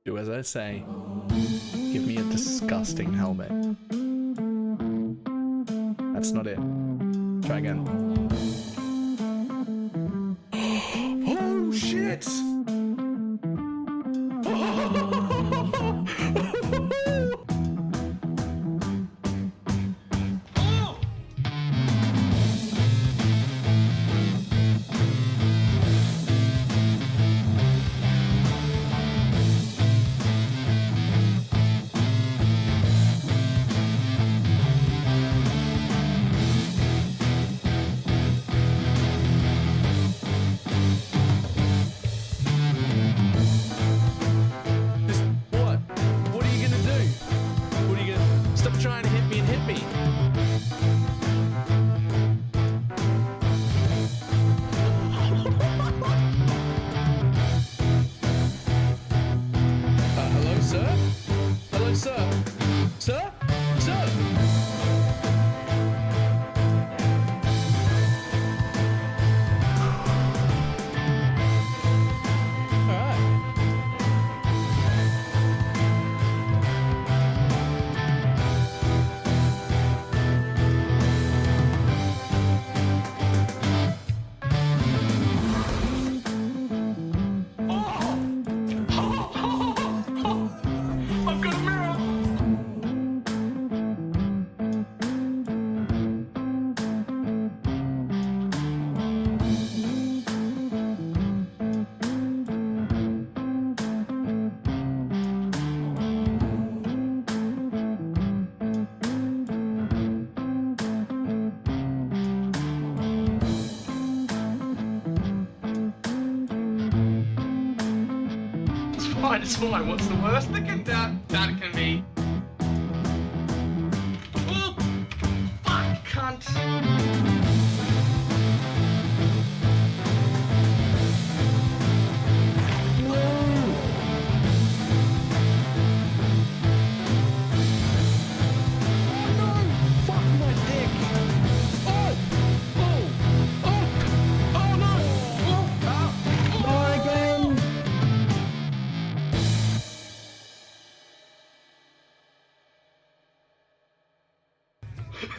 Do as I say. Give me a disgusting helmet. That's not it. Try again. Oh shit! It's fine. What's the worst that can be? Oh, fuck, cunt.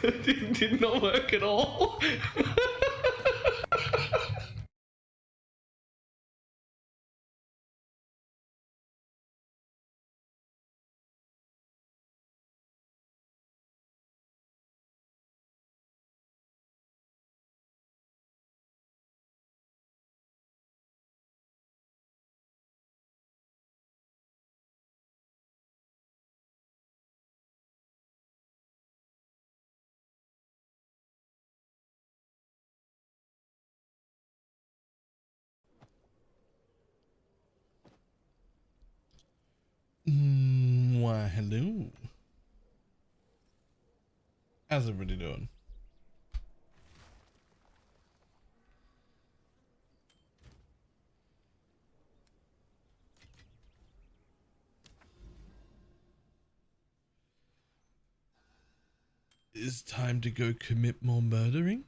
It did not work at all. Why, hello. How's everybody doing? Is time to go commit more murdering?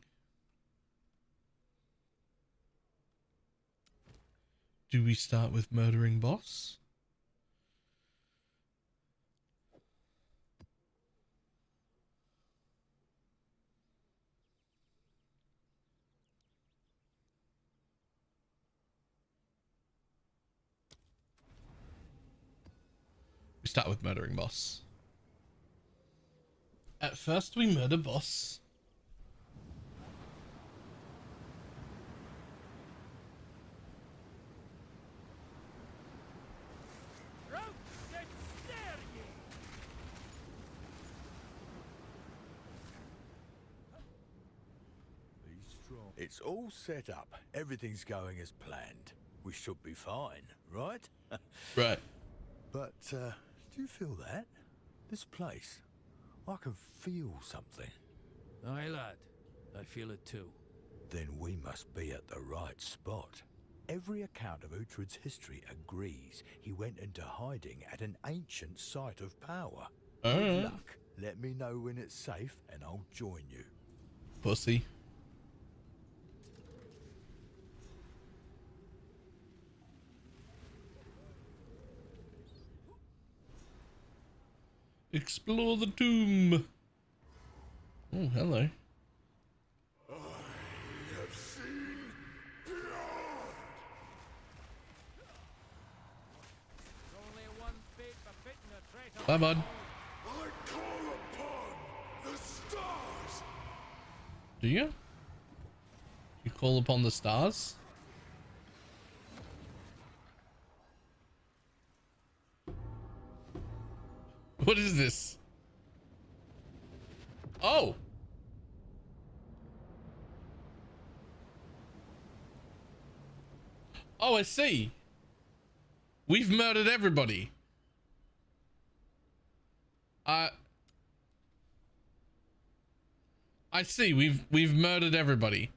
Do we start with murdering boss? We start with murdering boss. At first we murder boss. It's all set up. Everything's going as planned. We should be fine, right? Right. But, do you feel that? This place, I can feel something. Aye, lad. I feel it too. Then we must be at the right spot. Every account of Uhtred's history agrees he went into hiding at an ancient site of power. Good luck. Let me know when it's safe and I'll join you. Pussy. Explore the tomb. Oh, hello. Bye, bud. I call upon the stars. Do you? You call upon the stars? What is this? Oh! Oh, I see. We've murdered everybody. I see. We've murdered everybody.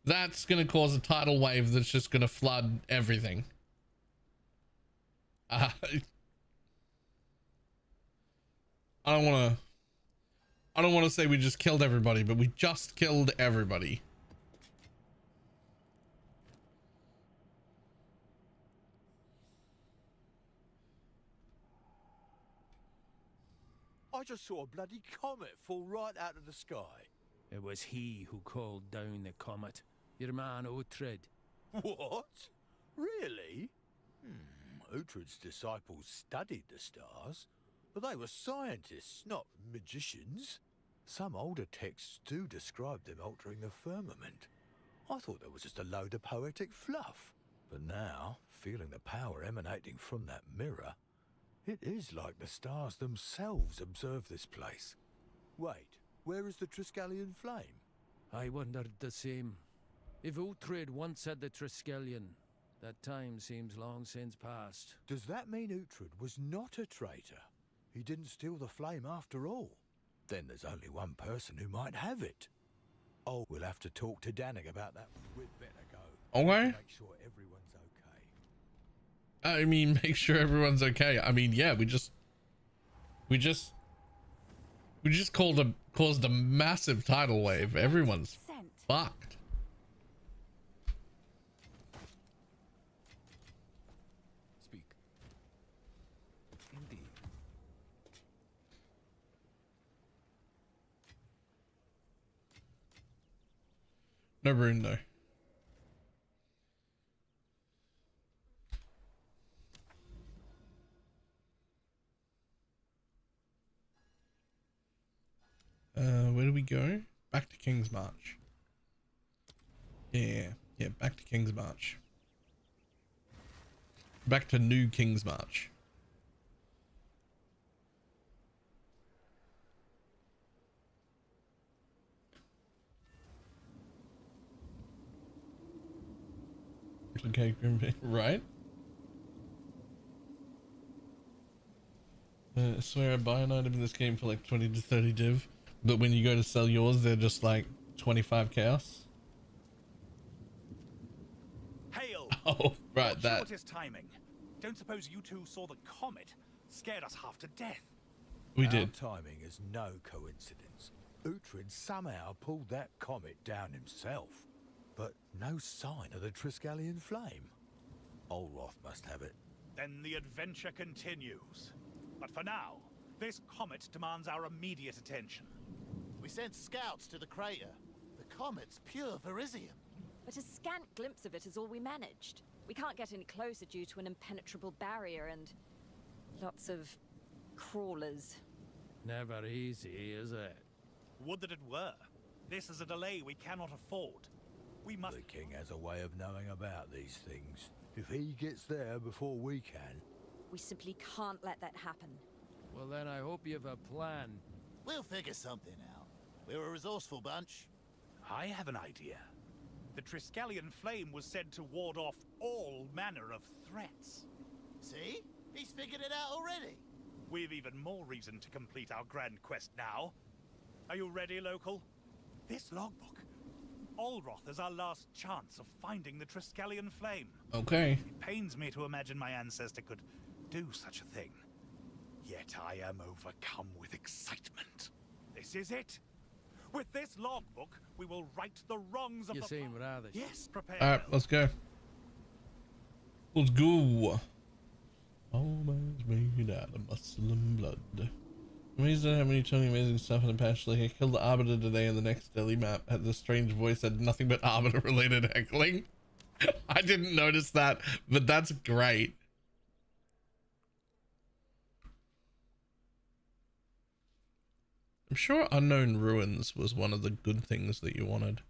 That's gonna cause a tidal wave that's just gonna flood everything. I don't want to say we just killed everybody, but we just killed everybody. I just saw a bloody comet fall right out of the sky. It was he who called down the comet. Your man Uhtred. What? Really? Uhtred's disciples studied the stars, but they were scientists, not magicians. Some older texts do describe them altering the firmament. I thought that was just a load of poetic fluff. But now, feeling the power emanating from that mirror, it is like the stars themselves observe this place. Wait, where is the Triskelion flame? I wondered the same. If Uhtred once had the Triskelion, that time seems long since past. Does that mean Uhtred was not a traitor? He didn't steal the flame after all? Then there's only one person who might have it. Oh, we'll have to talk to Danig about that. We'd better go. Okay. Make sure everyone's okay. I mean, make sure everyone's okay. I mean, yeah, we just caused a massive tidal wave. Everyone's fucked. Speak. Indeed. No rune though. Where do we go? Back to King's March. Yeah, back to King's March. Back to New King's March. Okay, right? I swear I buy an item in this game for like 20 to 30 div, but when you go to sell yours, they're just like 25 chaos. Hail! Oh, right, that. Shortest timing. Don't suppose you two saw the comet? Scared us half to death. We Our did. timing is no coincidence. Uhtred somehow pulled that comet down himself, but no sign of the Triskelion flame. Olroth must have it. Then the adventure continues. But for now, this comet demands our immediate attention. We sent scouts to the crater. The comet's pure Verisium. But a scant glimpse of it is all we managed. We can't get any closer due to an impenetrable barrier and lots of crawlers. Never easy, is it? Would that it were. This is a delay we cannot afford. We must... The king has a way of knowing about these things. If he gets there before we can... We simply can't let that happen. Well, then I hope you have a plan. We'll figure something out. We're a resourceful bunch. I have an idea. The Triskelion flame was said to ward off all manner of threats. See? He's figured it out already. We've even more reason to complete our grand quest now. Are you ready, local? This logbook. Olroth is our last chance of finding the Triskelion flame. Okay. It pains me to imagine my ancestor could do such a thing. Yet I am overcome with excitement. This is it. With this logbook, we will right the wrongs of You the seem rather... Yes, prepare. All right, let's go. Let's go. All man's made out of muscle and blood. Amazed at how many totally amazing stuff in the patch. Like I killed the Arbiter today, and the next daily map had the strange voice had nothing but Arbiter related heckling. I didn't notice that, but that's great. I'm sure Unknown Ruins was one of the good things that you wanted.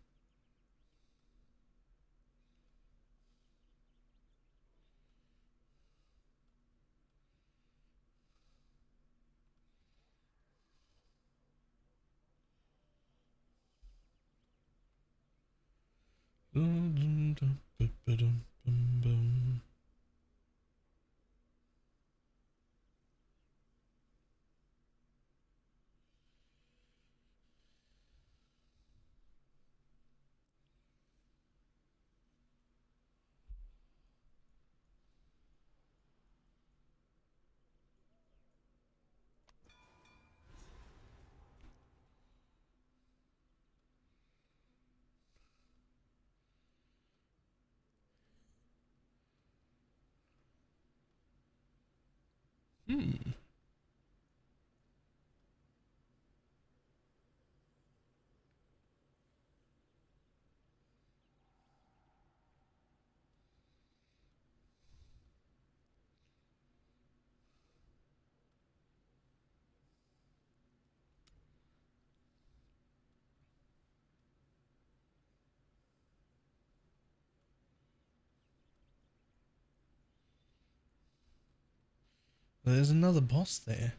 There's another boss there.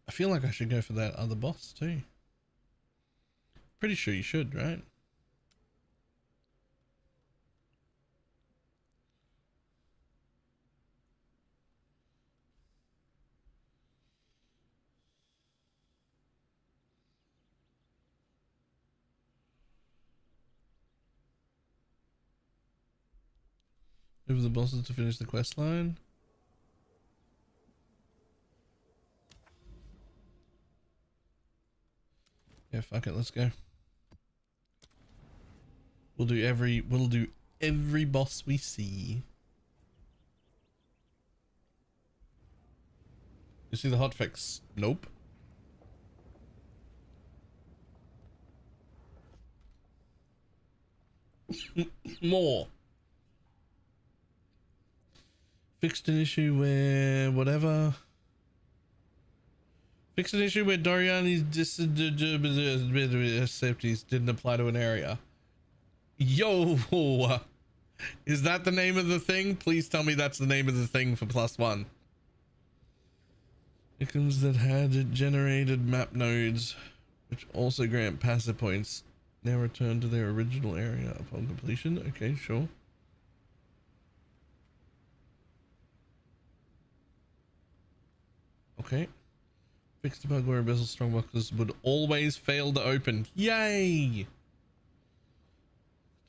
I feel like I should go for that other boss too. Pretty sure you should, right? Move the bosses to finish the quest line. Yeah, fuck it, let's go. We'll do every boss we see. You see the hotfix? Nope. More. Fixed an issue where whatever. Fixed an issue where Doriani's safeties didn't apply to an area. Yo, is that the name of the thing? Please tell me that's the name of the thing for +1. Victims that had generated map nodes, which also grant passive points, now return to their original area upon completion. Okay, sure. Okay. Fixed the bug where Bezel strongboxes would always fail to open. Yay!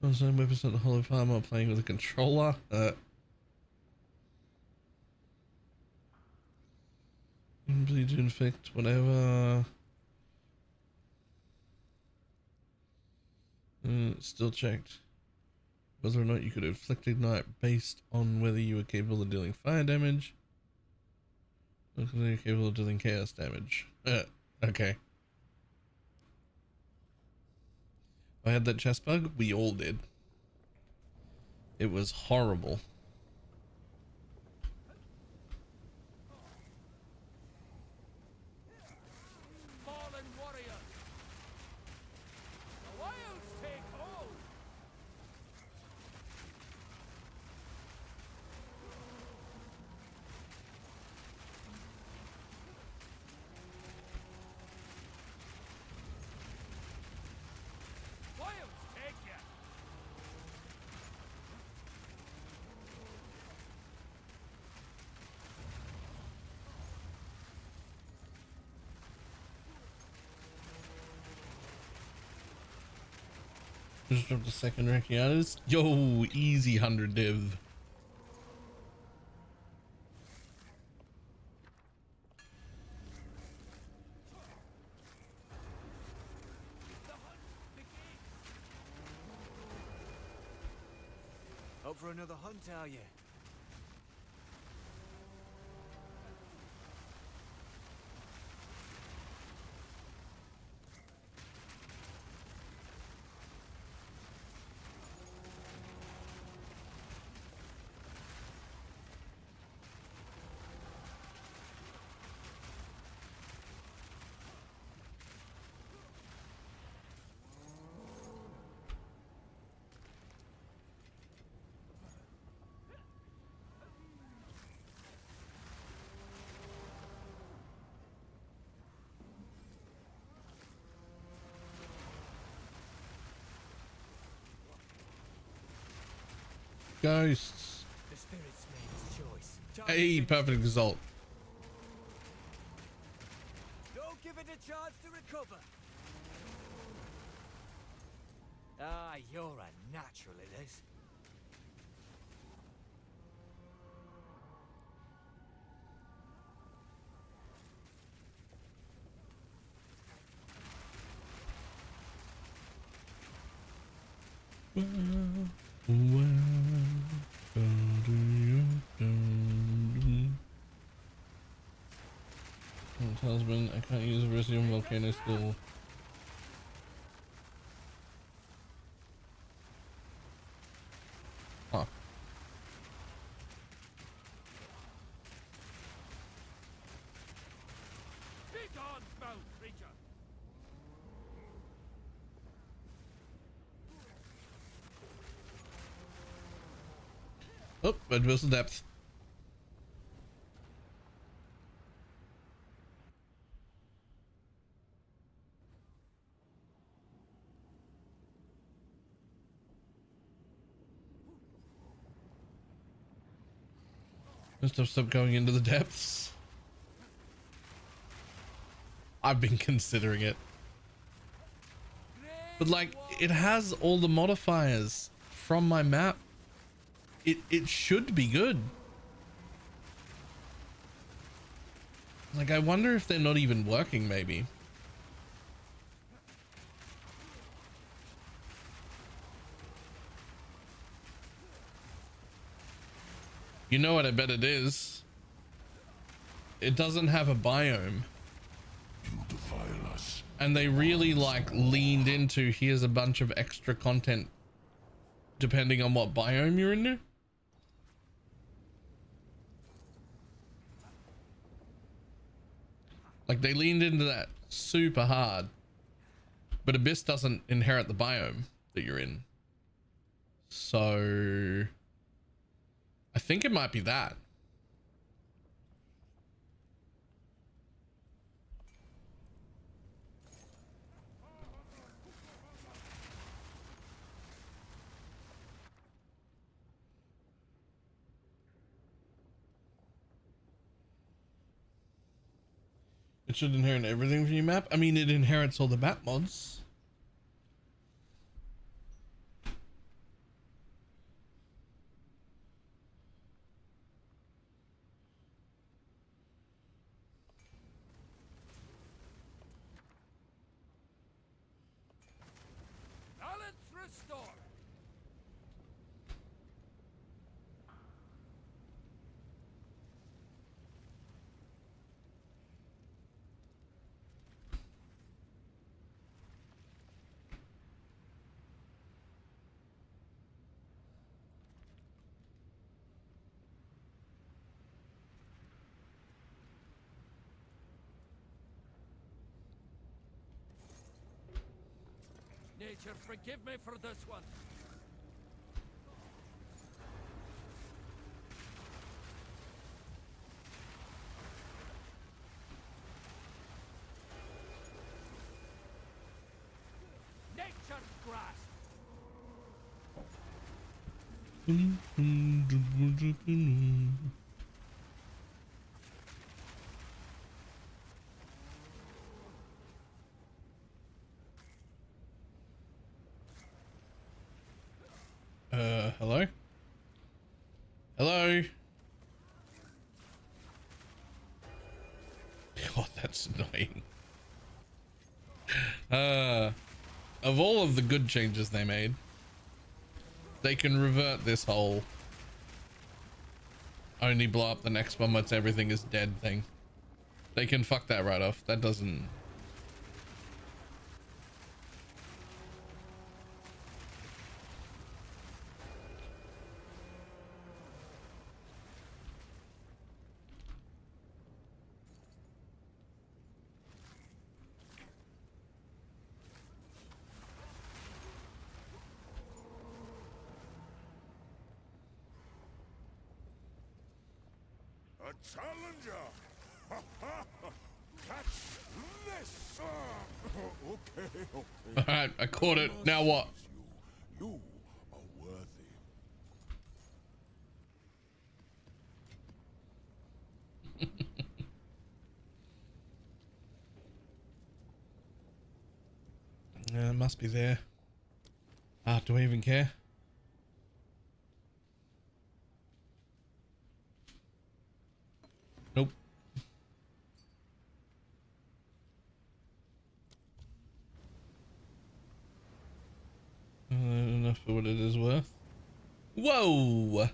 Also, weapons at the hollow farm while playing with a controller. Bleed to infect, whatever. Still checked whether or not you could inflict ignite based on whether you were capable of dealing fire damage. Looks like you're capable of dealing chaos damage. Okay. I had that chest bug. We all did. It was horrible. Fallen warrior. The wilds take hold. Wilds take ya. Just dropped the second Rekianas. Yo, easy 100 div. Up for another hunt, are you? ghosts. The spirits made his choice. Hey, perfect result. Don't give it a chance to recover. Ah, you're a natural, it is. Husband, I can't use a resume volcano school. Huh. Be gone, foul creature! Oh, universal depth. Must have stopped going into the depths. I've been considering it. But like, it has all the modifiers from my map. It should be good. Like, I wonder if they're not even working, maybe. You know what I bet it is? It doesn't have a biome. You defile us. And they really like leaned into, here's a bunch of extra content depending on what biome you're in. Like, they leaned into that super hard. But Abyss doesn't inherit the biome that you're in. So I think it might be that. It should inherit everything from your map. I mean, it inherits all the map mods. Balance restored! Nature, forgive me for this one. Nature's grasp. Hello? Hello? God, that's annoying. Of all of the good changes they made, they can revert this whole only blow up the next one once everything is dead thing. They can fuck that right off. That doesn't... A challenger! Catch this! Okay. Alright, I caught it. Now what? You are worthy. it must be there. Ah, do I even care? Nope. Enough for what it is worth. Whoa!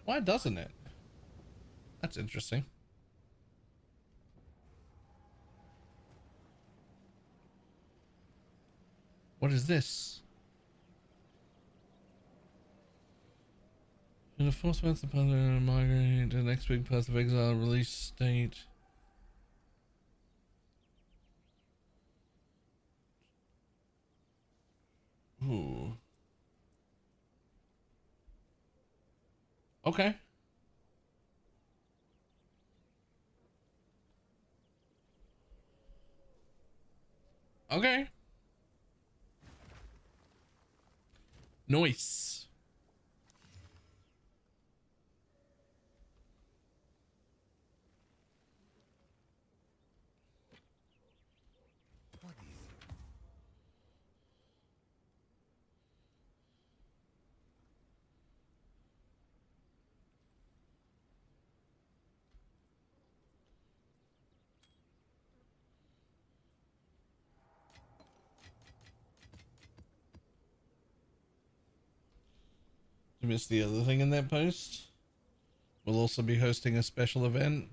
Why doesn't it? That's interesting. What is this? In the 4th month, the father migrate to the next big path of exile release state. Ooh. Okay. Okay. Nice. You missed the other thing in that post. We'll also be hosting a special event,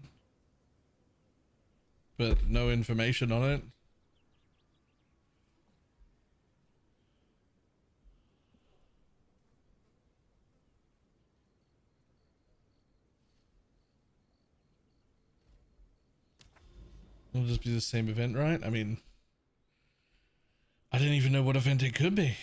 but no information on it. It'll just be the same event, right? I mean, I didn't even know what event it could be.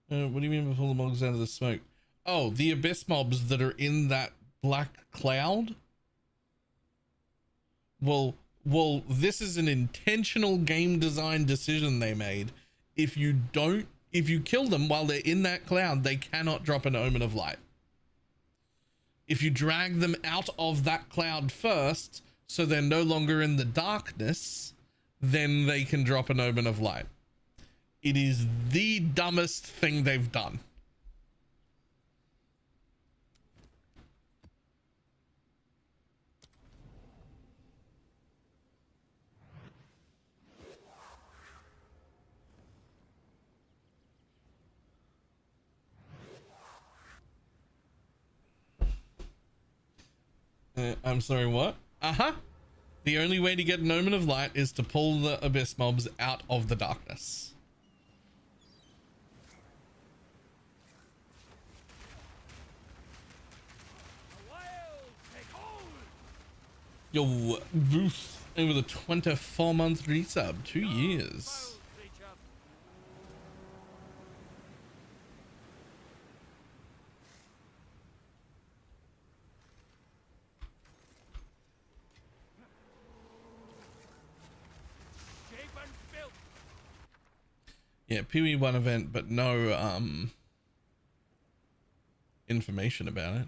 What do you mean by pull the mogs out of the smoke? Oh, the abyss mobs that are in that black cloud? Well, this is an intentional game design decision they made. If you kill them while they're in that cloud, they cannot drop an omen of light. If you drag them out of that cloud first, so they're no longer in the darkness, then they can drop an omen of light. It is the dumbest thing they've done. I'm sorry, what? The only way to get an omen of light is to pull the abyss mobs out of the darkness. Yo, Booth over the 24-month resub, 2 years. Yeah, Pee-wee 1 event, but no information about it.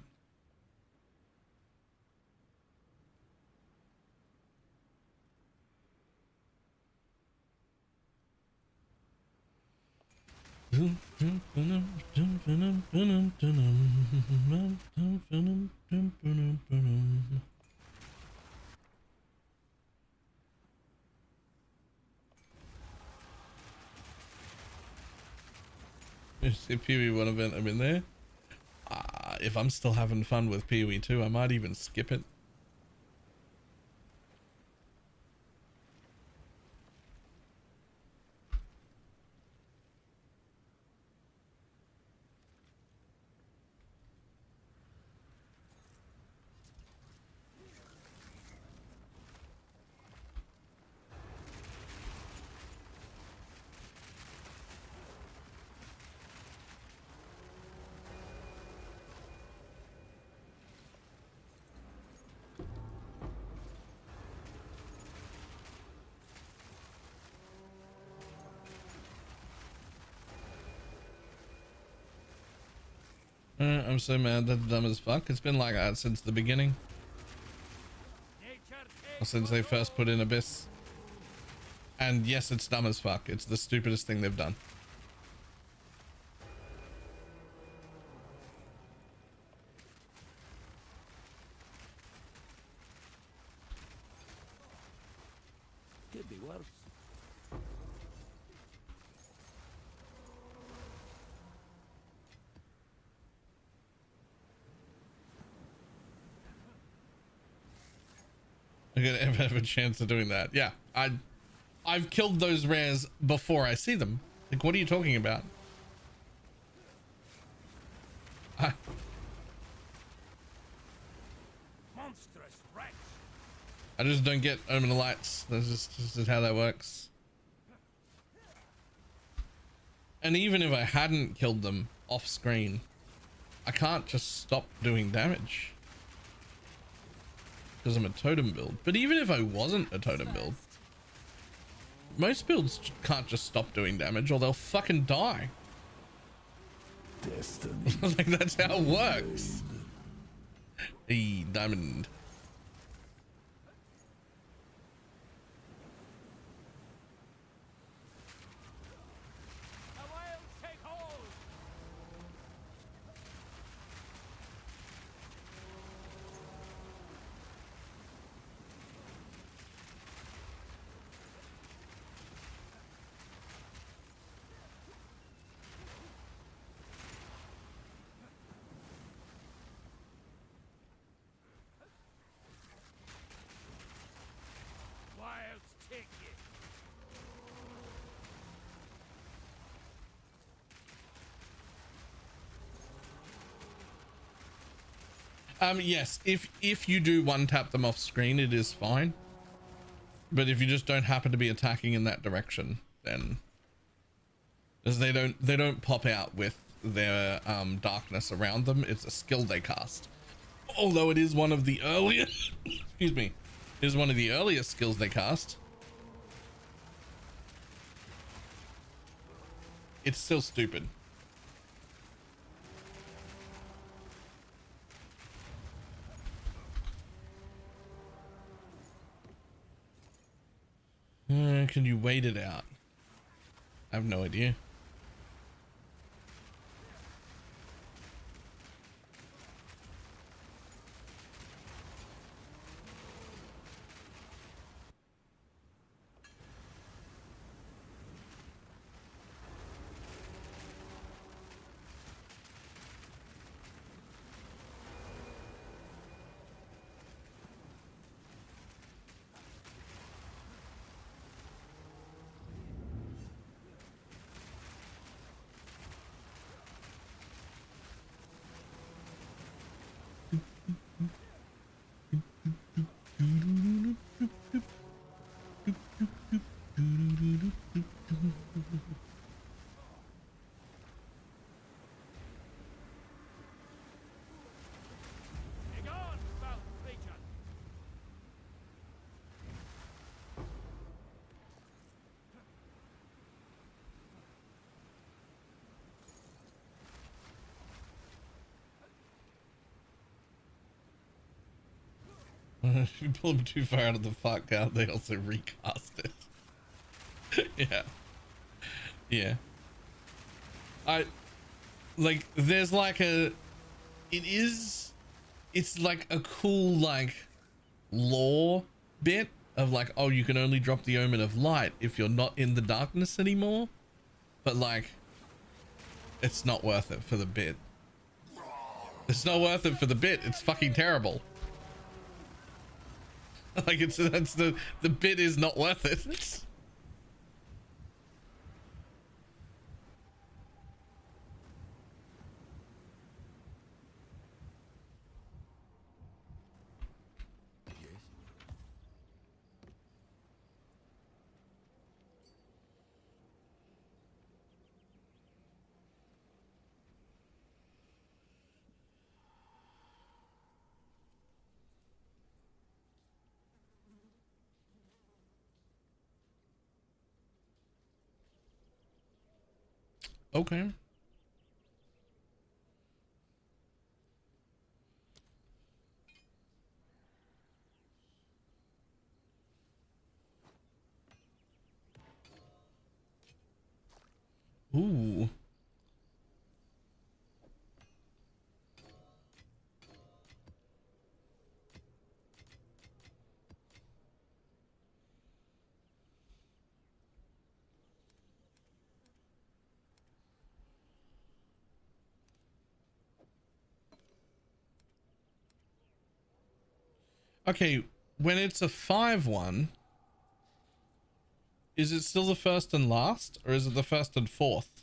Is the Pee-wee 1 event I'm in there? If I'm still having fun with Pee-wee 2, I might even skip it. I'm so mad that's dumb as fuck. It's been like that since the beginning. since they first put in Abyss. And yes, it's dumb as fuck. It's the stupidest thing they've done. Could be worse. I'm gonna ever have a chance of doing that. Yeah, I've killed those rares before I see them. Like, what are you talking about? Monstrous wretch. I just don't get Omen of Lights. That's just how that works. And even if I hadn't killed them off screen, I can't just stop doing damage because I'm a totem build. But even if I wasn't a totem build, most builds can't just stop doing damage or they'll fucking die. Destiny. Like, that's how it works. Hey, diamond. Yes, if you do one tap them off screen, it is fine. But if you just don't happen to be attacking in that direction, then as they don't pop out with their darkness around them. It's a skill they cast. Although it is one of the earlier excuse me, it is one of the earliest skills they cast. It's still stupid. Can you wait it out? I have no idea. If you pull them too far out of the fuck out, they also recast it. Yeah. Yeah. There's like it's like a cool, like, lore bit of like, oh, you can only drop the Omen of Light if you're not in the darkness anymore. But like, it's not worth it for the bit. It's not worth it for the bit. It's fucking terrible. Like, that's the bit is not worth it. Okay. Ooh. Okay, when it's a 5-1, is it still the first and last, or is it the first and fourth?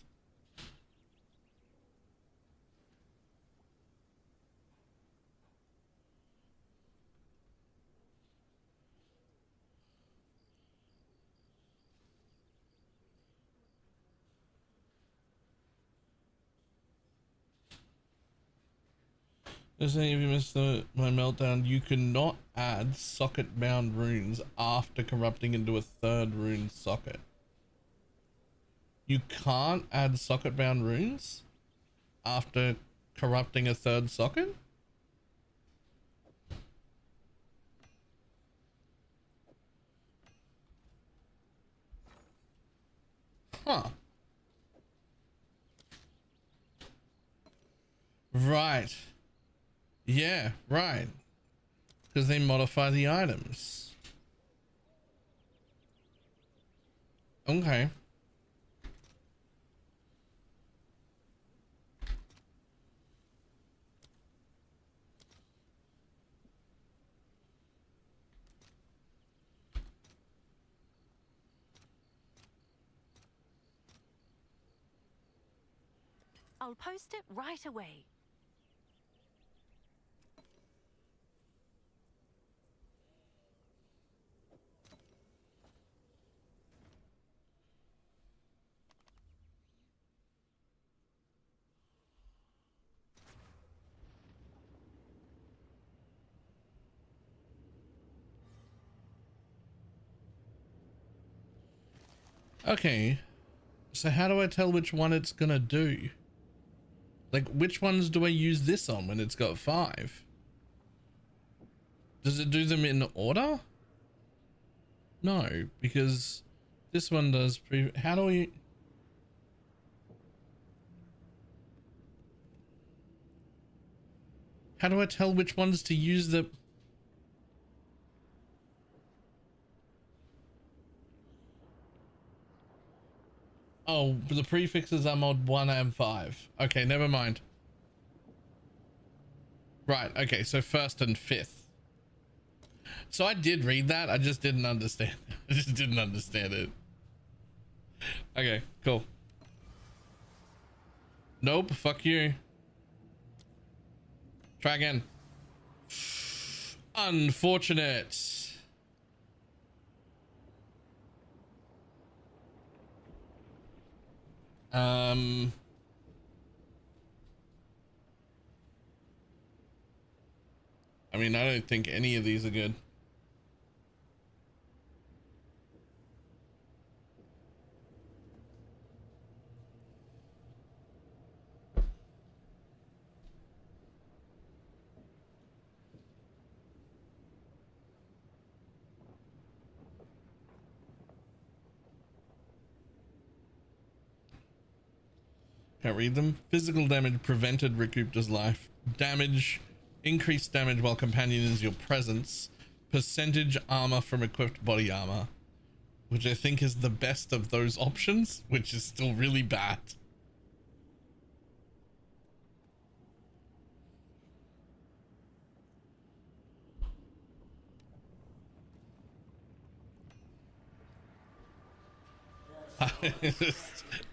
Doesn't if you missed my meltdown, you cannot add socket bound runes after corrupting into a third rune socket. You can't add socket bound runes after corrupting a third socket? Huh. Right. Yeah, right. Because they modify the items. Okay. I'll post it right away. Okay. So how do I tell which one it's gonna do? Like, which ones do I use this on when it's got 5? Does it do them in order? No, because this one does how do we... How do I tell which ones to use the... Oh, the prefixes are mod 1 and 5. Okay, never mind. Right, okay, so first and fifth. So I did read that, I just didn't understand. I just didn't understand it. Okay, cool. Nope, fuck you. Try again. Unfortunate. I mean, I don't think any of these are good. Can't read them. Physical damage prevented, recouped his life. Damage, increased damage while companion is your presence. Percentage armor from equipped body armor, which I think is the best of those options, which is still really bad.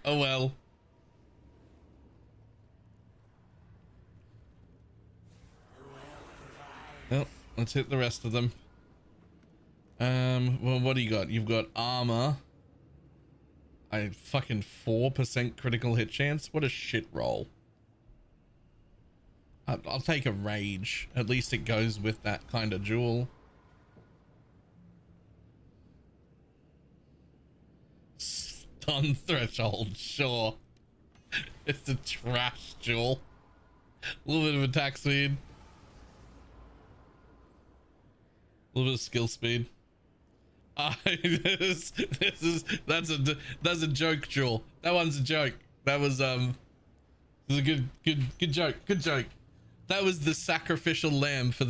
Oh well. Well, let's hit the rest of them. Well, what do you got? You've got armor. I fucking 4% critical hit chance. What a shit roll. I'll take a rage. At least it goes with that kind of jewel. Stun threshold, sure. It's a trash jewel. A little bit of attack speed. A little bit of skill speed. That's a joke, Jewel. That one's a joke. That was this is a good joke. Good joke. That was the sacrificial lamb for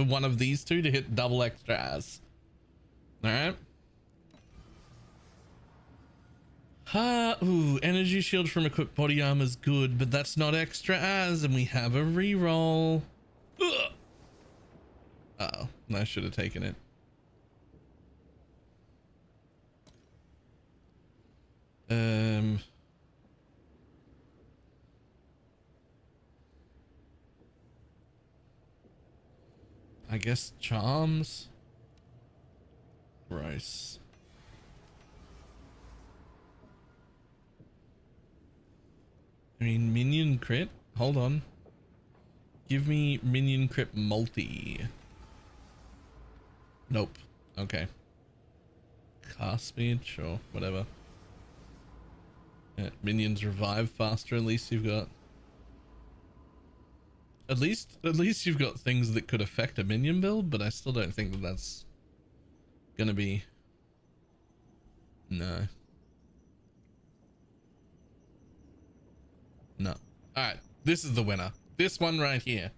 one of these two to hit double extra as. All right. Ooh, energy shield from equipped body armor is good, but that's not extra as, and we have a reroll. Ugh. Uh-oh, I should have taken it. I guess charms. Gross. I mean, minion crit. Hold on. Give me minion crit multi. Nope. Okay. Cast speed, sure, whatever. Yeah, minions revive faster. At least you've got. At least you've got things that could affect a minion build, but I still don't think that that's gonna be. No. No. All right. This is the winner. This one right here.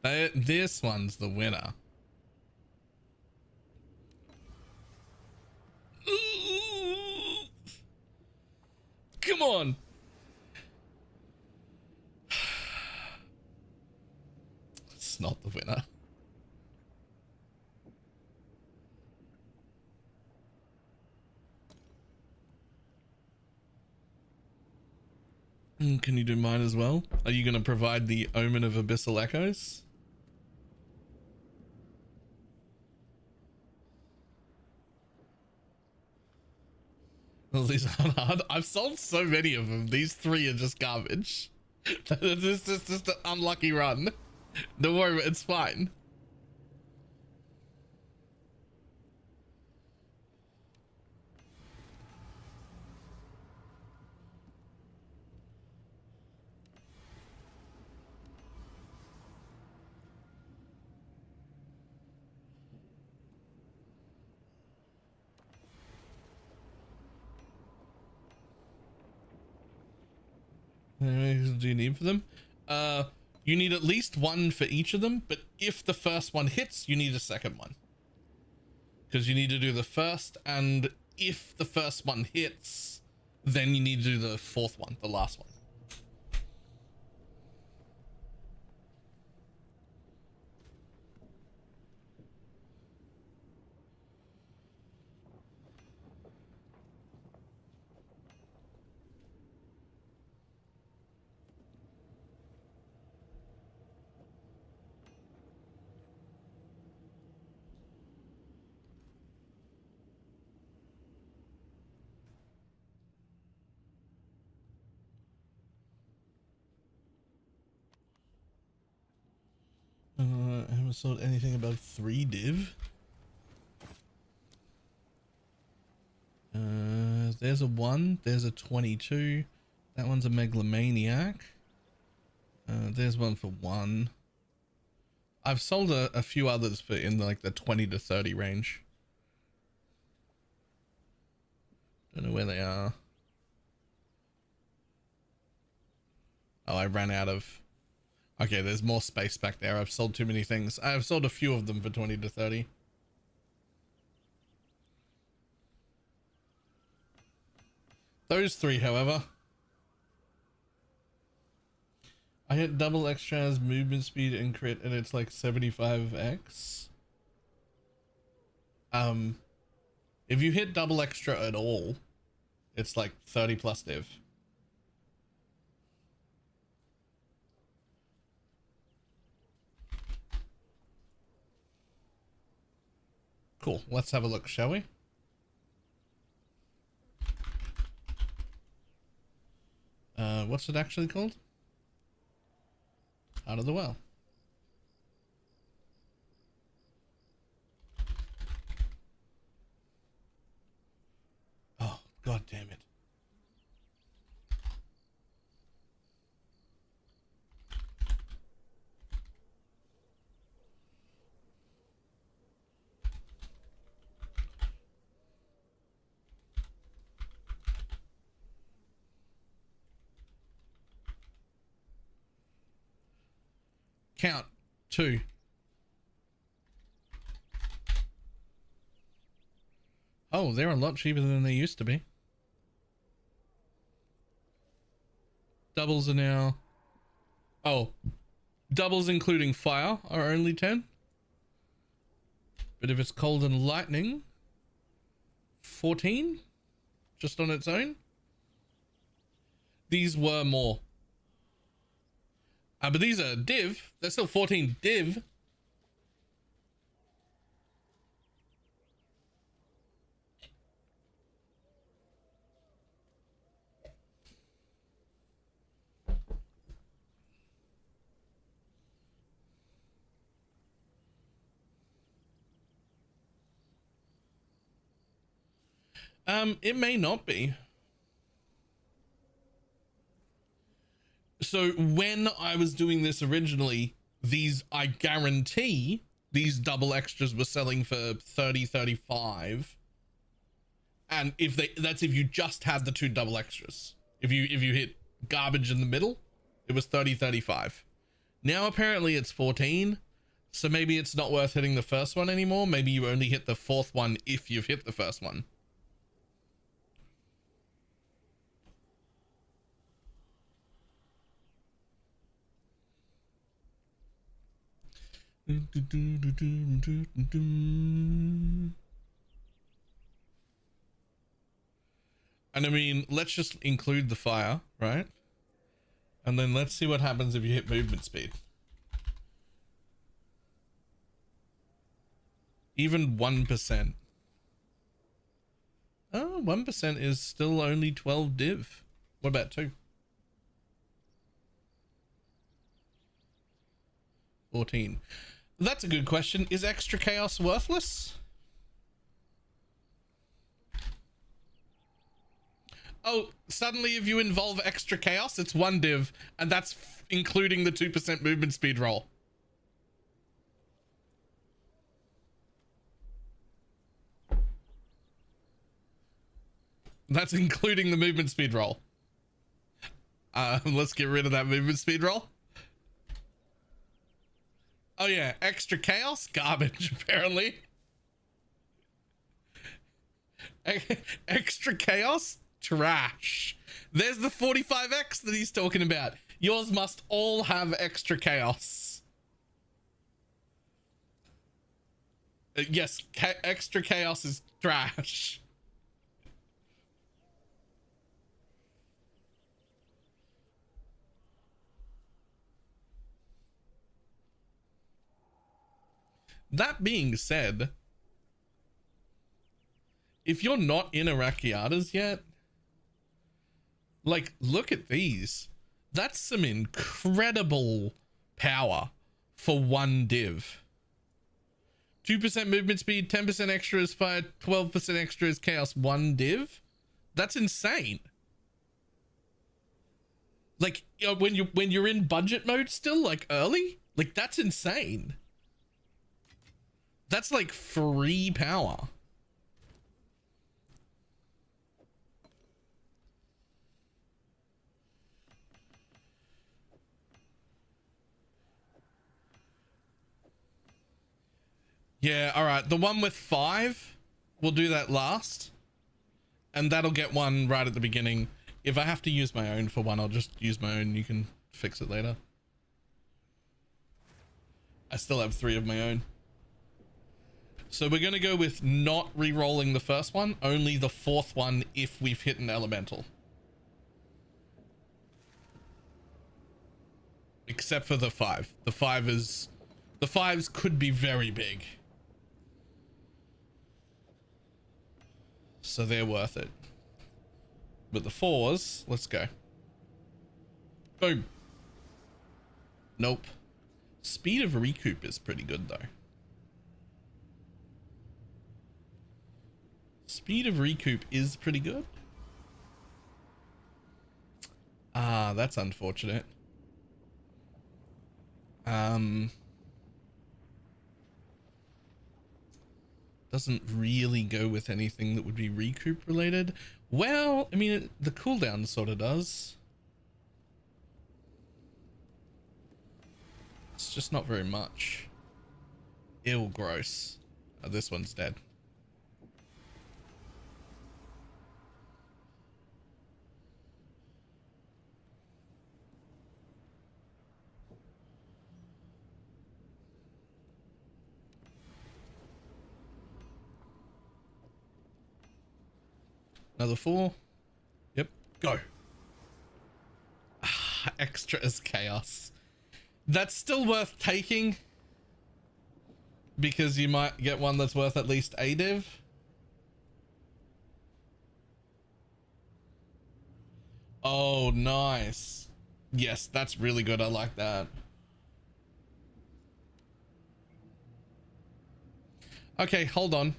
This one's the winner. Come on. It's not the winner. Can you do mine as well? Are you going to provide the Omen of Abyssal Echoes? Well, these aren't hard. I've sold so many of them. These three are just garbage. This is just an unlucky run. Don't worry, it's fine. How many do you need for them? You need at least one for each of them, but if the first one hits, you need a second one. Because you need to do the first, and if the first one hits, then you need to do the fourth one, the last one. I haven't sold anything above 3 div. There's a 1, there's a 22. That one's a megalomaniac. There's one for 1. I've sold a few others for in like the 20 to 30 range. Don't know where they are. Oh, I ran out of. Okay, there's more space back there. I've sold too many things. I've sold a few of them for 20 to 30. Those 3, however. I hit double extras, movement speed, and crit, and it's like 75x. If you hit double extra at all, it's like 30 plus div. Cool. Let's have a look, shall we? What's it actually called? Out of the Well. Oh, god damn it. Count. 2. Oh, they're a lot cheaper than they used to be. Doubles are now... Oh. Doubles including fire are only 10. But if it's cold and lightning, 14? Just on its own? These were more. But these are div. They're still 14 div. It may not be. So when I was doing this originally, these, I guarantee these double extras were selling for 30, 35. And if they, that's if you just had the 2 double extras. If you hit garbage in the middle, it was 30, 35. Now apparently it's 14. So maybe it's not worth hitting the first one anymore. Maybe you only hit the 4th one if you've hit the first one. And I mean, let's just include the fire, right? And then let's see what happens if you hit movement speed. Even 1%. Oh, 1% is still only 12 div. What about 2? 14. That's a good question. Is extra chaos worthless? Oh, suddenly if you involve extra chaos, it's 1 div, and that's including the 2% movement speed roll. That's including the movement speed roll. Let's get rid of that movement speed roll. Oh yeah, extra chaos? Garbage, apparently. Extra chaos? Trash. There's the 45x that he's talking about. Yours must all have extra chaos. Yes, extra chaos is trash. That being said, if you're not in Arachiatas yet, like, look at these. That's some incredible power for 1 div. 2% movement speed, 10% extra is fire, 12% extra is chaos, 1 div. That's insane. Like, you know, when you're in budget mode still, like early, like that's insane. That's like free power. Yeah, all right. The one with 5, we'll do that last. And that'll get 1 right at the beginning. If I have to use my own for 1, I'll just use my own. You can fix it later. I still have 3 of my own. So we're going to go with not re-rolling the first one, only the 4th one if we've hit an elemental. Except for the 5. The 5s could be very big. So they're worth it. But the 4s, let's go. Boom. Nope. Speed of recoup is pretty good though. Speed of recoup is pretty good. Ah, that's unfortunate. Doesn't really go with anything that would be recoup related. Well, I mean, the cooldown sort of does. It's just not very much. Ew, gross. Oh, this one's dead. Another 4. Yep. Go. Extra as chaos. That's still worth taking. Because you might get one that's worth at least a div. Oh, nice. Yes, that's really good. I like that. Okay, hold on.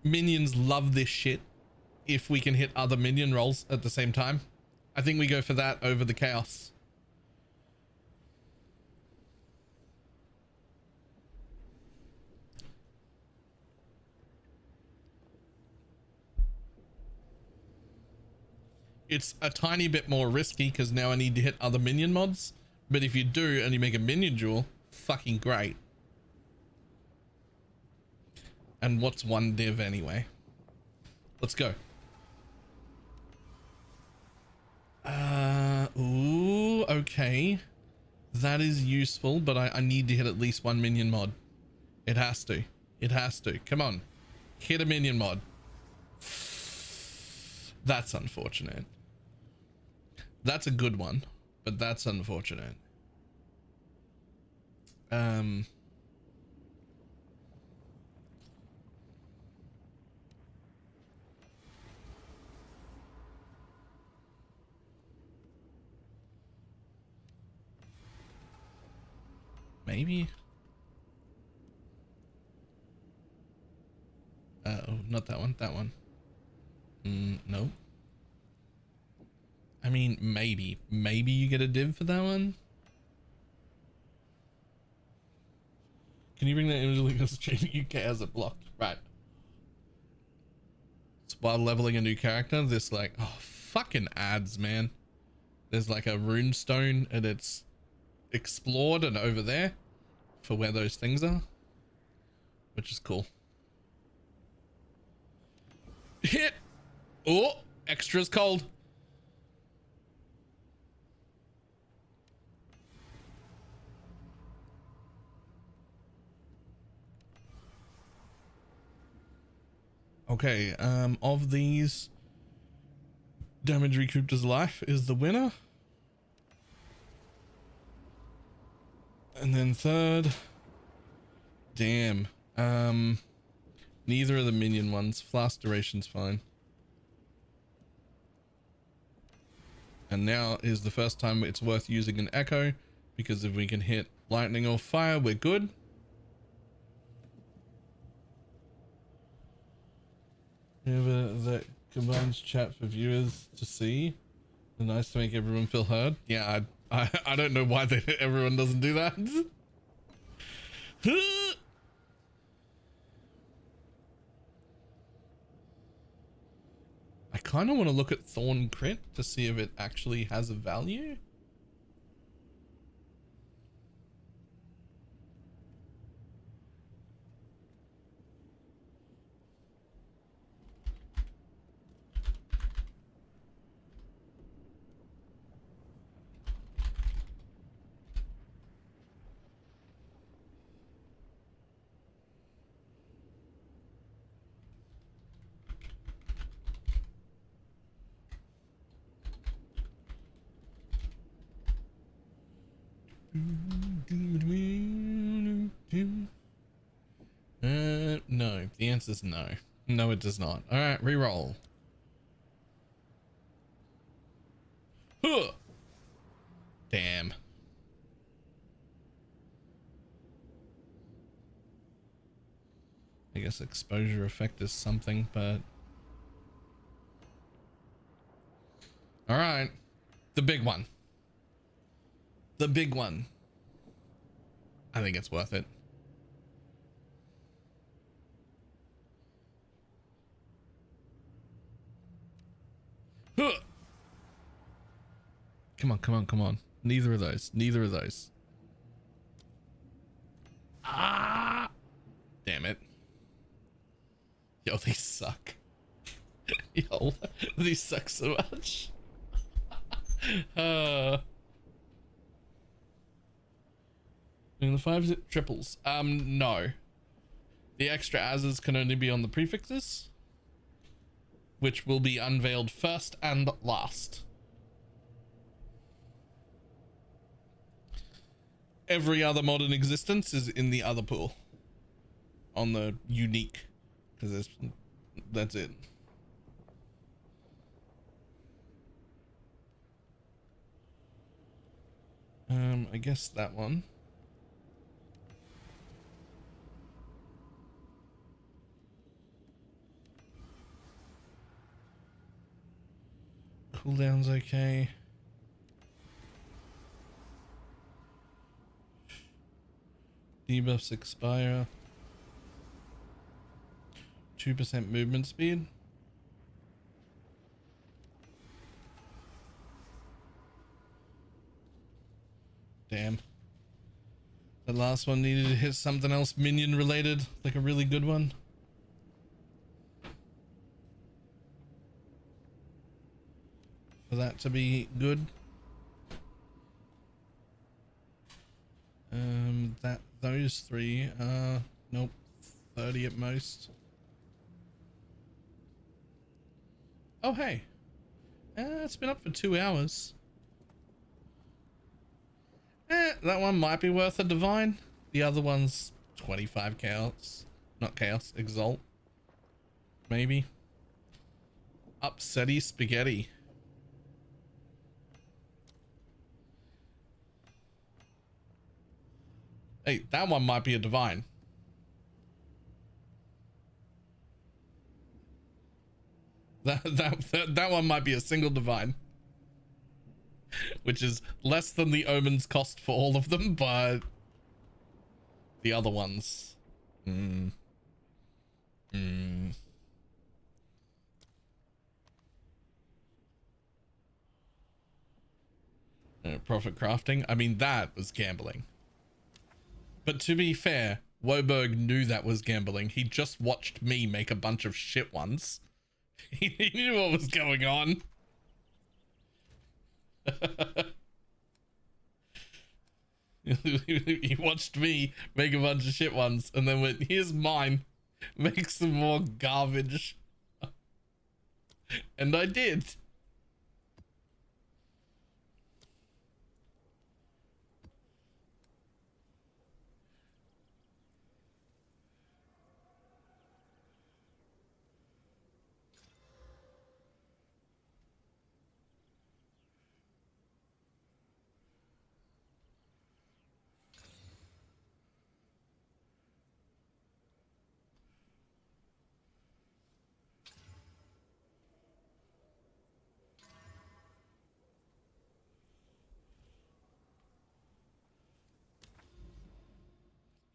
Minions love this shit. If we can hit other minion rolls at the same time, I think we go for that over the chaos. It's a tiny bit more risky because now I need to hit other minion mods. But if you do and you make a minion duel, fucking great. And what's one div anyway? Let's go. Ooh, okay. That is useful, but I need to hit at least one minion mod. It has to. It has to. Come on. Hit a minion mod. That's unfortunate. That's a good one, but that's unfortunate. Maybe. Oh, not that one. That one. No. I mean, maybe you get a div for that one. Can you bring that image link on stream? UK has it blocked, right? So while leveling a new character, this like, oh, fucking ads, man. There's like a rune stone and it's explored and over there for where those things are, which is cool. Hit. Oh, extra's cold. Okay, of these, damage recouped as life is the winner. And then third, damn, neither of the minion ones. Flask duration's fine. And now is the first time it's worth using an echo, because if we can hit lightning or fire, we're good. That combines chat for viewers to see. It's nice to make everyone feel heard. Yeah, I don't know why everyone doesn't do that. I kind of want to look at Thorn Crit to see if it actually has a value. No, the answer is no. No, it does not. All right, reroll. Huh. Damn. I guess exposure effect is something, but all right, the big one. The big one. I think it's worth it. Huh. Come on, come on, come on. Neither of those. Neither of those. Ah! Damn it. Yo, these suck. Yo, these suck so much. In the 5 triples. No. The extra as's can only be on the prefixes, which will be unveiled first and last. Every other mod in existence is in the other pool. On the unique. Because that's it. I guess that one. Cooldown's okay. Debuffs expire. 2% movement speed. Damn. The last one needed to hit something else minion related, like a really good one. For that to be good. Those three nope, 30 at most. Oh hey. It's been up for 2 hours. That one might be worth a divine. The other one's 25 chaos. Not chaos, exalt. Maybe. Upsetty spaghetti. Hey, that one might be a divine. That one might be a single divine. Which is less than the omens cost for all of them, but the other ones. Profit crafting. I mean, that was gambling. But to be fair, Woberg knew that was gambling. He just watched me make a bunch of shit ones. He knew what was going on. He watched me make a bunch of shit ones and then went, here's mine. Make some more garbage. And I did.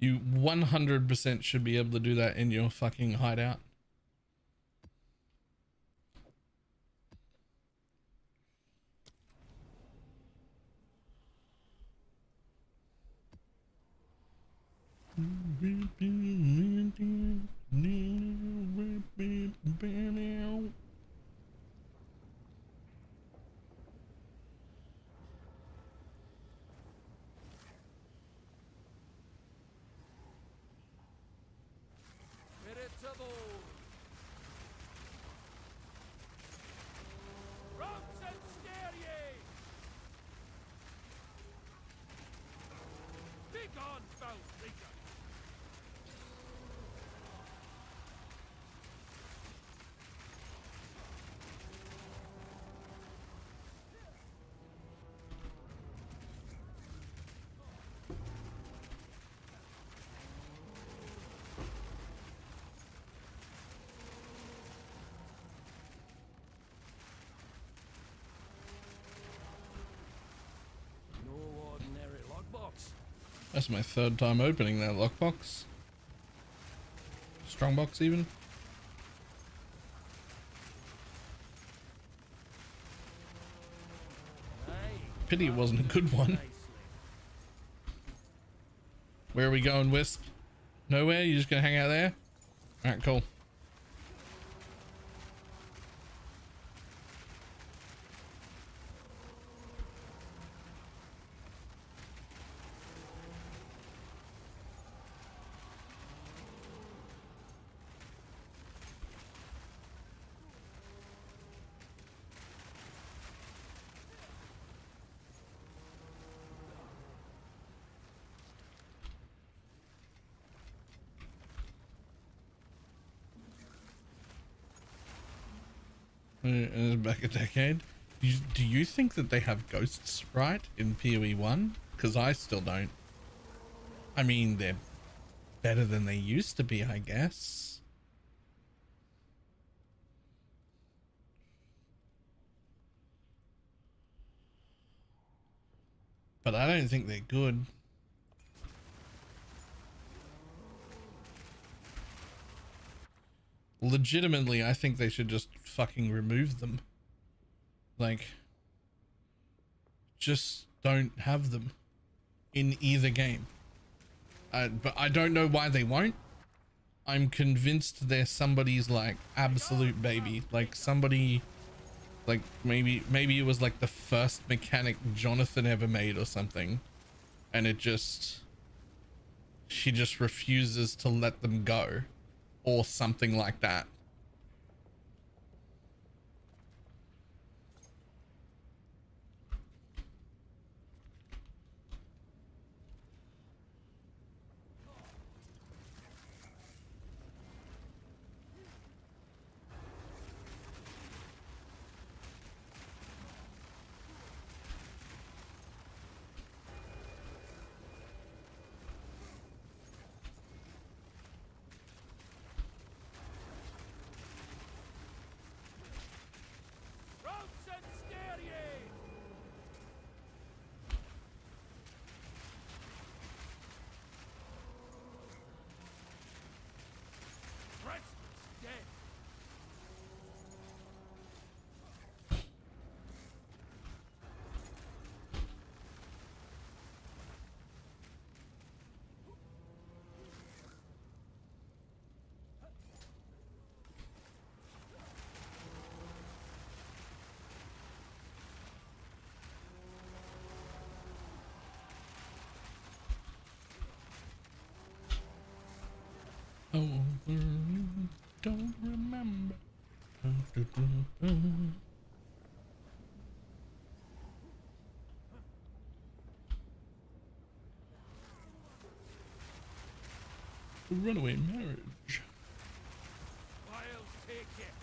You 100% should be able to do that in your fucking hideout. That's my 3rd time opening that lockbox. Strongbox even. Aye, Pity it wasn't a good one. Where are we going, Wisp? Nowhere? You just gonna hang out there? Alright, cool. Back a decade. Do you think that they have ghosts right in PoE 1? Because I still don't. I mean, they're better than they used to be, I guess. But I don't think they're good. Legitimately, I think they should just fucking remove them. Like, just don't have them in either game. But I don't know why they won't. I'm convinced they're somebody's like absolute baby, like somebody, like maybe it was like the first mechanic Jonathan ever made or something, and she just refuses to let them go, or something like that. Don't remember. Runaway marriage. I'll take it.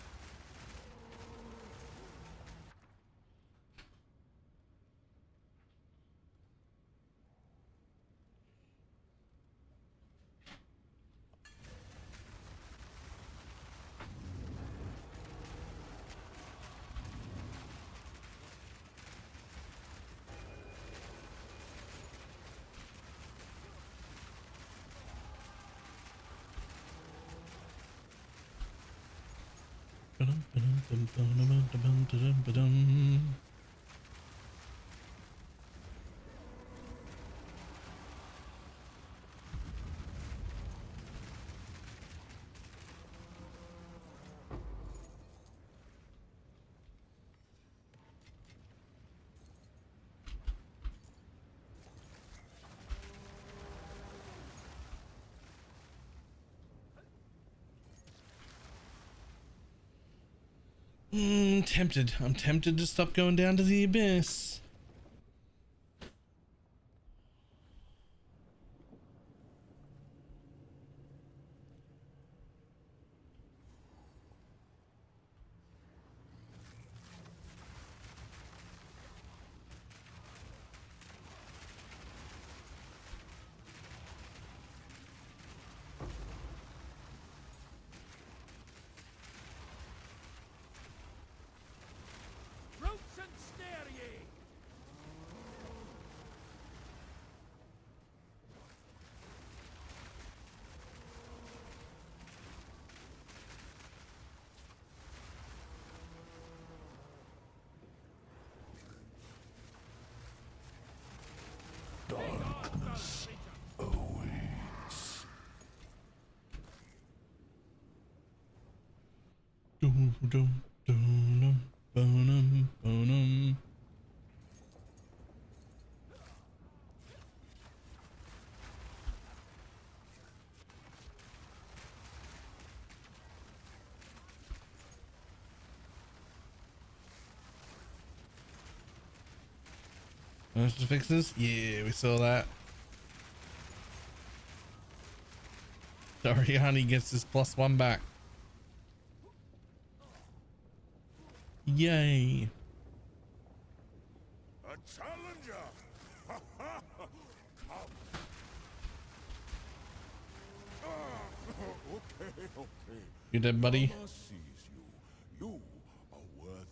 Tempted. I'm tempted to stop going down to the abyss. Roots and snare ye! dum, dum, bonum, bonum. Most fixes? Yeah, we saw that. Doriani gets his +1 back. Yay. A challenger! Ha ha! Come. Okay, okay. You dead, buddy? Mama sees you. You are worthy.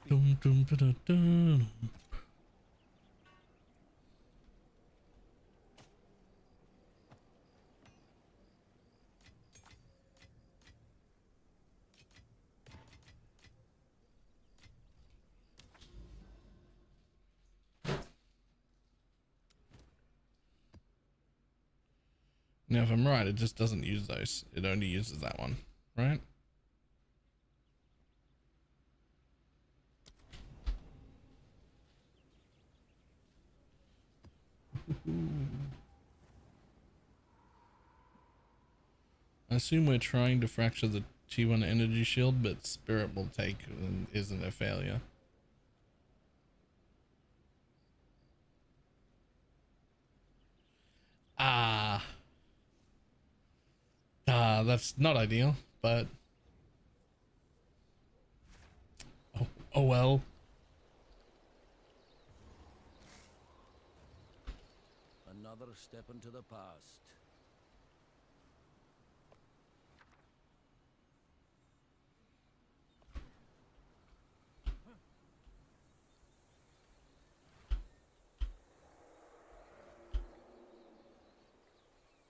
Dum, dum, da, da, da. Now, if I'm right, it just doesn't use those. It only uses that one, right? I assume we're trying to fracture the T1 energy shield, but Spirit will take and isn't a failure. That's not ideal, but oh well. Another step into the past.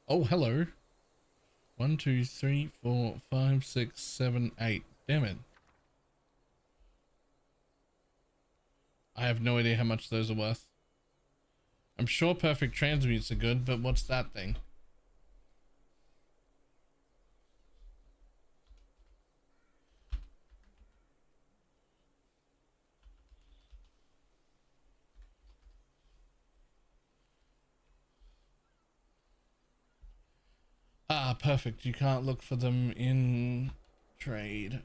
Oh, hello. 1, 2, 3, 4, 5, 6, 7, 8. Damn it. I have no idea how much those are worth. I'm sure perfect transmutes are good, but what's that thing? Ah, perfect. You can't look for them in trade.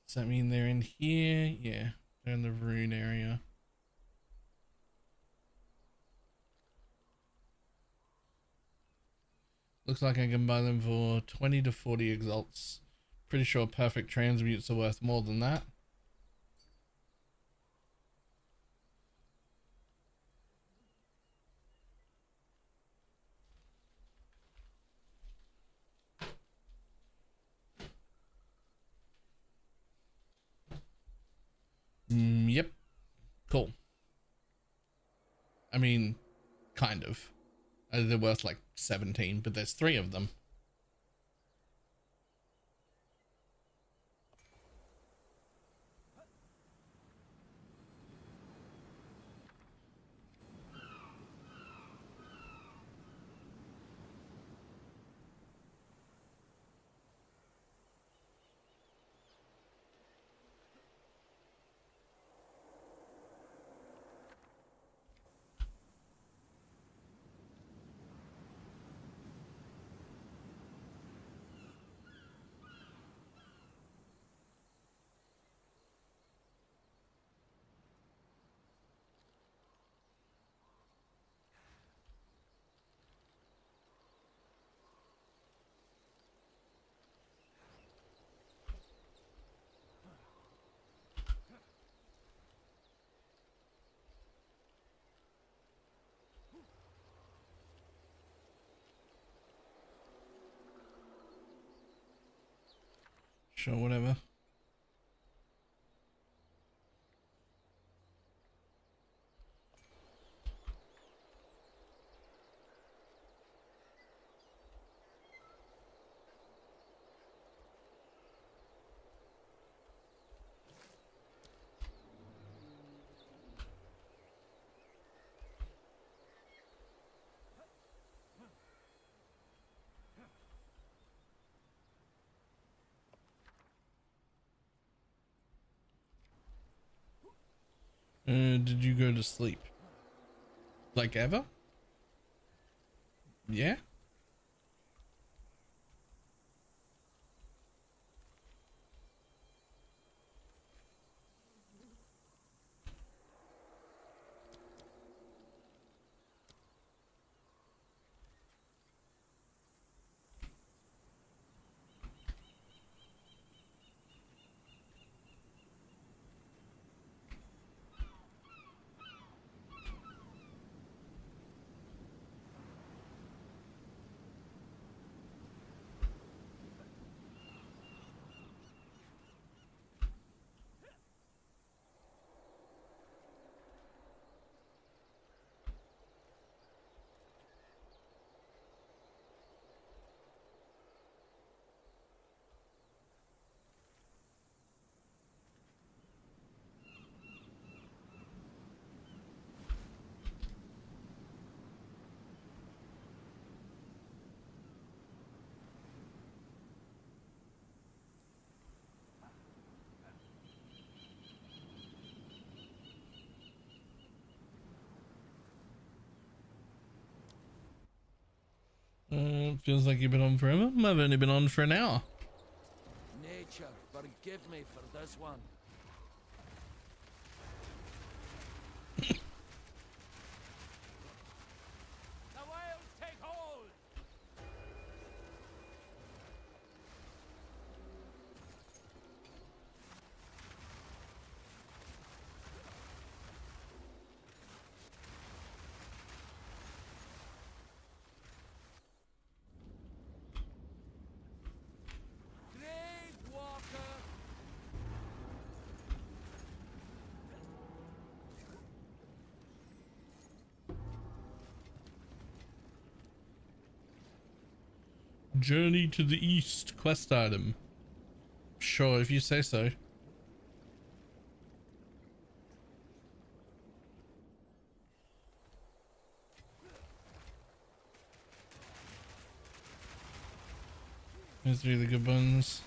Does that mean they're in here? Yeah, they're in the rune area. Looks like I can buy them for 20 to 40 exalts. Pretty sure perfect transmutes are worth more than that. Yep. Cool. I mean, kind of. They're worth like 17, but there's 3 of them. Sure, whatever. Did you go to sleep? Like ever? Yeah? Feels like you've been on forever. I've only been on for an hour. Nature, forgive me for this one. The whales take hold! Grave walker! Journey to the East quest item. Sure, if you say so. Those are the good ones.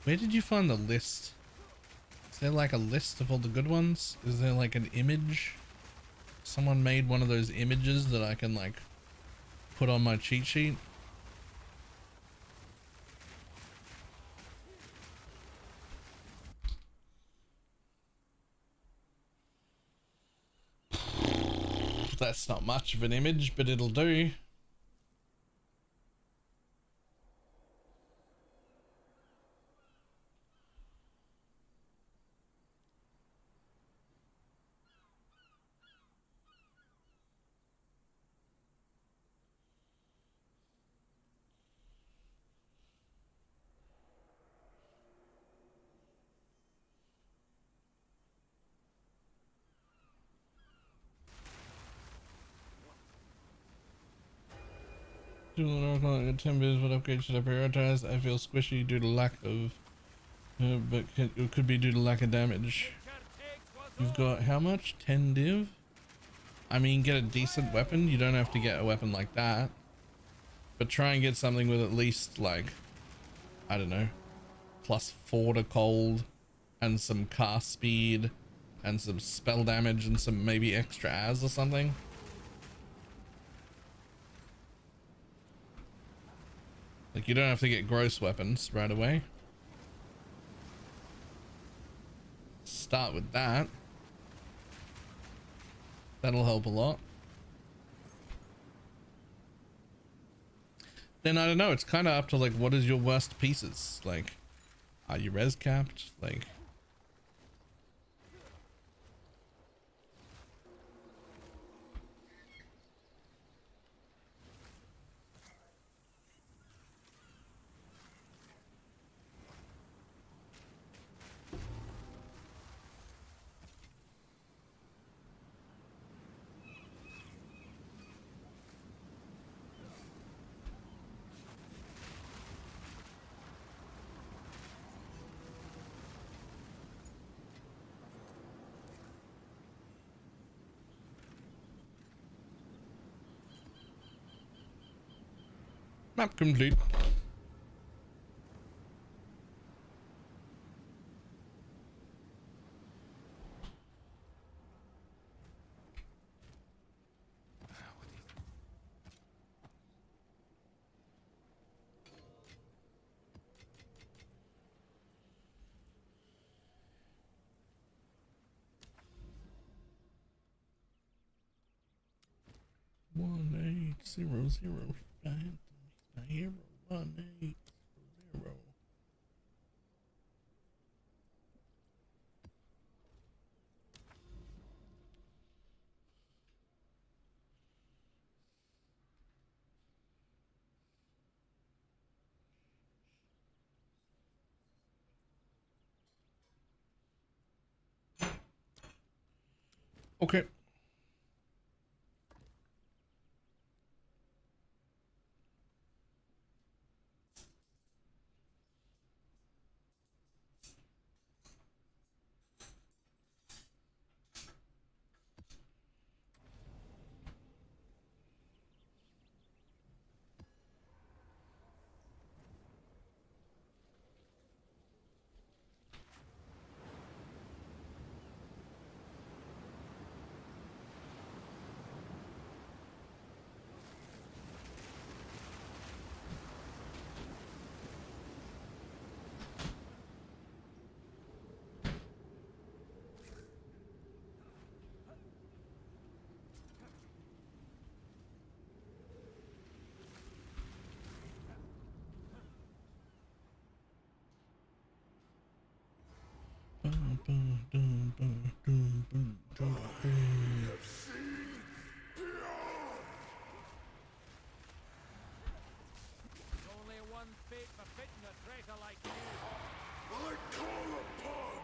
Where did you find the list? Is there like a list of all the good ones? Is there like an image? Someone made one of those images that I can like put on my cheat sheet. That's not much of an image, but it'll do. Timbers, what upgrade should I prioritize? I feel squishy due to lack of, but it could be due to lack of damage. You've got how much? 10 div? I mean, get a decent weapon. You don't have to get a weapon like that, but try and get something with at least like, I don't know, +4 to cold and some cast speed and some spell damage and some maybe extra as or something. Like, you don't have to get gross weapons right away. Start with that. That'll help a lot. Then I don't know, it's kind of up to like, what is your worst pieces? Like, are you res capped? Like, map complete. 1800. My hero 1800. Okay. Only one fate befitting a traitor like you. I call upon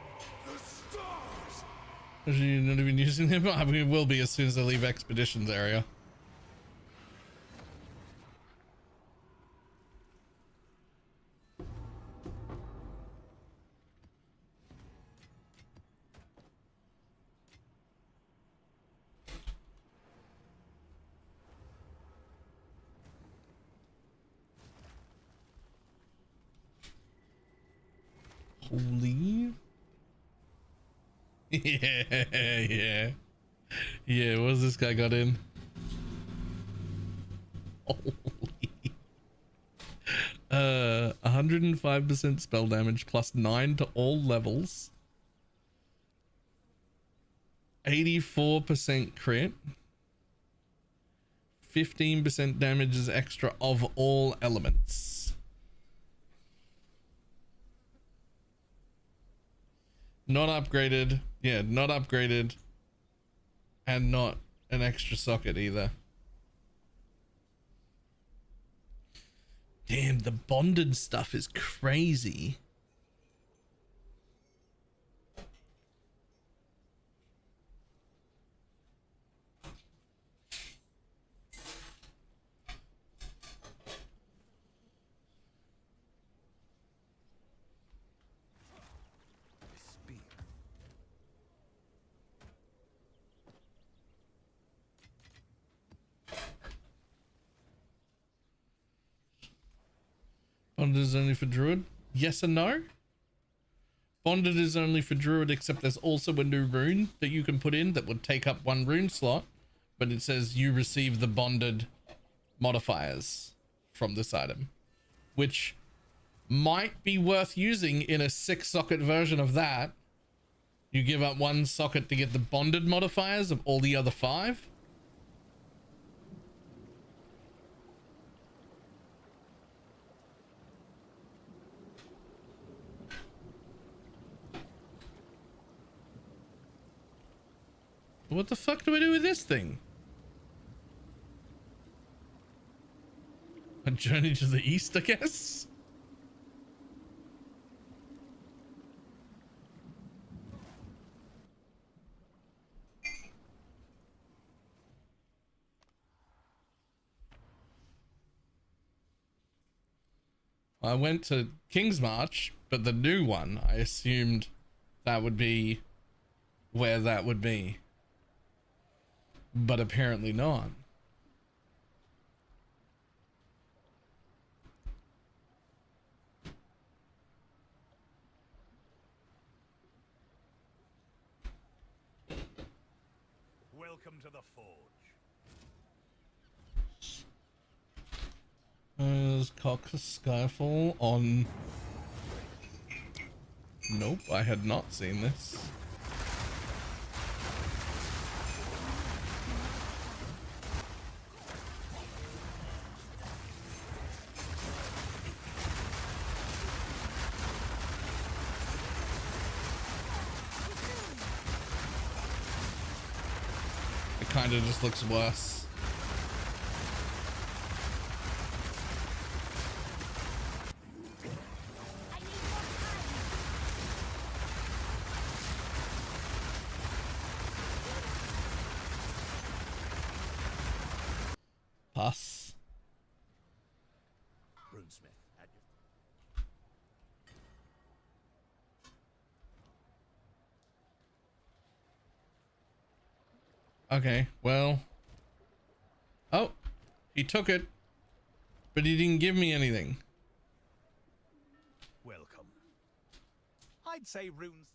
the stars! You're not even using them? I mean, it will be as soon as I leave Expeditions area. Holy. Yeah. What's this guy got in? Holy. 105% spell damage plus 9 to all levels. 84% crit. 15% damage is extra of all elements. Not upgraded. Yeah, not upgraded. And not an extra socket either. Damn, the bonded stuff is crazy. Bonded is only for Druid? Yes and no. Bonded is only for Druid, except there's also a new rune that you can put in that would take up 1 rune slot, but it says you receive the bonded modifiers from this item, which might be worth using in a 6-socket version of that. You give up 1 socket to get the bonded modifiers of all the other 5. What the fuck do I do with this thing? A journey to the east, I guess? I went to King's March, but the new one, I assumed that would be where that would be. But apparently not. Welcome to the Forge. There's Cock Skyfall on... Nope, I had not seen this. It kind of just looks worse. Pass. Runesmith, at your... Okay, well. Oh, he took it, but he didn't give me anything. Welcome. I'd say runes,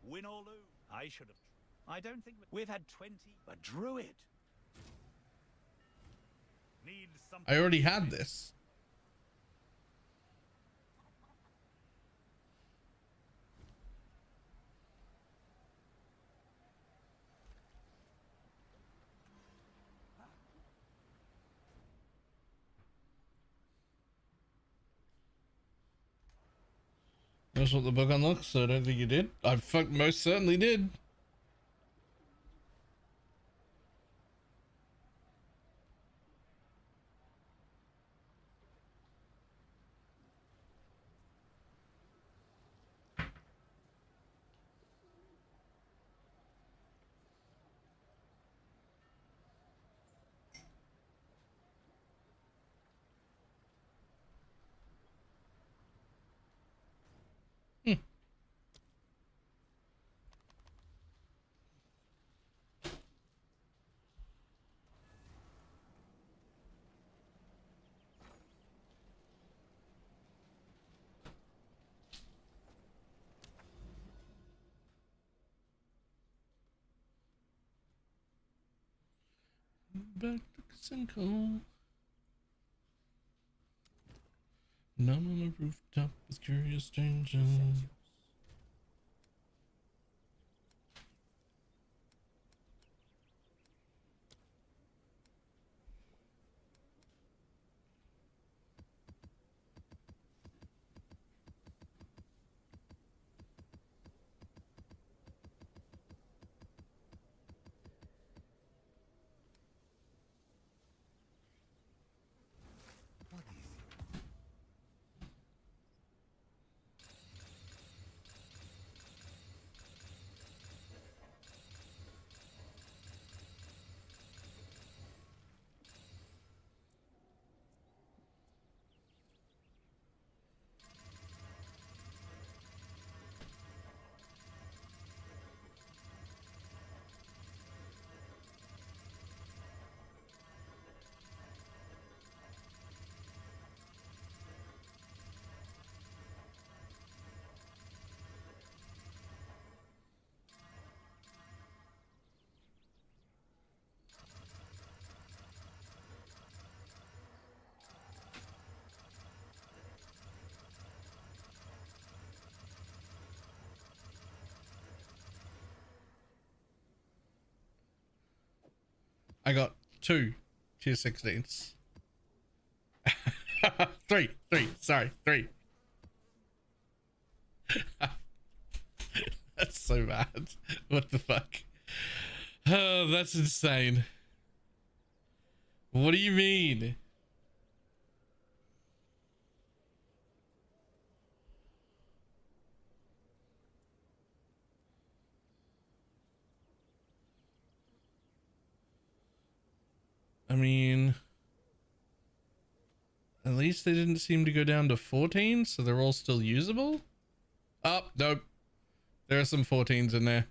win or lose. I should have. I don't think we've had 20. A druid. Need something. I already had this. That's what the book unlocks, so I don't think you did. I most certainly did. Back to Cinco. Numb on a rooftop with curious strangers. I got 2 tier 16s. three, sorry, 3. That's so bad. What the fuck? Oh, that's insane. What do you mean? I mean, at least they didn't seem to go down to 14, so they're all still usable. Oh, nope. There are some 14s in there.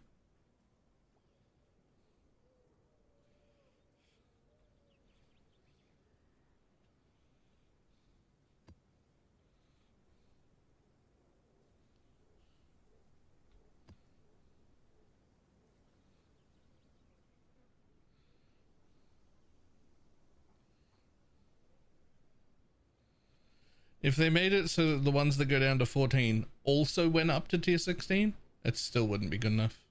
If they made it so that the ones that go down to 14 also went up to tier 16, it still wouldn't be good enough.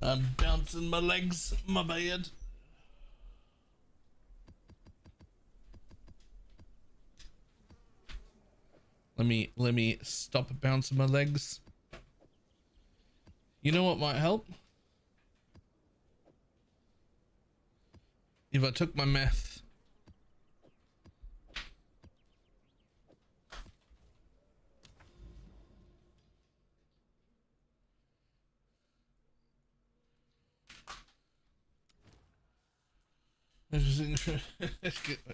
I'm bouncing my legs, my bad. Let me stop bouncing my legs. You know what might help? If I took my meth.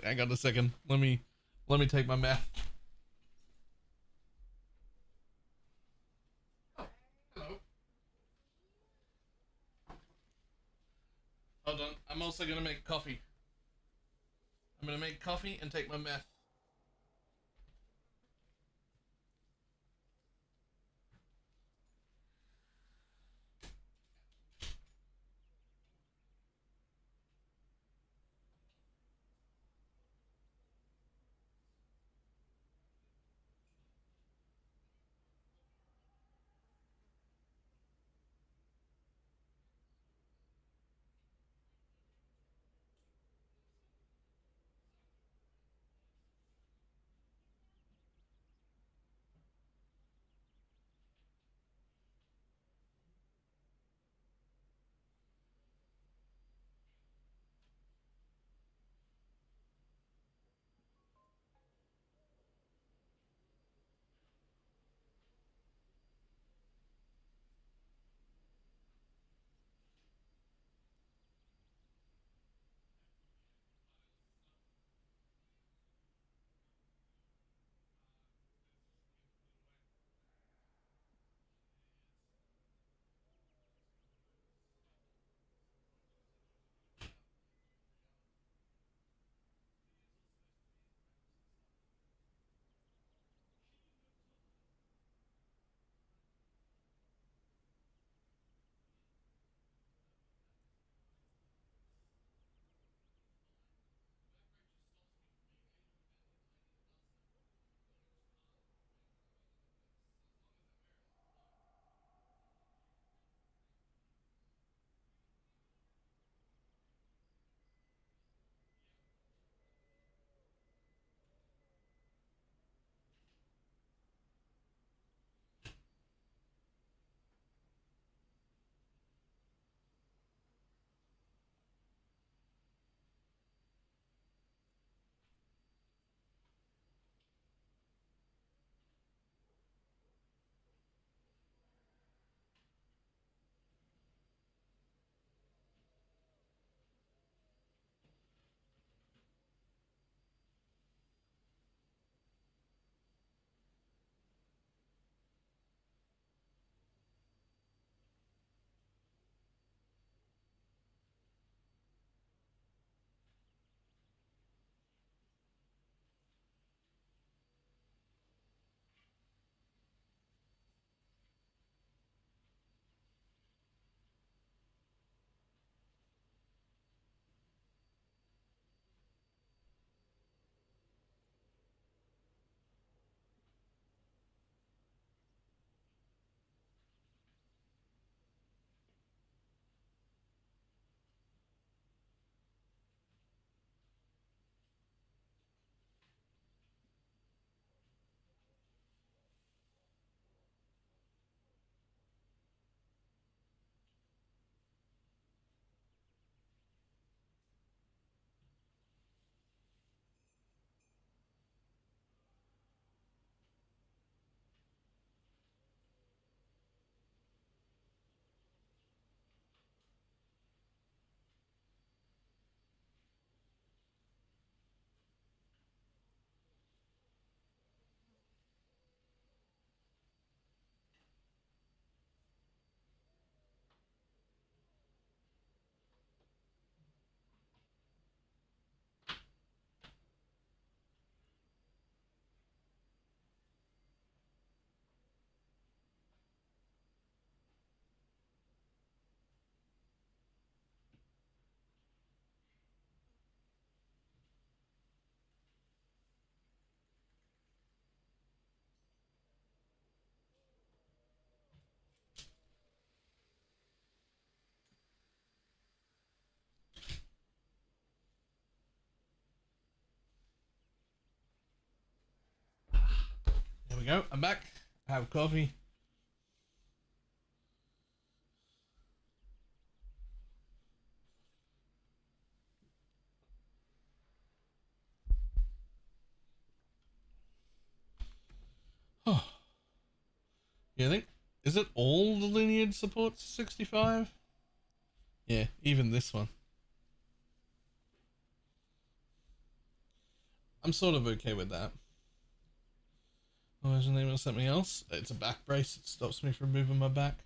Hang on a second. Let me take my meth. Hello. Hold on. I'm also gonna make coffee. I'm gonna make coffee and take my meth. we go. I'm back. I have coffee. Oh. Yeah, I think, is it all the lineage supports 65? Yeah, even this one. I'm sort of okay with that. Oh, is the name of something else? It's a back brace. It stops me from moving my back.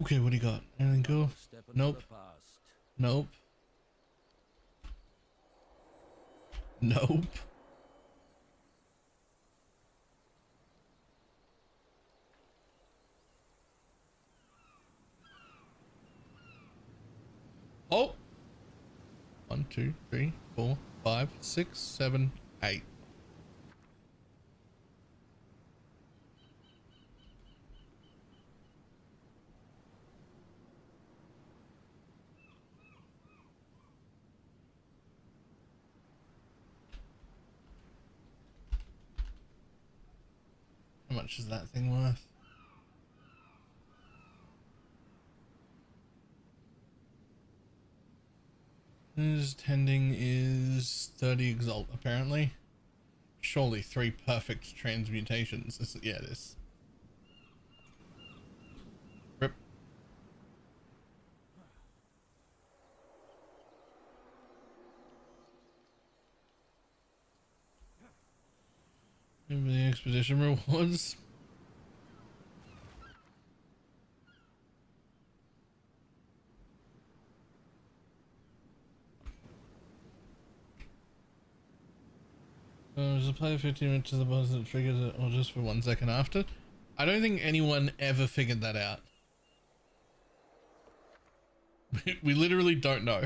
Okay, what do you got? Anything cool? Nope. Nope. Nope. Oh! 1, 2, 3, 4, 5, 6, 7, 8. How much is that thing worth? His tending is 30 exalt, apparently. Surely 3 perfect transmutations. Yeah, it is. Rip. Remember the expedition rewards? Does the player 15 minutes to the boss that triggers it, or just for 1 second after? I don't think anyone ever figured that out. We literally don't know.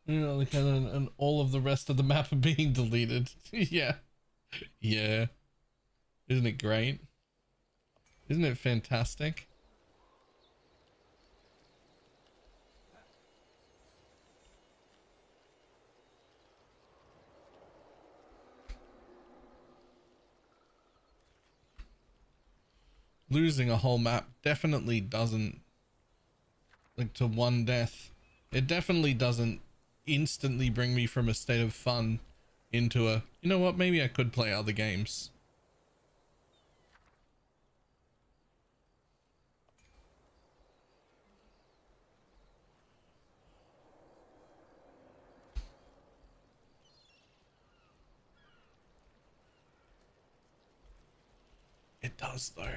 You know, like, and all of the rest of the map are being deleted. Yeah. Yeah. Isn't it great? Isn't it fantastic? Losing a whole map definitely doesn't, like, to 1 death, it definitely doesn't instantly bring me from a state of fun into a, you know what, maybe I could play other games. It does though.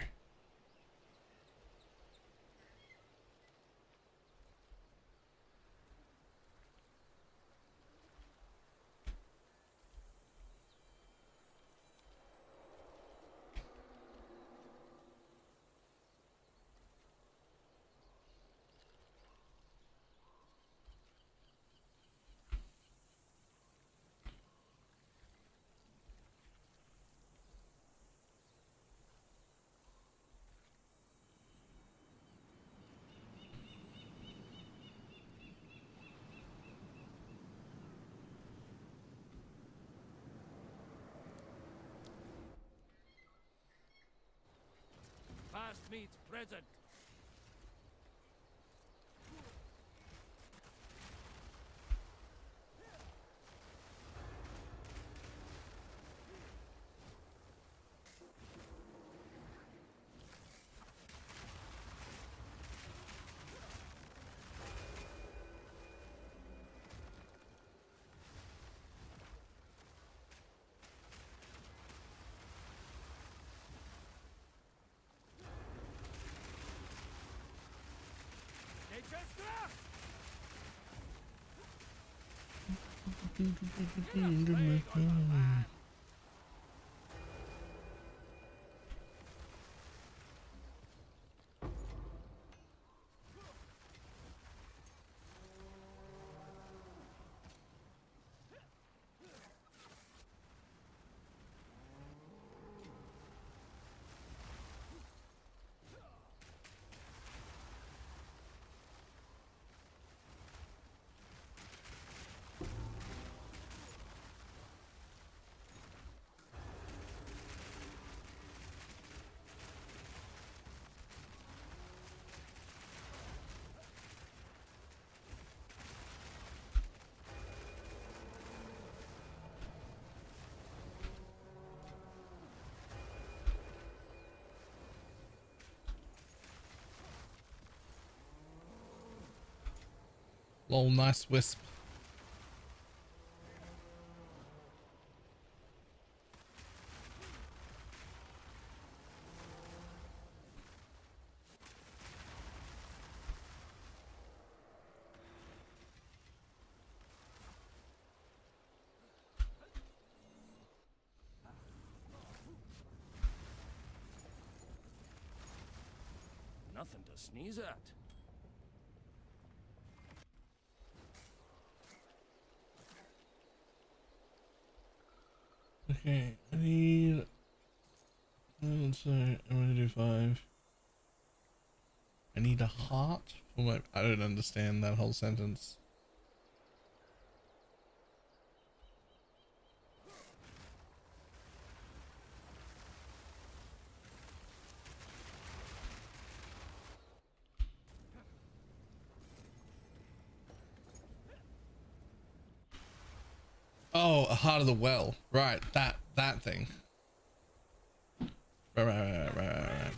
past meets present. Lol, nice wisp. Nothing to sneeze at. Okay, I need. Let's say I'm gonna do 5. I need a heart for my. I don't understand that whole sentence. Oh, a heart of the well. Right, that thing. Right.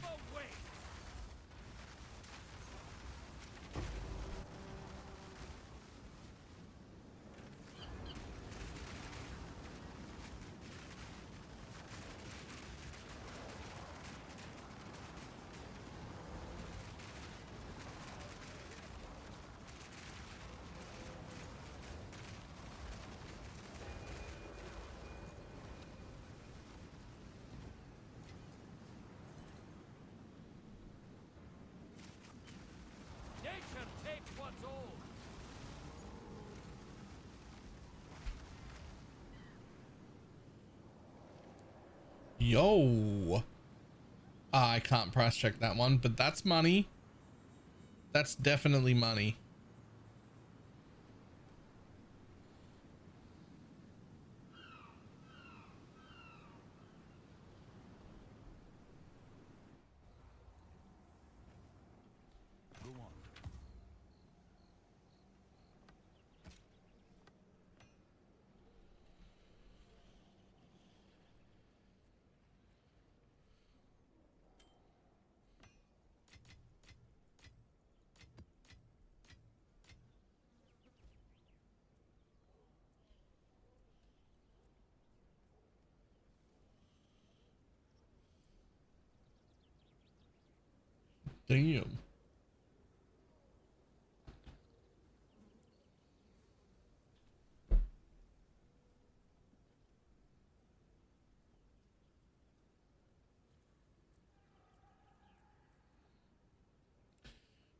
Nature takes what's old. Yo. I can't price check that one, but that's money. That's definitely money. Go on. Damn.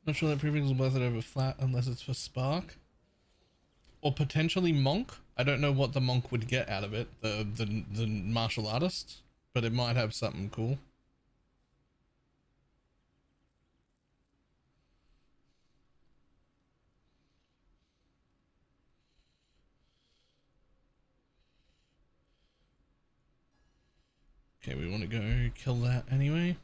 Not sure that prefix will blast it over flat unless it's for spark. Or potentially monk. I don't know what the monk would get out of it, the martial artist, but it might have something cool. Okay, we want to go kill that anyway.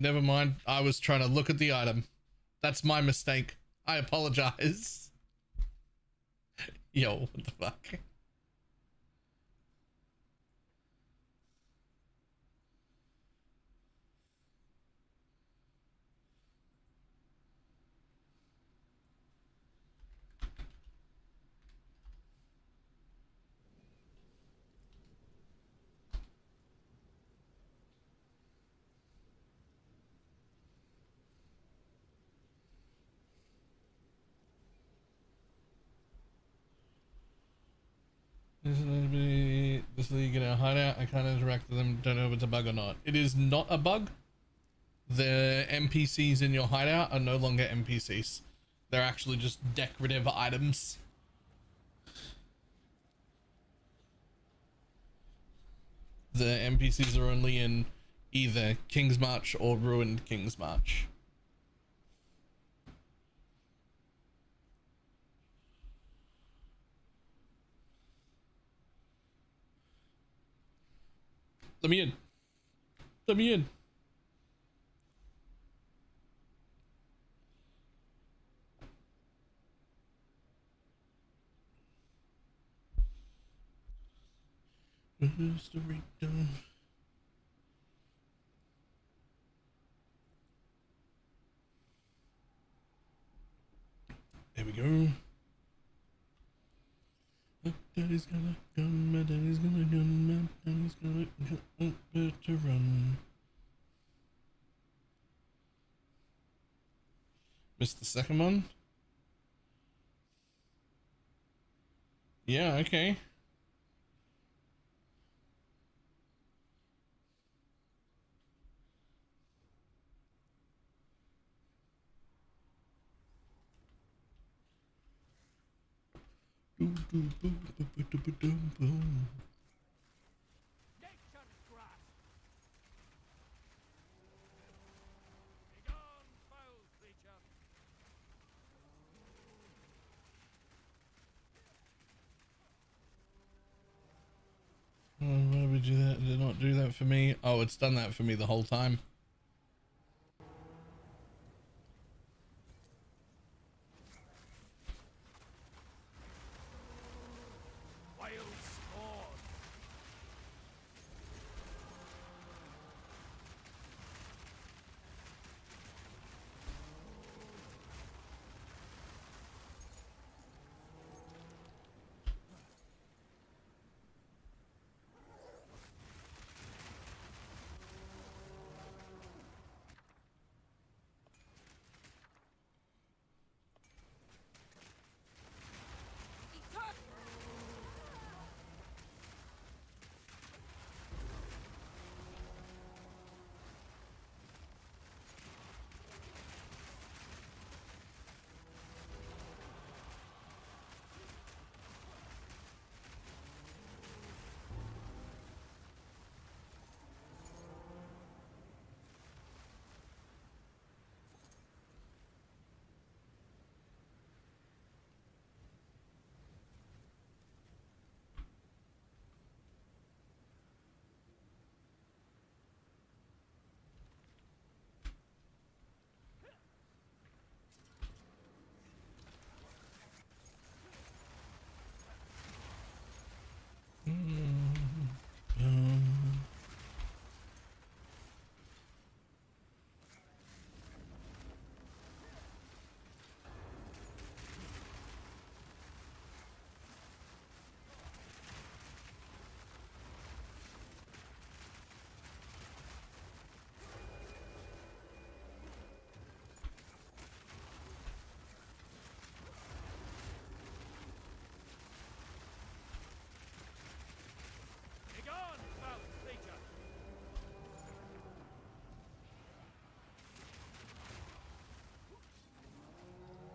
Never mind. I was trying to look at the item. That's my mistake. I apologize. Yo, what the fuck? This is you get a hideout. I can't interact with them. Don't know if it's a bug or not. It is not a bug. The NPCs in your hideout are no longer NPCs. They're actually just decorative items. The NPCs are only in either King's March or Ruined King's March. Let me in. Let me in. Where's the breakdown? There we go. My daddy's got a gun, my daddy's got a gun, my daddy's got a gun, better run. Missed the second one? Yeah, okay. Why would you do that? Did it not do that for me? Oh, it's done that for me the whole time.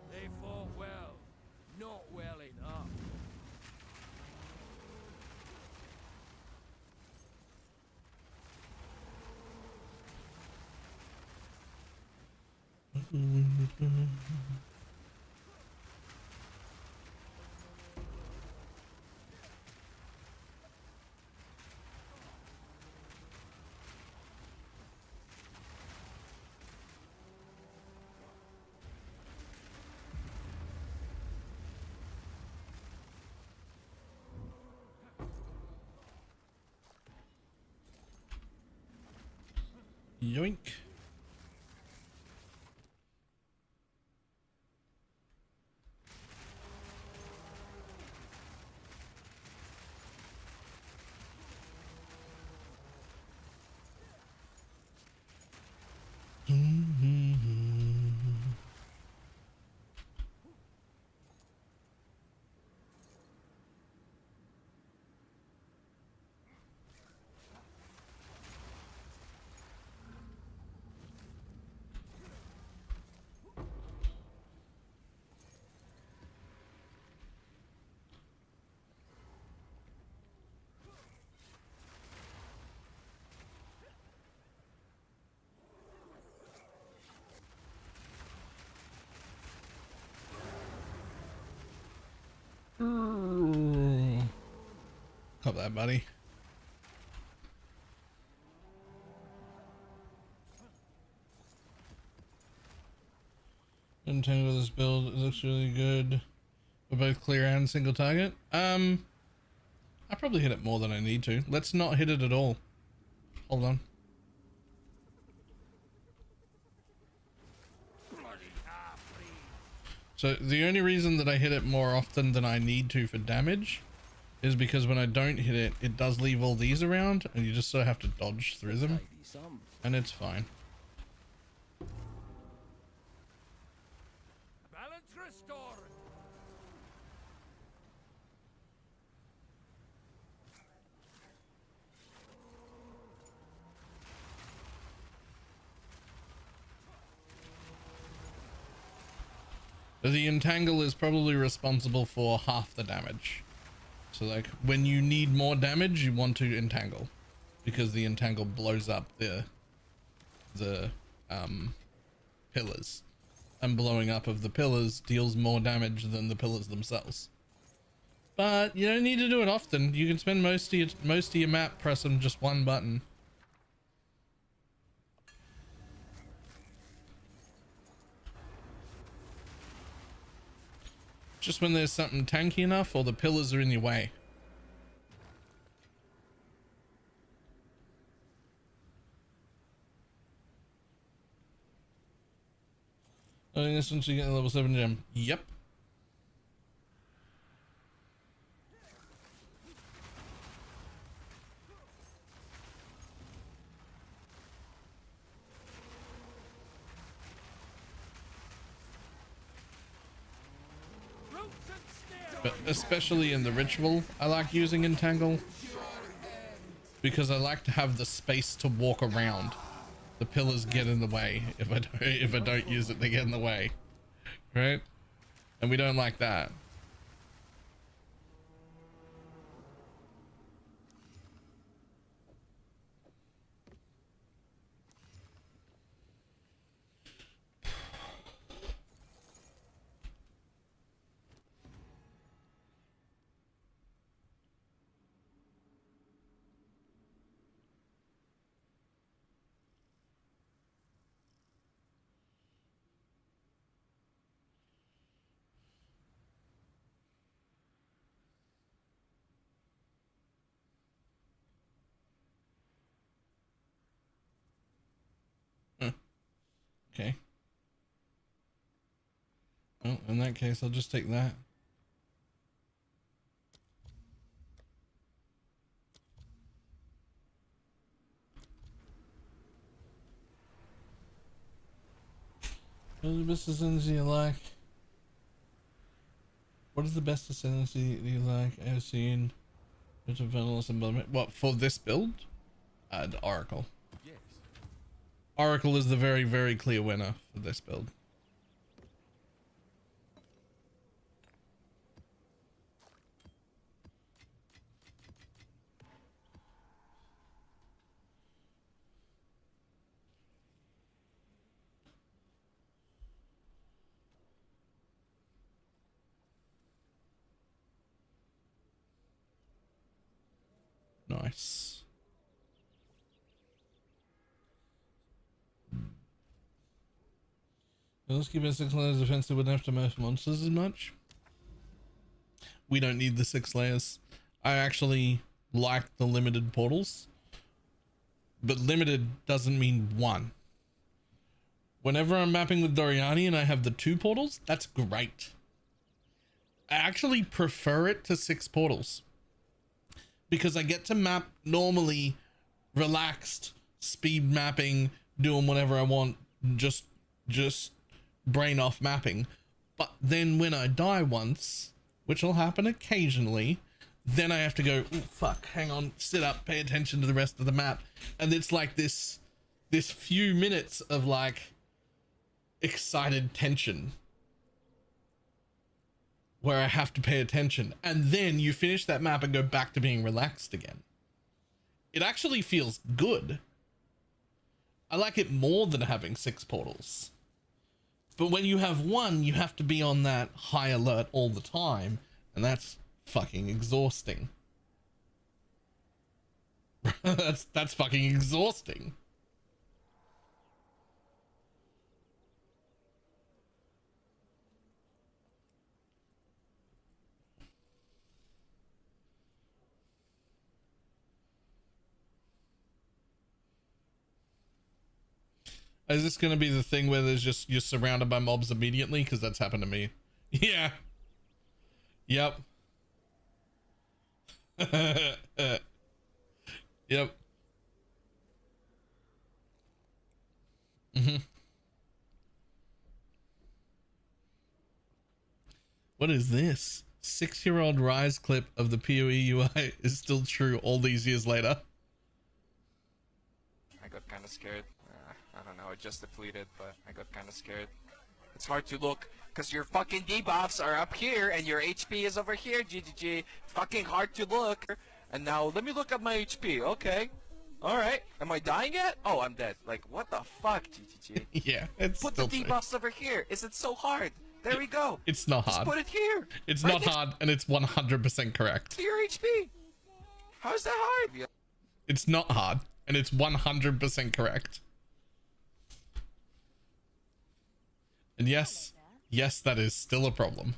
They fought well, not well enough. Yoink. Got that, buddy. Entangle this build. It looks really good. For both clear and single target. I probably hit it more than I need to. Let's not hit it at all. Hold on. So the only reason that I hit it more often than I need to for damage is because when I don't hit it, it does leave all these around and you just sort of have to dodge through them. And it's fine. Balance restored. The entangle is probably responsible for half the damage. So like when you need more damage, you want to entangle because the entangle blows up the pillars, and blowing up of the pillars deals more damage than the pillars themselves. But you don't need to do it often. You can spend most of your map pressing just one button. Just when there's something tanky enough or the pillars are in your way. I think this one's you get a level 7 gem. Yep. But especially in the ritual, I like using entangle because I like to have the space to walk around. The pillars get in the way if I don't use it. They get in the way, right? And we don't like that. Okay. Well, in that case, I'll just take that. What is the best ascendancy you like? What is the best ascendancy you like? I've seen. It's a vanilla and what for this build? The Oracle. Yes. Oracle is the very, very clear winner for this build. Nice. Let's keep it 6 layers defense. They wouldn't have to nerf monsters as much. We don't need the 6 layers. I actually like the limited portals. but limited doesn't mean 1. Whenever I'm mapping with Doriani and I have the 2 portals, that's great. I actually prefer it to 6 portals because I get to map normally relaxed, speed mapping, doing whatever I want, just brain off mapping. But then when I die once, which will happen occasionally, then I have to go, oh fuck, hang on, sit up, pay attention to the rest of the map. And it's like this few minutes of like excited tension where I have to pay attention. And then you finish that map and go back to being relaxed again. It actually feels good. I like it more than having 6 portals. But when you have 1, you have to be on that high alert all the time. And that's fucking exhausting. that's fucking exhausting. Is this going to be the thing where there's just, you're surrounded by mobs immediately? Because that's happened to me. Yeah. Yep. Yep. What is this? 6-year-old Rise clip of the PoE UI is still true all these years later. I got kind of scared. I don't know, it just depleted, but I got kind of scared. It's hard to look, because your fucking debuffs are up here, and your HP is over here, GGG. Fucking hard to look. And now, let me look at my HP, okay. Alright, am I dying yet? Oh, I'm dead. Like, what the fuck, GGG? Yeah, it's Put the debuffs over here. Is it so hard? There we go. It's not hard. Just put it here. It's right not hard, and it's 100% correct. To your HP. How's that hard? It's not hard, and it's 100% correct. And yes, that is still a problem.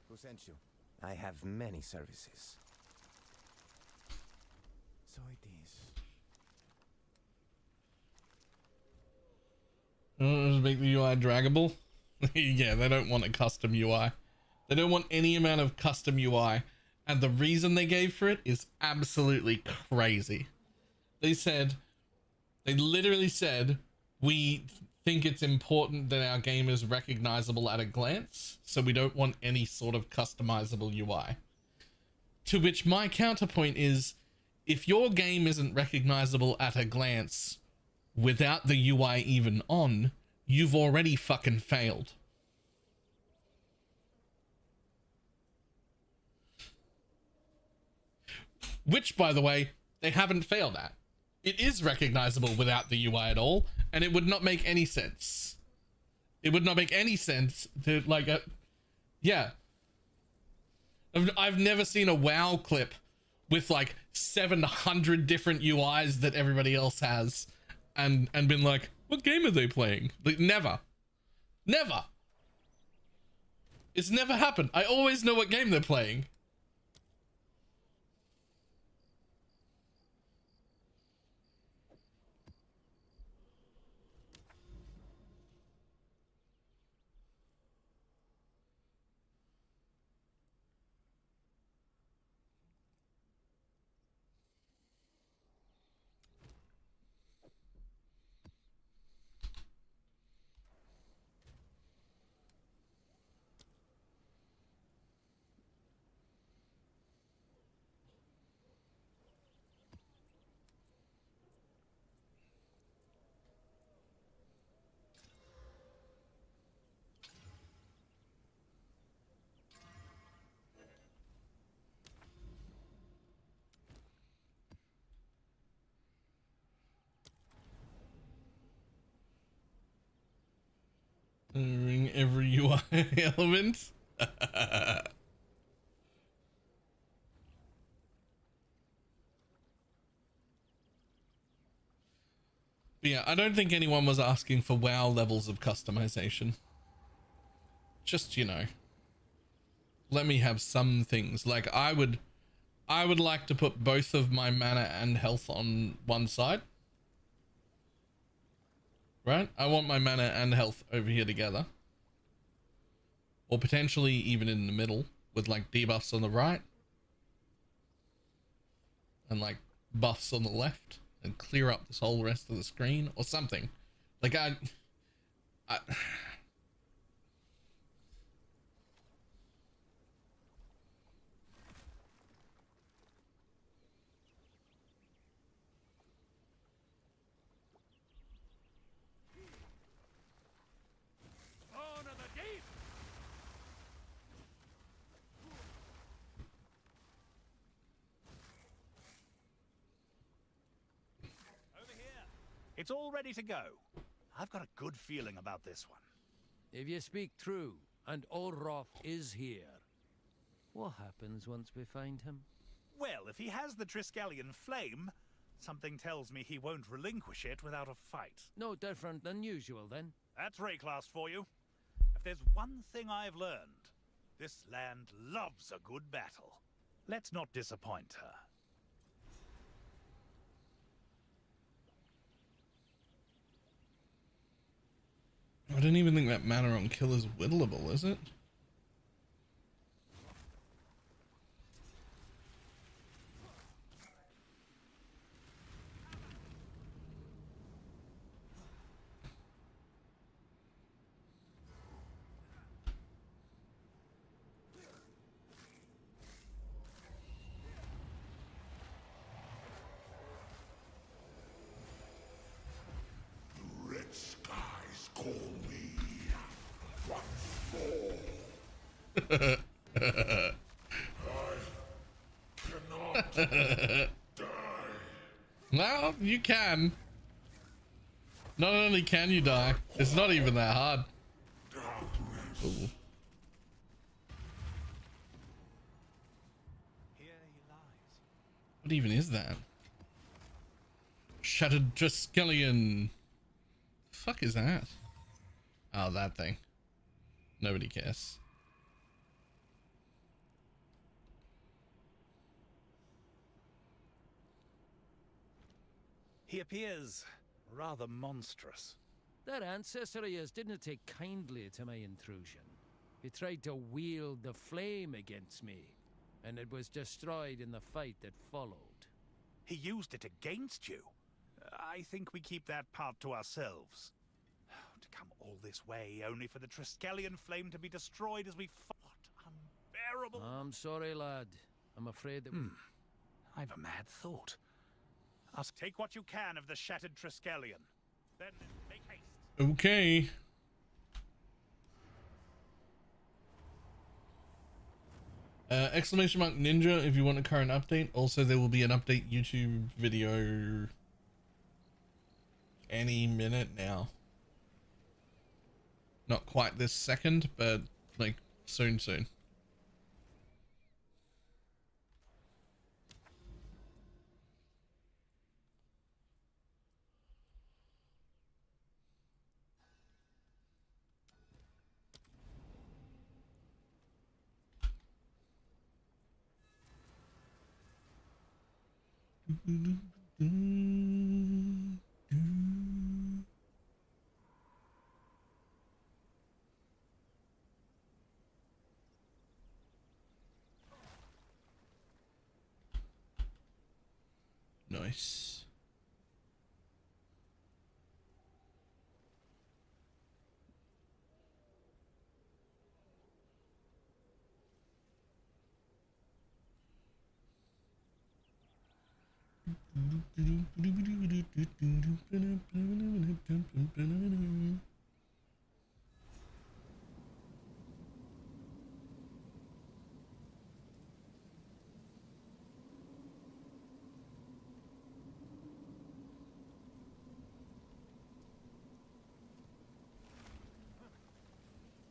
Who sent you? I have many services. So it is. Make the UI draggable? Yeah, they don't want a custom UI. They don't want any amount of custom UI. And the reason they gave for it is absolutely crazy. They literally said, we think it's important that our game is recognizable at a glance, so we don't want any sort of customizable UI. To which my counterpoint is, if your game isn't recognizable at a glance without the UI even on, you've already fucking failed. Which, by the way, they haven't failed at. It is recognizable without the UI at all, and it would not make any sense. It would not make any sense to, like, yeah. I've never seen a WoW clip with, like, 700 different UIs that everybody else has, and been like, what game are they playing? Like, never. Never. It's never happened. I always know what game they're playing. Ring every UI element. But yeah, I don't think anyone was asking for WoW levels of customization. Just, you know, let me have some things. Like, I would I would like to put both of my mana and health on one side. Right? I want my mana and health over here together. Or potentially even in the middle with like debuffs on the right. And like buffs on the left. And clear up this whole rest of the screen or something. Like I Honor the deep! Over here. It's all ready to go. I've got a good feeling about this one. If you speak true, and Olroth is here, what happens once we find him? Well, if he has the Triskelion flame, something tells me he won't relinquish it without a fight. No different than usual, then. That's Rayclass for you. If there's one thing I've learned, this land loves a good battle. Let's not disappoint her. I don't even think that mana on kill is whittleable, is it? The red skies call me once more. I cannot die. Well, you can. Not only can you die, it's not even that hard. Darkness. Ooh. Here he lies. What even is that? Shattered Triskelion. The fuck is that? Oh, that thing. Nobody cares. He appears rather monstrous. That ancestor of yours didn't take kindly to my intrusion. He tried to wield the flame against me, and it was destroyed in the fight that followed. He used it against you. I think we keep that part to ourselves. To come all this way only for the Triskelion flame to be destroyed as we fought. Unbearable. I'm sorry, lad. I'm afraid that I've a mad thought. I'll take what you can of the shattered Triskelion. Then make haste. Okay. Exclamation mark ninja if you want a current update. Also, there will be an update YouTube video any minute now. Not quite this second, but like soon. Nice.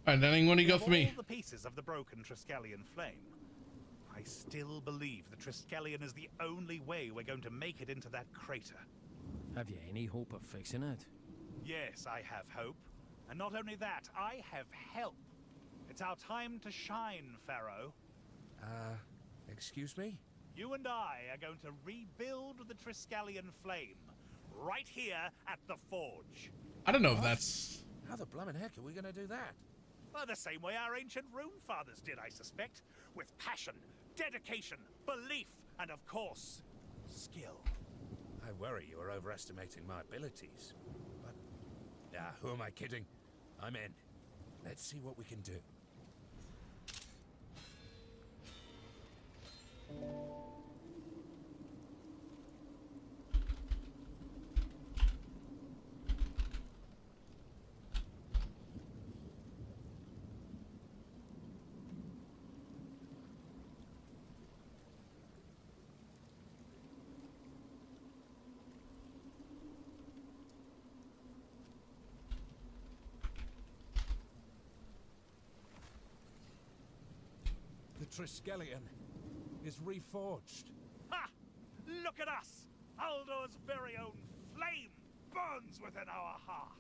Alright, Danning, what do you got for me? All the pieces of the broken Triskelion flame. I still believe the Triskelion is the only way we're going to make it into that crater. Have you any hope of fixing it? Yes, I have hope. And not only that, I have help. It's our time to shine, Pharaoh. Excuse me? You and I are going to rebuild the Triskelion flame right here at the forge. I don't know if that's... How the blimmin' heck are we gonna do that? Well, the same way our ancient rune fathers did, I suspect. With passion, dedication, belief, and of course, skill. I worry you are overestimating my abilities. But, who am I kidding? I'm in. Let's see what we can do. The Triskelion is reforged. Ha! Look at us! Aldor's very own flame burns within our hearth.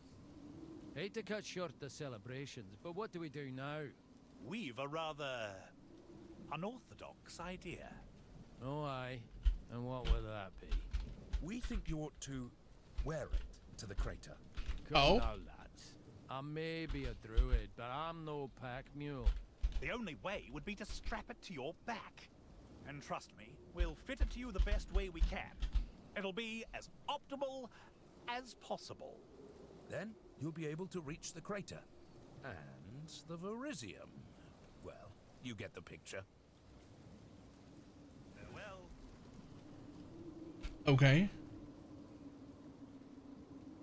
Hate to cut short the celebrations, but what do we do now? We've a rather unorthodox idea. Oh, aye. And what will that be? We think you ought to wear it to the crater. Come now, lads. I may be a druid, but I'm no pack mule. The only way would be to strap it to your back. And trust me, we'll fit it to you the best way we can. It'll be as optimal as possible. Then you'll be able to reach the crater. And the Verisium. Well, you get the picture. Farewell. Okay.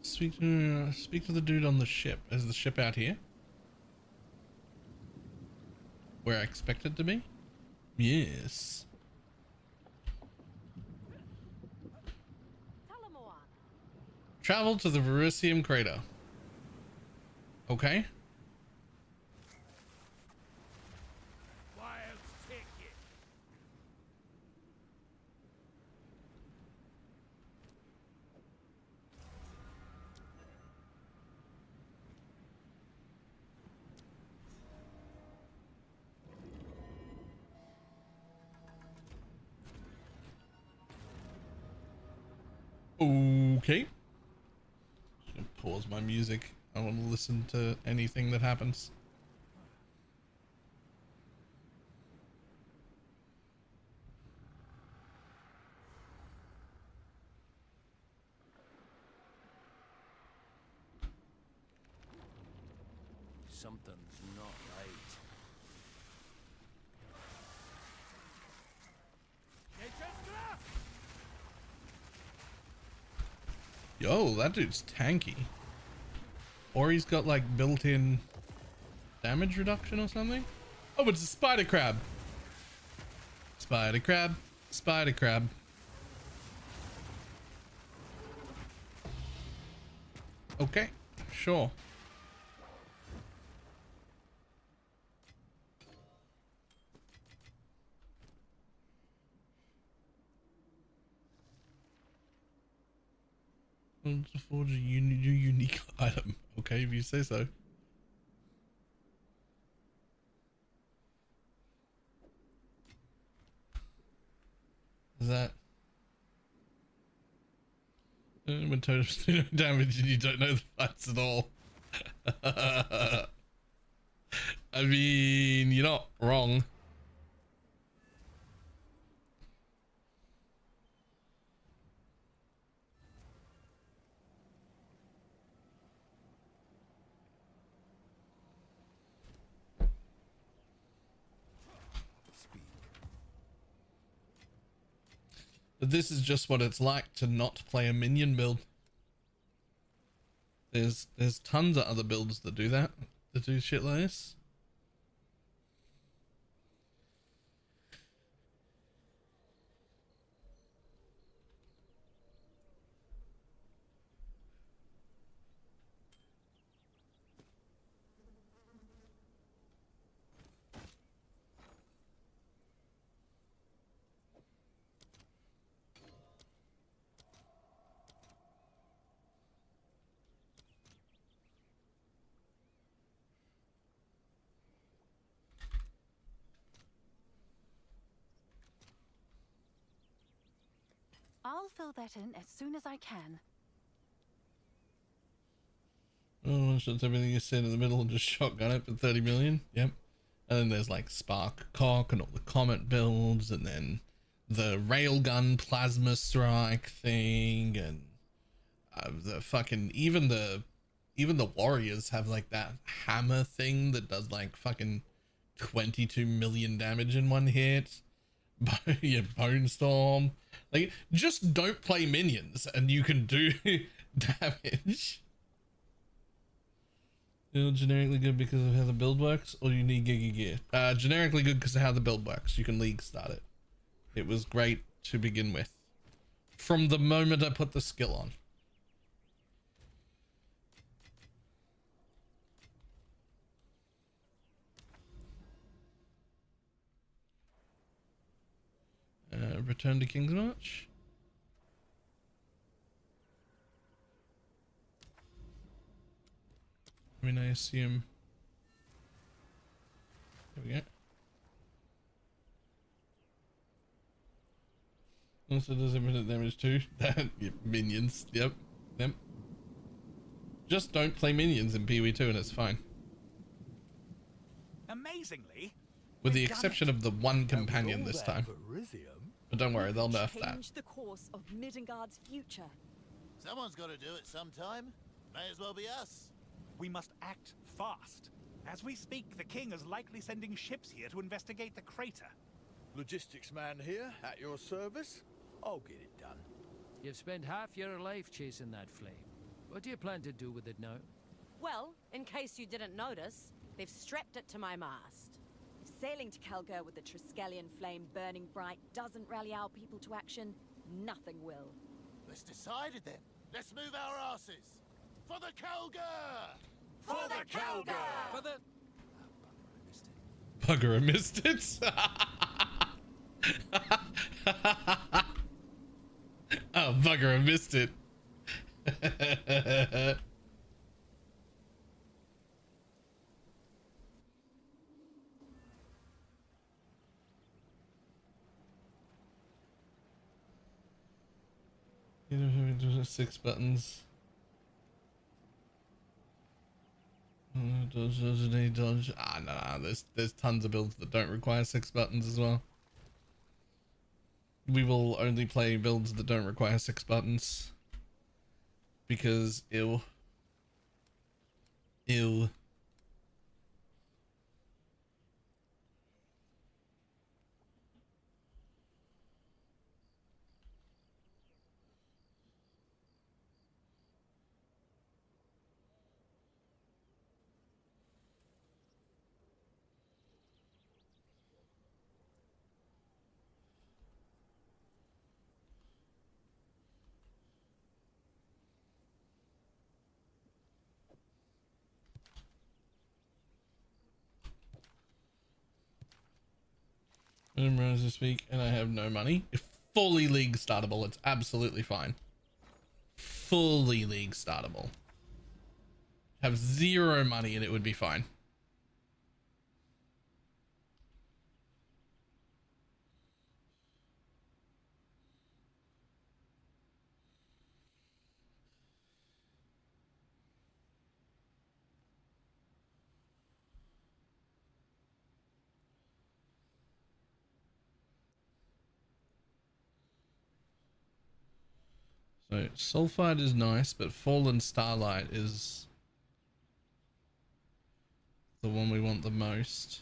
Speak to the dude on the ship. Is the ship out here? Where I expect it to be? Yes. Travel to the Verisium crater. Okay. Wild ticket. Okay. Just gonna pause my music. I want to listen to anything that happens. Something's not right. Yo, that dude's tanky. Or he's got like built-in damage reduction or something. Oh, it's a spider crab. Spider crab. Spider crab. Okay, sure. To forge a unique item. Okay, if you say so. Is that when totems do no damage and you don't know the fights at all? I mean, you're not wrong. But this is just what it's like to not play a minion build. There's tons of other builds that do that, that do shit like this. I'll fill that in as soon as I can. Oh, one shots everything you said in the middle and just shotgun it for 30 million. Yep. And then there's like Spark Cock and all the Comet builds, and then the Railgun Plasma Strike thing, and the fucking even the Warriors have like that hammer thing that does like fucking 22 million damage in one hit. Yeah, Bone Storm. Like, just don't play minions and you can do damage. Generically good because of how the build works, or you need Giga Gear? Generically good because of how the build works. You can league start it. It was great to begin with. From the moment I put the skill on. Return to King's March. I mean, I assume. There we go. Also does infinite damage too. That minions. Yep. Just don't play minions in PoE2 and it's fine. Amazingly, with the exception of the one companion this time. But don't worry, they'll nerf that. Change the course of Middengard's future. Someone's got to do it sometime. May as well be us. We must act fast. As we speak, the king is likely sending ships here to investigate the crater. Logistics man here, at your service. I'll get it done. You've spent half your life chasing that flame. What do you plan to do with it now? Well, in case you didn't notice, they've strapped it to my mast. If sailing to Calgar with the Triskelion flame burning bright doesn't rally our people to action, nothing will. Let's decide it then. Let's move our asses. For the Calgar! For the Calgar! For the... Bugger, I missed it. Oh, bugger, I missed it. You know, having 6 buttons. Dodge. Ah, no, there's tons of builds that don't require 6 buttons as well. We will only play builds that don't require 6 buttons. Because ew. Rise this week and I have no money. Fully league startable. It's absolutely fine. Fully league startable. Have 0 money and it would be fine. So Sulfide is nice, but Fallen Starlight is the one we want the most.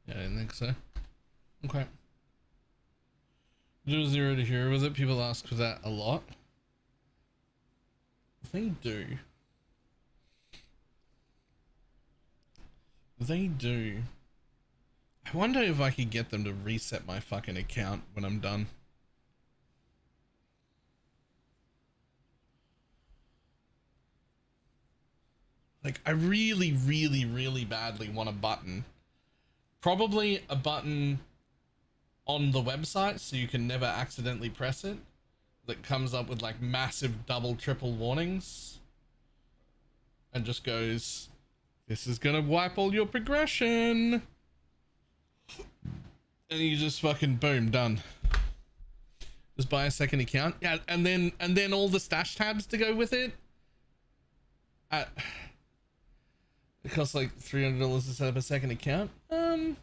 Yeah, I didn't think so. Okay. Do 0 to hero with it. People ask for that a lot. They do. They do. I wonder if I could get them to reset my fucking account when I'm done. Like, I really, really, really badly want a button. Probably a button on the website so you can never accidentally press it. That comes up with like massive double, triple warnings. And just goes, This is gonna wipe all your progression. And you just fucking boom, done. Just buy a second account. Yeah, and then all the stash tabs to go with it. It costs like $300 to set up a second account. I don't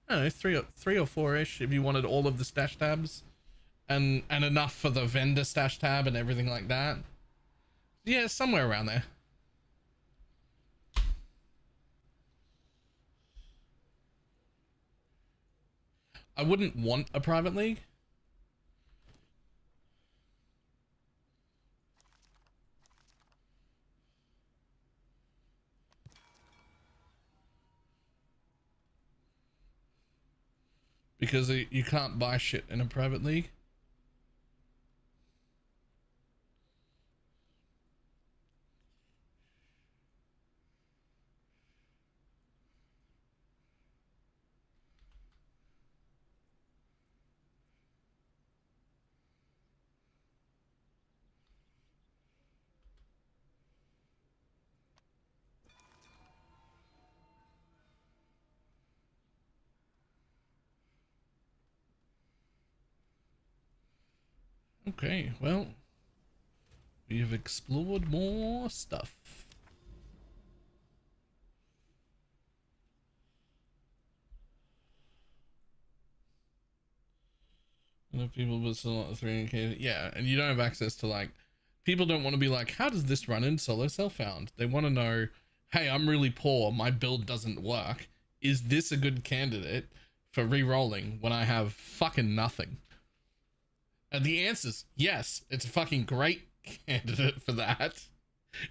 know, three or four-ish if you wanted all of the stash tabs. And enough for the vendor stash tab and everything like that. Yeah, somewhere around there. I wouldn't want a private league. Because you can't buy shit in a private league. Okay, well, we have explored more stuff. Enough people, but still not 300k. Yeah, and you don't have access to, like, people don't want to be like, how does this run in solo self-found? They want to know, hey, I'm really poor, my build doesn't work. Is this a good candidate for re-rolling when I have fucking nothing? And the answer's yes, it's a fucking great candidate for that.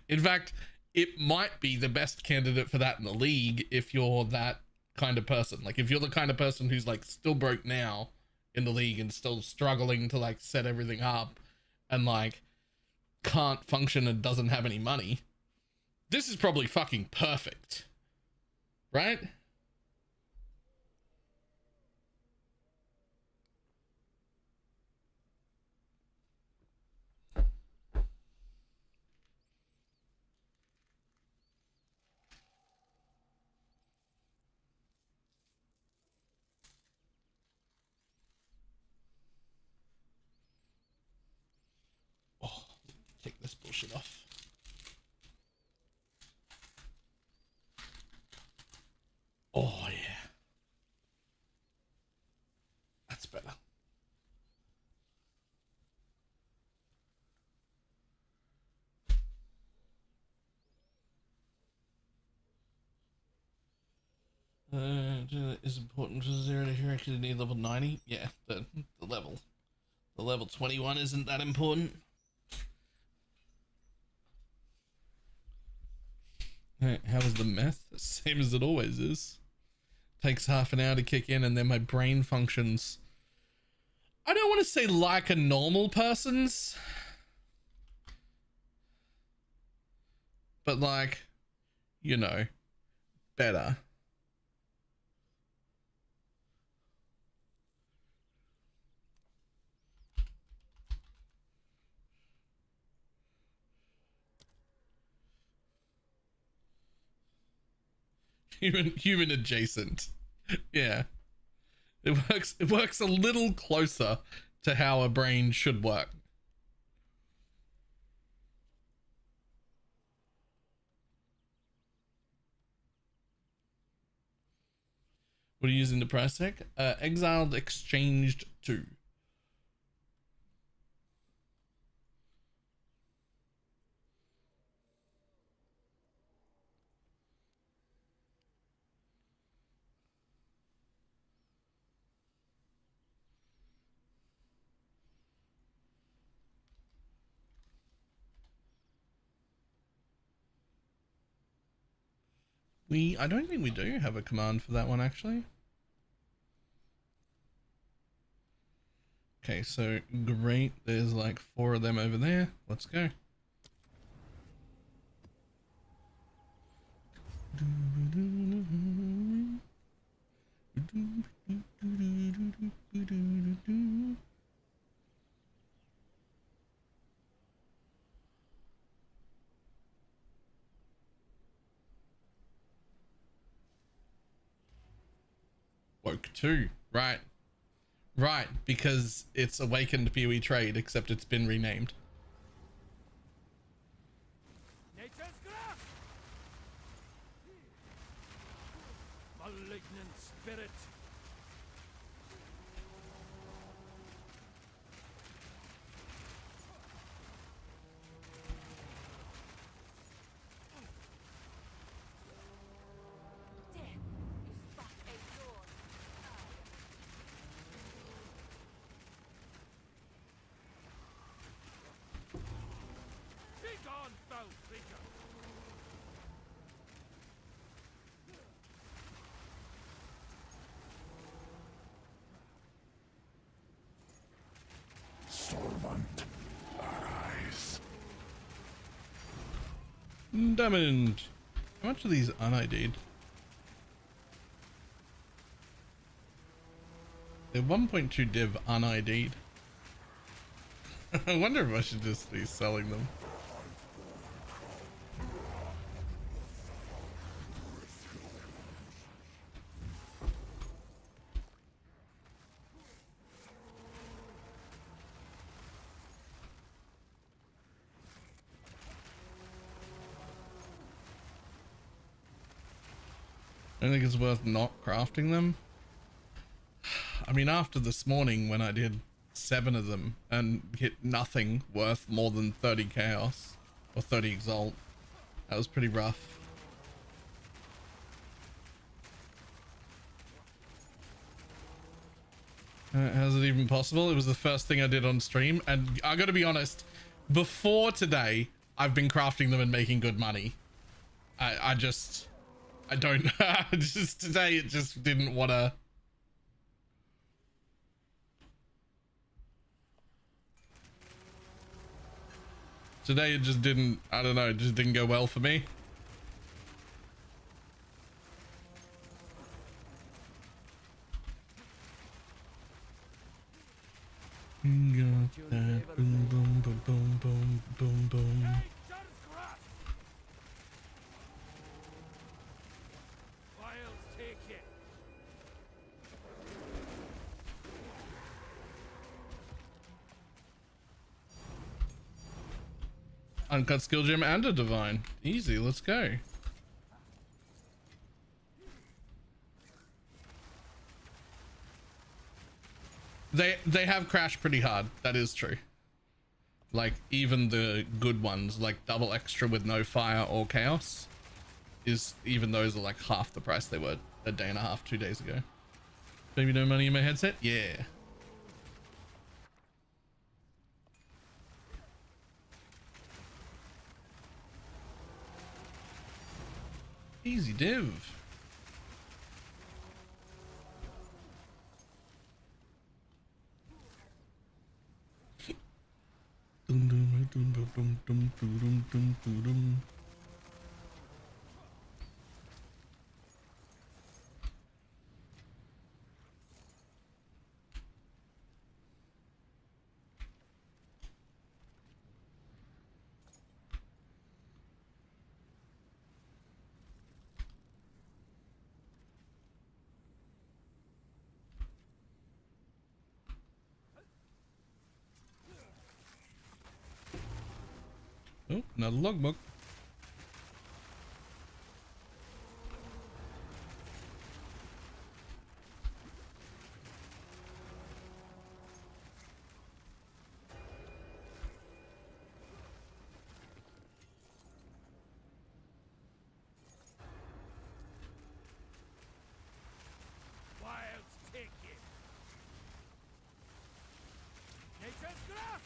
In fact, it might be the best candidate for that in the league if you're that kind of person. Like, if you're the kind of person who's like still broke now in the league and still struggling to like set everything up and like can't function and doesn't have any money, this is probably fucking perfect, right? Take this bullshit off. Oh yeah, that's better. Is important to 0 to hero because you need level 90. Yeah, the level 21 isn't that important. How is the meth? Same as it always is. Takes half an hour to kick in, and then my brain functions, I don't want to say like a normal person's, but like, you know, better. Human adjacent. Yeah. It works a little closer to how a brain should work. What are you using the price tag? Exiled Exchanged 2. I don't think we do have a command for that one, actually. Okay, so great. There's like 4 of them over there. Let's go. Oak 2. Right. Right, because it's Awakened PoE Trade, except it's been renamed. Nature's grasp! Malignant spirit! Begone, foul creature! Servant, arise. Damage. How much are these un-ID'd? They're 1.2 div un-ID'd. I wonder if I should just be selling them. I think it's worth not crafting them. I mean, after this morning when I did 7 of them and hit nothing worth more than 30 chaos or 30 exalt, that was pretty rough. How's it even possible? It was the first thing I did on stream, and I gotta be honest, before today I've been crafting them and making good money. I don't just today it just didn't want to. Today it just didn't, I don't know, it just didn't go well for me. Got that boom boom boom boom boom boom boom. Uncut skill gem and a divine. Easy, let's go. They have crashed pretty hard. That is true. Like even the good ones, like double extra with no fire or chaos, is even those are like half the price they were a day and a half, 2 days ago. Baby, no money in my headset? Yeah. Easy div. Oh, another logbook. Wilds take it. Nature's grasp.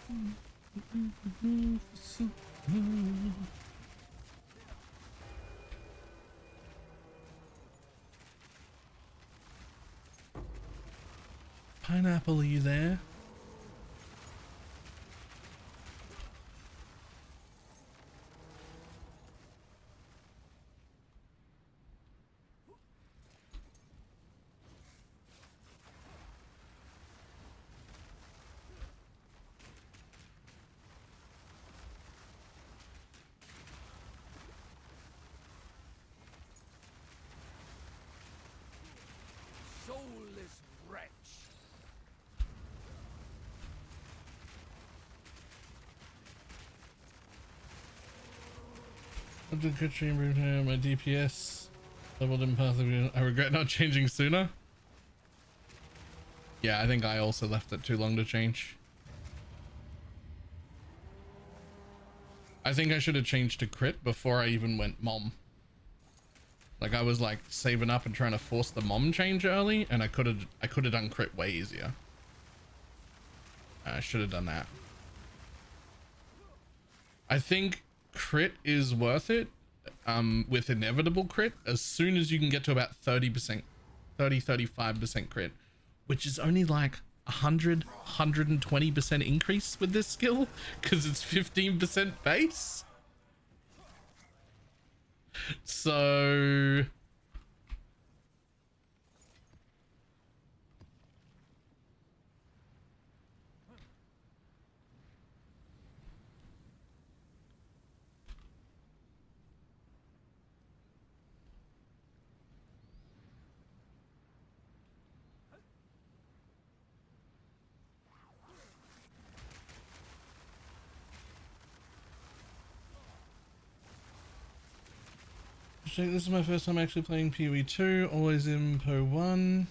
Pineapple, are you there? Soulless the crit stream, my DPS doubled in path. I regret not changing sooner. Yeah, I think I also left it too long to change. I think I should have changed to crit before I even went mom. Like I was like saving up and trying to force the mom change early, and I could have done crit way easier. I should have done that. I think crit is worth it with inevitable crit as soon as you can get to about 30%, 35% crit, which is only like 120% increase with this skill because it's 15% base. So this is my first time actually playing PoE 2, always in PoE 1.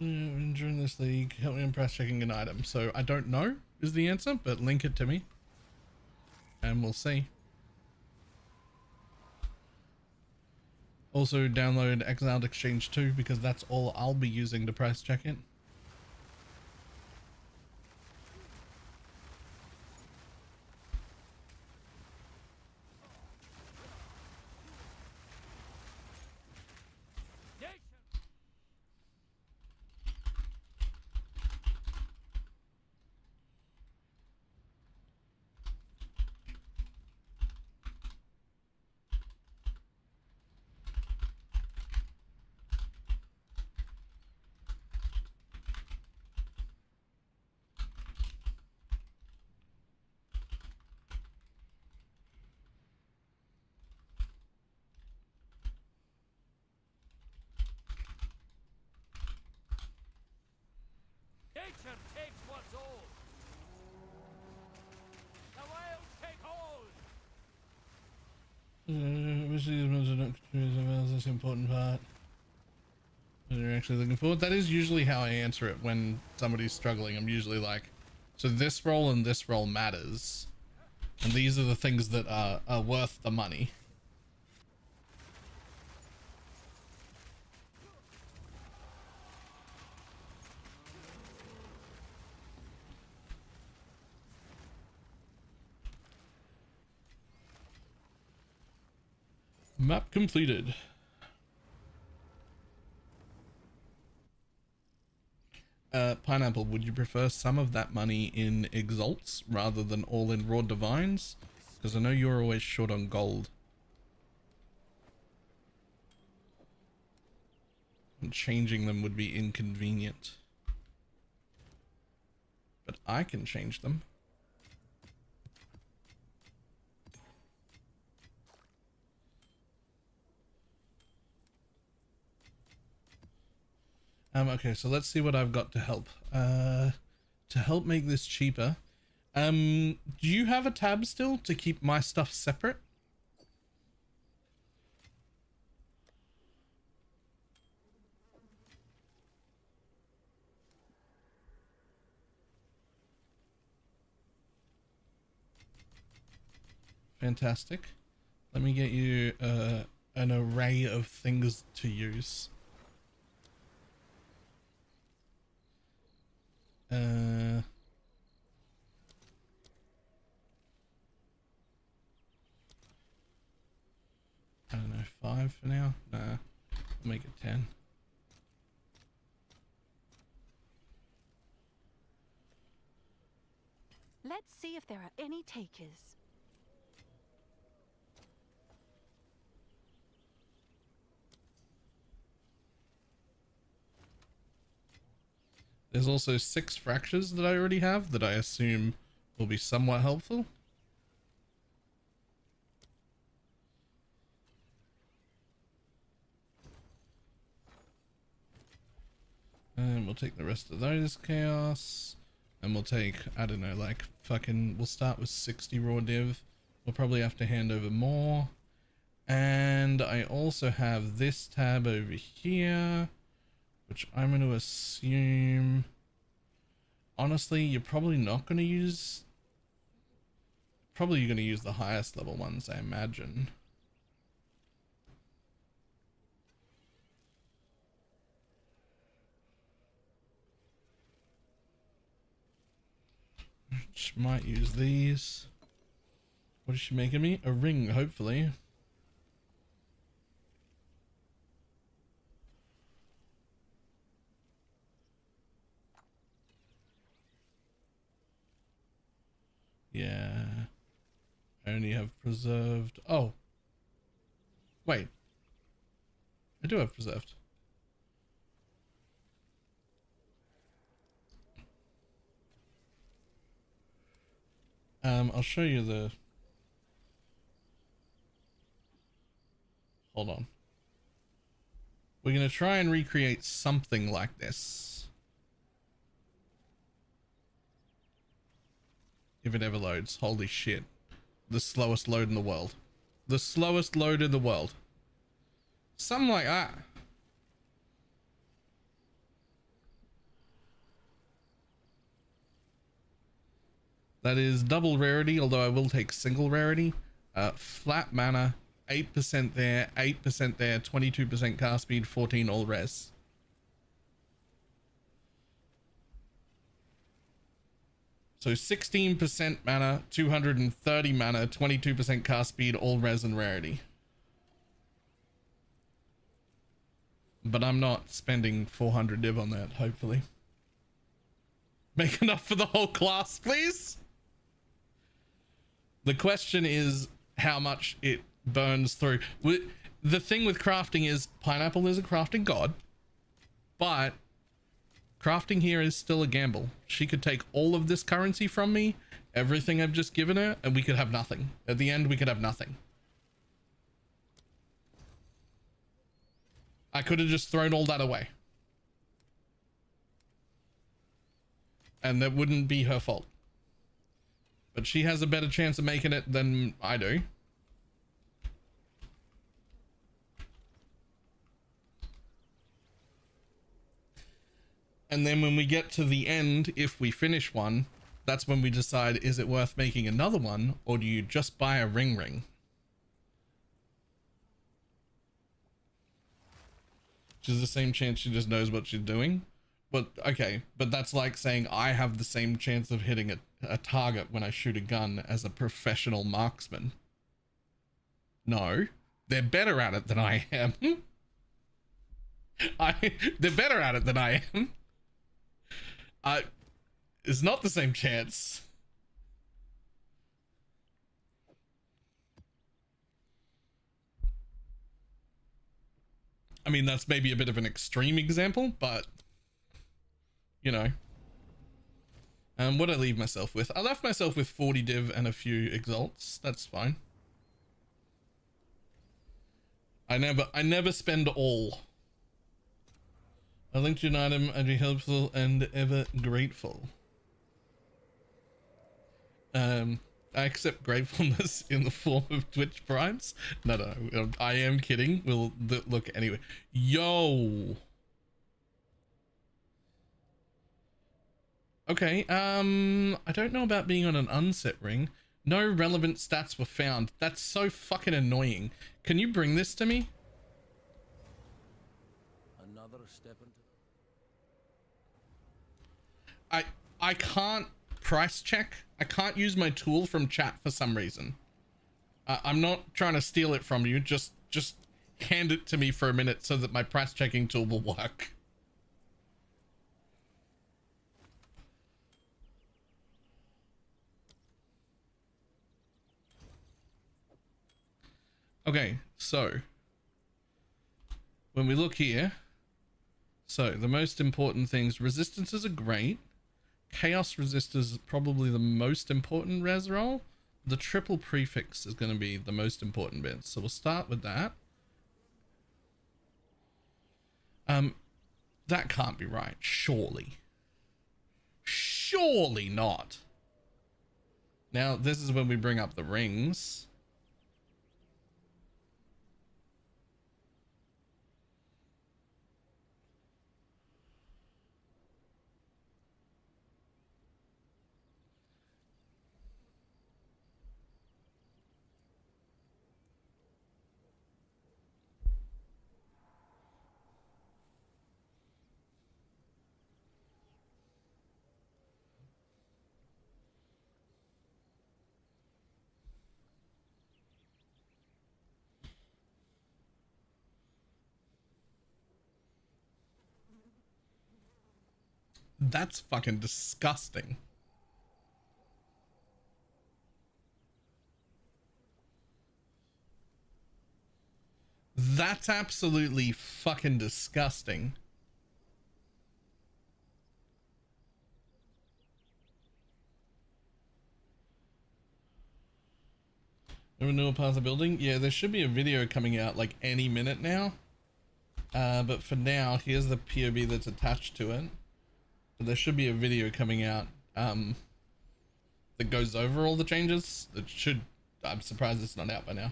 During this league, help me impress checking an item. So I don't know is the answer, but link it to me and we'll see. Also download Exiled Exchange 2 because that's all I'll be using to price check it. Nature takes what's old. The wild take hold. Which of these modes are not contributing to this important part? What you're actually looking for? That is usually how I answer it when somebody's struggling. I'm usually like, so this role and this role matters. And these are the things that are worth the money. Map completed. Pineapple, would you prefer some of that money in exalts rather than all in raw divines? Because I know you're always short on gold. And changing them would be inconvenient. But I can change them. Okay, so let's see what I've got to help. To help make this cheaper. Do you have a tab still to keep my stuff separate? Fantastic. Let me get you an array of things to use. 5 for now. Nah, I'll make it 10. Let's see if there are any takers. There's also 6 fractures that I already have that I assume will be somewhat helpful. And we'll take the rest of those chaos. And we'll take, I don't know, like fucking, we'll start with 60 raw div. We'll probably have to hand over more. And I also have this tab over here, which I'm going to assume, honestly, you're probably not going to use, probably you're going to use the highest level ones, I imagine. Which might use these. What is she making me? A ring, hopefully. Yeah. I only have preserved. Oh. Wait. I do have preserved. I'll show you the... Hold on. We're going to try and recreate something like this. If it ever loads. Holy shit. The slowest load in the world. The slowest load in the world. Something like that. That is double rarity, although I will take single rarity. Flat mana, 8% there, 8% there, 22% cast speed, 14 all res. So 16% mana, 230 mana, 22% cast speed, all res and rarity. But I'm not spending 400 div on that, hopefully. Make enough for the whole class, please. The question is how much it burns through. The thing with crafting is Pineapple is a crafting god, but crafting here is still a gamble. She could take all of this currency from me, everything I've just given her, and we could have nothing. At the end, we could have nothing. I could have just thrown all that away. And that wouldn't be her fault. But she has a better chance of making it than I do. And then when we get to the end, if we finish one, that's when we decide, is it worth making another one, or do you just buy a ring? Which is the same chance she just knows what she's doing. But okay, but that's like saying I have the same chance of hitting a target when I shoot a gun as a professional marksman. No, they're better at it than I am. They're better at it than I am. It's not the same chance. I mean, that's maybe a bit of an extreme example, but you know. What did I leave myself with? I left myself with 40 div and a few exalts. That's fine. I never spend all. I linked you an item. I'd be helpful and ever grateful. I accept gratefulness in the form of Twitch primes. No, I am kidding. We'll look anyway. Yo. Okay, I don't know about being on an unset ring. No relevant stats were found. That's so fucking annoying. Can you bring this to me? Another step into... I can't price check. I can't use my tool from chat for some reason. I'm not trying to steal it from you. Just hand it to me for a minute so that my price checking tool will work. Okay, so when we look here, so the most important things, resistances are great. Chaos resistors is probably the most important res roll. The triple prefix is going to be the most important bit. So we'll start with that. That can't be right, surely. Surely not. Now, this is when we bring up the rings. That's fucking disgusting. That's absolutely fucking disgusting. Never knew a part of the building? Yeah, there should be a video coming out like any minute now. But for now, here's the POV that's attached to it. But there should be a video coming out that goes over all the changes. It should. I'm surprised it's not out by now.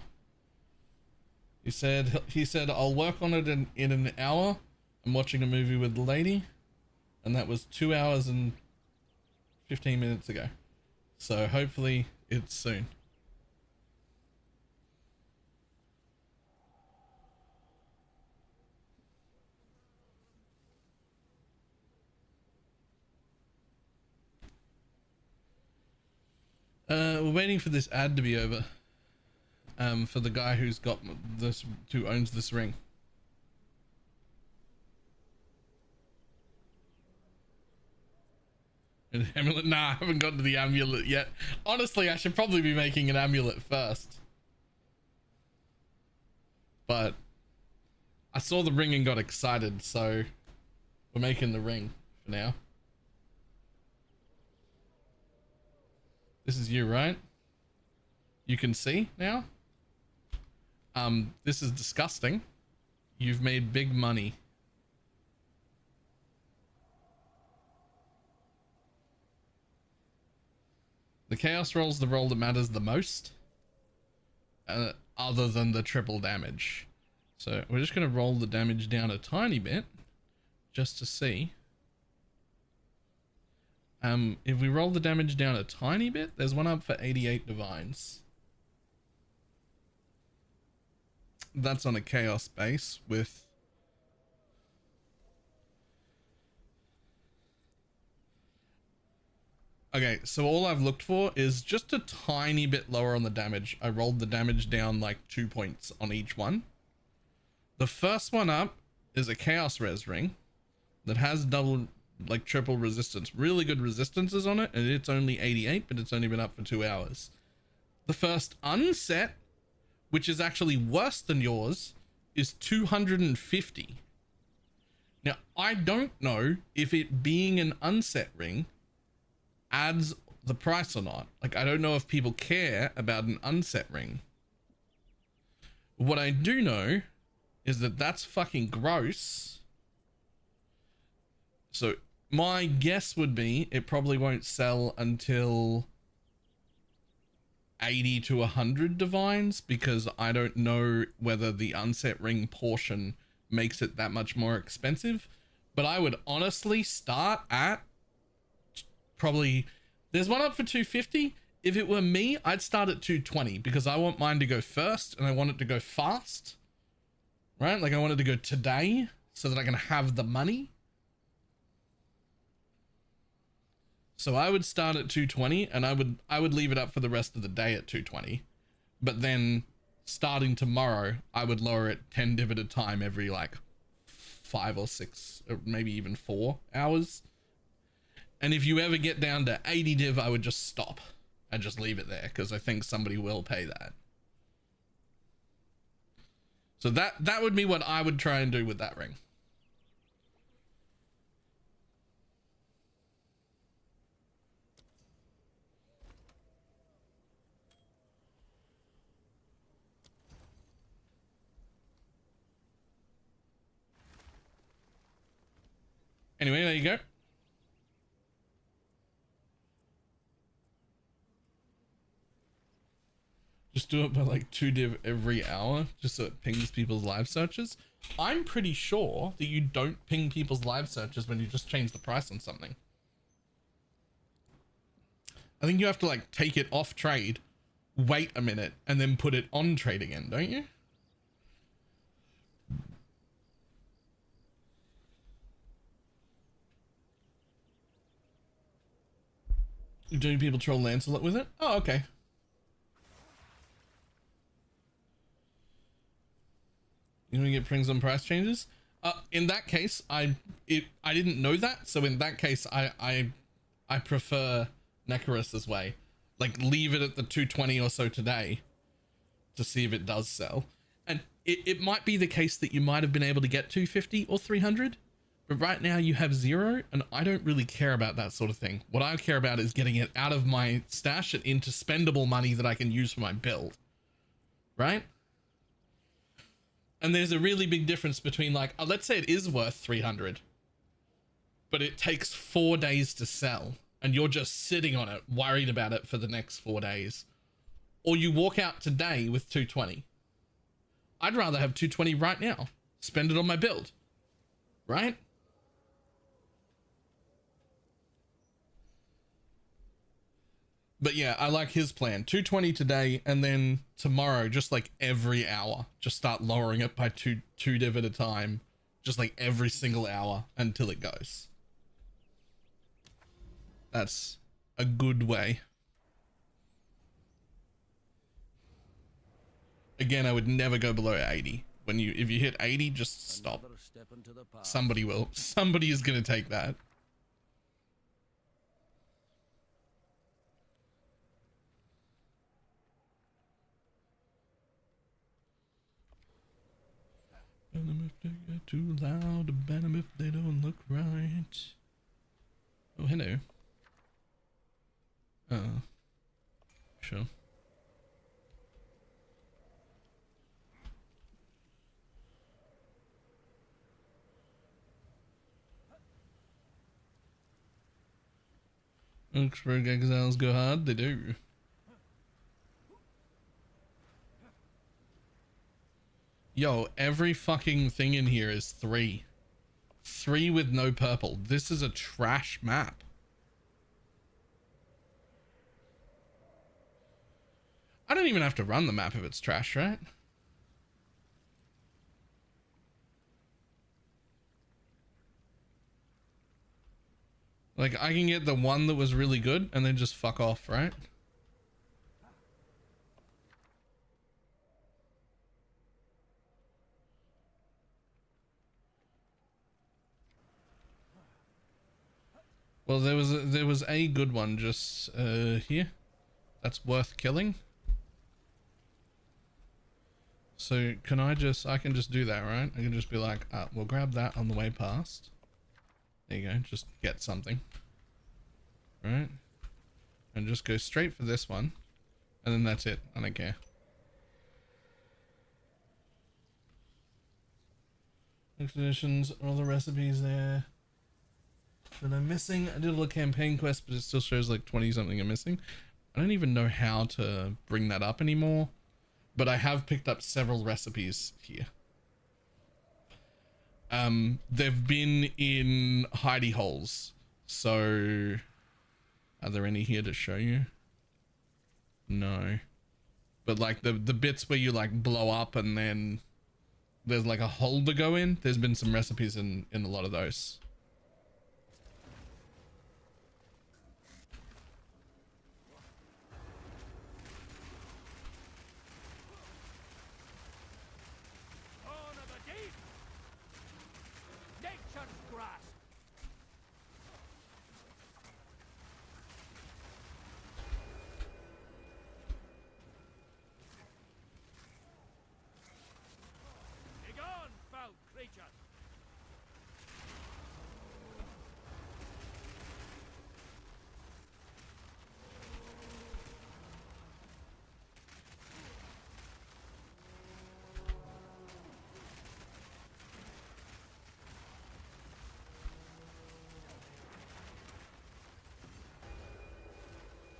He said I'll work on it in an hour. I'm watching a movie with the lady, and that was 2 hours and 15 minutes ago. So hopefully it's soon. We're waiting for this ad to be over. For the guy who's got this, who owns this ring. An amulet? Nah, I haven't gotten to the amulet yet. Honestly, I should probably be making an amulet first. But I saw the ring and got excited, so we're making the ring for now. This is you, right? You can see now? This is disgusting. You've made big money. The chaos roll's the roll that matters the most, other than the triple damage. So we're just going to roll the damage down a tiny bit just to see. If we roll the damage down a tiny bit, there's one up for 88 divines. That's on a chaos base with okay, so all I've looked for is just a tiny bit lower on the damage. I rolled the damage down like 2 points on each one. The first one up is a chaos res ring that has double, like triple resistance, really good resistances on it, and it's only 88, but it's only been up for 2 hours. The first unset, which is actually worse than yours, is 250. Now, I don't know if it being an unset ring adds the price or not. Like, I don't know if people care about an unset ring. What I do know is that that's fucking gross. So my guess would be it probably won't sell until 80 to 100 divines, because I don't know whether the unset ring portion makes it that much more expensive. But I would honestly start at probably, there's one up for 250. If it were me, I'd start at 220 because I want mine to go first and I want it to go fast, right? Like I want it to go today so that I can have the money. So I would start at 220 and I would leave it up for the rest of the day at 220, but then starting tomorrow, I would lower it 10 div at a time every like 5 or 6 or maybe even 4 hours. And if you ever get down to 80 div, I would just stop and just leave it there, because I think somebody will pay that. So that would be what I would try and do with that ring. Anyway, there you go. Just do it by like 2 div every hour, just so it pings people's live searches. I'm pretty sure that you don't ping people's live searches when you just change the price on something. I think you have to like take it off trade, wait a minute, and then put it on trade again, don't you? Do people troll Lancelot with it? Oh, okay. You want to get pings on price changes? In that case, I didn't know that, so in that case, I prefer Nekarus's way. Like, leave it at the 220 or so today to see if it does sell. And it might be the case that you might have been able to get 250 or 300, but right now you have 0, and I don't really care about that sort of thing. What I care about is getting it out of my stash and into spendable money that I can use for my build, right? And there's a really big difference between like, let's say it is worth 300, but it takes 4 days to sell and you're just sitting on it, worried about it for the next 4 days. Or you walk out today with 220. I'd rather have 220 right now, spend it on my build, right? But yeah, I like his plan. 220 today, and then tomorrow, just like every hour, just start lowering it by two div at a time, just like every single hour until it goes. That's a good way. Again, I would never go below 80. If you hit 80, just stop. Somebody will. Somebody is going to take that. Ban them if they get too loud, ban them if they don't look right. Oh, hello. Sure. Oxford exiles go hard, they do. Yo, every fucking thing in here is 3. 3 with no purple. This is a trash map. I don't even have to run the map if it's trash, right? Like, I can get the one that was really good and then just fuck off, right? Well, there was a good one just here. That's worth killing. So I can just do that, right? I can just be like, we'll grab that on the way past. There you go, just get something. Right? And just go straight for this one. And then that's it. I don't care. Expeditions, all the recipes there. That I'm missing. I did a little campaign quest, but it still shows like 20 something are missing. I don't even know how to bring that up anymore, but I have picked up several recipes here. They've been in hidey holes. So are there any here to show you? No. But like the bits where you like blow up and then there's like a hole to go in, there's been some recipes in a lot of those.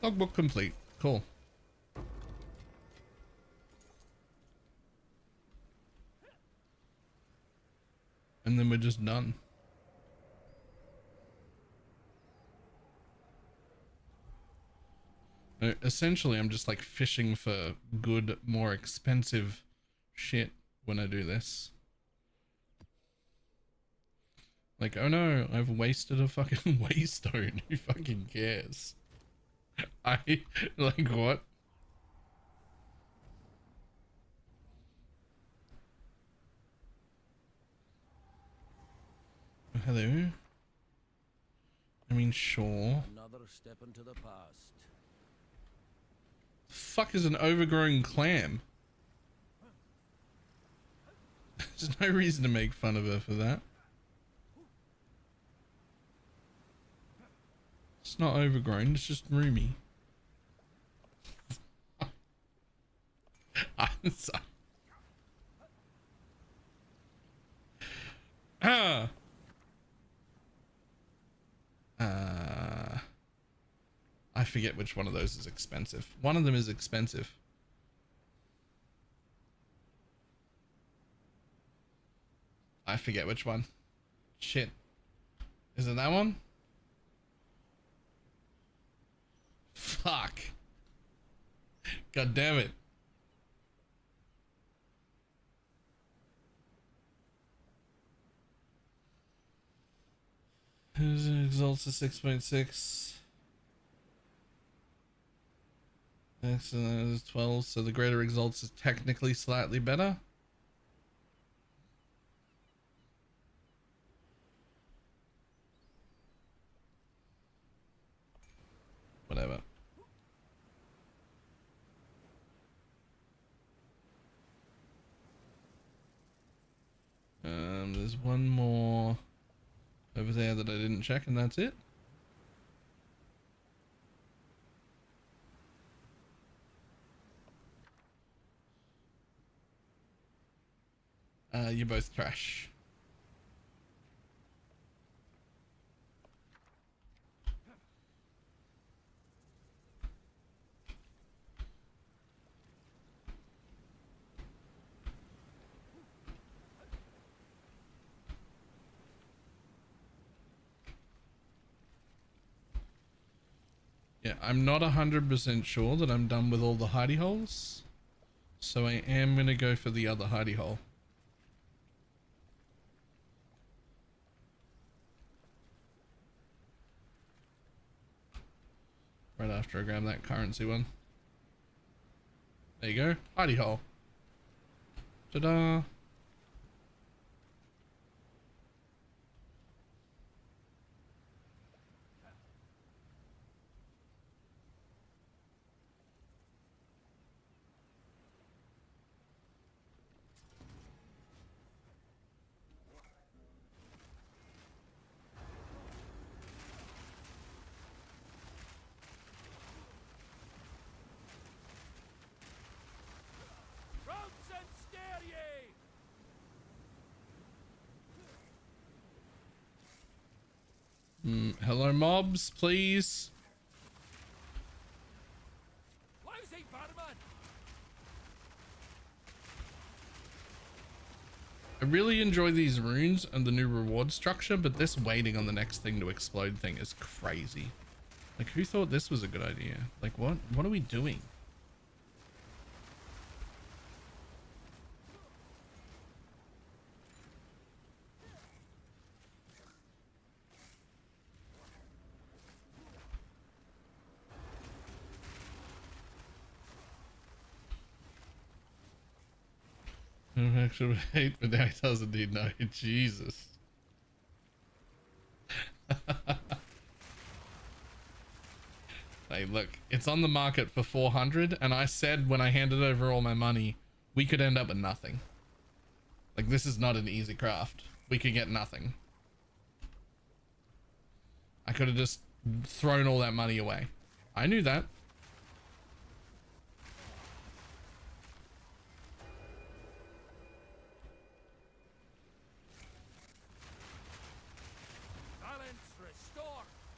Logbook complete. Cool. And then we're just done. No, essentially, I'm just like fishing for good, more expensive shit when I do this. Like, oh no, I've wasted a fucking waystone. Who fucking cares? Like, what? Hello? I mean, sure. Another step into the past. The fuck is an overgrown clam? There's no reason to make fun of her for that. It's not overgrown, it's just roomy. I'm sorry. I forget which one of those is expensive. One of them is expensive. I forget which one. Shit. Is it that one? Fuck. God damn it. Who's exalts to 6.6? Excellent, is 12, so the greater exalts is technically slightly better. Whatever. There's one more over there that I didn't check, and that's it. You both crash. Yeah, I'm not 100% sure that I'm done with all the hidey holes, so I am gonna go for the other hidey hole. Right after I grab that currency one. There you go, hidey hole. Ta-da! Hello mobs, please. I really enjoy these runes and the new reward structure, but this waiting on the next thing to explode thing is crazy. Like, who thought this was a good idea? Like, what are we doing? Actually, 8, but now he doesn't need no. Jesus. Hey, look, it's on the market for 400, and I said when I handed over all my money, we could end up with nothing. Like, this is not an easy craft. We could get nothing. I could have just thrown all that money away. I knew that.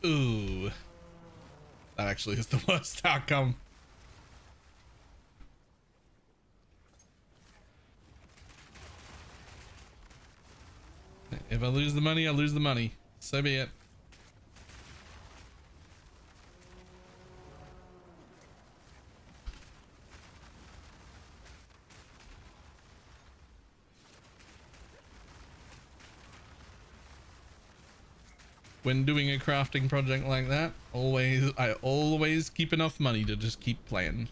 Ooh. That actually is the worst outcome. If I lose the money, I lose the money. So be it. When doing a crafting project like that, I always keep enough money to just keep playing.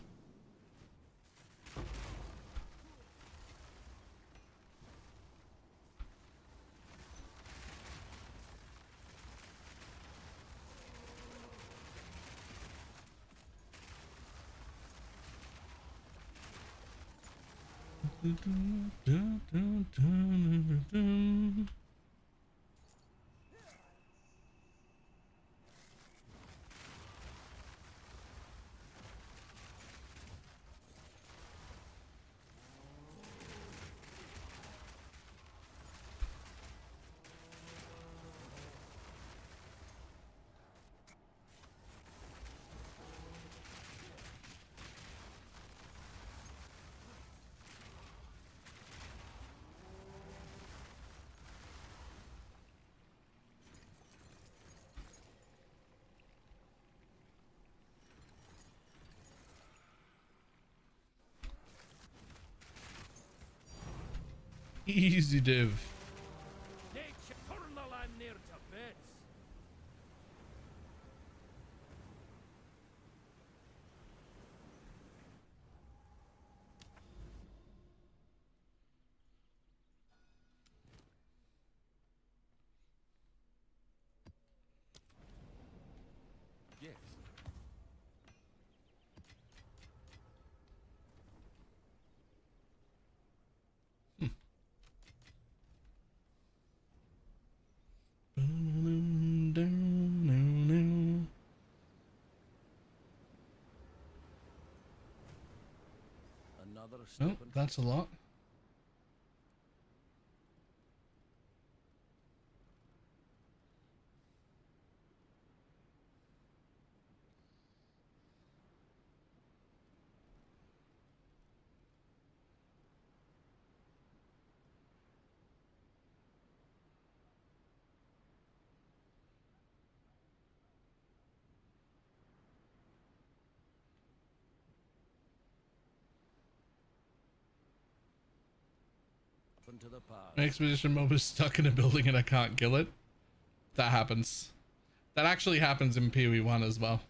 Easy div. Nature turn the land near to bits. Yes. Another Oh, that's a lot. to the past. My expedition mob is stuck in a building and I can't kill it. That happens. That actually happens in PoE1 as well.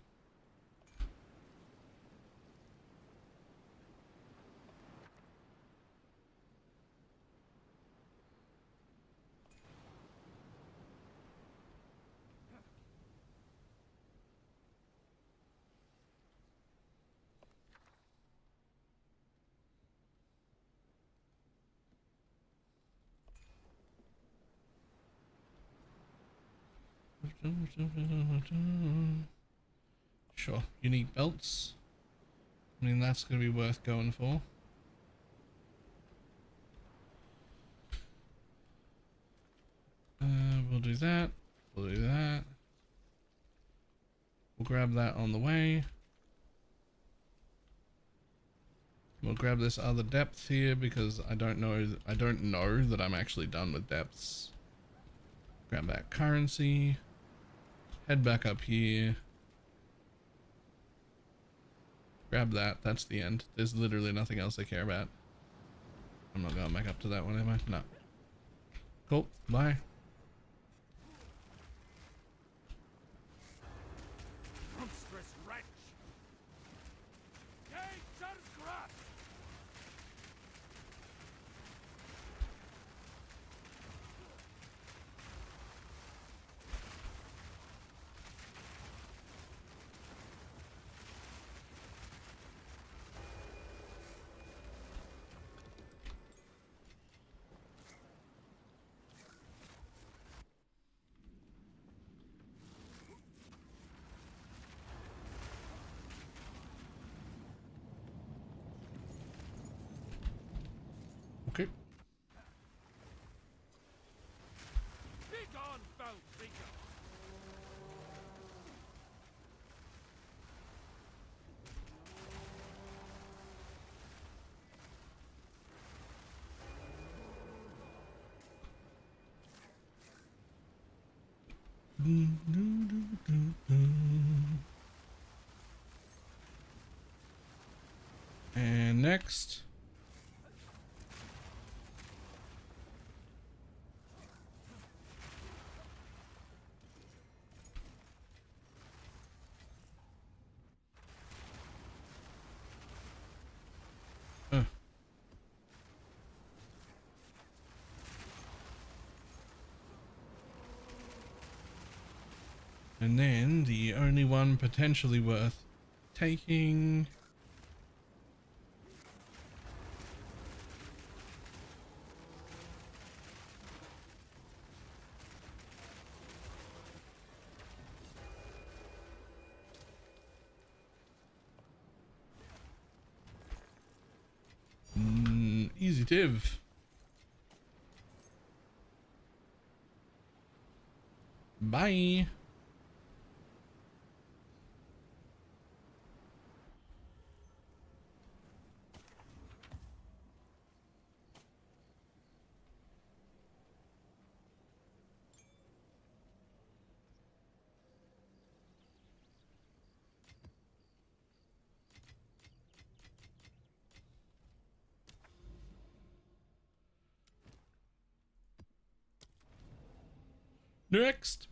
Sure, unique belts. I mean, that's going to be worth going for. We'll do that. We'll do that. We'll grab that on the way. We'll grab this other depth here because I don't know that I'm actually done with depths. Grab that currency. Head back up here. Grab that. That's the end. There's literally nothing else I care about. I'm not going back up to that one, am I? No. Cool. Bye. Monstrous wretch! Nature's grasp! And next. And then the only one potentially worth taking. Easy div. Bye. Next.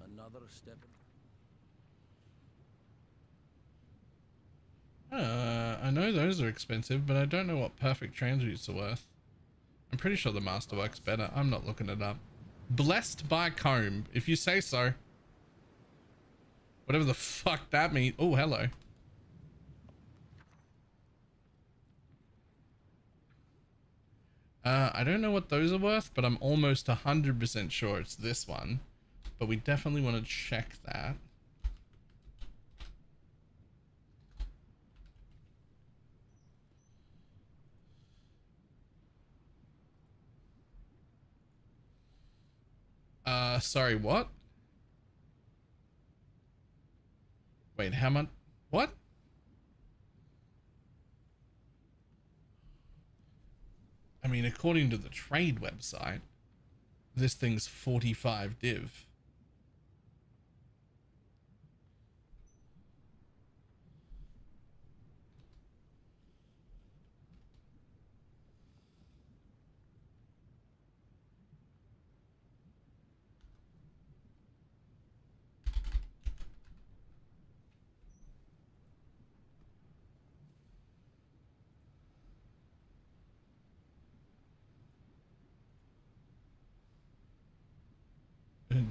Another step. I know those are expensive, but I don't know what perfect transmutes are worth. I'm pretty sure the Masterwork's better. I'm not looking it up. Blessed by Comb, if you say so. Whatever the fuck that means. Oh, hello. I don't know what those are worth, but I'm almost 100% sure it's this one. But we definitely want to check that. Sorry, what? Wait, how much? What? I mean, according to the trade website, this thing's 45 div.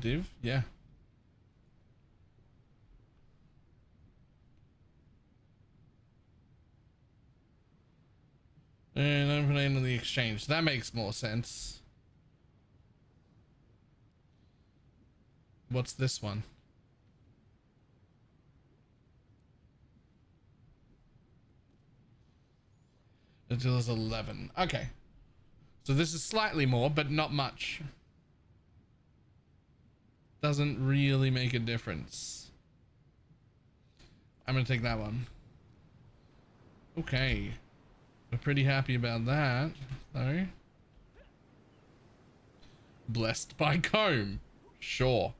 Div? Yeah. And open it into the exchange. That makes more sense. What's this one? Until it's 11. Okay. So this is slightly more, but not much. Doesn't really make a difference. I'm gonna take that one. Okay. We're pretty happy about that, though. Blessed by Comb. Sure.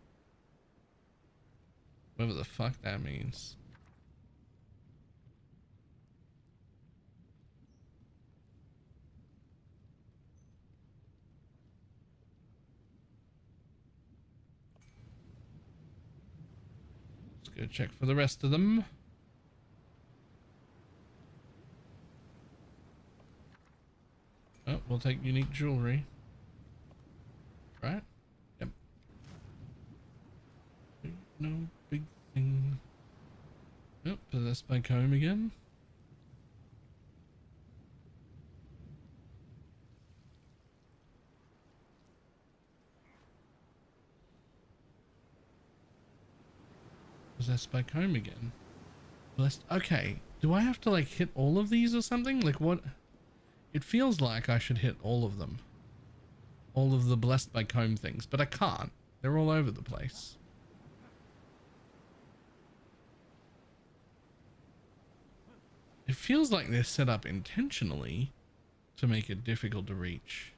Whatever the fuck that means. Let's go check for the rest of them. Oh, we'll take unique jewelry. Right? Yep. No big thing. Oh, possessed by Comb again. Possessed by Comb again. Blessed. Okay. Do I have to like hit all of these or something? Like what? It feels like I should hit all of them. All of the Blessed by Comb things, but I can't. They're all over the place. It feels like they're set up intentionally to make it difficult to reach.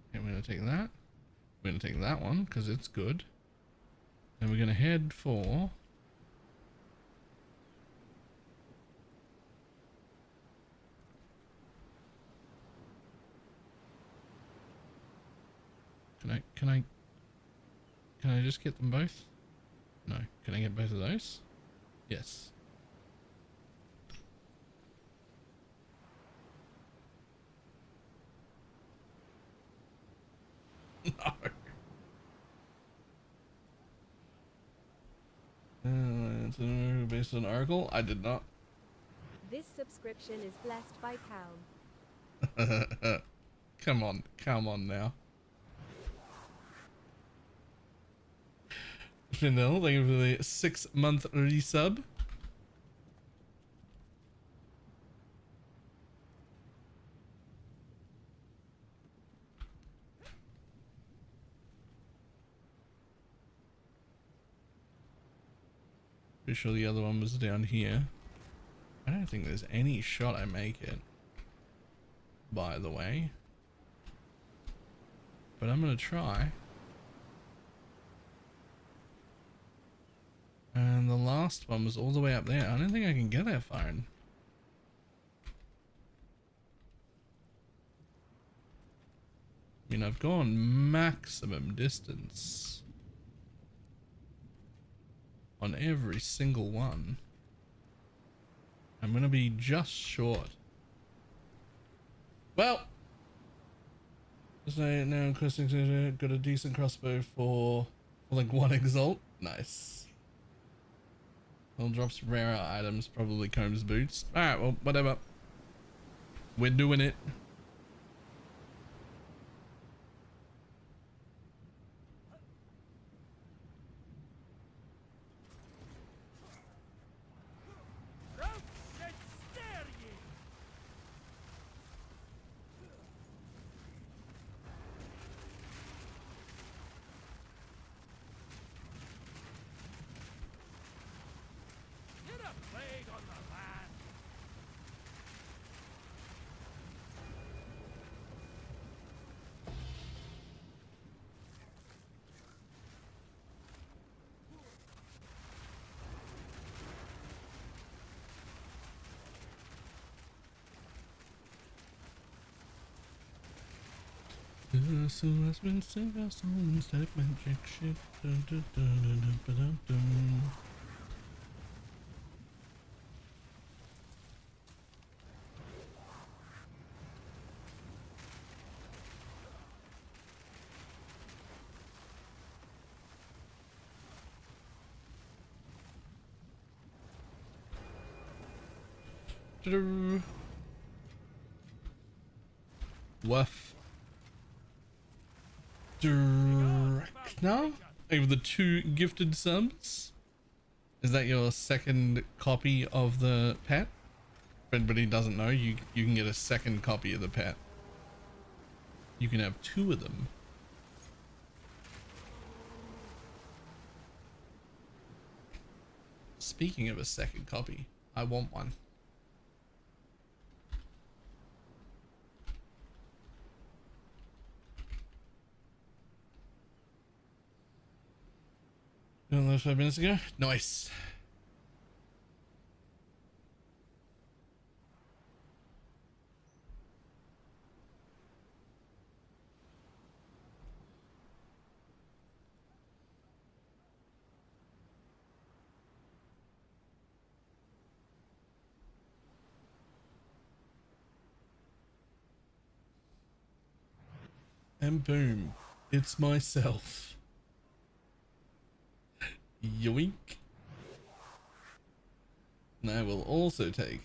Okay, we're going to take that. We're going to take that one because it's good. And we're going to head for... Can I just get them both? No. Can I get both of those? Yes. No. It's based on Oracle? I did not. This subscription is blessed by Cal. Come on now. Chanel, thank you for the 6-month resub. Pretty sure the other one was down here. I don't think there's any shot I make it, by the way. But I'm gonna try. And the last one was all the way up there. I don't think I can get that far in. I mean, I've gone maximum distance on every single one. I'm gonna be just short. Well, so now Christian got a decent crossbow for like 1 exalt. Nice. Well, drops rarer items, probably Combs boots. Alright, well, whatever. We're doing it. So has been sing our songs like magic shit. Dun, dun, dun, dun, dun, dun, dun. Ta-da. Woof. Now, over the 2 gifted subs. Is that your second copy of the pet? If anybody doesn't know, you can get a second copy of the pet. You can have 2 of them. Speaking of a second copy, I want one. Only 5 minutes ago. Nice. And boom, it's myself. Yoink. And I will also take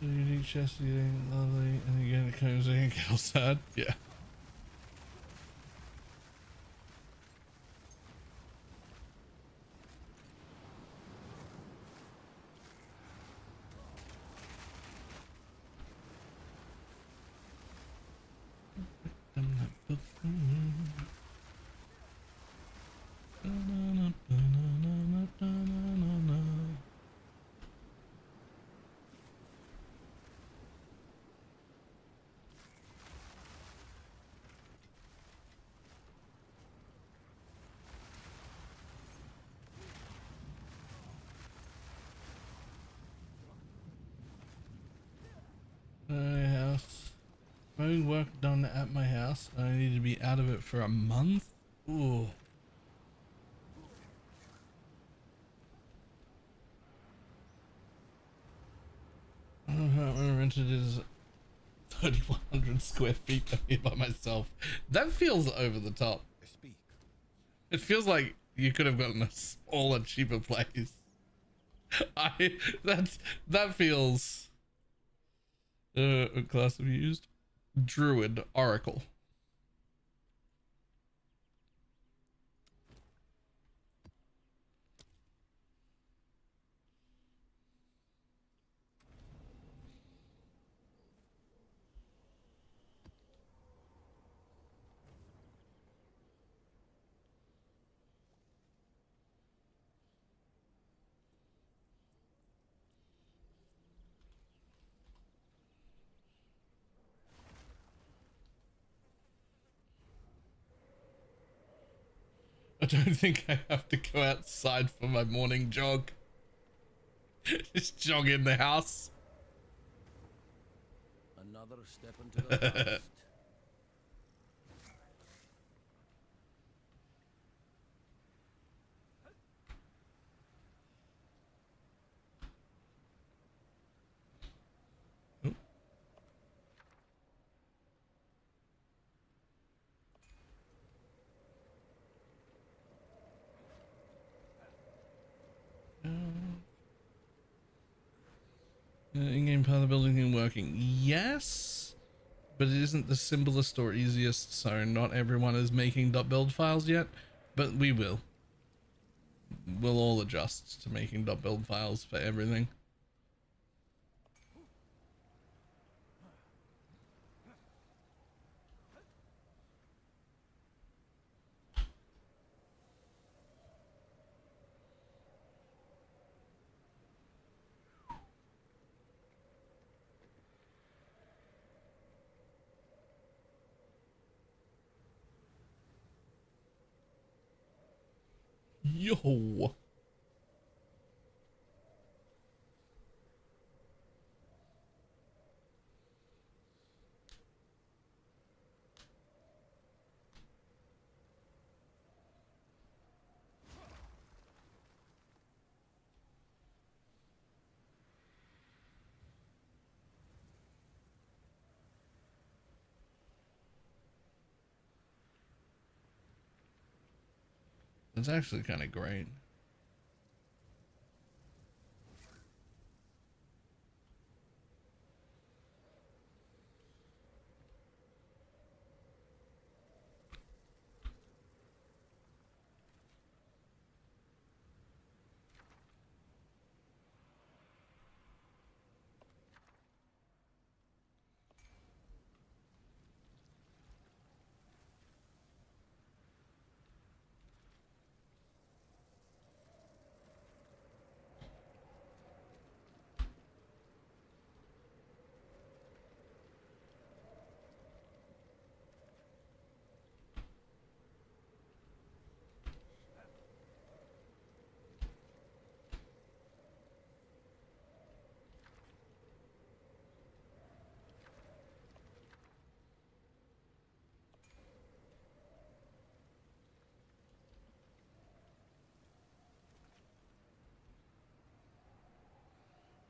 Unique chest eating, lovely, and again it comes in and get all sad. Yeah. House. Mowing work done at my house. I need to be out of it for a month. Ooh. I rented is 3,100 square feet here by myself. That feels over the top. It feels like you could have gotten a smaller, cheaper place. That feels. What class have you used? Druid Oracle. I don't think I have to go outside for my morning jog. Just jog in the house. Another step into the past. In-game part of the building thing working. Yes, but it isn't the simplest or easiest, so not everyone is making .build files yet, but we will. We'll all adjust to making .build files for everything. Yo. It's actually kind of great.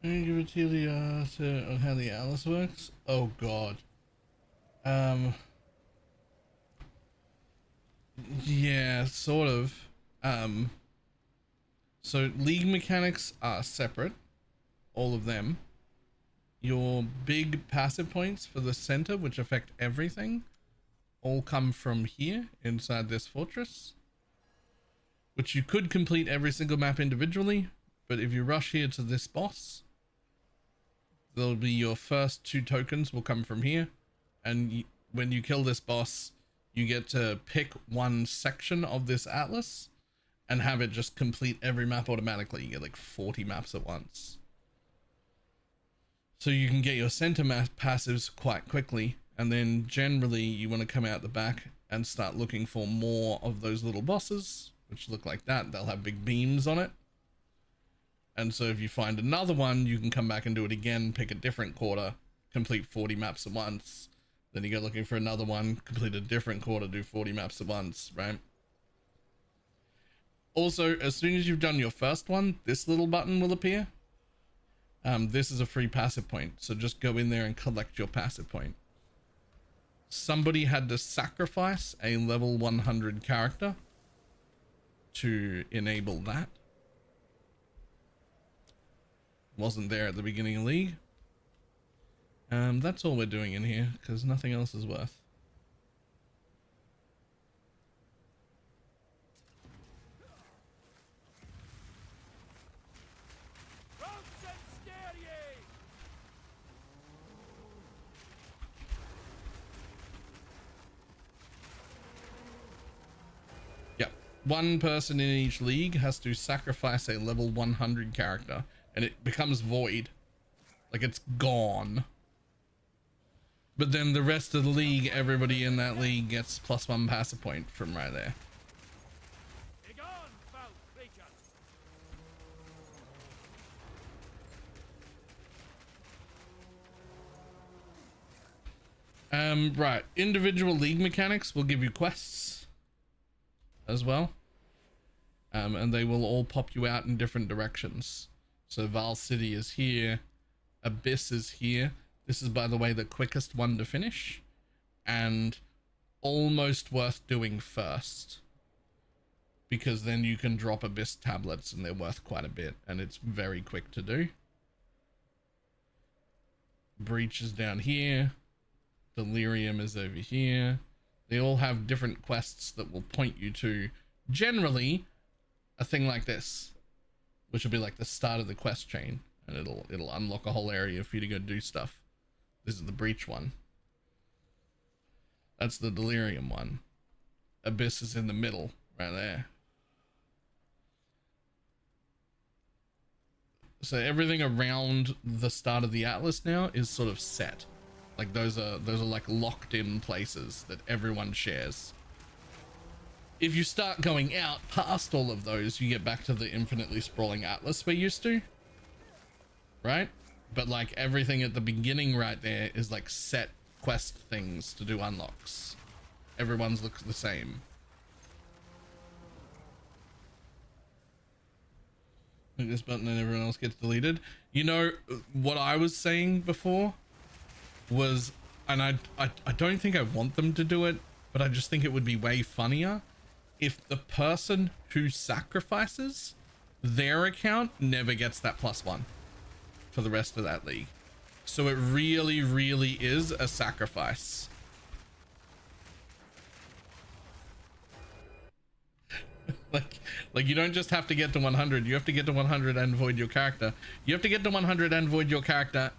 Can you give it to the on how the Alice works? Oh god. Yeah, sort of. So league mechanics are separate, all of them. your big passive points for the center, which affect everything, all come from here inside this fortress, which you could complete every single map individually, but if you rush here to this boss, there'll be your first 2 tokens will come from here, and when you kill this boss, you get to pick one section of this atlas and have it just complete every map automatically. You get like 40 maps at once. So you can get your center map passives quite quickly, and then generally you want to come out the back and start looking for more of those little bosses, which look like that. They'll have big beams on it. And so if you find another one, you can come back and do it again, pick a different quarter, complete 40 maps at once. Then you go looking for another one, complete a different quarter, do 40 maps at once, right? Also, as soon as you've done your first one, this little button will appear. This is a free passive point, so just go in there and collect your passive point. Somebody had to sacrifice a level 100 character to enable that. Wasn't there at the beginning of League. That's all we're doing in here, because nothing else is worth. Yep, one person in each league has to sacrifice a level 100 character, and it becomes void. Like, it's gone. But then the rest of the league, everybody in that league gets +1 passive point from right there. Right, individual league mechanics will give you quests as well. And they will all pop you out in different directions. So Val City is here, Abyss is here. This is, by the way, the quickest one to finish and almost worth doing first, because then you can drop Abyss tablets and they're worth quite a bit and it's very quick to do. Breach is down here. Delirium is over here. They all have different quests that will point you to generally a thing like this, which will be like the start of the quest chain, and it'll unlock a whole area for you to go do stuff. This is the Breach one. That's the Delirium one. Abyss is in the middle, right there. So everything around the start of the Atlas now is sort of set. Like those are like locked in places that everyone shares. If you start going out past all of those, you get back to the infinitely sprawling Atlas we're used to, right? But like everything at the beginning right there is like set quest things to do unlocks. Everyone's looks the same. Click this button and everyone else gets deleted. You know what I was saying before was, and I don't think I want them to do it, but I just think it would be way funnier if the person who sacrifices their account never gets that +1 for the rest of that league. So it really, really is a sacrifice. like you don't just have to get to 100, you have to get to 100 and void your character. You have to get to 100 and void your character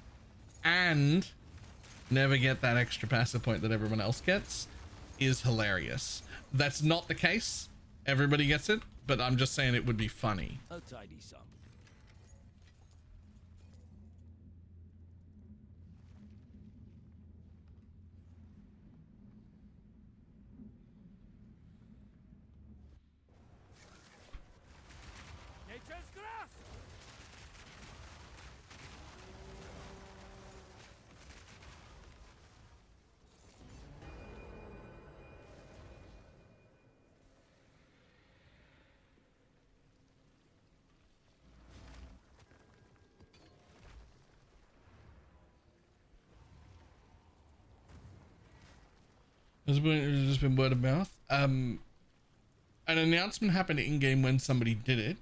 and never get that extra passive point that everyone else gets. Is hilarious. That's not the case. Everybody gets it, but I'm just saying it would be funny. I'll tidy some. It's just been word of mouth. An announcement happened in game when somebody did it.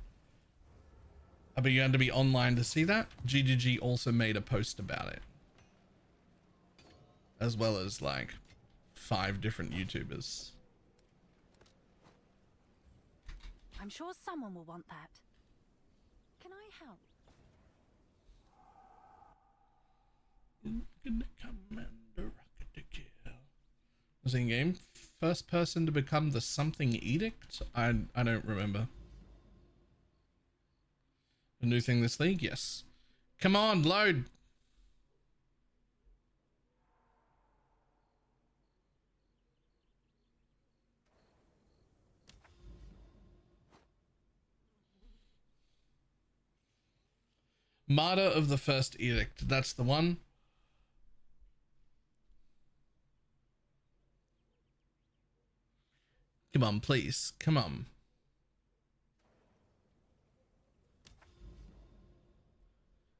But you had to be online to see that. GGG also made a post about it, as well as like 5 different YouTubers. I'm sure someone will want that. Can I help? Was it in game? First person to become the something edict? I don't remember. A new thing this league? Yes. Come on, load. Martyr of the First Edict. That's the one. Come on, please. Come on.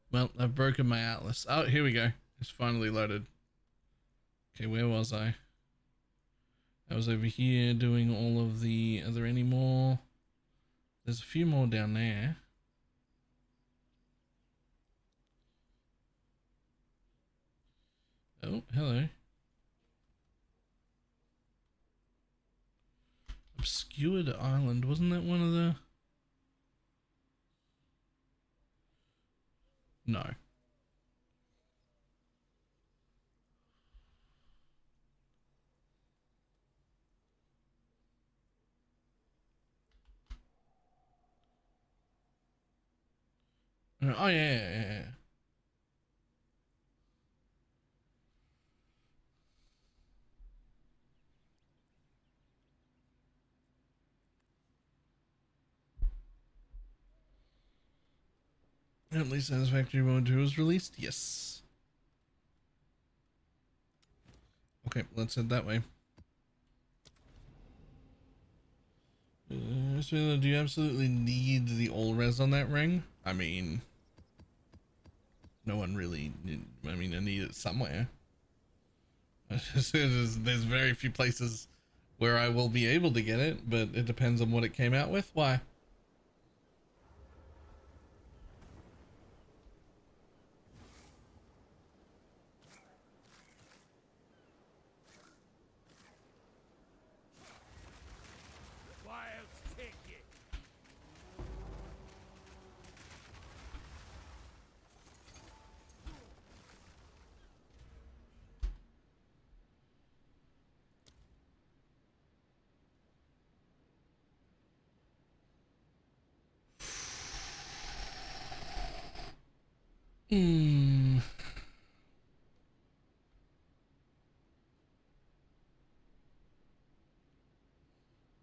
Well, I've broken my atlas. Oh, here we go. It's finally loaded. Okay, where was I? I was over here doing all of the... Are there any more? There's a few more down there. Oh, hello. Obscured Island. Wasn't that one of the... No. Oh, yeah. At least Satisfactory Mode 2 was released? Yes. Okay, let's head that way. So do you absolutely need the all res on that ring? I mean, no one really, I need it somewhere. There's very few places where I will be able to get it, but it depends on what it came out with. Why?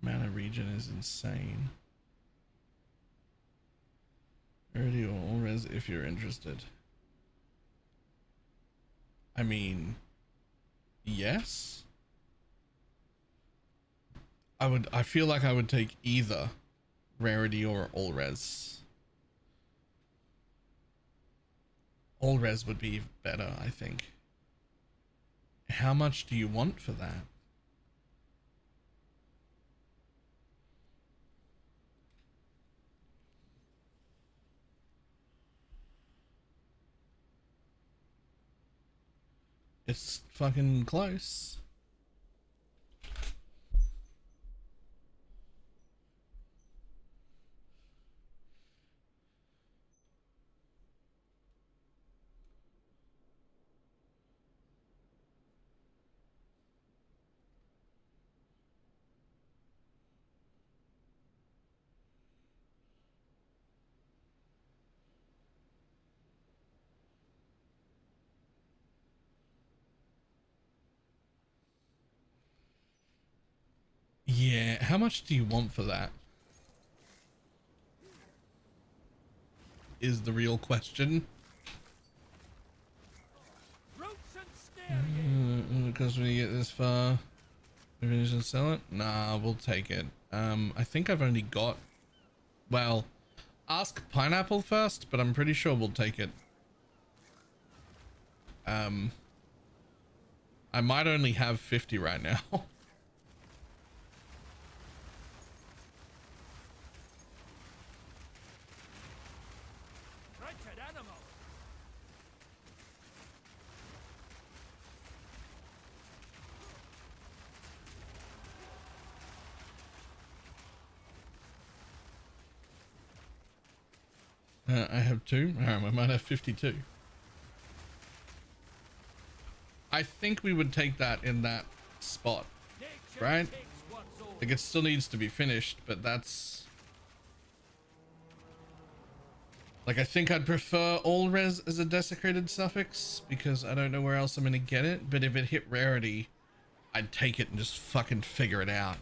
Mana region is insane. Already all res if you're interested. I mean, yes. I feel like I would take either rarity or all res. All res would be better, I think. How much do you want for that? It's fucking close. Yeah, how much do you want for that? Is the real question. Because when you get this far, we finish and sell it? Nah, we'll take it. I think I've only got... Well, ask Pineapple first, but I'm pretty sure we'll take it. I might only have 50 right now. I have 2. I might have 52. I think we would take that in that spot, right? Like it still needs to be finished, but that's like, I think I'd prefer all res as a desecrated suffix because I don't know where else I'm gonna get it. But if it hit rarity, I'd take it and just fucking figure it out.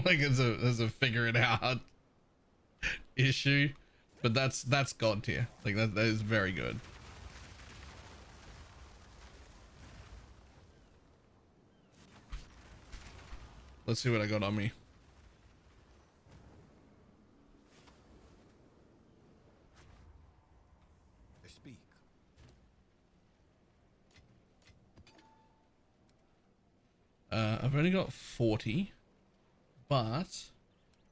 Like there's a figure it out issue, but that's god tier. Like that is very good. Let's see what I got on me. Speak. I've only got 40, but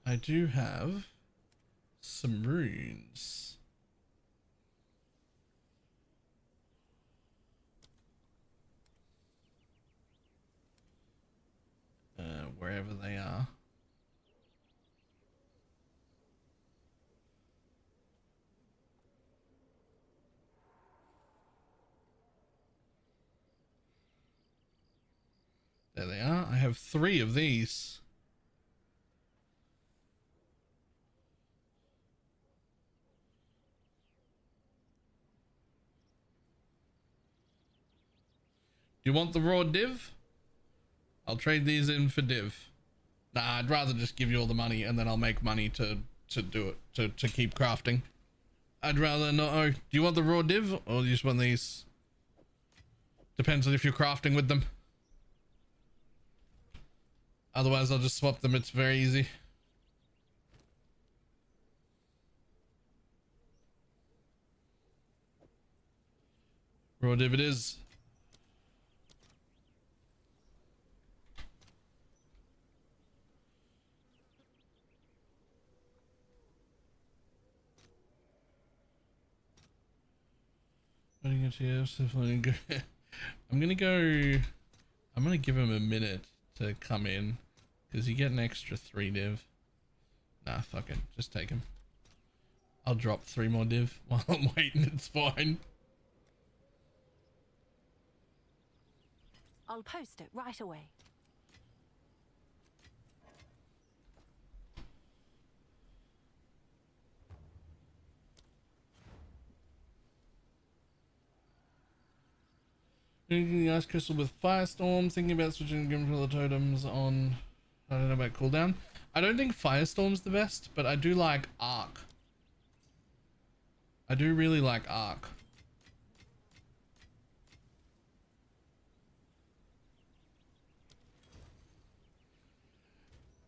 I do have some runes. Wherever they are. There they are. I have 3 of these. Do you want the raw div? I'll trade these in for div. Nah, I'd rather just give you all the money and then I'll make money to do it, to keep crafting. I'd rather not. Oh, do you want the raw div or do you just want these? Depends on if you're crafting with them. Otherwise, I'll just swap them. It's very easy. Raw div it is. I'm gonna give him a minute to come in because you get an extra 3 div. Nah, fuck it, just take him. I'll drop 3 more div while I'm waiting. It's fine. I'll post it right away. The ice crystal with firestorm. Thinking about switching Grimfiller totems on. I don't know about cooldown. I don't think firestorm's the best, but I do like arc. I do really like arc.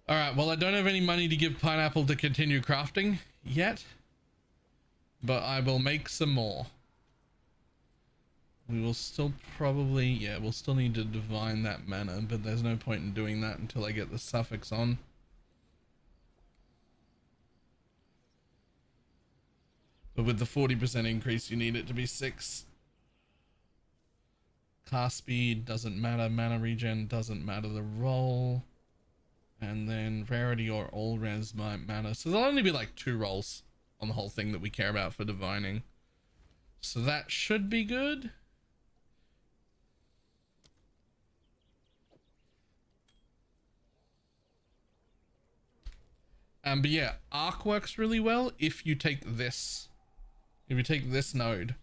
All right. Well, I don't have any money to give Pineapple to continue crafting yet, but I will make some more. We will still probably, yeah, we'll still need to divine that mana, but there's no point in doing that until I get the suffix on. But with the 40% increase, you need it to be 6. Cast speed doesn't matter, mana regen doesn't matter, the roll. And then rarity or all res might matter. So there'll only be like 2 rolls on the whole thing that we care about for divining. So that should be good. But yeah, arc works really well if you take this. If you take this node,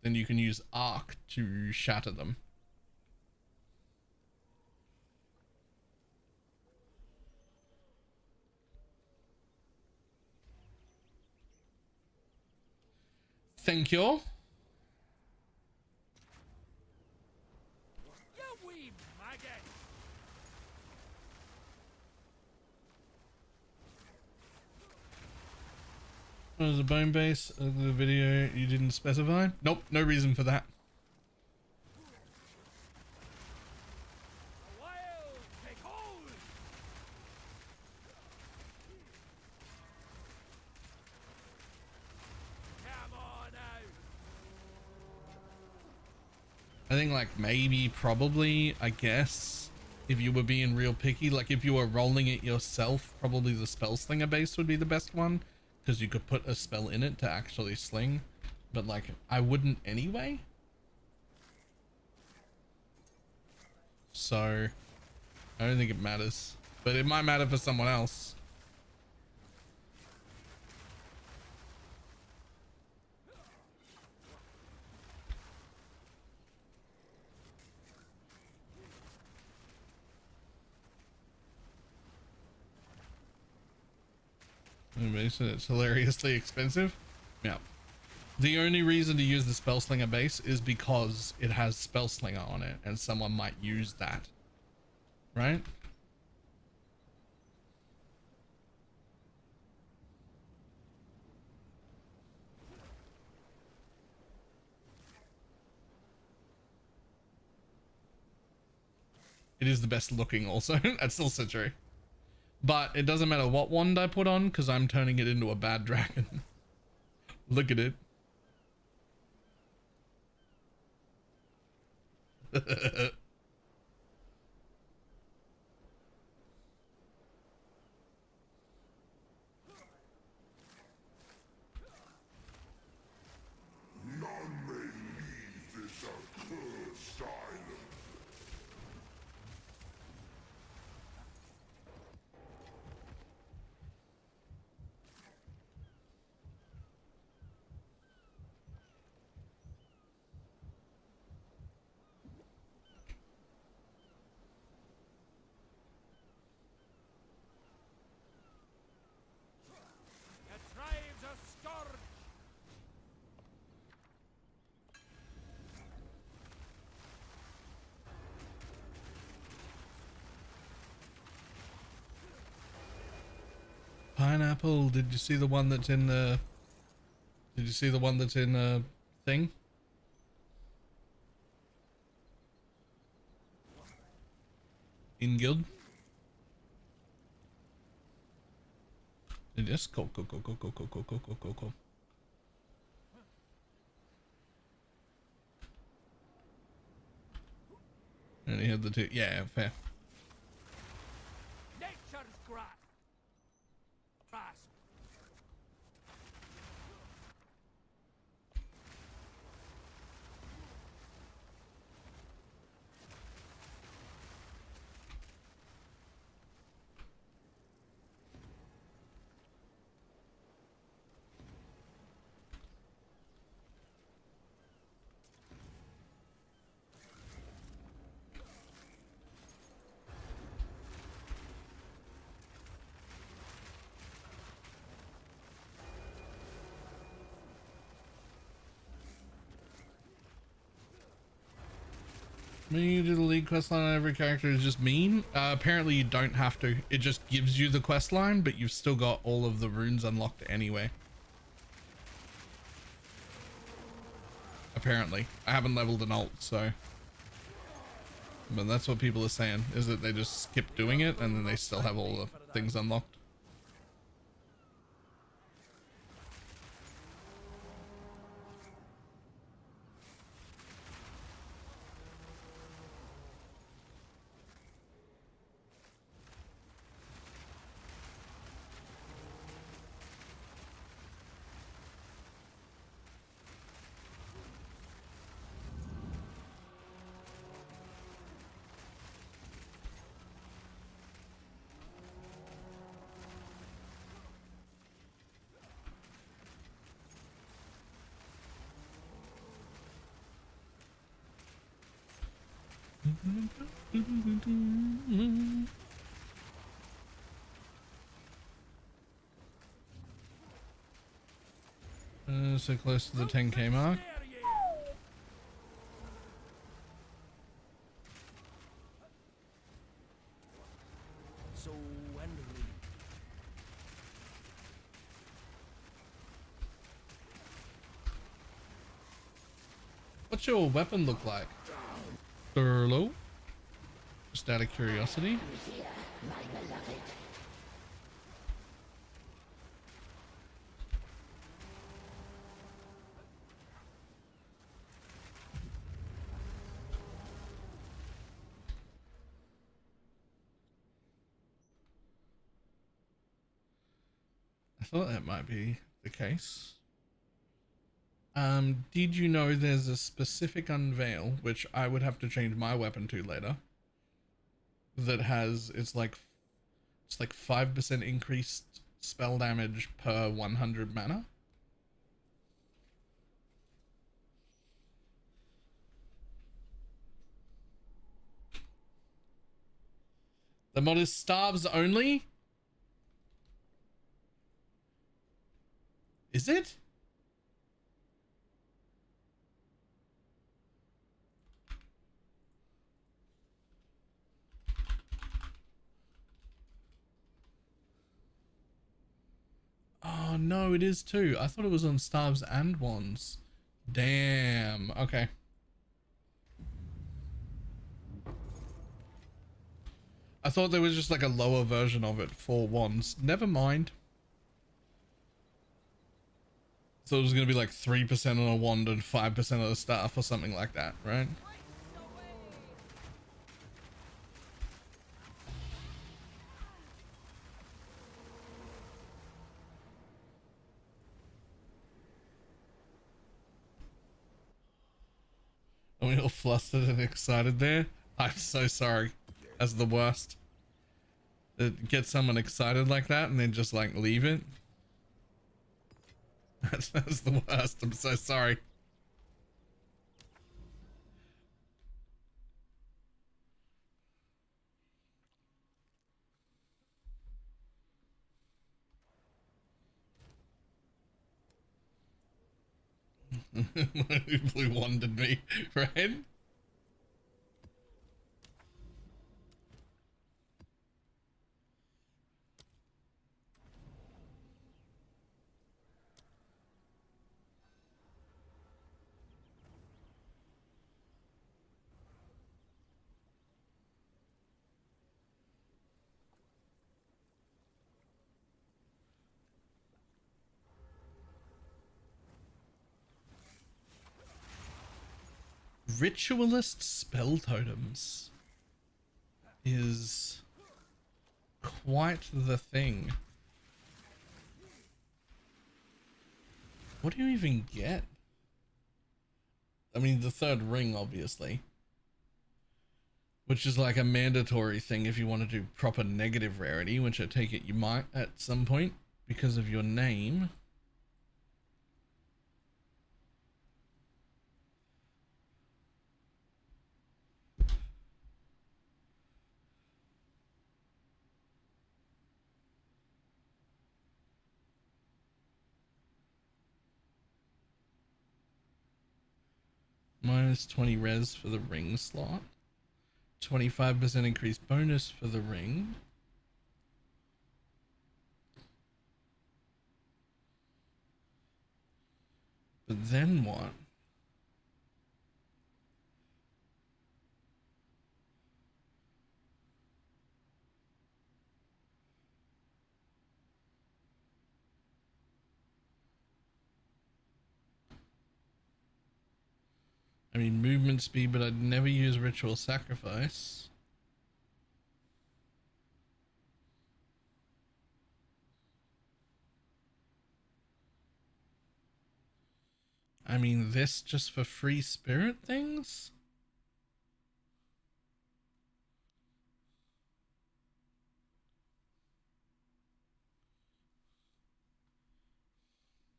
then you can use arc to shatter them. Thank you. Was a bone base of the video you didn't specify? Nope, no reason for that. I think like maybe, probably, I guess if you were being real picky. Like if you were rolling it yourself, probably the spell slinger base would be the best one, because you could put a spell in it to actually sling. But like I wouldn't anyway. So I don't think it matters, but it might matter for someone else. It's hilariously expensive. Yeah. The only reason to use the Spellslinger base is because it has Spellslinger on it and someone might use that. Right? It is the best looking also. That's also true. But it doesn't matter what wand I put on because I'm turning it into a bad dragon. Look at it. None may leave this accursed island. Your tribes are scourged. Pineapple, did you see the one that's in the... Did you see the one that's in thing? In guild? Yes, cool. And he had the two, yeah, fair. Nature's grasp. When you do the lead quest line on every character is just mean. Apparently you don't have to. It just gives you the quest line, but you've still got all of the runes unlocked anyway. Apparently. I haven't leveled an alt, so. But that's what people are saying, is that they just skip doing it and then they still have all the things unlocked. So close to the 10k mark. So weaponry. What's your weapon look like? Thurlow? Just out of curiosity. I thought that might be the case. Did you know there's a specific unveil, which I would have to change my weapon to later, that has, it's like 5% increased spell damage per 100 mana? The mod is starves only? Is it? Oh no, it is too. I thought it was on starves and wands. Damn. Okay. I thought there was just like a lower version of it for wands. Never mind. So it was going to be like 3% on a wand and 5% of the staff or something like that, right? Are we all flustered and excited there? I'm so sorry. That's the worst. Get someone excited like that and then just like leave it. That's the worst. I'm so sorry. Blue wanted me, right? Ritualist spell totems is quite the thing. What do you even get? I mean, the third ring, obviously, which is like a mandatory thing if you want to do proper negative rarity, which I take it you might at some point because of your name. Minus 20 res for the ring slot. 25% increased bonus for the ring. But then what? I mean, movement speed, but I'd never use ritual sacrifice. I mean, this just for free spirit things?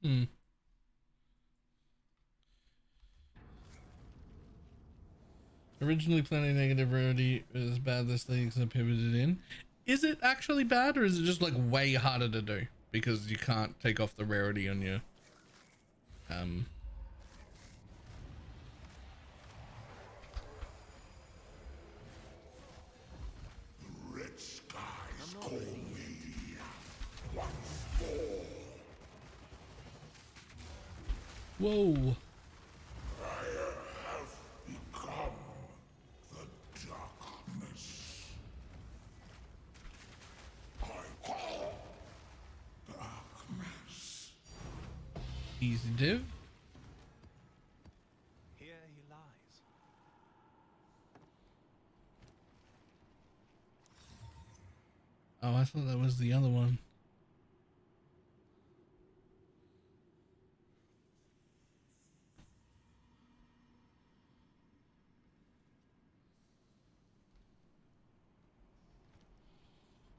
Hmm. Originally planning negative rarity is bad. This league's pivoted in. Is it actually bad, or is it just like way harder to do because you can't take off the rarity on your Red skies call me once more. Whoa. I have become the darkness. I call darkness. Easy div. Here he lies. Oh, I thought that was the other one.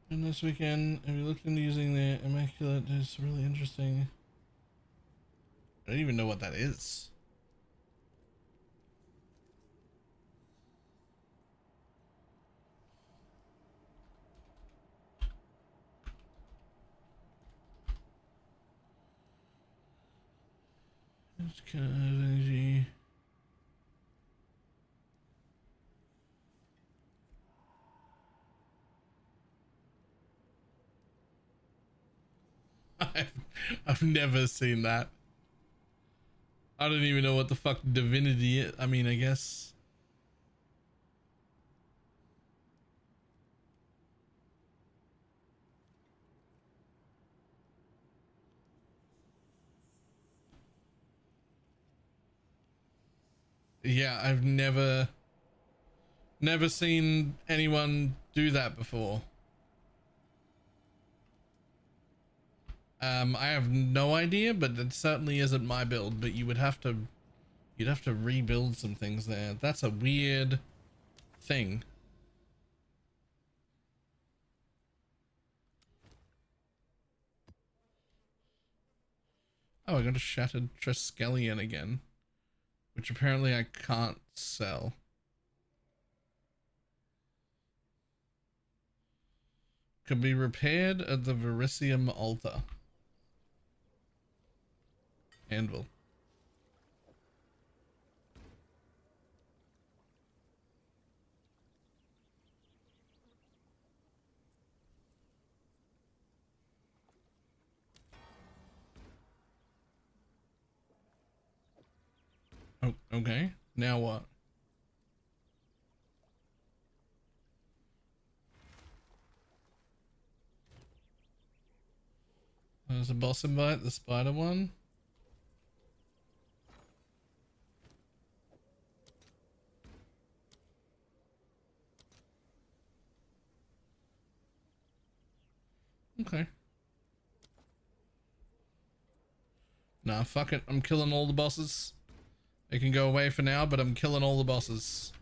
And this weekend, have you looked into using the Immaculate? It's really interesting. I don't even know what that is. It's kind of energy. I've never seen that. I don't even know what the fuck divinity is. I mean, I guess. Yeah, I've never seen anyone do that before. I have no idea, but it certainly isn't my build, but you'd have to rebuild some things there. That's a weird thing. Oh, I got a shattered Triskelion again, which apparently I can't sell. Could be repaired at the Verisium altar. Anvil. Oh, okay. Now what? There's a boss invite, the spider one. Okay. Nah, fuck it. I'm killing all the bosses. They can go away for now, but I'm killing all the bosses.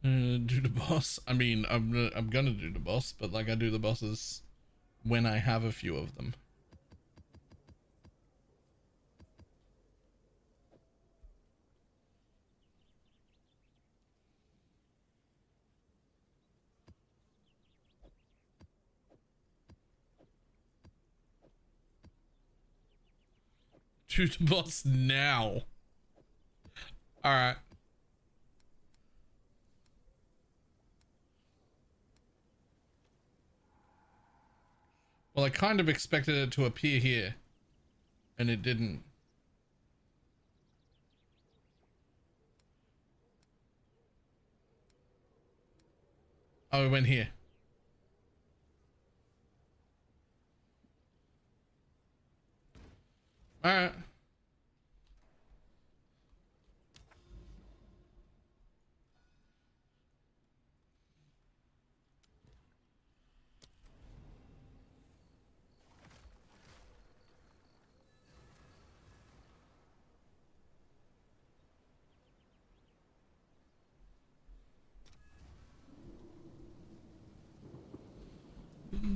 Do the boss. I mean, I'm gonna do the boss, but like I do the bosses when I have a few of them. Do the boss now. All right. Well, I kind of expected it to appear here, and it didn't. Oh, it went here. All right.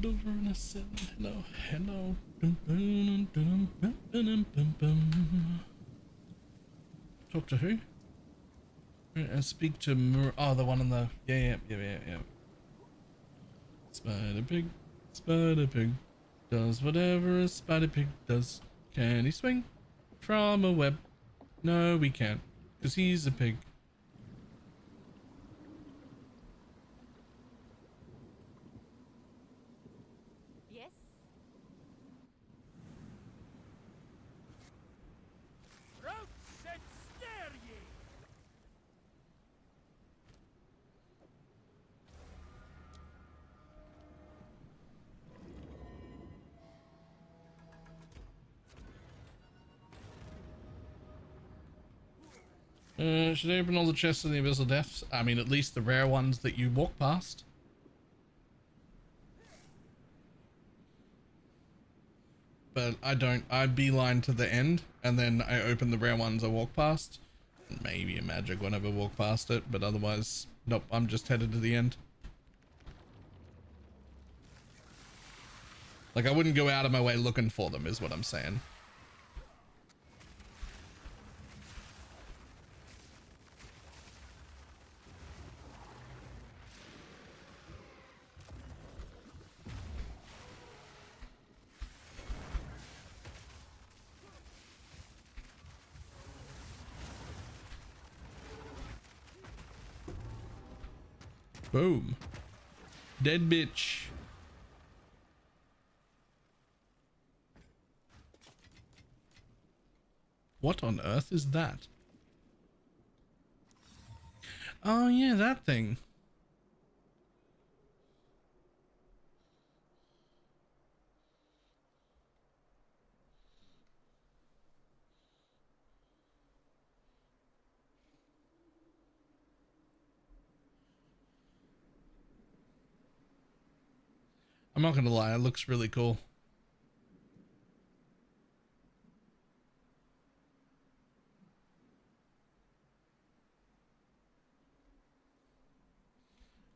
Over and I said hello, hello. Talk to who? And speak to oh, the one on the yeah. Spider pig does whatever a spider pig does. Can he swing from a web? No, we can't, because he's a pig. Should I open all the chests in the Abyssal Depths? I mean, at least the rare ones that you walk past. but I don't. I beeline to the end, and then I open the rare ones I walk past. Maybe a magic whenever I walk past it, but otherwise, nope, I'm just headed to the end. Like, I wouldn't go out of my way looking for them, is what I'm saying. Boom. Dead bitch. What on earth is that? Oh yeah, that thing. I'm not gonna lie, it looks really cool.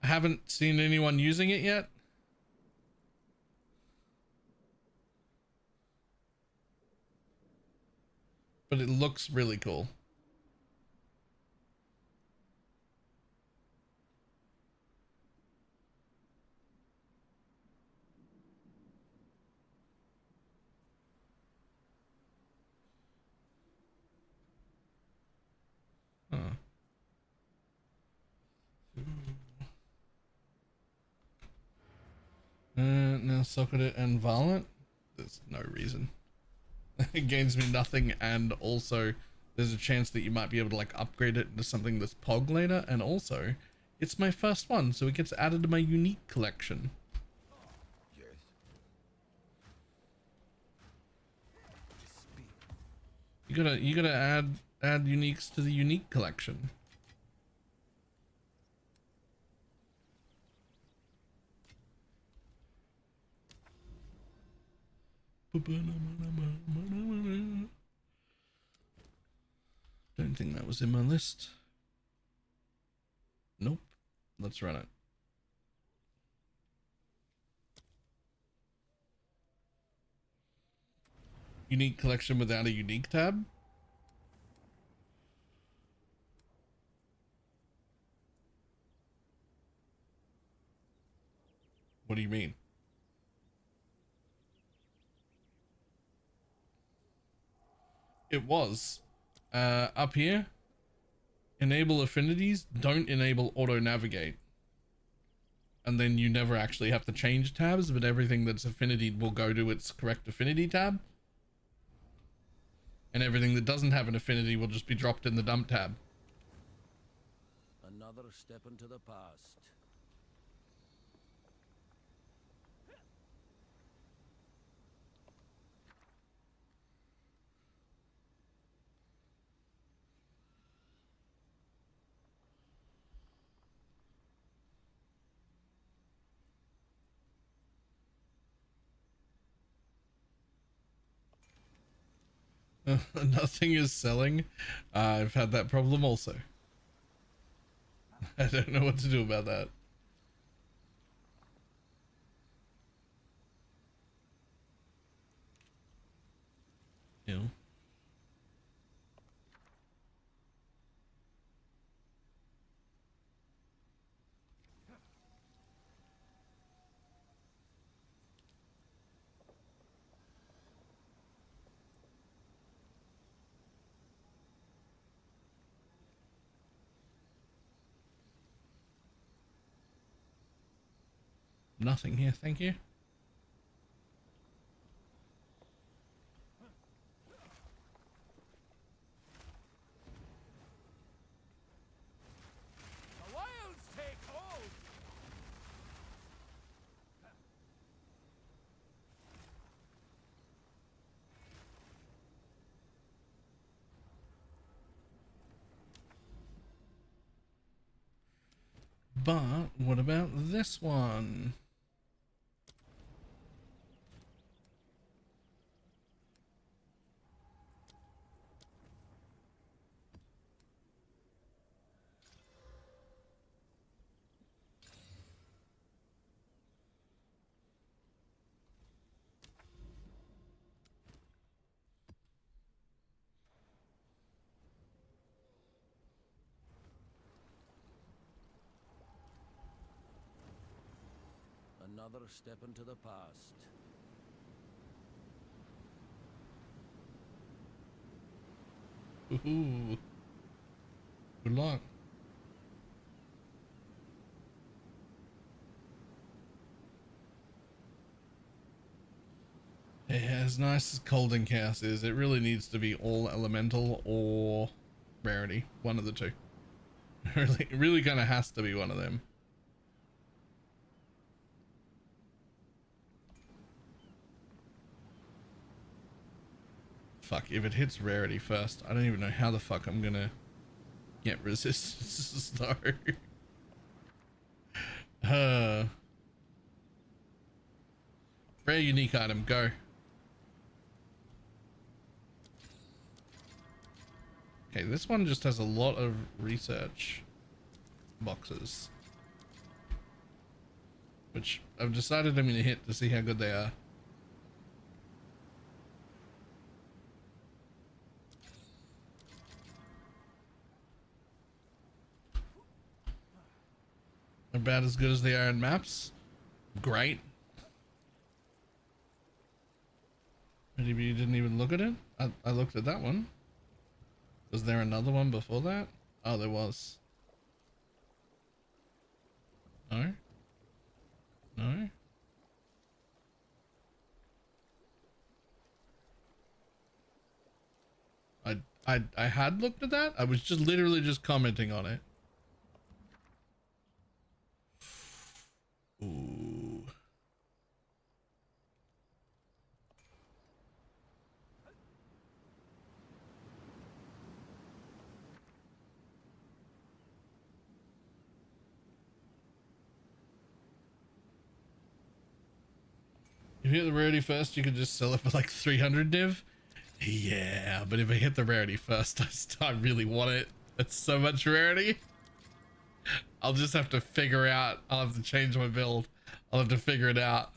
I haven't seen anyone using it yet. But it looks really cool. Huh. Now socket it and violent. There's no reason. It gains me nothing, and also there's a chance that you might be able to like upgrade it into something that's pog later, and also it's my first one, so it gets added to my unique collection. You gotta add uniques to the unique collection. Don't think that was in my list. Nope. Let's run it. Unique collection without a unique tab? What do you mean? It was. Up here, enable affinities, don't enable auto navigate. And then you never actually have to change tabs, but everything that's affinity will go to its correct affinity tab. And everything that doesn't have an affinity will just be dropped in the dump tab. Another step into the past. Nothing is selling. I've had that problem also. I don't know what to do about that. Ew. Nothing here, thank you. The wilds take hold. But what about this one? another step into the past. Ooh. Good luck. Yeah, as nice as Cold and Chaos is, it really needs to be all elemental or rarity. One of the two. It really kind of has to be one of them. Fuck, if it hits rarity first, I don't even know how the fuck I'm gonna get resistance though. Rare unique item, go. Okay, this one just has a lot of research boxes, which I've decided I'm gonna hit to see how good they are. About as good as they are in maps. Great. Maybe you didn't even look at it? I looked at that one. Was there another one before that? Oh, there was. No? No? I had looked at that. I was just literally just commenting on it. Ooh. If you hit the rarity first, you could just sell it for like 300 div. Yeah, but if I hit the rarity first, I really want it. It's so much rarity. I'll just have to figure out. I'll have to change my build. I'll have to figure it out.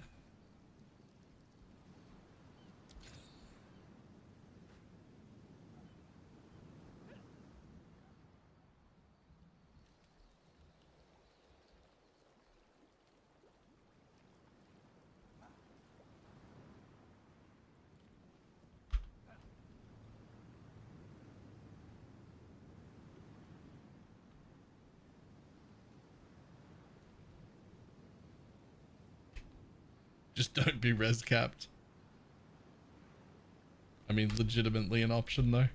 Just don't be res capped. I mean, legitimately an option though.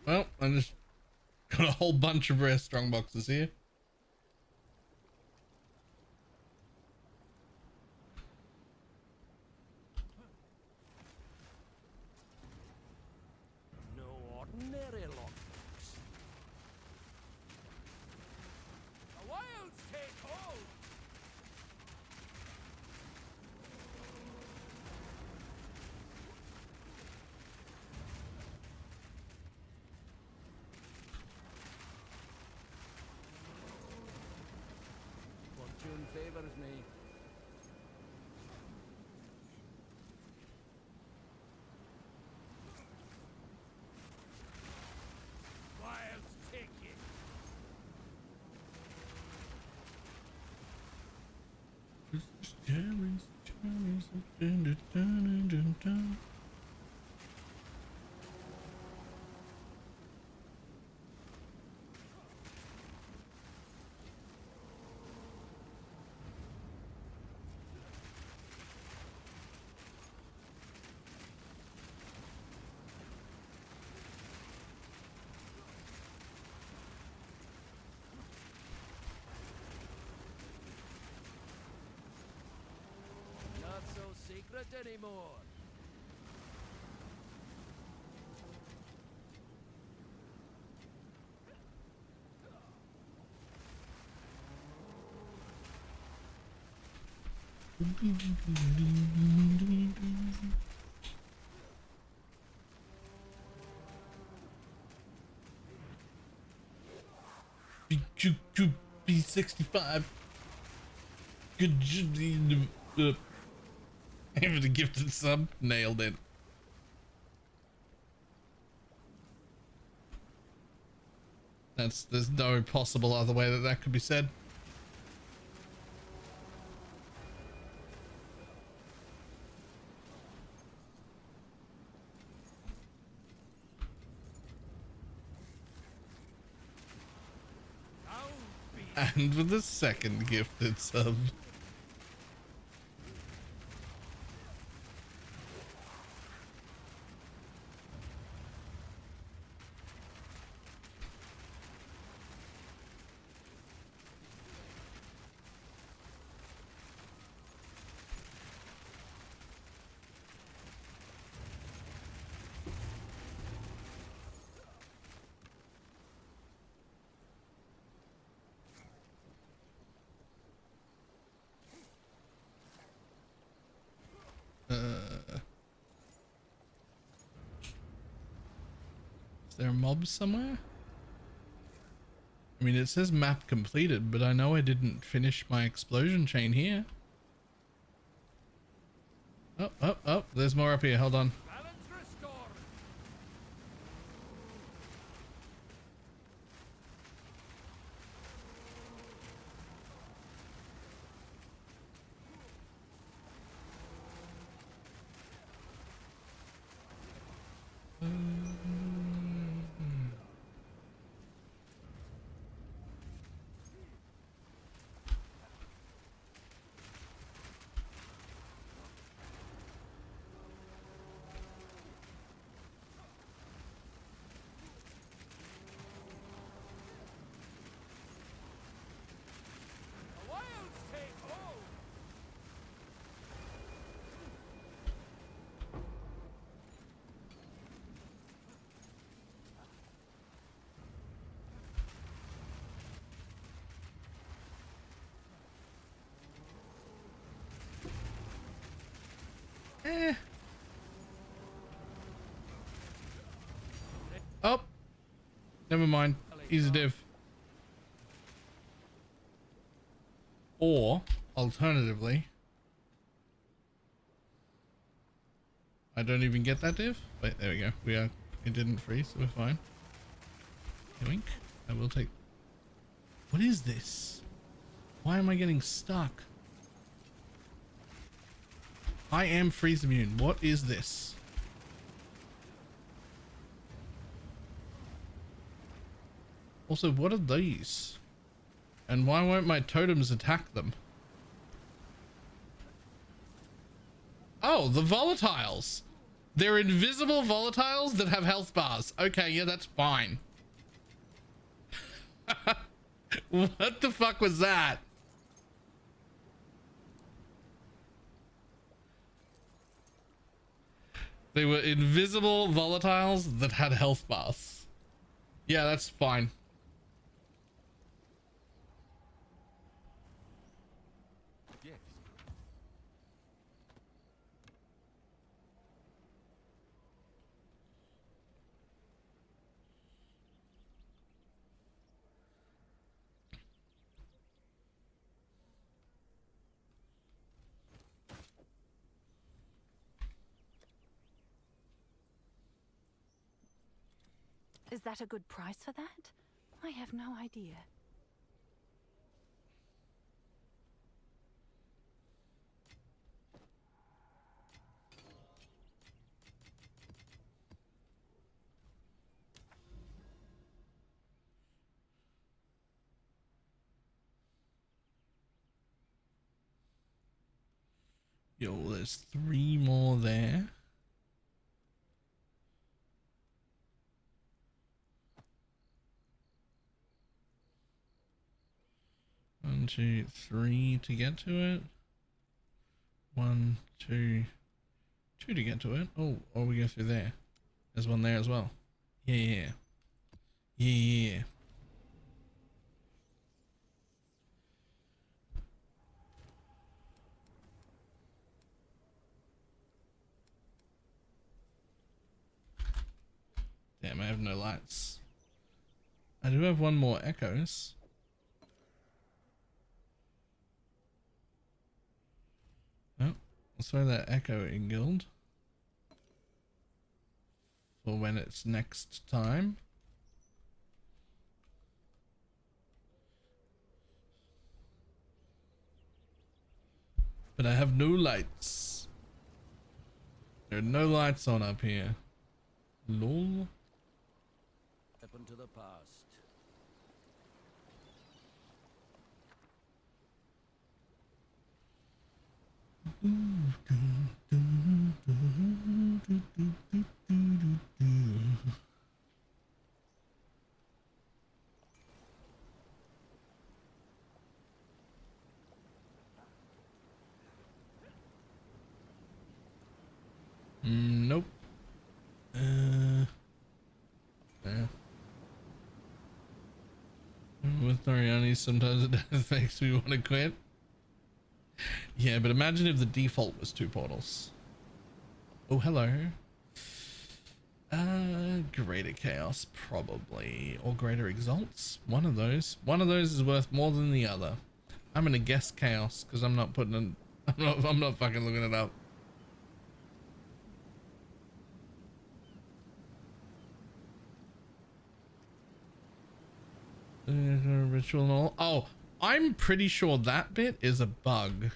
Well, I just got a whole bunch of rare strong boxes here. No ordinary lockbox. The wilds take hold. favors me. Wild take it. Not so secret anymore. B65. Good job. Aim the gifted sub. Nailed it. There's no possible other way that that could be said. And with the second gifted sub. Is there a mob somewhere? I mean, it says map completed, but I know I didn't finish my explosion chain here. Oh, there's more up here. Hold on. Oh, never mind. He's a div. Or alternatively, I don't even get that div. Wait, there we go. It didn't freeze, so we're fine. Yoink. I will take. What is this? Why am I getting stuck? I am freeze immune. What is this? Also, what are these? And why won't my totems attack them? Oh, the volatiles. They're invisible volatiles that have health bars. Okay, yeah, that's fine. What the fuck was that? They were invisible volatiles that had health bars. Yeah, that's fine. Is that a good price for that? I have no idea. Yo, there's 3 more there. One, 2, 3 to get to it. 1, 2, 2 to get to it. Oh, or we go through there. There's one there as well. Yeah. Yeah. Damn, I have no lights. I do have one more echoes. Oh, let's throw that echo in guild for when it's next time. But I have no lights. There are no lights on up here. Lol. Step into the past. Nope. Yeah. With Noriani, sometimes it makes me want to quit. Yeah, but imagine if the default was 2 portals. Oh, hello. Greater Chaos, probably. Or Greater Exalts. One of those. One of those is worth more than the other. I'm gonna guess Chaos, because I'm not putting in... I'm not fucking looking it up. Ritual and all. Oh, I'm pretty sure that bit is a bug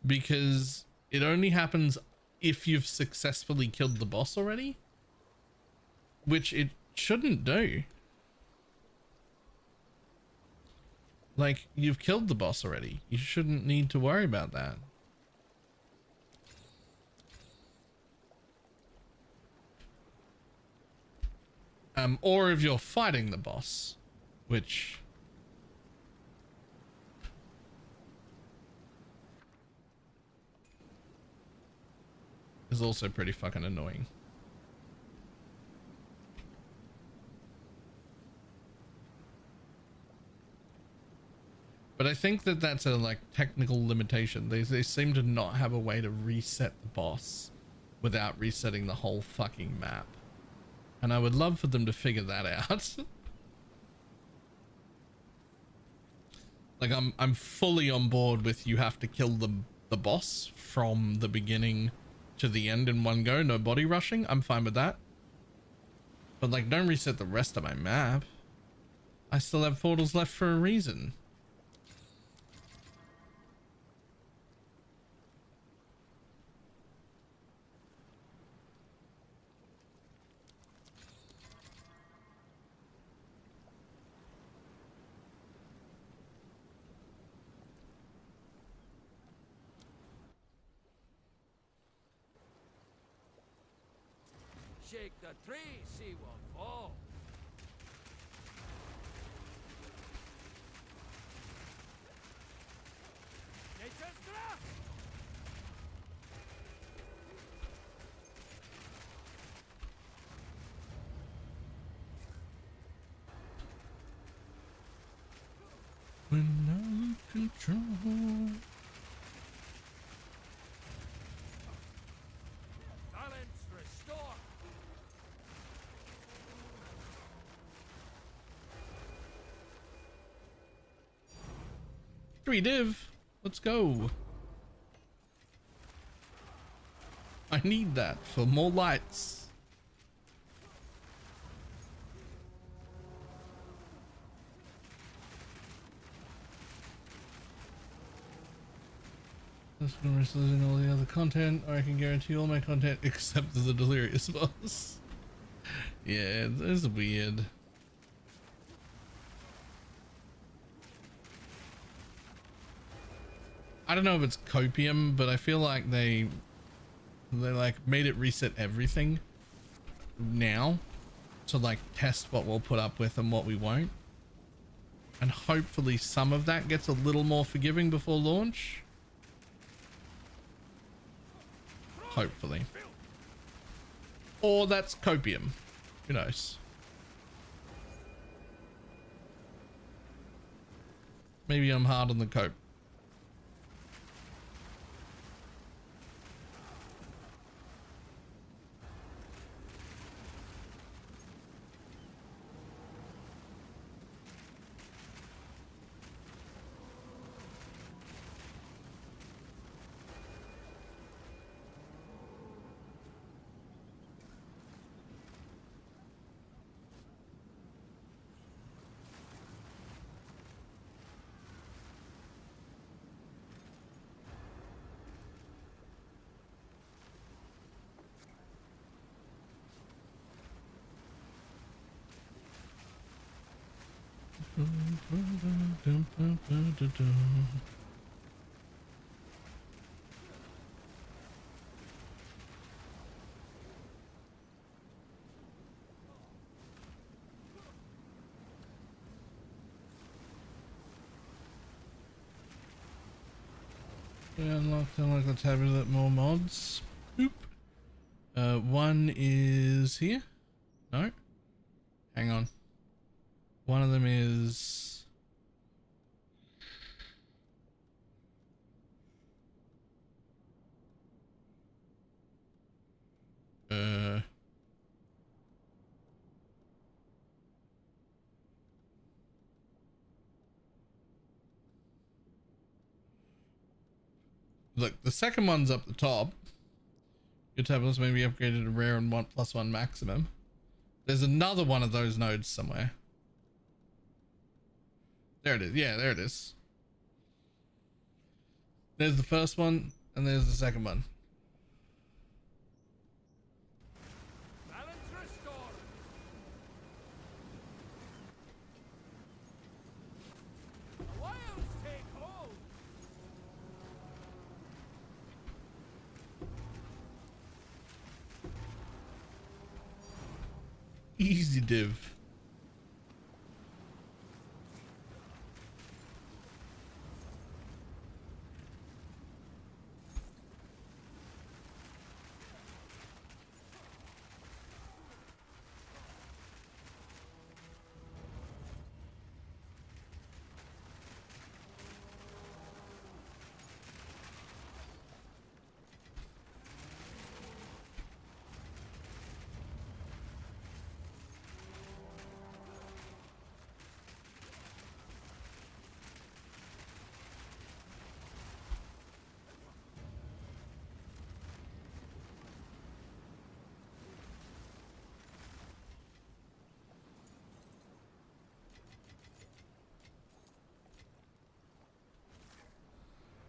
because it only happens if you've successfully killed the boss already, which it shouldn't do. Like, you've killed the boss already. You shouldn't need to worry about that. Or if you're fighting the boss, which is also pretty fucking annoying. But I think that that's a like technical limitation. They seem to not have a way to reset the boss without resetting the whole fucking map. And I would love for them to figure that out. Like I'm fully on board with you have to kill the boss from the beginning to the end in one go, no body rushing. I'm fine with that. But like, don't reset the rest of my map. I still have portals left for a reason. Shake the tree, see what fall. Nature's draft! When I'm in control. Balance restore. Three div. Let's go. I need that for more lights. This one is losing all the other content, or I can guarantee all my content except the Delirious boss. Yeah, it's weird. I don't know if it's copium, but I feel like they like made it reset everything now to like test what we'll put up with and what we won't. And hopefully some of that gets a little more forgiving before launch. Hopefully. Or that's copium. Who knows? Maybe I'm hard on the cope. We unlocked a tablet more mods. Boop. One is here. No. Hang on. One of them is look, the second one's up the top. Your tablets may be upgraded to rare and 1+1 maximum. There's another one of those nodes somewhere. There it is. Yeah, there it is. There's the first one, and there's the second one. Balance restored. The wilds take hold. Easy div.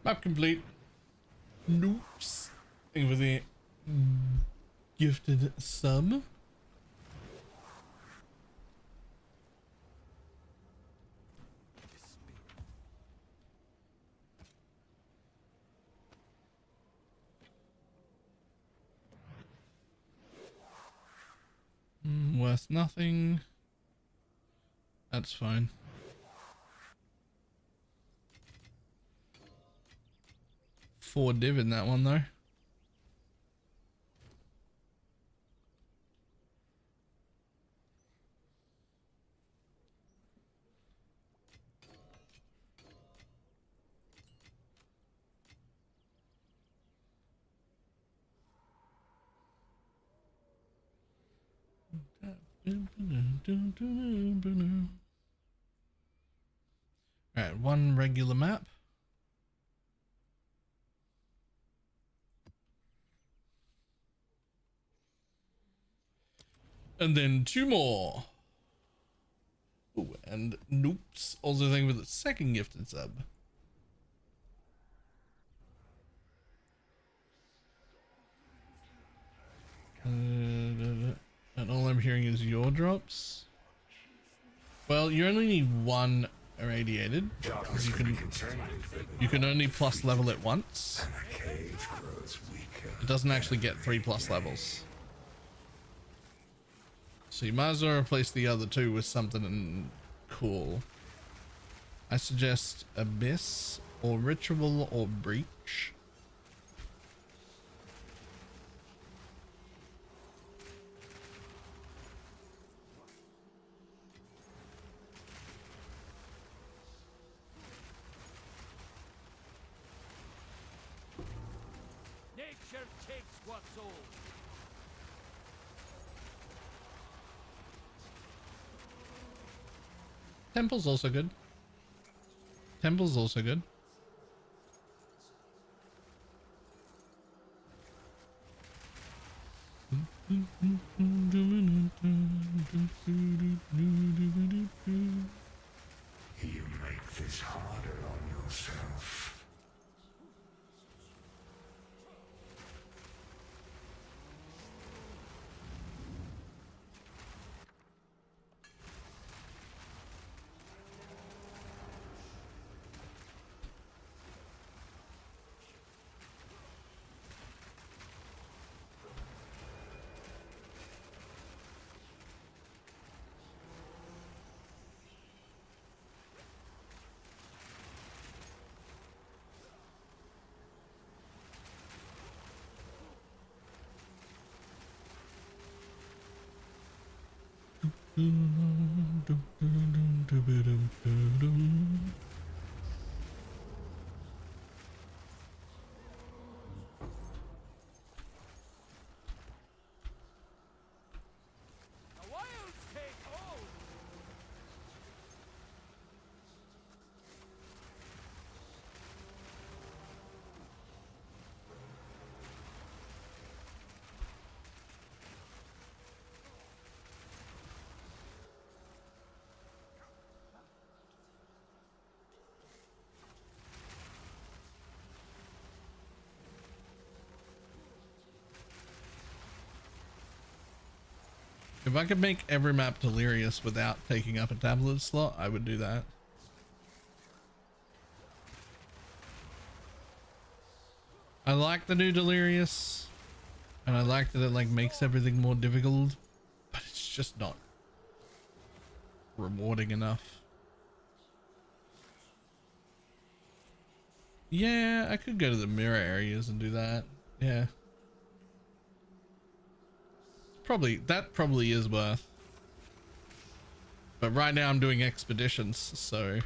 Map complete. Noops. Thank you for the gifted sub. Worth nothing. That's fine. Four div in that one though. Alright, one regular map. And then two more. Ooh, and Noops also thank you for the second gifted sub. And all I'm hearing is your drops. Well, you only need one irradiated. You can only plus level it once. It doesn't actually get 3 plus levels. So you might as well replace the other 2 with something cool. I suggest Abyss or Ritual or Breach. Nature takes what's old. Temple's also good. Temple's also good. You make this harder on yourself. The wilds take hold. If I could make every map delirious without taking up a tablet slot, I would do that. I like the new delirious, and I like that it like makes everything more difficult, but it's just not rewarding enough. Yeah, I could go to the mirror areas and do that. Yeah. That probably is worth. But right now I'm doing expeditions, so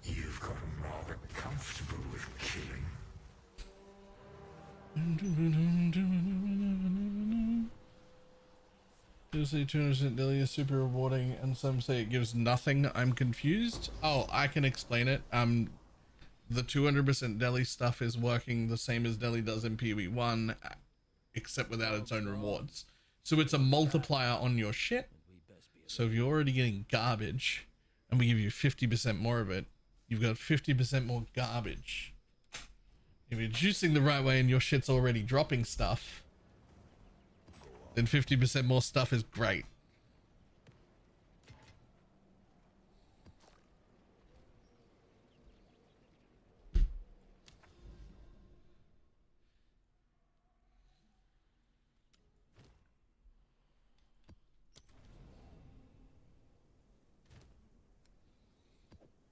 You've gotten rather comfortable with killing. People say 200% daily is super rewarding, and some say it gives nothing. I'm confused. Oh, I can explain it. The 200% deli stuff is working the same as deli does in PoE1, except without its own rewards. So it's a multiplier on your shit. So if you're already getting garbage, and we give you 50% more of it, you've got 50% more garbage. If you're juicing the right way and your shit's already dropping stuff, then 50% more stuff is great.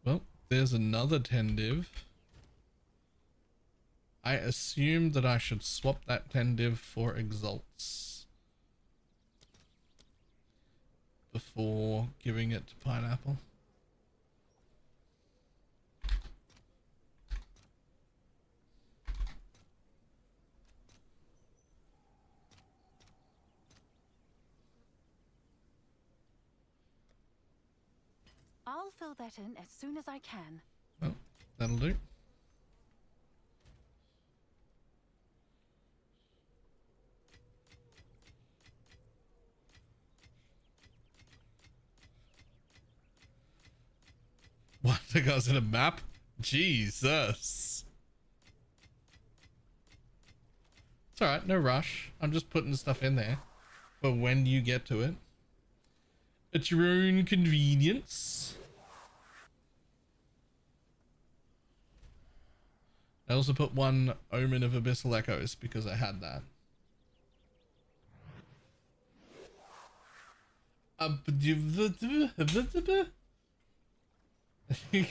Well, there's another 10 div. I assumed that I should swap that 10 div for exalts before giving it to Pineapple. I'll fill that in as soon as I can. Well, that'll do. What? That goes in a map? Jesus. It's alright, no rush. I'm just putting stuff in there for when you get to it. At your own convenience. I also put one Omen of Abyssal Echoes because I had that.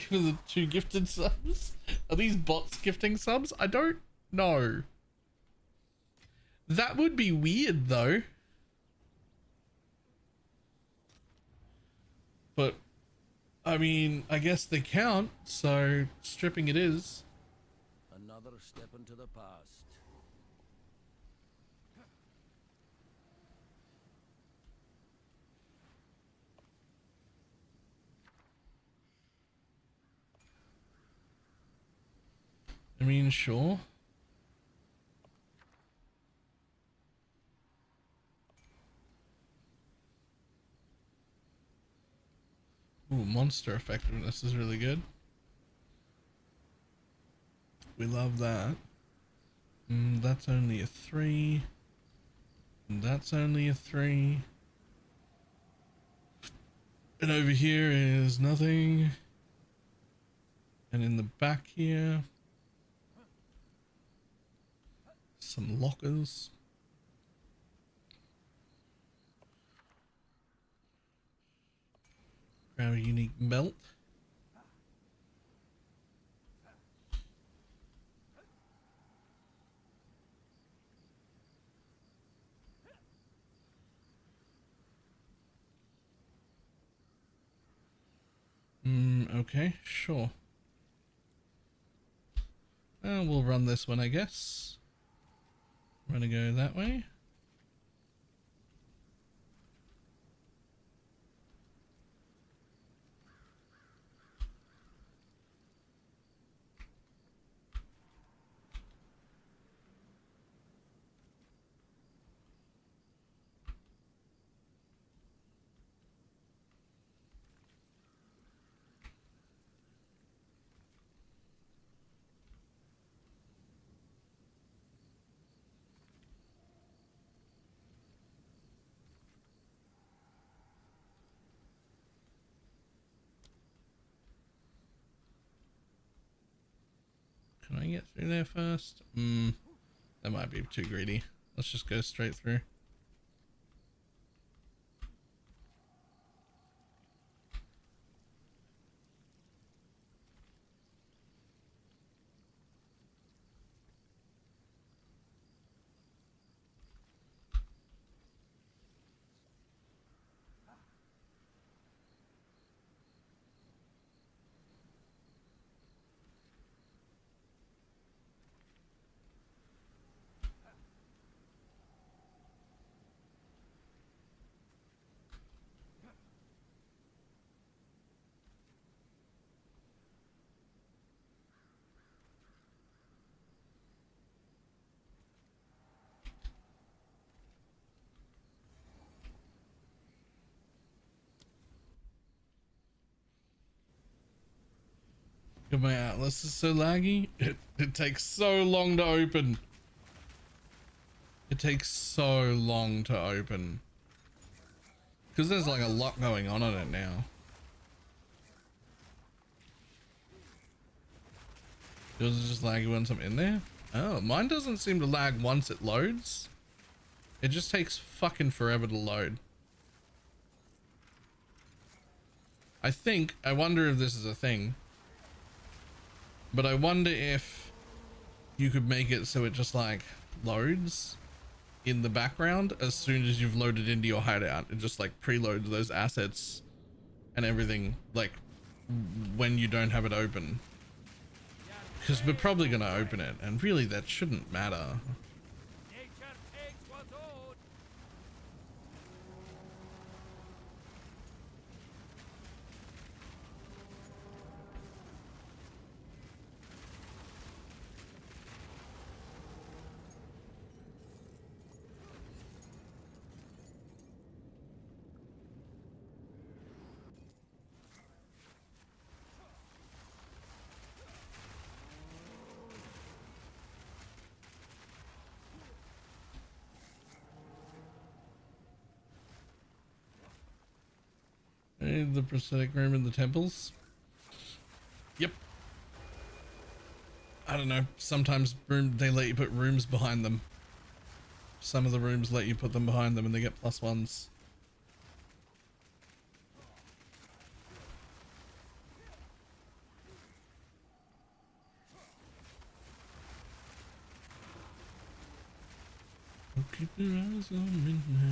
For the 2 gifted subs? Are these bots gifting subs? I don't know. That would be weird though. But, I mean, I guess they count, so stripping it is. Another step into the past. I mean, sure. Ooh, monster effectiveness is really good. We love that. That's only a 3. And that's only a 3. And over here is nothing. And in the back here, some lockers. Grab a unique belt. Okay, sure. We'll run this one, I guess. I'm gonna go that way. Can I get through there first? That might be too greedy. Let's just go straight through. God, my Atlas is so laggy. It takes so long to open. It takes so long to open. Because there's like a lot going on it now. Yours is just laggy once I'm in there? Oh, mine doesn't seem to lag once it loads. It just takes fucking forever to load. I wonder if this is a thing. But I wonder if you could make it so it just like loads in the background as soon as you've loaded into your hideout. It just like preloads those assets and everything like when you don't have it open. Because we're probably going to open it and really that shouldn't matter. The prosthetic room in the temples. Yep. I don't know. Sometimes they let you put rooms behind them. Some of the rooms let you put them behind them and they get +1s. Oh, keep your eyes on me now.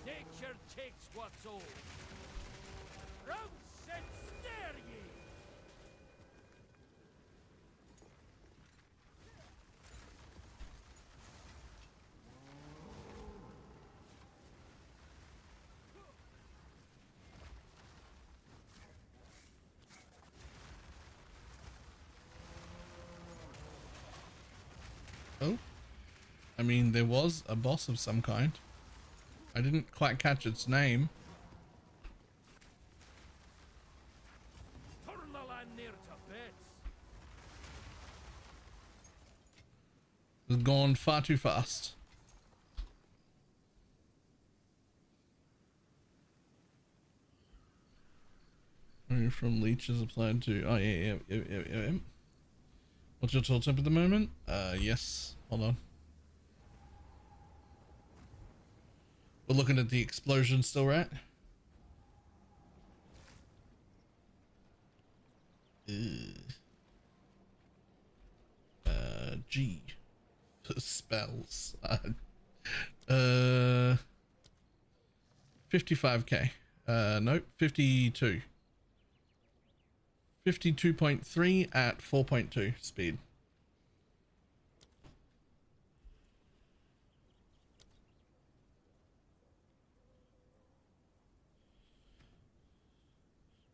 Nature takes what's old. Rouse and snare ye! Oh, I mean, there was a boss of some kind. I didn't quite catch its name. Turn the land near to bits. It's gone far too fast. From leeches applied to. Oh yeah. What's your tool temp at the moment? Yes. Hold on. We're looking at the explosion still, right? G. Spells. 55k. Nope, 52. 52.3 at 4.2 speed.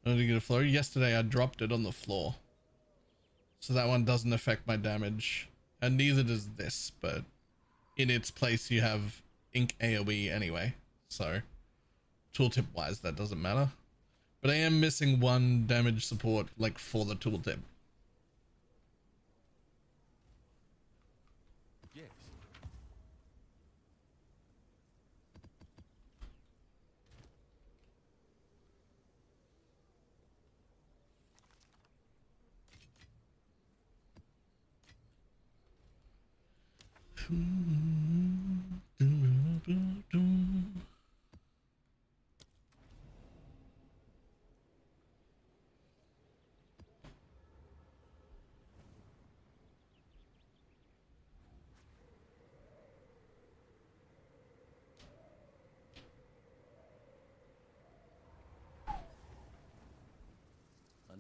Did you get a flow? Yesterday I dropped it on the floor. So that one doesn't affect my damage. And neither does this, but in its place you have ink AoE anyway. So tooltip wise that doesn't matter. But I am missing one damage support like for the tooltip. Yes.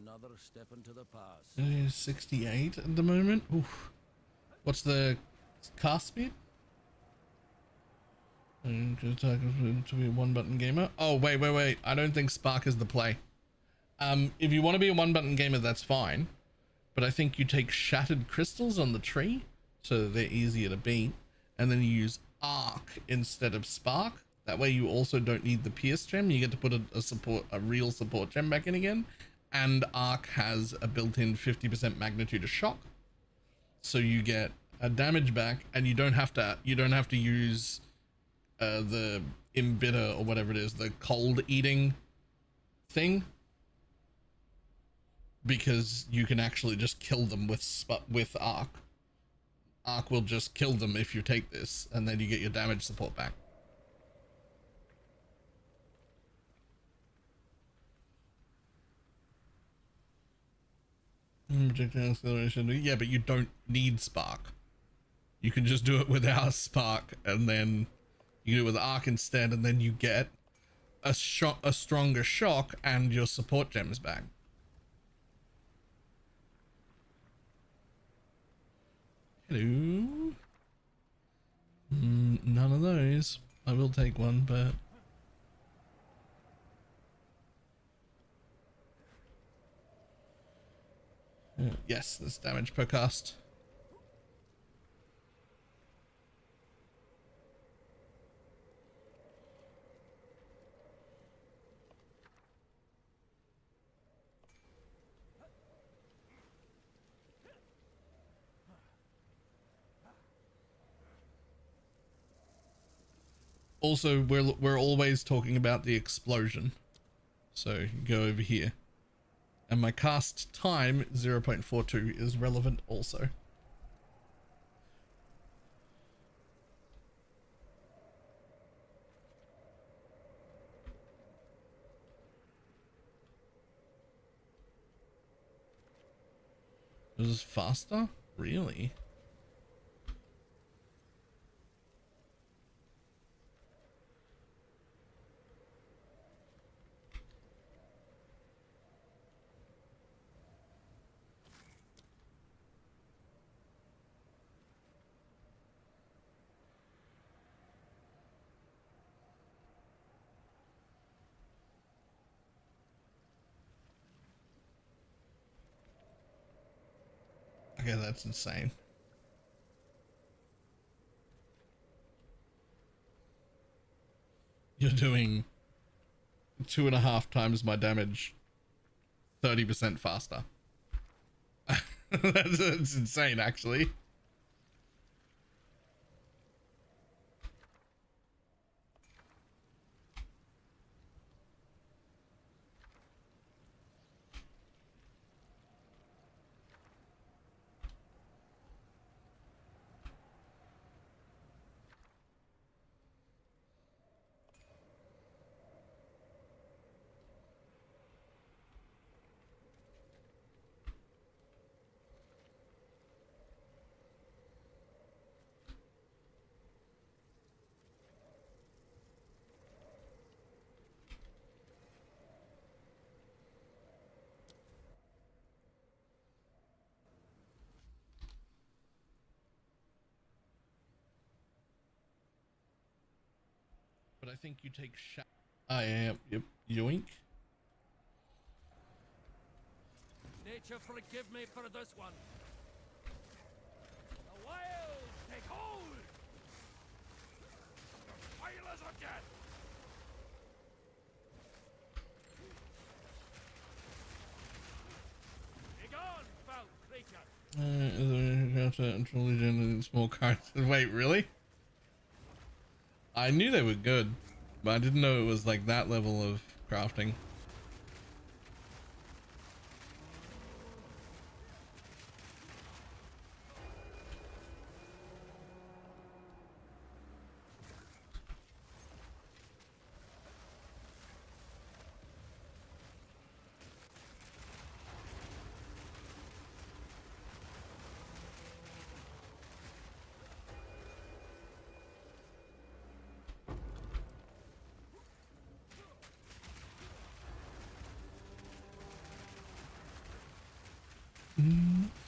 Another step into the past. 68 at the moment. Oof. What's the cast speed? To be a one button gamer. Oh wait. I don't think Spark is the play. If you want to be a one button gamer, that's fine. But I think you take shattered crystals on the tree so they're easier to beat, and then you use Arc instead of Spark. That way you also don't need the Pierce gem. You get to put a real support gem back in again. And Arc has a built-in 50% magnitude of shock, so you get a damage back, and you don't have to use the embitter or whatever it is, the cold eating thing, because you can actually just kill them with Arc. Arc will just kill them if you take this, and then you get your damage support back. Projectile acceleration. Yeah, but you don't need Spark. You can just do it without Spark, and then you do it with Arc instead, and then you get a stronger shock and your support gems back. Hello. None of those. I will take one, but yes, there's damage per cast. Also, we're always talking about the explosion. So go over here. And my cast time 0.42 is relevant also. This is faster? Really? Okay, that's insane. You're doing 2.5 times my damage 30% faster. That's insane, actually. But I think you take I am. Yep. Yoink. Nature forgive me for this one. The wild take hold. The wild is again. Begone, foul creature. Small cards. Wait, really? I knew they were good, but I didn't know it was like that level of crafting.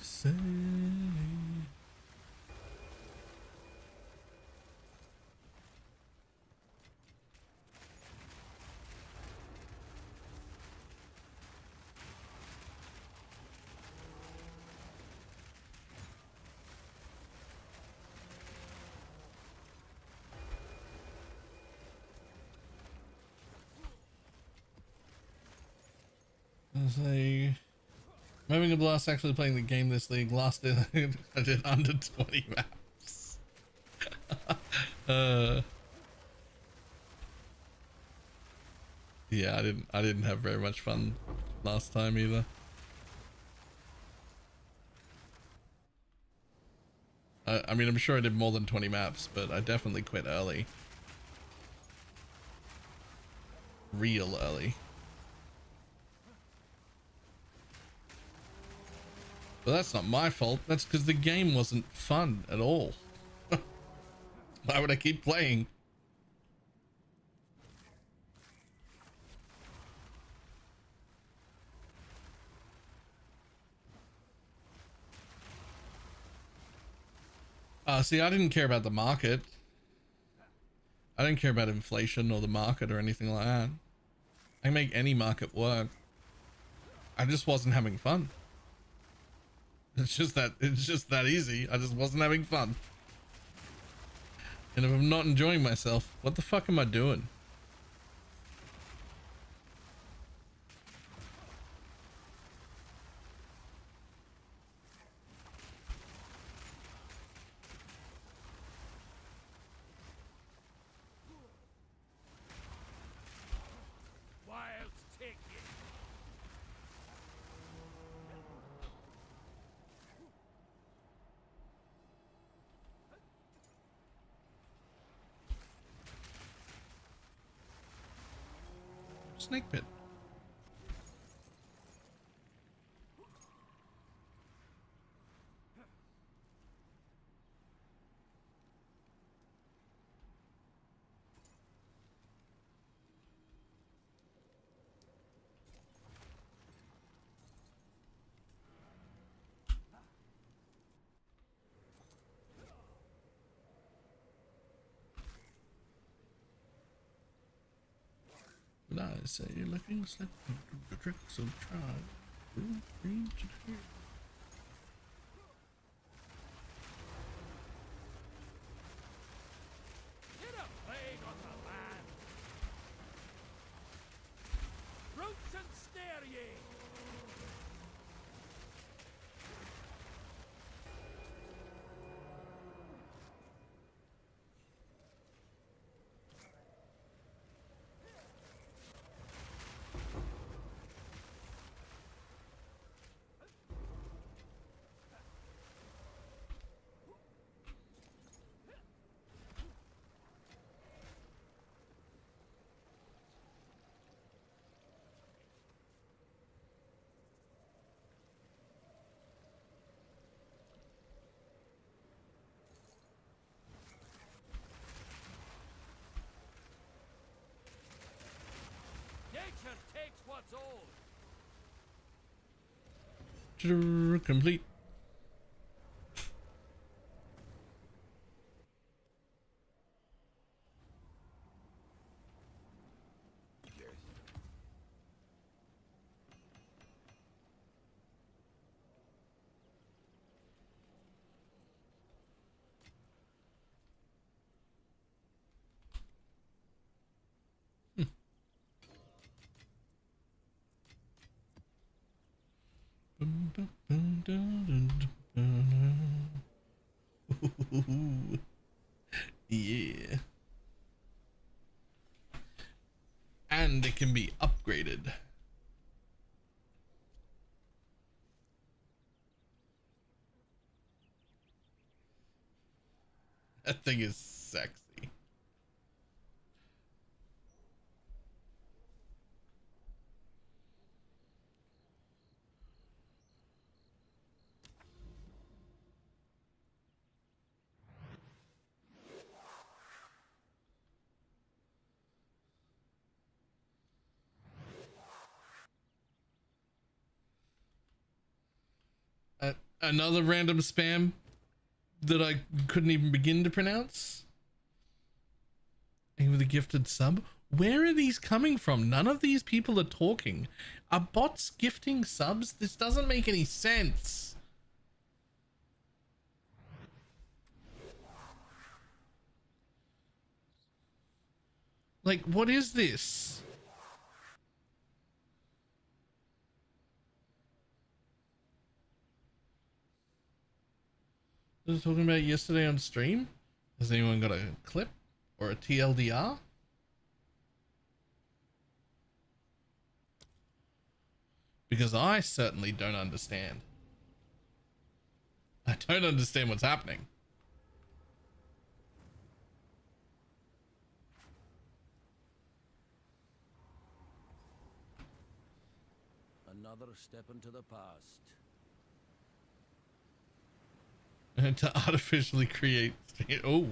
Say. I'm having a blast actually playing the game this league. Last I did under 20 maps. Yeah, I didn't have very much fun last time either. I mean, I'm sure I did more than 20 maps, but I definitely quit early. Real early. But that's not my fault. That's because the game wasn't fun at all. Why would I keep playing? See, I didn't care about the market. I didn't care about inflation or the market or anything like that. I can make any market work. I just wasn't having fun. It's just that easy. I just wasn't having fun. And if I'm not enjoying myself, what the fuck am I doing? Wild take it. Snake pit. But I say, looking slip the tricks of try. Get a plague on the land. Roots and snare ye. Nature takes what's old. Complete. Yeah. And it can be upgraded. That thing is sexy. Another random spam that I couldn't even begin to pronounce. And with a gifted sub. Where are these coming from? None of these people are talking. Are bots gifting subs? This doesn't make any sense. Like, what is this? I was talking about yesterday on stream. Has anyone got a clip or a TLDR? Because I certainly don't understand. I don't understand what's happening. Another step into the past. And to artificially create. Oh.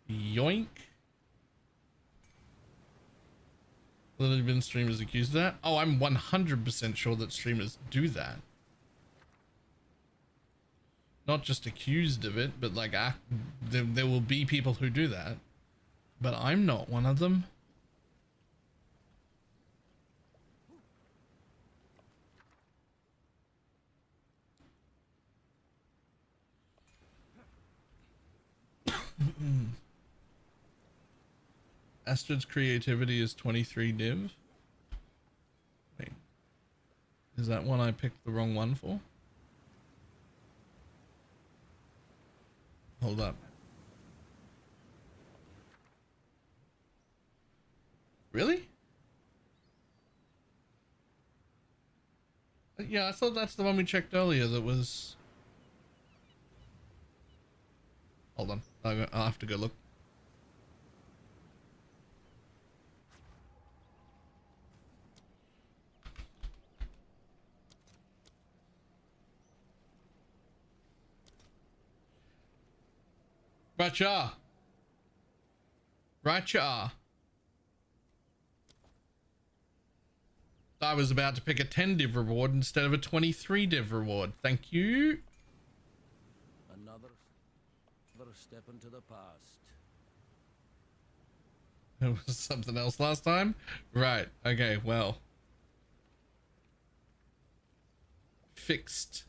Yoink. Clearly been streamers accused of that. Oh, I'm 100% sure that streamers do that. Not just accused of it, but like there will be people who do that. But I'm not one of them. Astrid's creativity is 23 div. Wait, is that one I picked the wrong one for? Hold up. Really? Yeah, I thought that's the one we checked earlier that was... Hold on, I'll have to go look. Ratcha. Ratcha. I was about to pick a 10 div reward instead of a 23 div reward. Thank you. Another step into the past. It was something else last time? Right. Okay, well. Fixed.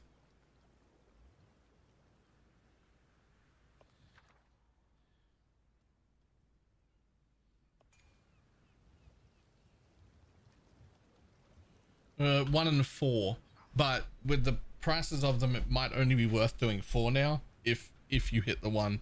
One and 4, but with the prices of them, it might only be worth doing 4 now if you hit the 1.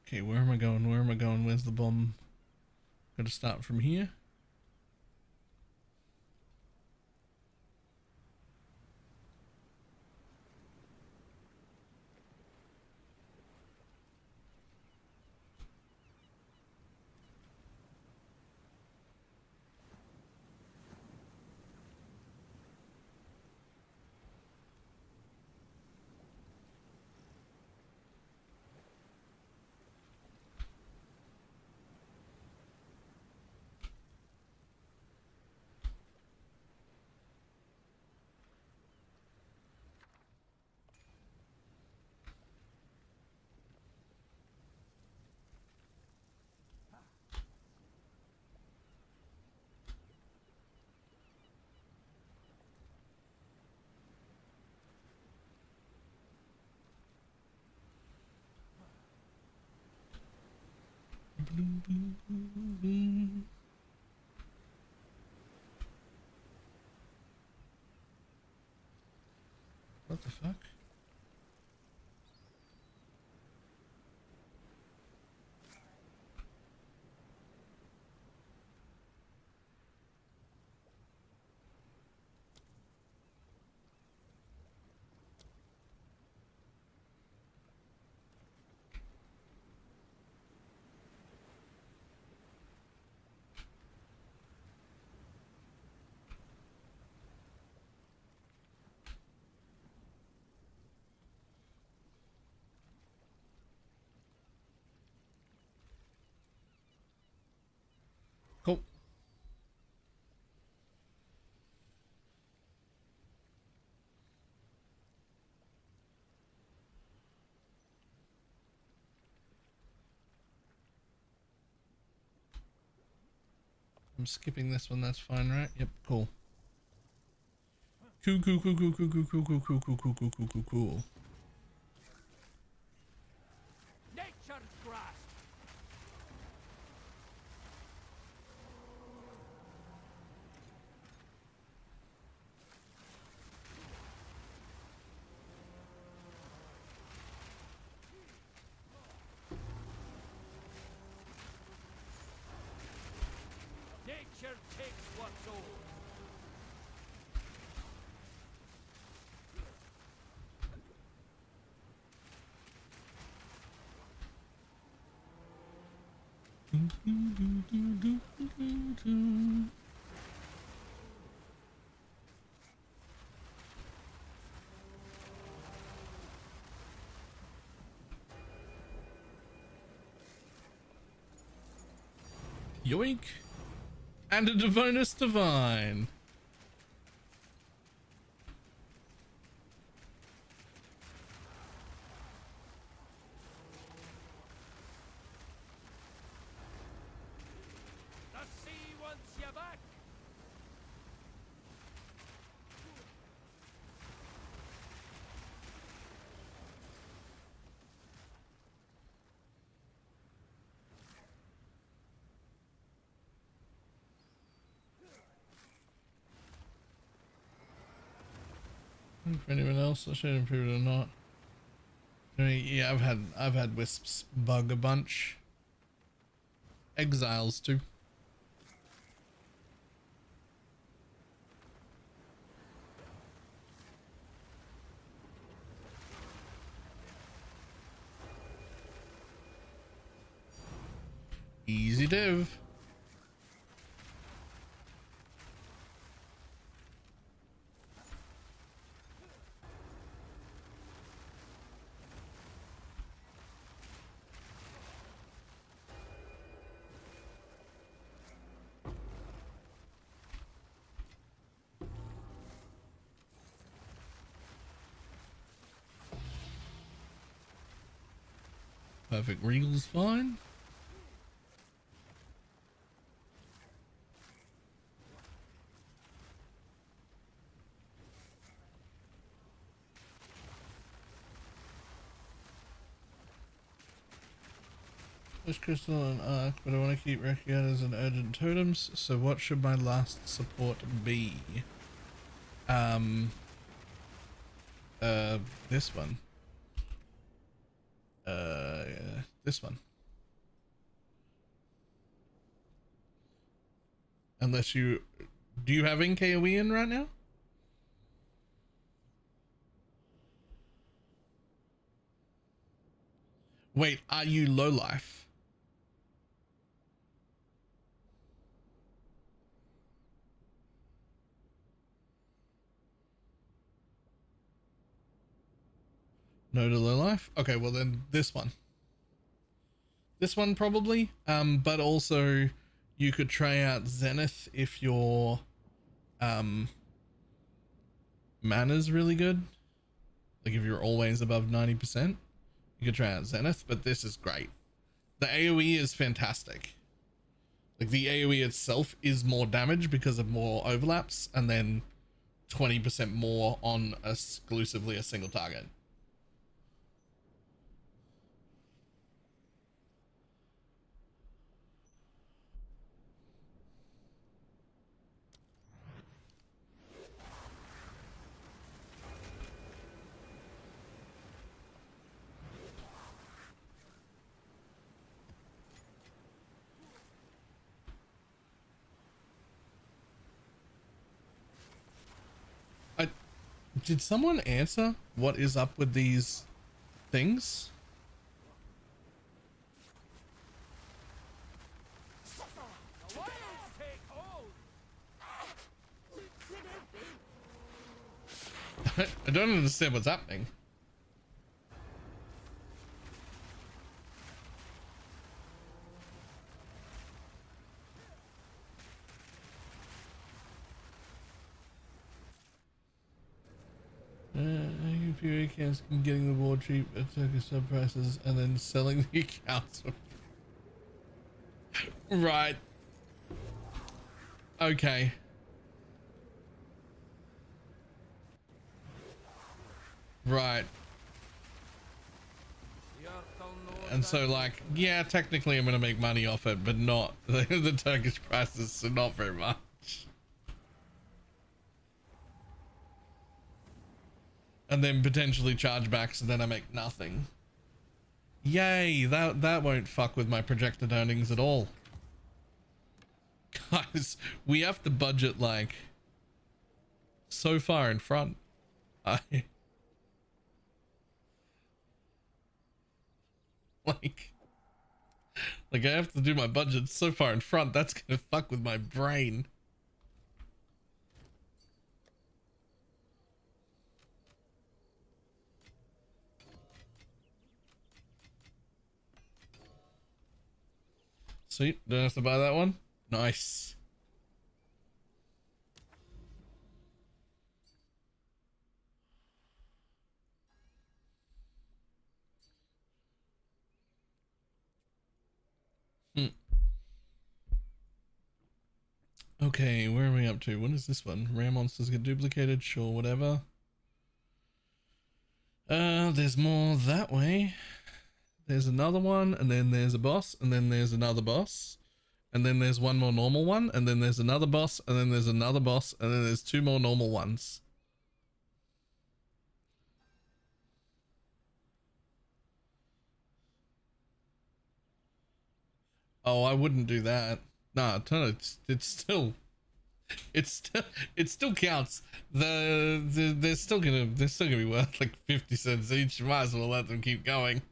Okay, where am I going? Where am I going? Where's the bomb? Gotta start from here. What the fuck? Cool. I'm skipping this one, that's fine, right? Yep, cool. Cool. Nature's grasp. Nature takes what's old. Yoink! And a Divonus Divine. The sea wants you back. For anyone else, I should improve it or not. I mean, yeah, I've had wisps bug a bunch. Exiles too. Easy div. Perfect Regal's fine. Push Crystal and Arc, but I want to keep Rekianas and Urgent Totems, so what should my last support be? This one. Yeah, this one. Unless you... Do you have NKOE in right now? Wait, are you low life? No to low life? Okay, well then this one. This one probably. But also you could try out Zenith if your mana's really good. Like if you're always above 90%, you could try out Zenith, but this is great. The AoE is fantastic. Like the AoE itself is more damage because of more overlaps, and then 20% more on exclusively a single target. Did someone answer what is up with these things? I don't understand what's happening. UPA accounts getting the war cheap at Turkish sub prices and then selling the accounts. Right. Okay. Right. And so like, yeah, technically I'm gonna make money off it, but not the Turkish prices, so not very much. And then potentially chargebacks, and then I make nothing. Yay, that won't fuck with my projected earnings at all. Guys, we have to budget like so far in front. Like Like I have to do my budget so far in front, that's gonna fuck with my brain. Sweet, don't have to buy that one. Nice. Okay, where are we up to? What is this one? Rare monsters get duplicated, sure, whatever. There's more that way. There's another one, and then there's a boss, and then there's another boss. And then there's one more normal one, and then there's another boss, and then there's another boss, and then there's two more normal ones. Oh, I wouldn't do that. Nah, it's still it still counts. They're still gonna be worth like 50 cents each. You might as well let them keep going.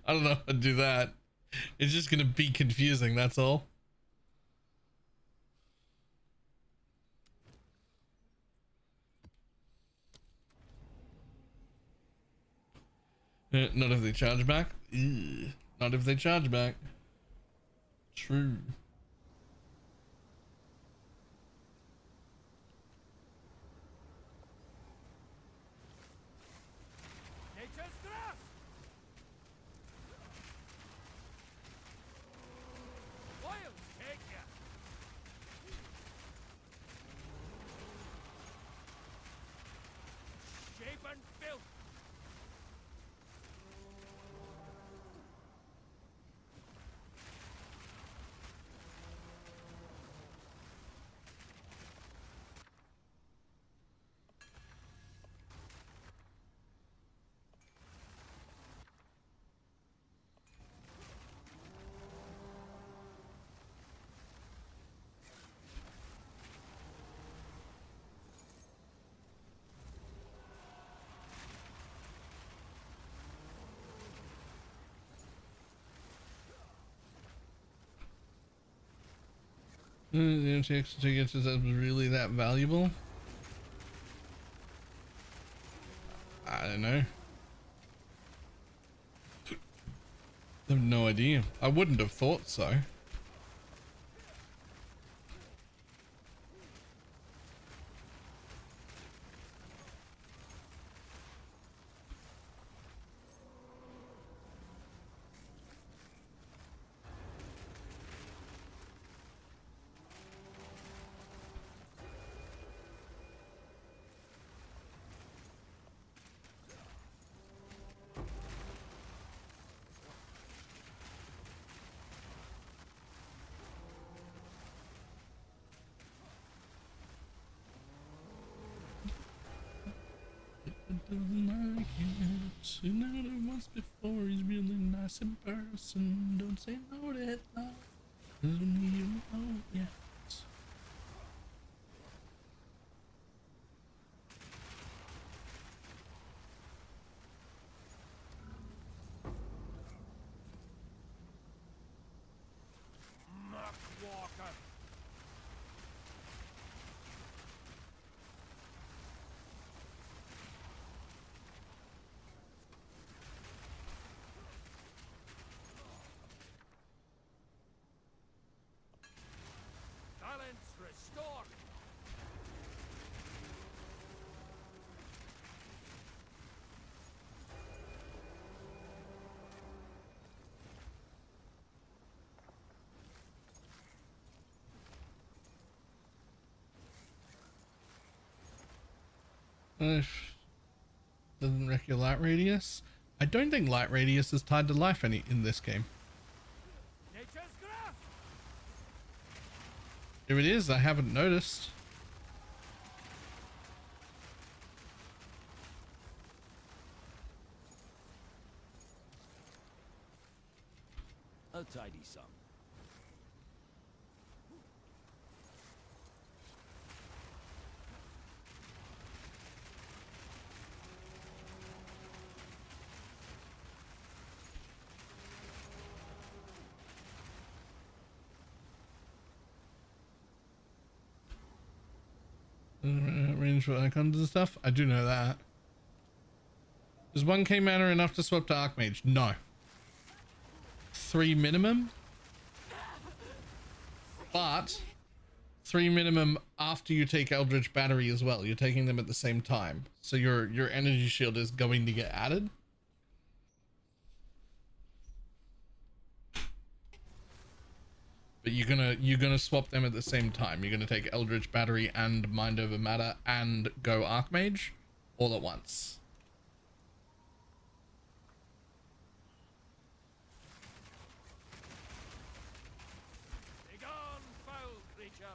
I don't know how to do that. It's just gonna be confusing, that's all. Not if they charge back. Ugh. Not if they charge back. True. The extra tickets, is that really that valuable? I don't know. I have no idea. I wouldn't have thought so. Doesn't like it. Seen it once before. He's really nice in person. Don't say no to it though. 'Cause when you know, yeah. Restored. Doesn't wreck your light radius. I don't think light radius is tied to life any in this game. If it is, I haven't noticed. A tidy sum. Range for icons and stuff. I do know that. Is 1k mana enough to swap to Archmage? No. 3 minimum. But 3 minimum after you take Eldritch Battery as well. You're taking them at the same time. So your energy shield is going to get added. But you're gonna swap them at the same time. You're gonna take Eldritch Battery and Mind Over Matter and go Archmage all at once. Begone, foul creature!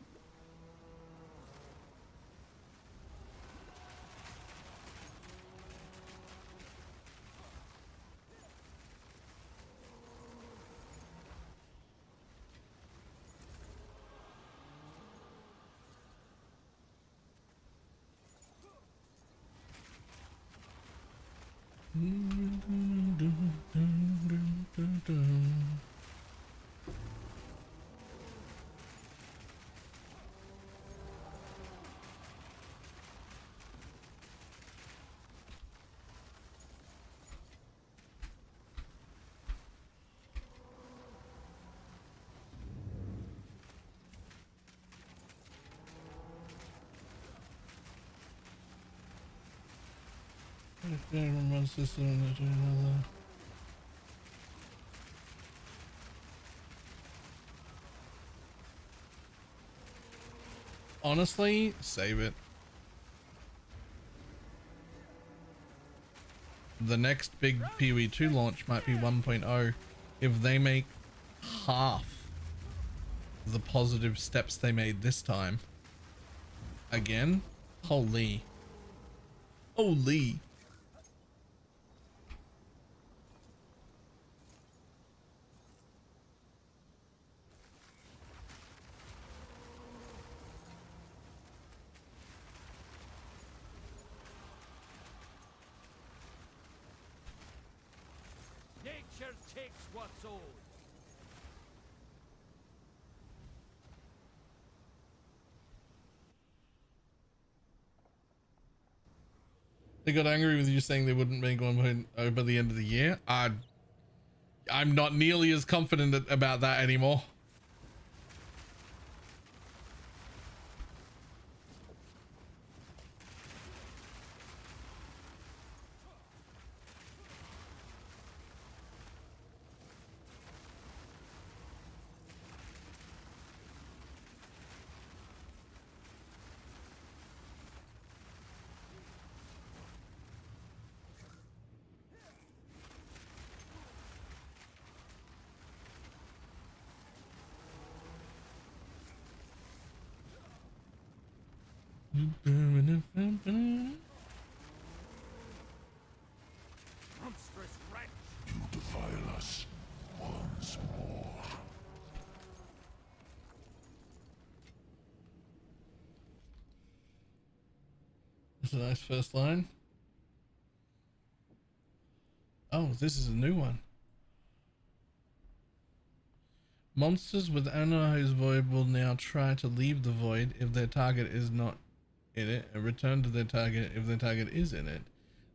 From one system to another. Honestly, save it. The next big PoE2 launch might be 1.0. If they make half the positive steps they made this time, again, holy. Nature takes what's old. They got angry with you saying they wouldn't make 1.0 by the end of the year. I'm not nearly as confident about that anymore. Monstrous wretch! You defile us once more. That's a nice first line. Oh, this is a new one. Monsters with Analyzed Void will now try to leave the void if their target is not in it, and return to their target if their target is in it.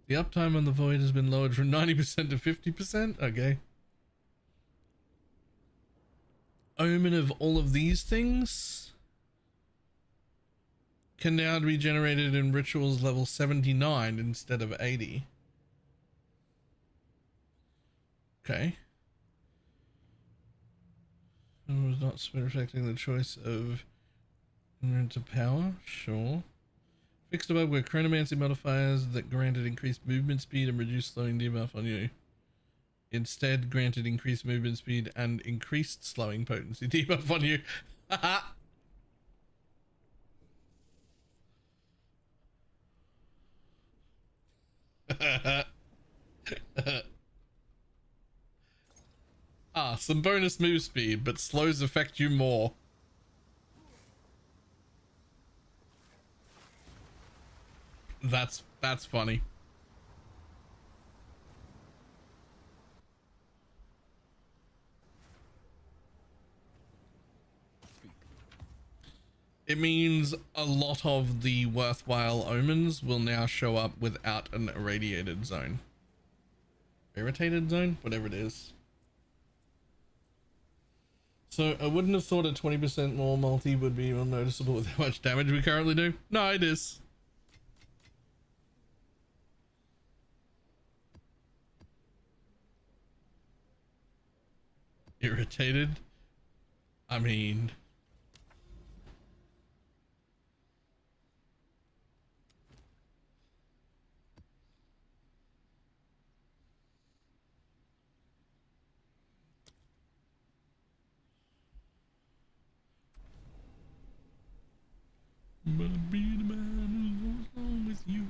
The uptime on the void has been lowered from 90% to 50%. Okay. Omen of all of these things can now be generated in rituals level 79 instead of 80. Okay. It was not reflecting the choice of into power. Sure. Fixed a bug where chronomancy modifiers that granted increased movement speed and reduced slowing debuff on you instead granted increased movement speed and increased slowing potency debuff on you. Some bonus move speed, but slows affect you more. That's funny. It means a lot of the worthwhile omens will now show up without an irradiated zone. Irritated zone? Whatever it is. So I wouldn't have thought a 20% more multi would be more noticeable with how much damage we currently do. No, it is. Irritated? I mean... But I'll be the man who goes along with you.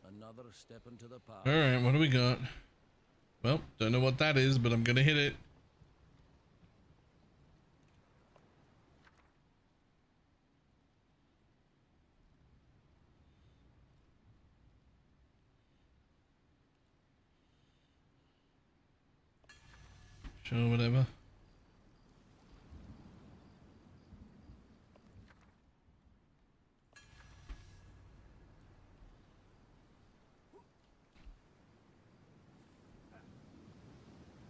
Another step into the past. All right, what do we got? Well, don't know what that is, but I'm gonna hit it. Sure, whatever.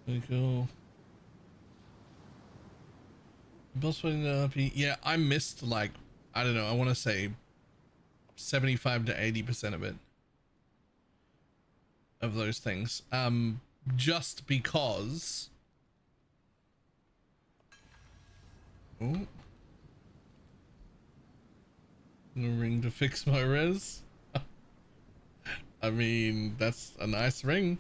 Very cool. Boss fighting the RP. Yeah, I missed like, I don't know, I want to say 75 to 80% of it. Of those things. Just because... Oh. A ring to fix my res. I mean, that's a nice ring.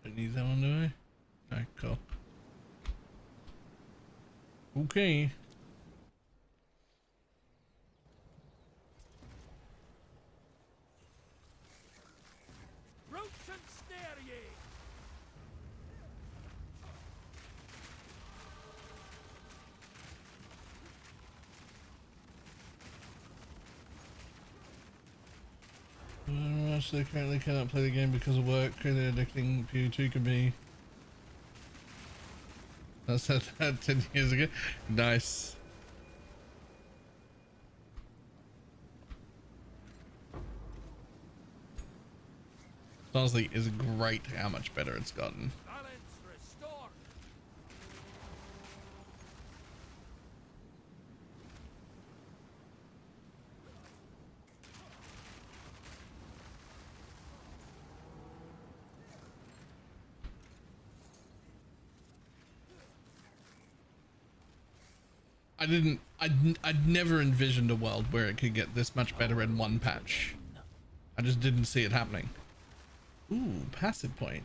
Don't need that one, do I? Alright, cool. Okay. Roach and snare ye! They currently cannot play the game because of work. Clearly addicting. PU2 can be. I said that 10 years ago. Nice. Honestly, it's great how much better it's gotten. Balance restored. I'd never envisioned a world where it could get this much better in one patch. I just didn't see it happening. Ooh, passive point.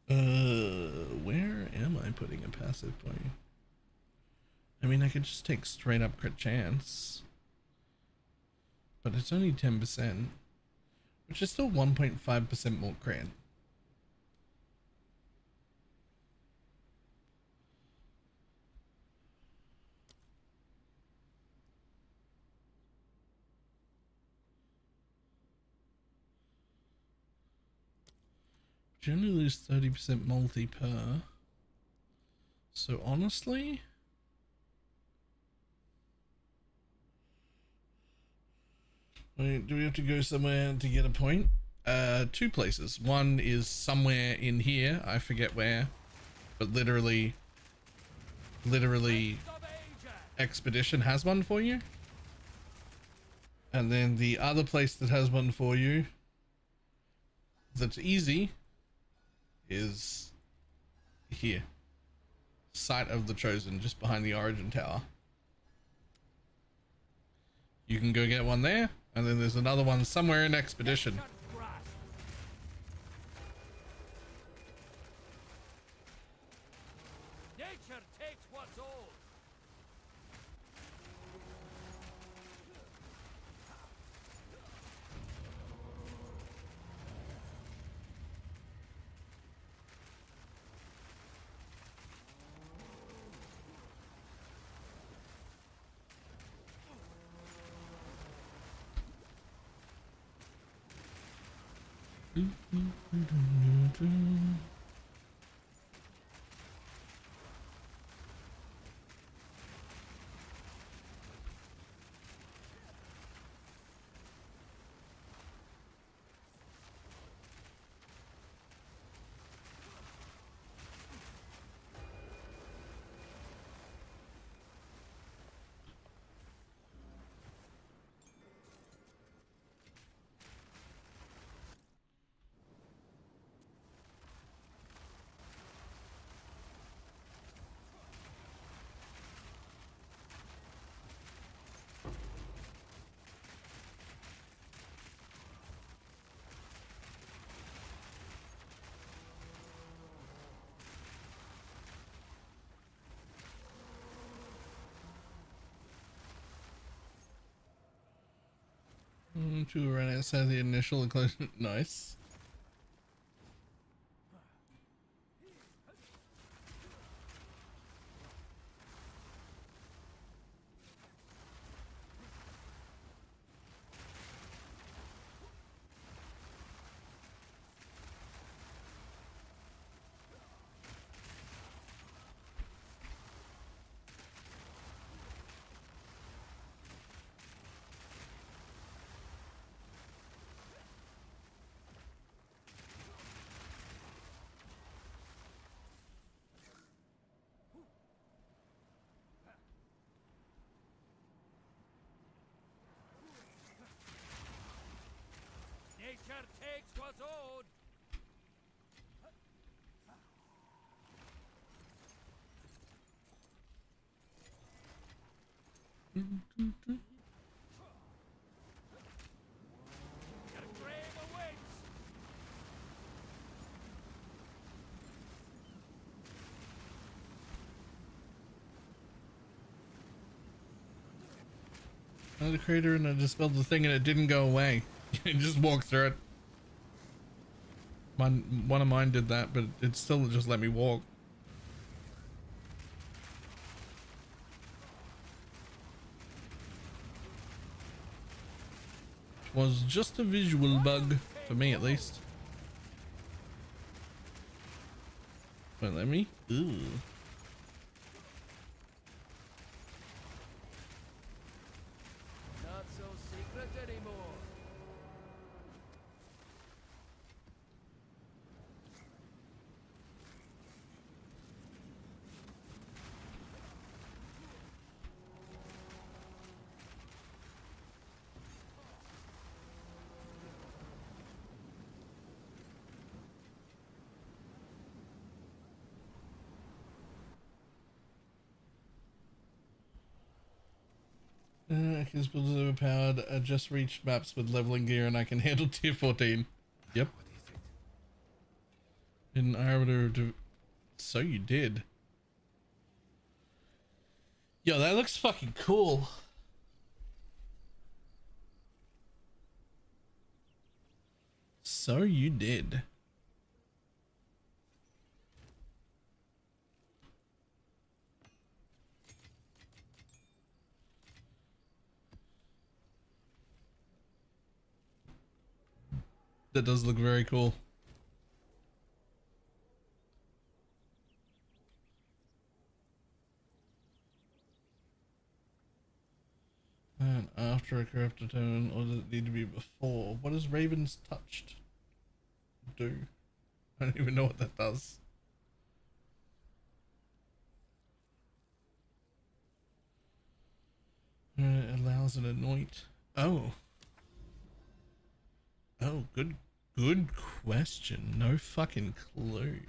Where am I putting a passive point? I mean, I could just take straight up crit chance, but it's only 10%, which is still 1.5% more crit. You only lose 30% multi per. So honestly, wait, do we have to go somewhere to get a point? Two places. One is somewhere in here, I forget where, but literally Expedition has one for you. And then the other place that has one for you that's easy is here. Site of the Chosen, just behind the Origin Tower. You can go get one there, and then there's another one somewhere in Expedition. Nature takes what's old. Two right outside the initial enclosure. Nice. Nature takes what's owed. Your grave awaits. Another crater, and I dispelled the thing and it didn't go away. It just walked through it. One of mine did that, but it still just let me walk. Was just a visual bug, for me at least. Won't let me? Ooh. Not so secret anymore. His build is overpowered. I just reached maps with leveling gear and I can handle tier 14. Yep. Didn't Arbiter do... So you did. Yo, that looks fucking cool. So you did. That does look very cool. And after a corrupted tone, or does it need to be before? What does Raven's Touched do? I don't even know what that does. It allows an anoint. Oh. Oh, good question. No fucking clue.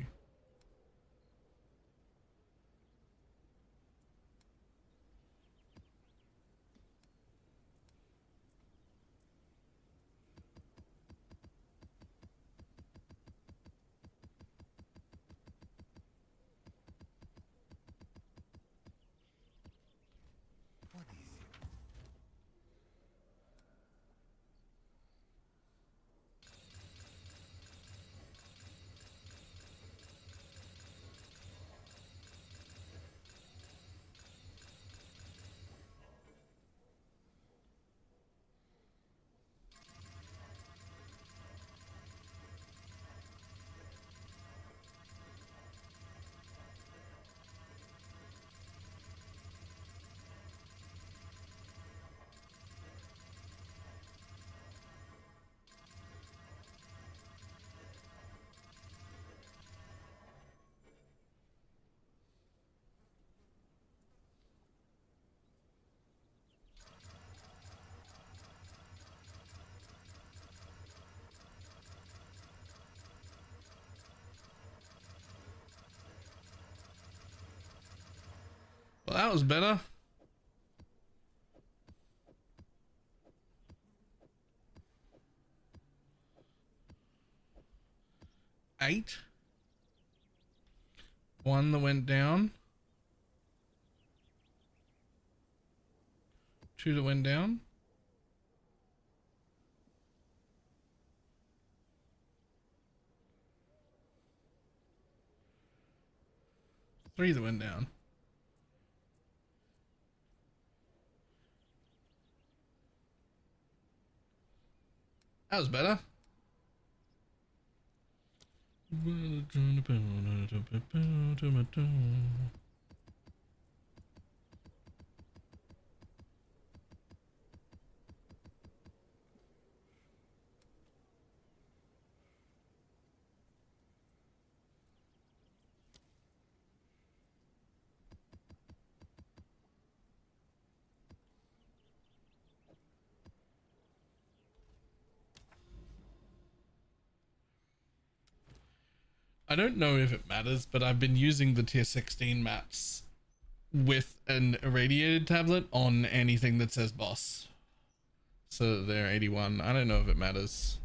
Well, that was better. Eight. One that went down. Two that went down. Three that went down. That was better. I don't know if it matters, but I've been using the tier 16 maps with an irradiated tablet on anything that says boss. So they're 81. I don't know if it matters.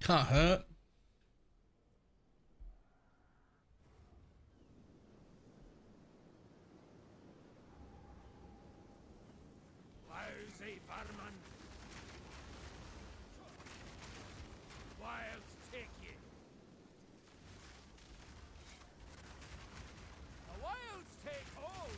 Can't hurt. Lousy vermin! Wilds take you! The wilds take hold!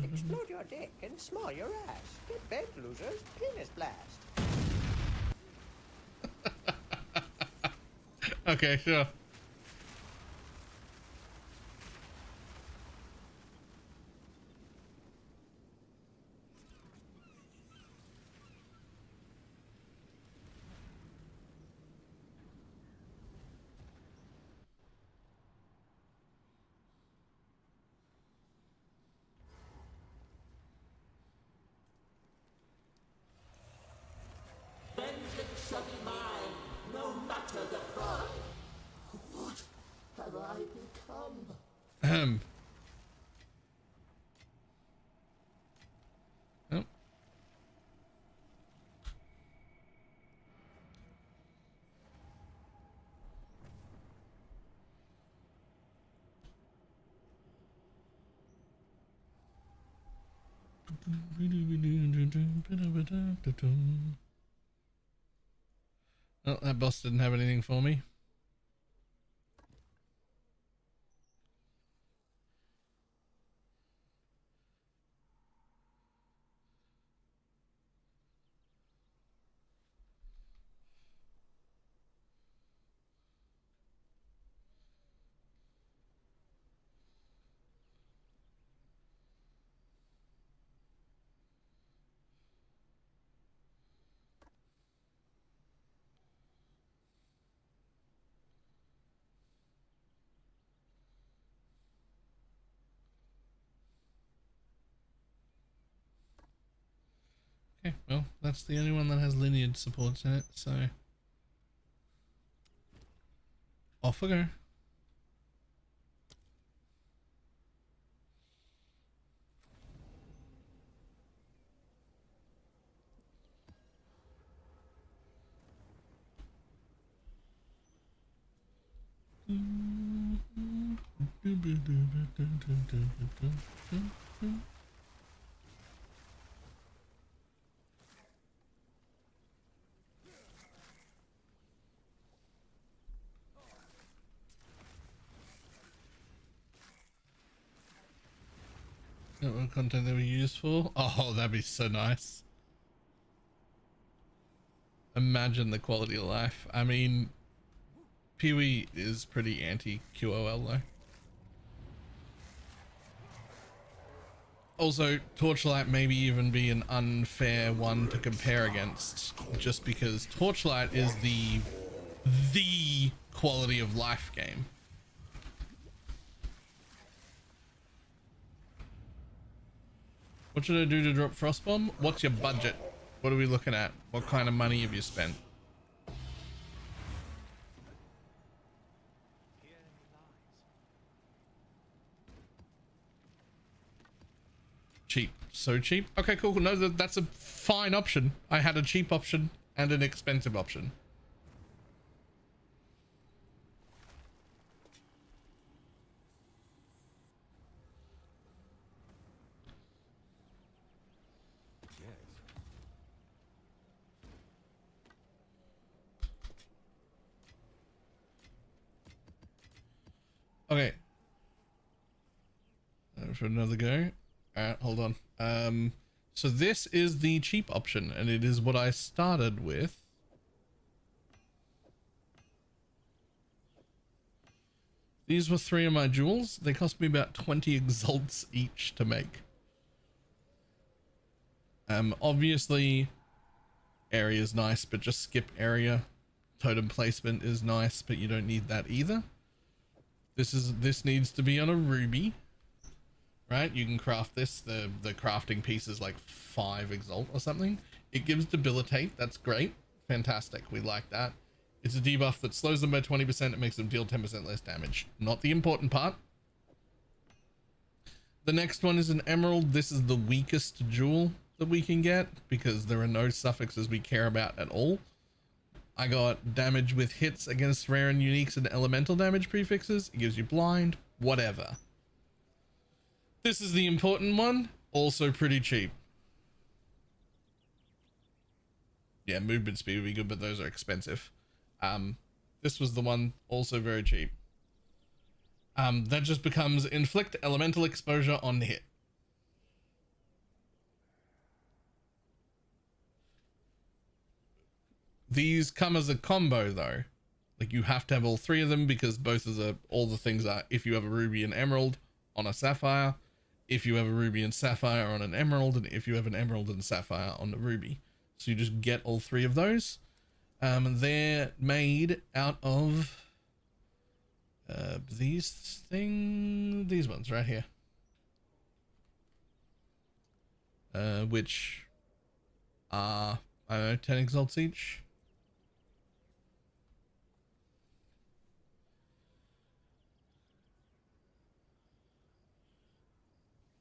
Explode your dick and small your ass. Get bent, losers. Penis blast. Okay, sure. Vengeance shall be mine, no matter the price. What have I become? Oh. Oh, that boss didn't have anything for me. Okay, well, that's the only one that has lineage supports in it, so off we go. What content they were used for? Oh, that'd be so nice. Imagine the quality of life. I mean, Pee-wee is pretty anti-QOL though. Also, Torchlight maybe even be an unfair one to compare against, just because Torchlight is the quality of life game. What should I do to drop Frostbomb? What's your budget? What are we looking at? What kind of money have you spent? Cheap. So cheap. Okay, cool. No, that's a fine option. I had a cheap option and an expensive option. Okay. For another go. Hold on. So this is the cheap option, and it is what I started with. These were 3 of my jewels. They cost me about 20 exalts each to make. Obviously, area is nice, but just skip area. Totem placement is nice, but you don't need that either. This needs to be on a ruby, right? You can craft this. The crafting piece is like 5 exalt or something. It gives debilitate. That's great. Fantastic. We like that. It's a debuff that slows them by 20%. It makes them deal 10% less damage. Not the important part. The next one is an emerald. This is the weakest jewel that we can get because there are no suffixes we care about at all. I got damage with hits against rare and uniques and elemental damage prefixes. It gives you blind, whatever. This is the important one. Also pretty cheap. Yeah, movement speed would be good, but those are expensive. This was the one, also very cheap. That just becomes inflict elemental exposure on hit. These come as a combo though. Like you have to have all three of them because both of all the things are if you have a ruby and emerald on a sapphire, if you have a ruby and sapphire on an emerald, and if you have an emerald and sapphire on the ruby. So you just get all three of those. They're made out of these ones right here. Which are, I don't know, 10 exalts each.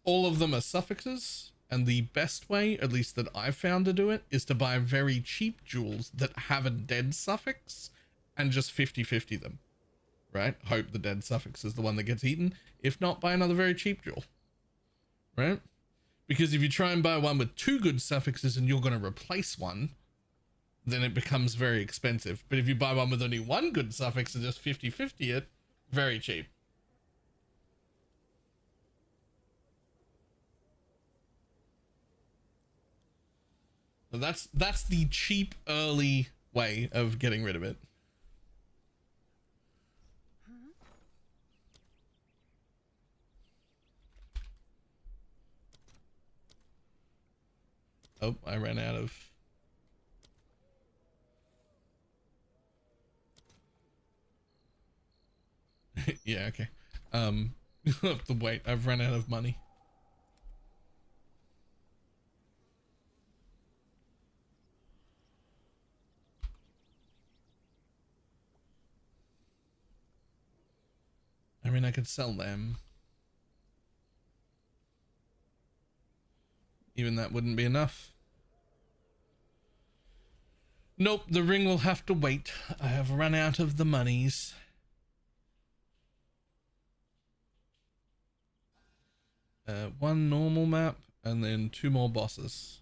All of them are suffixes, and the best way, at least that I've found to do it, is to buy very cheap jewels that have a dead suffix and just 50-50 them, right? Hope the dead suffix is the one that gets eaten. If not, buy another very cheap jewel, right? Because if you try and buy one with 2 good suffixes and you're going to replace one, then it becomes very expensive. But if you buy one with only 1 good suffix and just 50-50 it, very cheap. So that's the cheap early way of getting rid of it. Oh, I ran out of... yeah, okay. You have to wait. I've run out of money. I mean, I could sell them. Even that wouldn't be enough. Nope, the ring will have to wait. I have run out of the monies. One normal map and then 2 more bosses.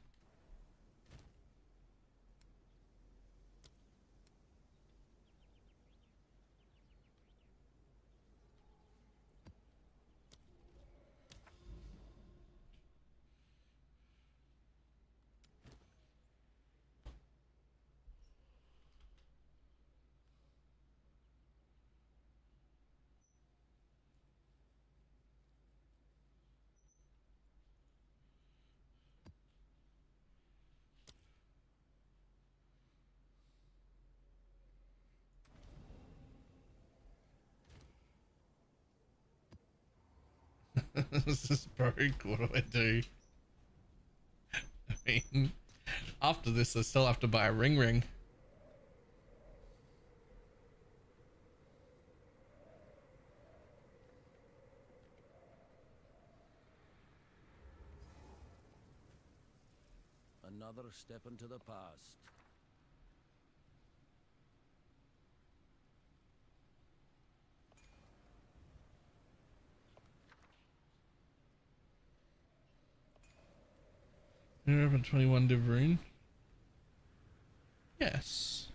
This is broke. What do I do? I mean, after this, I still have to buy a ring. Another step into the past. You open 21 div rune? Yes.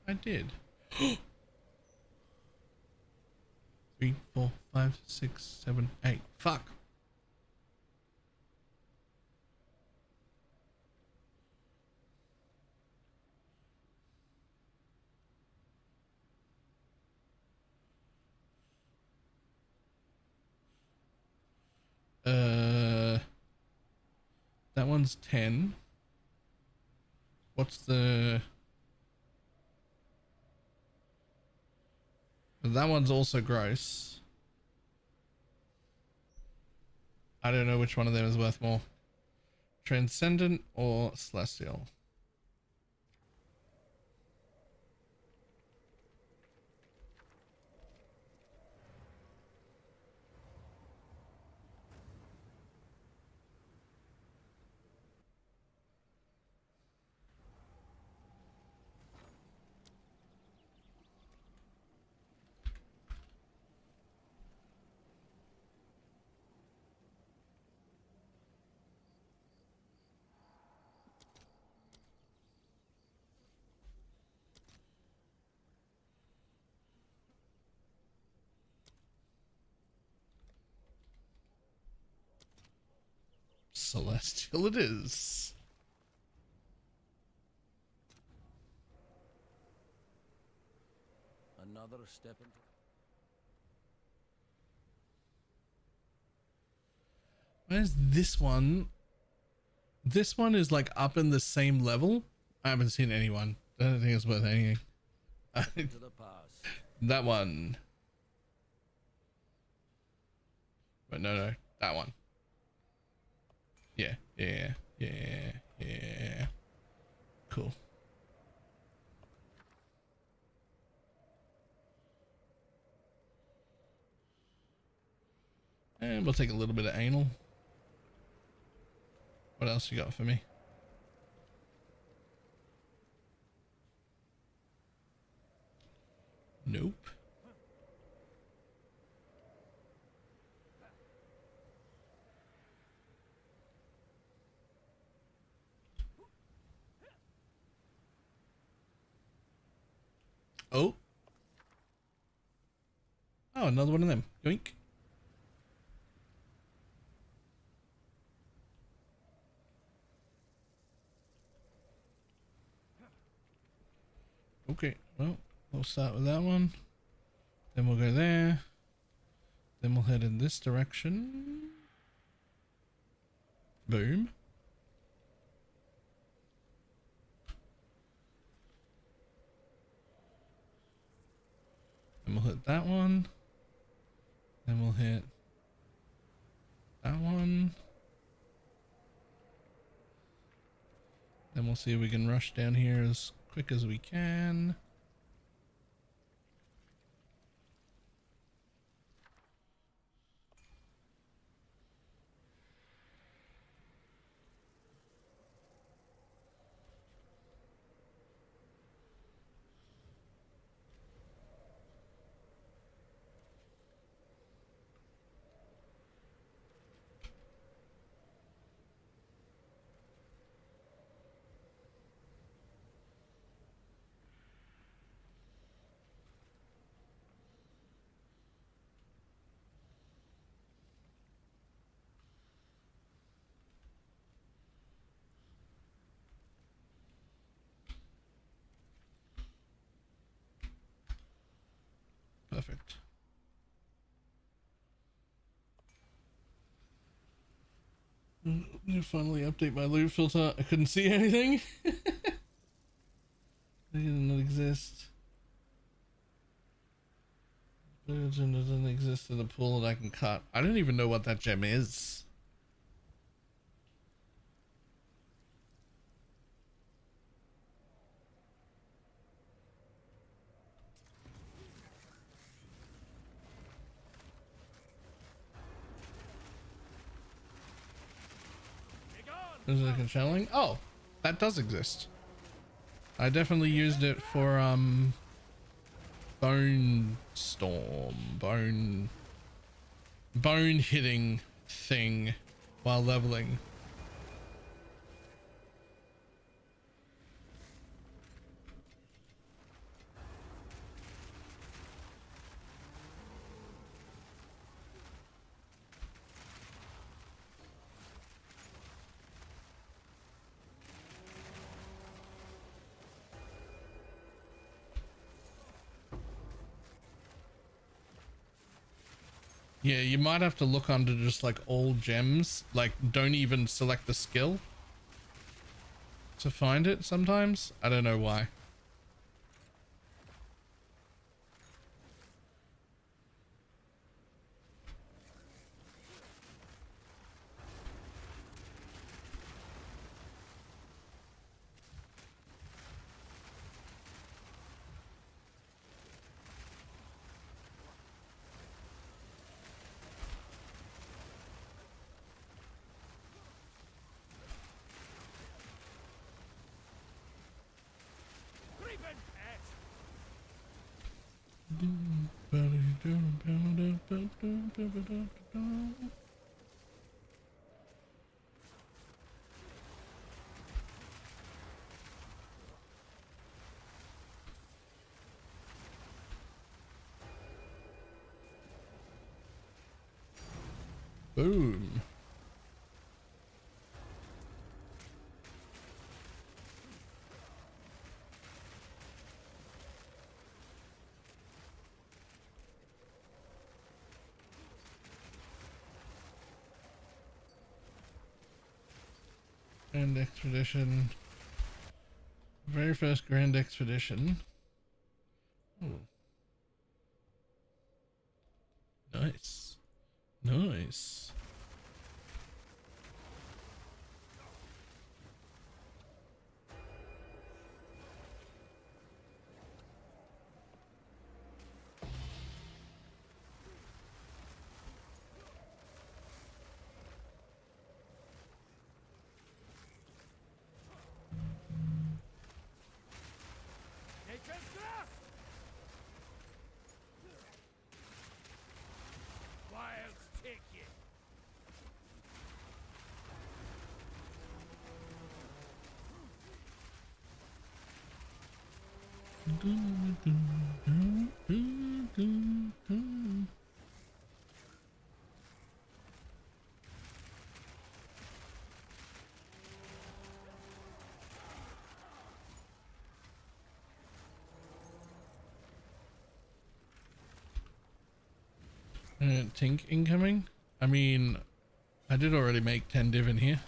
I did. 3, 4, 5, 6, 7, 8. Fuck. That one's 10. What's the... That one's also gross. I don't know which one of them is worth more. Transcendent or Celestial? Celestial it is. Another step into... Where's this one? This one is like up in the same level. I haven't seen anyone. I don't think it's worth anything. Into the past. That one. But no, that one. Yeah. Cool. And we'll take a little bit of anal. What else you got for me? Nope. Oh. Oh, another one of them. Yoink. Okay, well, we'll start with that one. Then we'll go there. Then we'll head in this direction. Boom. Then we'll hit that one. Then we'll hit that one. Then we'll see if we can rush down here as quick as we can. Perfect. You finally update my loot filter. I couldn't see anything. It didn't exist. Gem doesn't exist in the pool that I can cut. I don't even know what that gem is. Is it like a channeling? Oh, that does exist. I definitely used it for bone storm, bone hitting thing while leveling. Yeah, you might have to look under just like all gems, like don't even select the skill to find it sometimes. I don't know why. Boom. Grand Expedition. Very first Grand Expedition. Oh. Nice. Nice. Tink incoming. I mean, I did already make 10 div in here.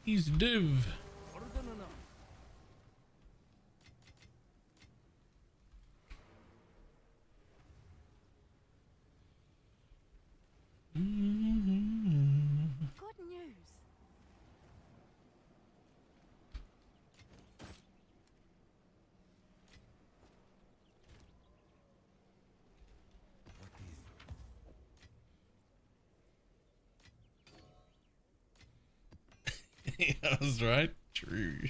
He's div. Good news. I was right. True.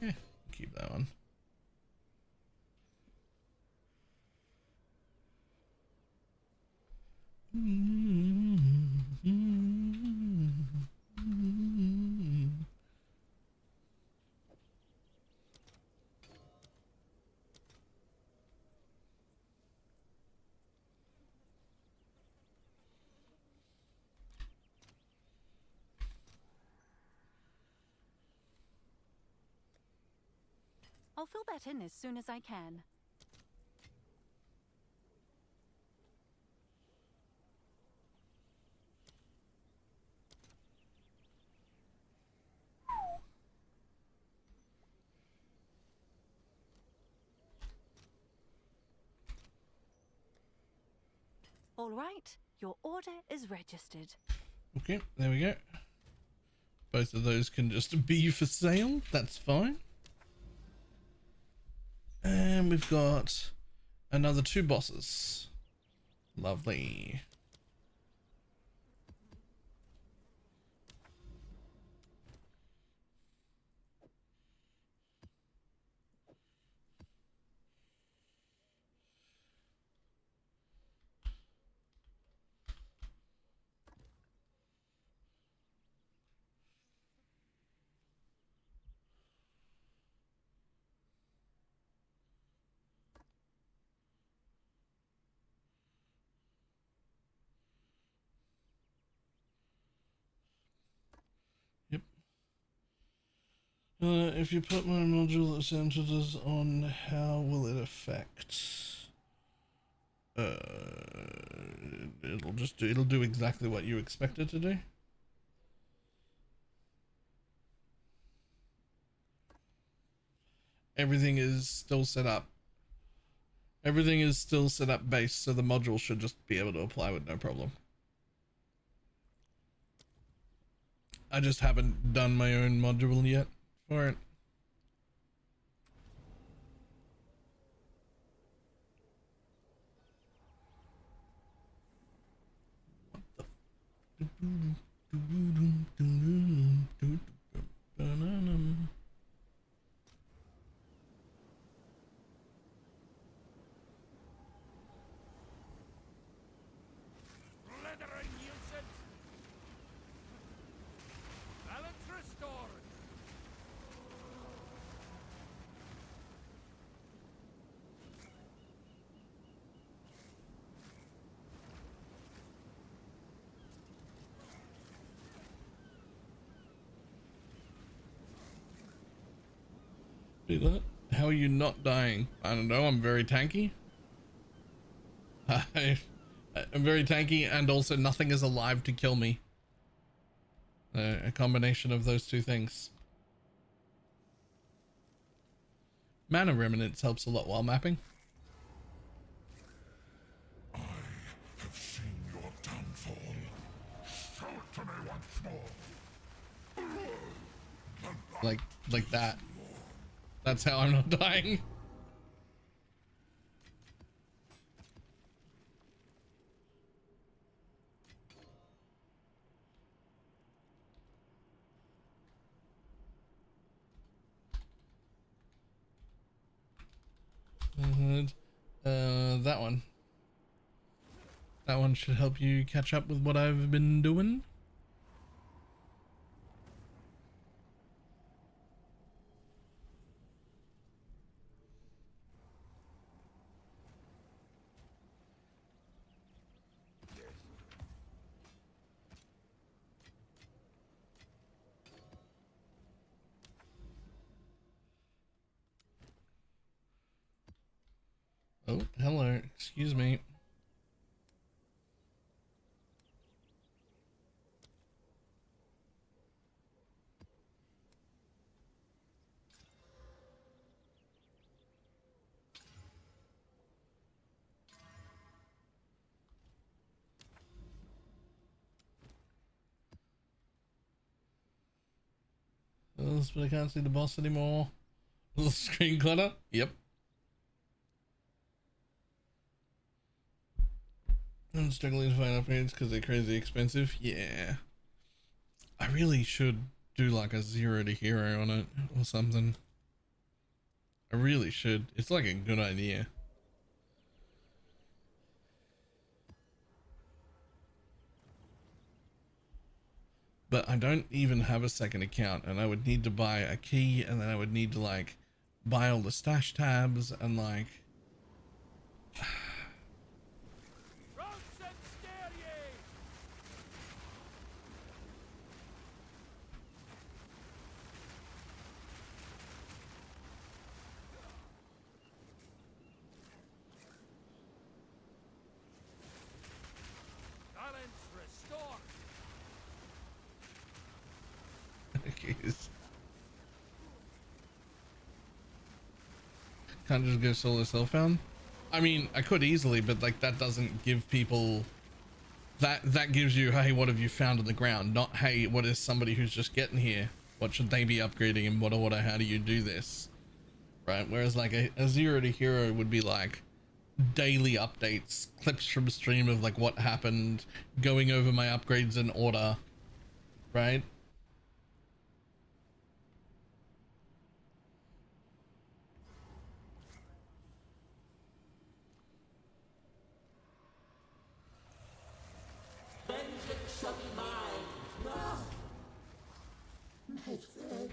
Yeah, keep that one. I'll fill that in as soon as I can. All right, your order is registered. Okay, there we go. Both of those can just be for sale. That's fine. And we've got another 2 bosses. Lovely. If you put my module that centers on, how will it affect? It'll do exactly what you expect it to do. Everything is still set up. Everything is still set up base, so the module should just be able to apply with no problem. I just haven't done my own module yet for it. Blithering nuisance! Balance restored! How are you not dying? I don't know, I'm very tanky. I'm very tanky, and also nothing is alive to kill me. A combination of those 2 things. Mana Remnants helps a lot while mapping. I have seen your downfall. Show it to me once more. Like that. That's how I'm not dying. That one. That one should help you catch up with what I've been doing. Oh, hello. Excuse me. But I can't see the boss anymore. Little screen clutter. Yep. I'm struggling to find upgrades because they're crazy expensive. Yeah. I really should do like a 0 to hero on it or something. I really should. It's like a good idea. But I don't even have a second account, and I would need to buy a key, and then I would need to like buy all the stash tabs and like can't just go solo self-found. I mean, I could easily, but like that doesn't give people that gives you, hey, what have you found on the ground? Not, hey, what is somebody who's just getting here? What should they be upgrading and what, how do you do this? Right? Whereas like a zero to hero would be like daily updates, clips from stream of like what happened, going over my upgrades in order, right? Vengeance shall be mine. No. Medved.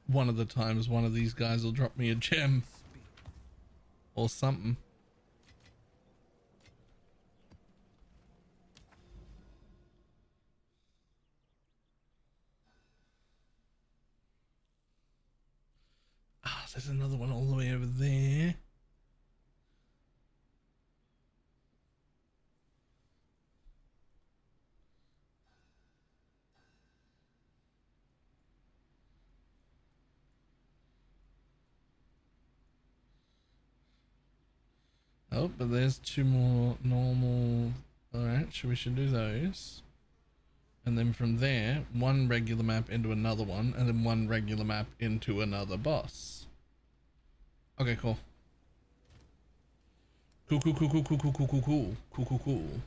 One of the times one of these guys will drop me a gem or something. Ah, there's another one all the way over there. Oh, but there's two more normal. Alright, we should do those. And then from there, one regular map into another one, and then one regular map into another boss. Okay, cool. Cool, cool, cool, cool, cool, cool, cool, cool, cool, cool, cool, cool.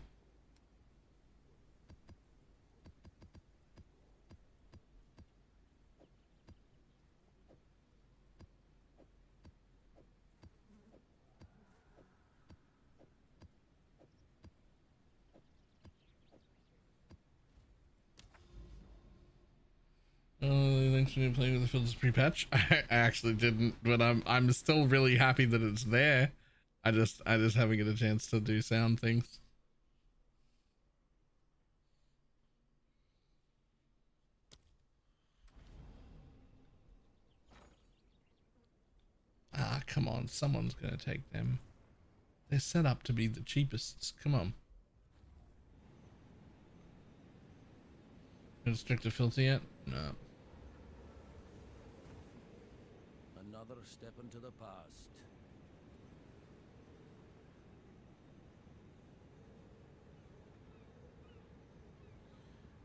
Thanks for playing with the Fields pre-patch. I actually didn't, but I'm still really happy that it's there. I just haven't get a chance to do sound things. Ah, come on, someone's gonna take them. They're set up to be the cheapest. Come on. Restrict the filter yet? No. Another step into the past.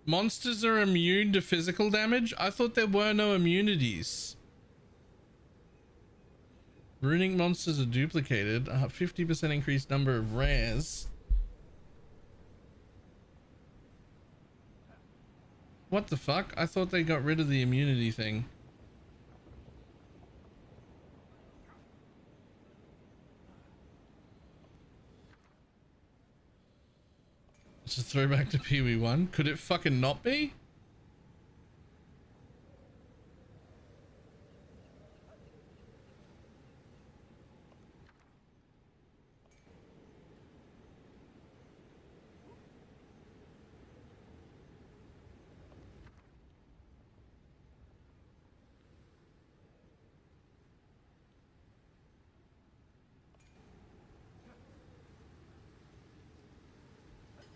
Monsters are immune to physical damage? I thought there were no immunities. Runic monsters are duplicated. 50% increased number of rares. What the fuck? I thought they got rid of the immunity thing. It's a throwback to Pee Wee 1. Could it fucking not be?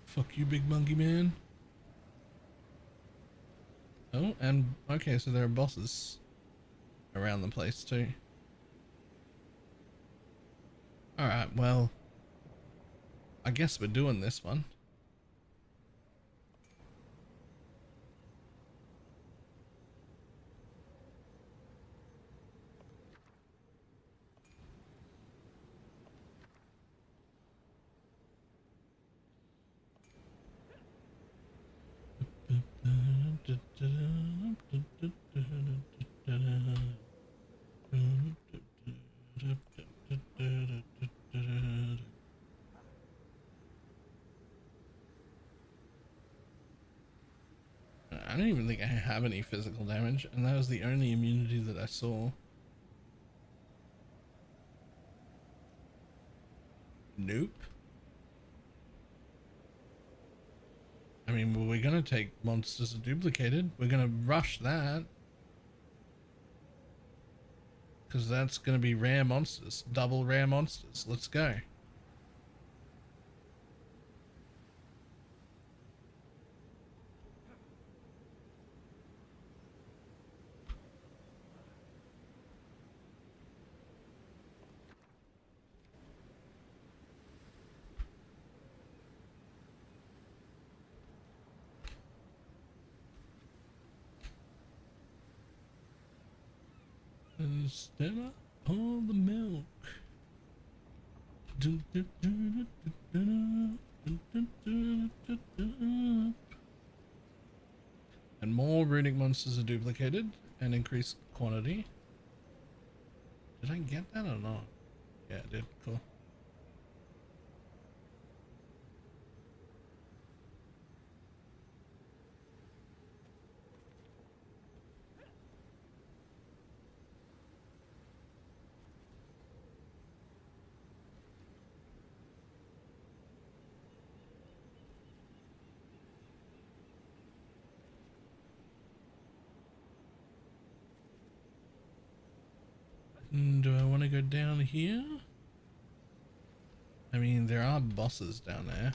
Fuck you, big monkey man. Oh, and okay, so there are bosses around the place too. Alright, well, I guess we're doing this one. I don't even think I have any physical damage, and that was the only immunity that I saw. Nope. I mean, we're gonna take monsters duplicated. We're gonna rush that. because that's going to be rare monsters, double rare monsters. Let's go. Instead of all the milk. And more runic monsters are duplicated and increased quantity. Did I get that or not? Yeah, I did. Cool. Do I want to go down here? I mean, there are bosses down there.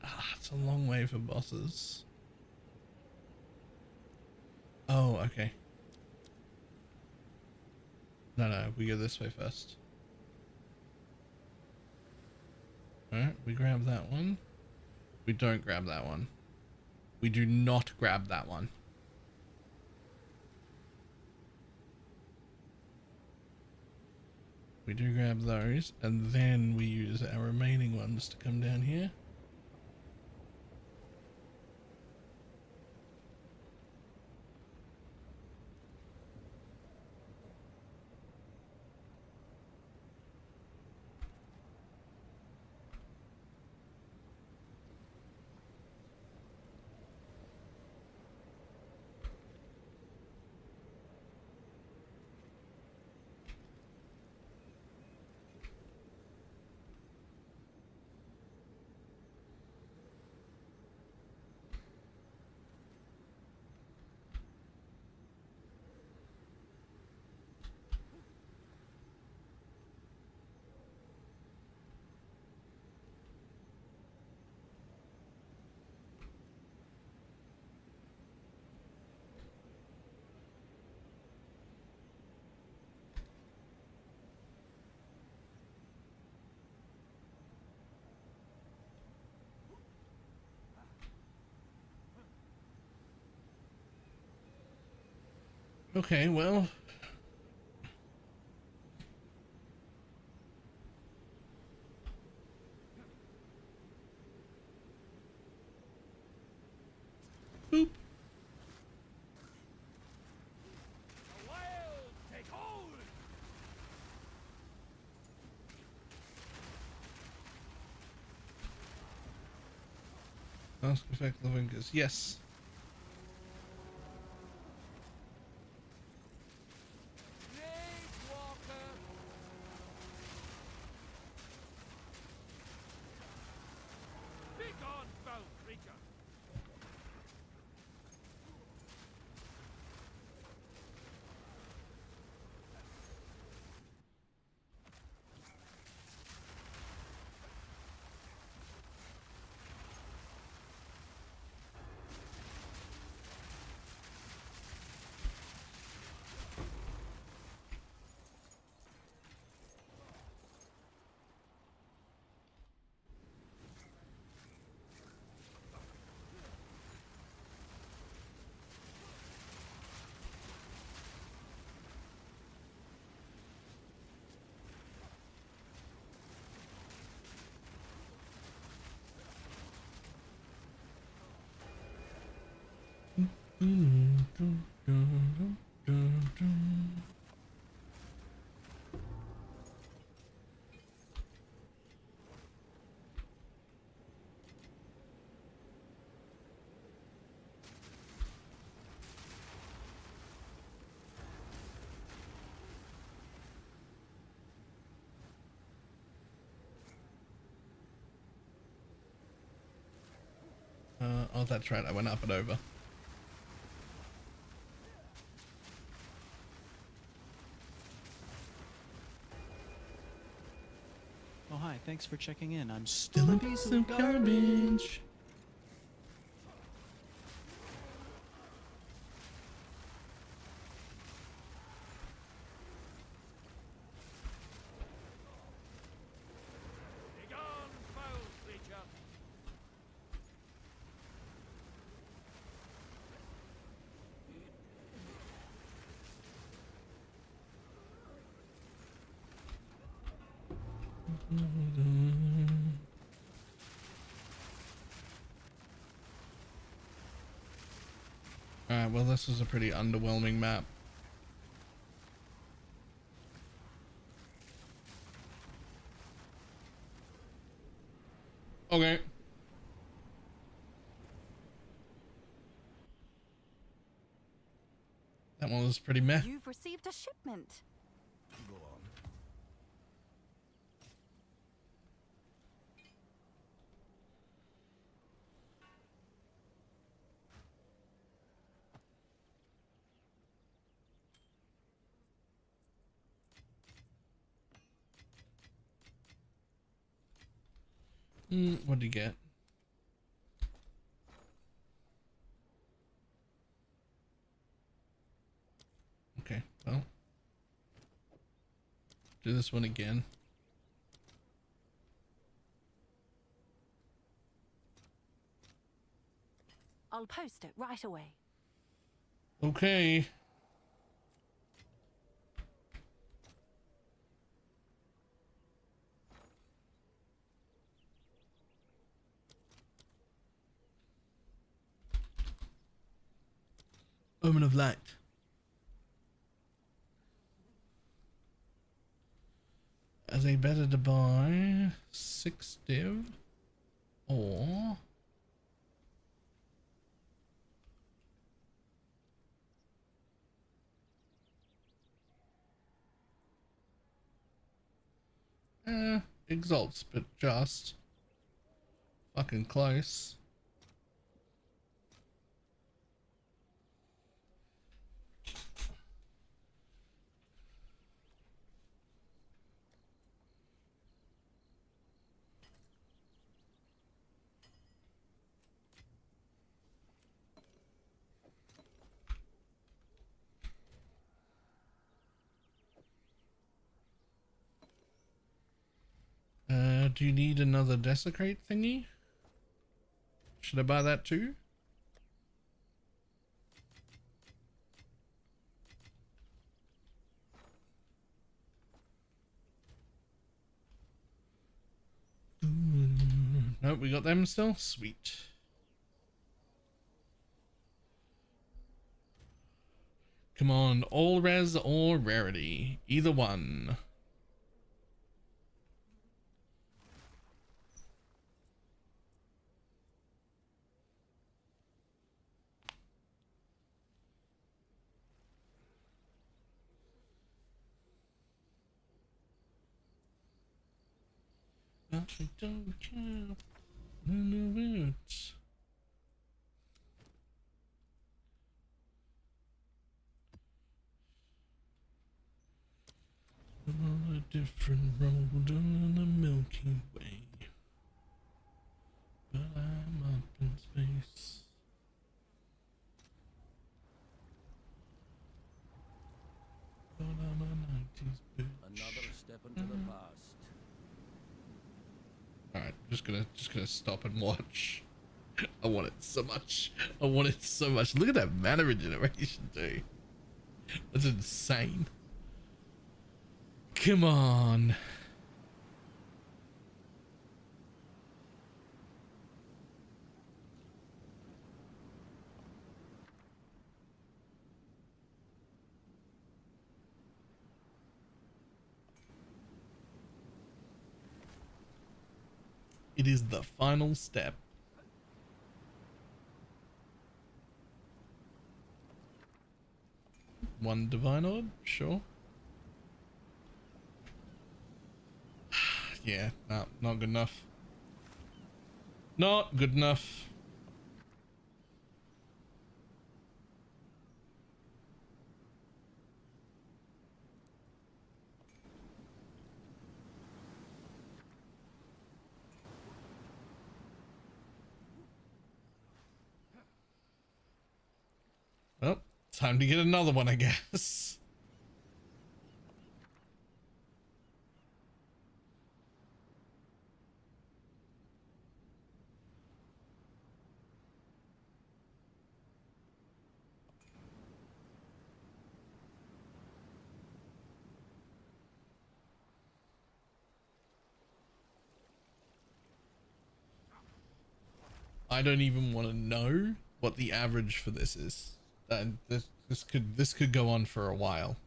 Ah, it's a long way for bosses. Oh, okay. No, we go this way first. Alright, we grab that one. We don't grab that one. We do not grab that one. We do grab those, and then we use our remaining ones to come down here. Okay, well. Boop. Ask effect the fingers. Yes. Oh, that's right. I went up and over. Thanks for checking in. I'm Still a piece of garbage. Begone, foul creature! Alright, well this was a pretty underwhelming map. Okay. That one was pretty meh. You've received a shipment. Go on. What'd you get? Okay, well. Do this one again. I'll post it right away. Okay. Omen of Light. Are they better to buy 6 div or exalts, but just fucking close. Do you need another desecrate thingy? Should I buy that too? Nope, we got them still? Sweet. Come on, all res or rarity. Either one. I don't care. None of it. On a different road on the Milky Way, but I'm up in space. But I'm a 90s bitch. Another step into the past. Alright, just gonna stop and watch. I want it so much. I want it so much. Look at that mana regeneration, dude. That's insane. Come on. It is the final step. One divine orb, sure. Yeah, no, not good enough. Not good enough. Time to get another one, I guess. I don't even want to know what the average for this is. And this could go on for a while.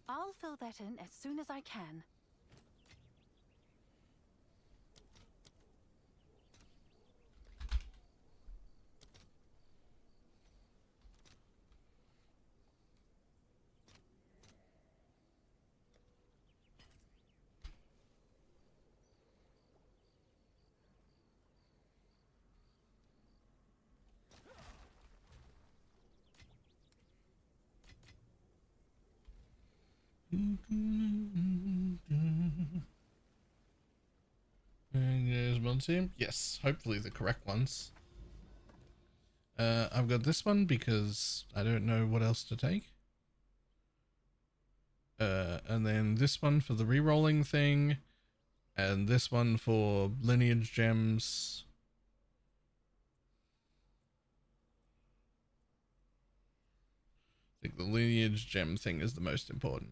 I'll fill that in as soon as I can. And there's one team. Yes, hopefully the correct ones. I've got this one because I don't know what else to take. And then this one for the re-rolling thing, and this one for lineage gems. I think the lineage gem thing is the most important.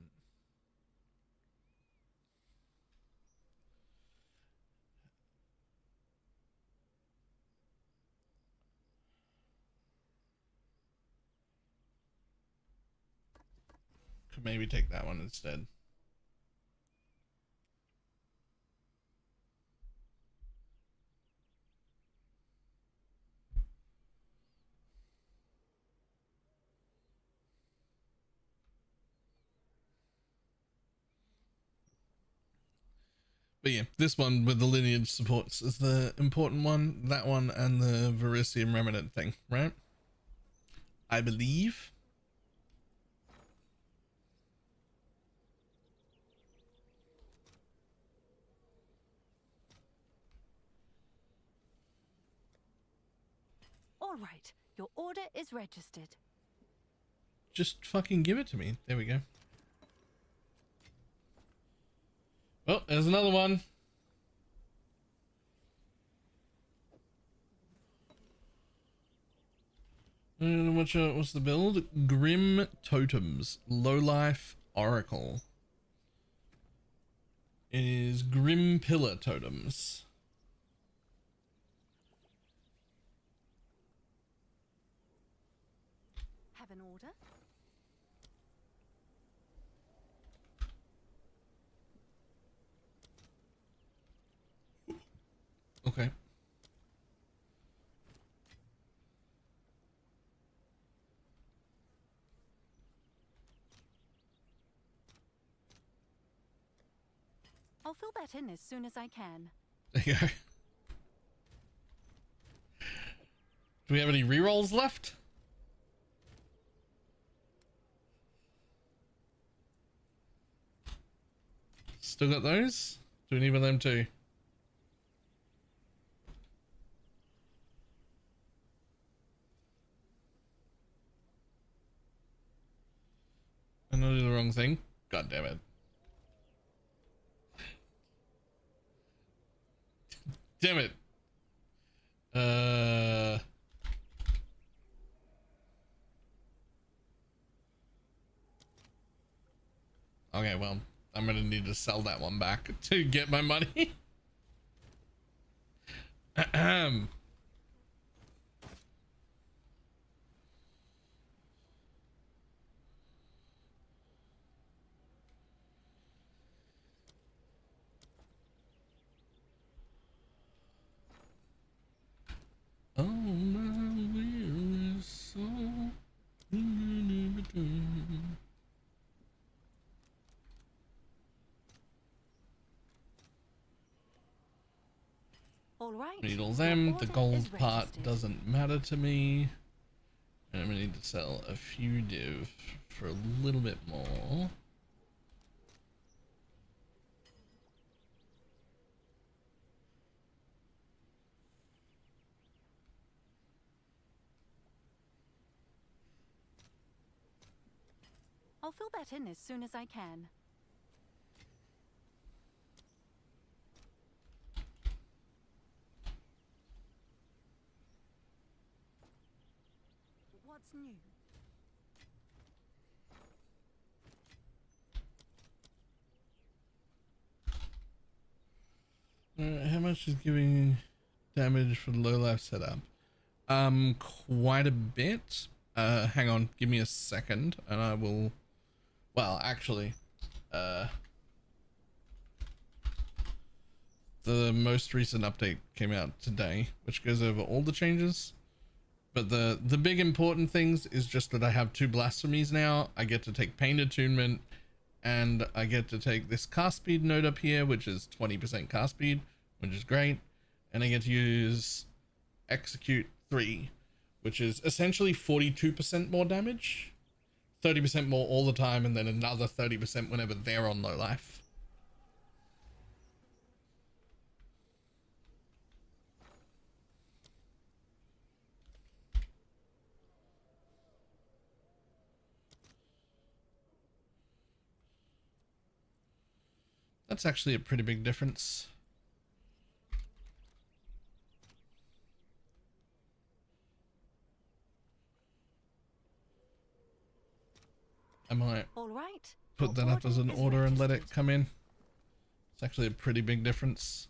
Could maybe take that one instead. But yeah, this one with the lineage supports is the important one. That one and the Verisium Remnant thing, right? I believe. All right, your order is registered. Just fucking give it to me. There we go. Oh, there's another one. What's the build? Grim Totems. Lowlife Oracle. It is Grim Pillar Totems. Have an order? Okay. I'll fill that in as soon as I can. There you go. Do we have any rerolls left? Still got those? Do we need one of them too? I'm not doing the wrong thing. God damn it. Damn it. Okay, well, I'm gonna need to sell that one back to get my money. Ahem. Oh, my weary soul. All right. Need all them. The order gold is part registered. doesn't matter to me. And I'm gonna need to sell a few div for a little bit more. I'll fill that in as soon as I can. What's new? How much is giving damage for the low life setup? Quite a bit. Hang on, give me a second and I will, well, actually, the most recent update came out today, which goes over all the changes. But the big important things is just that I have 2 blasphemies now. I get to take pain attunement, and I get to take this cast speed node up here, which is 20% cast speed, which is great. And I get to use execute 3, which is essentially 42% more damage, 30% more all the time, and then another 30% whenever they're on low life. That's actually a pretty big difference. I might put that up as an order and let it come in. It's actually a pretty big difference.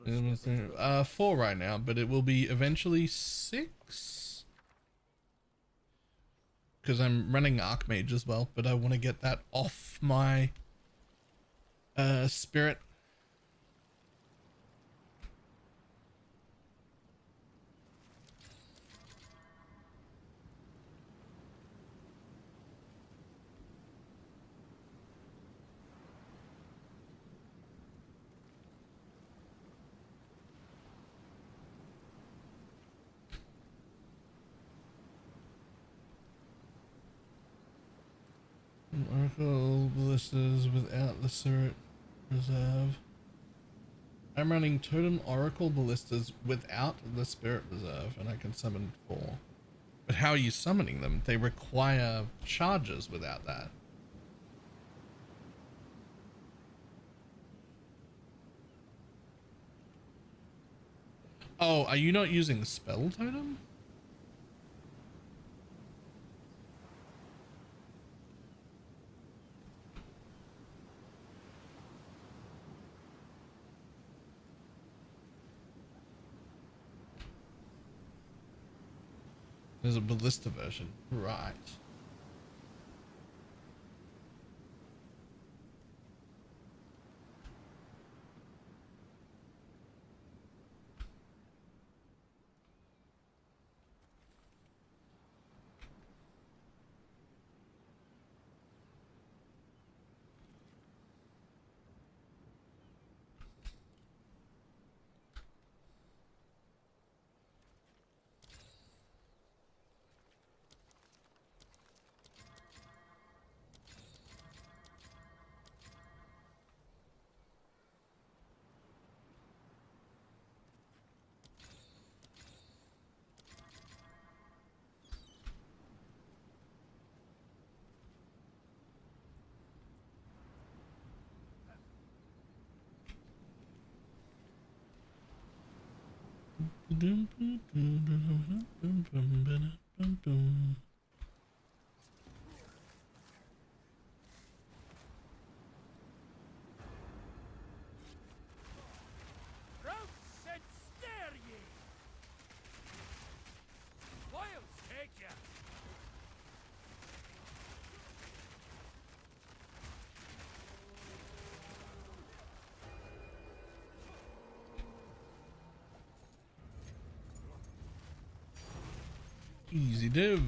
Another 4 right now, but it will be eventually 6 because I'm running Archmage as well, but I want to get that off my spirit. Oracle ballistas without the Spirit Reserve. I'm running Totem Oracle ballistas without the Spirit Reserve, and I can summon 4. But how are you summoning them? They require charges without that. Oh, are you not using Spell Totem? There's a ballista version, right? Routes and snare ye! Wiles take ya! Easy div.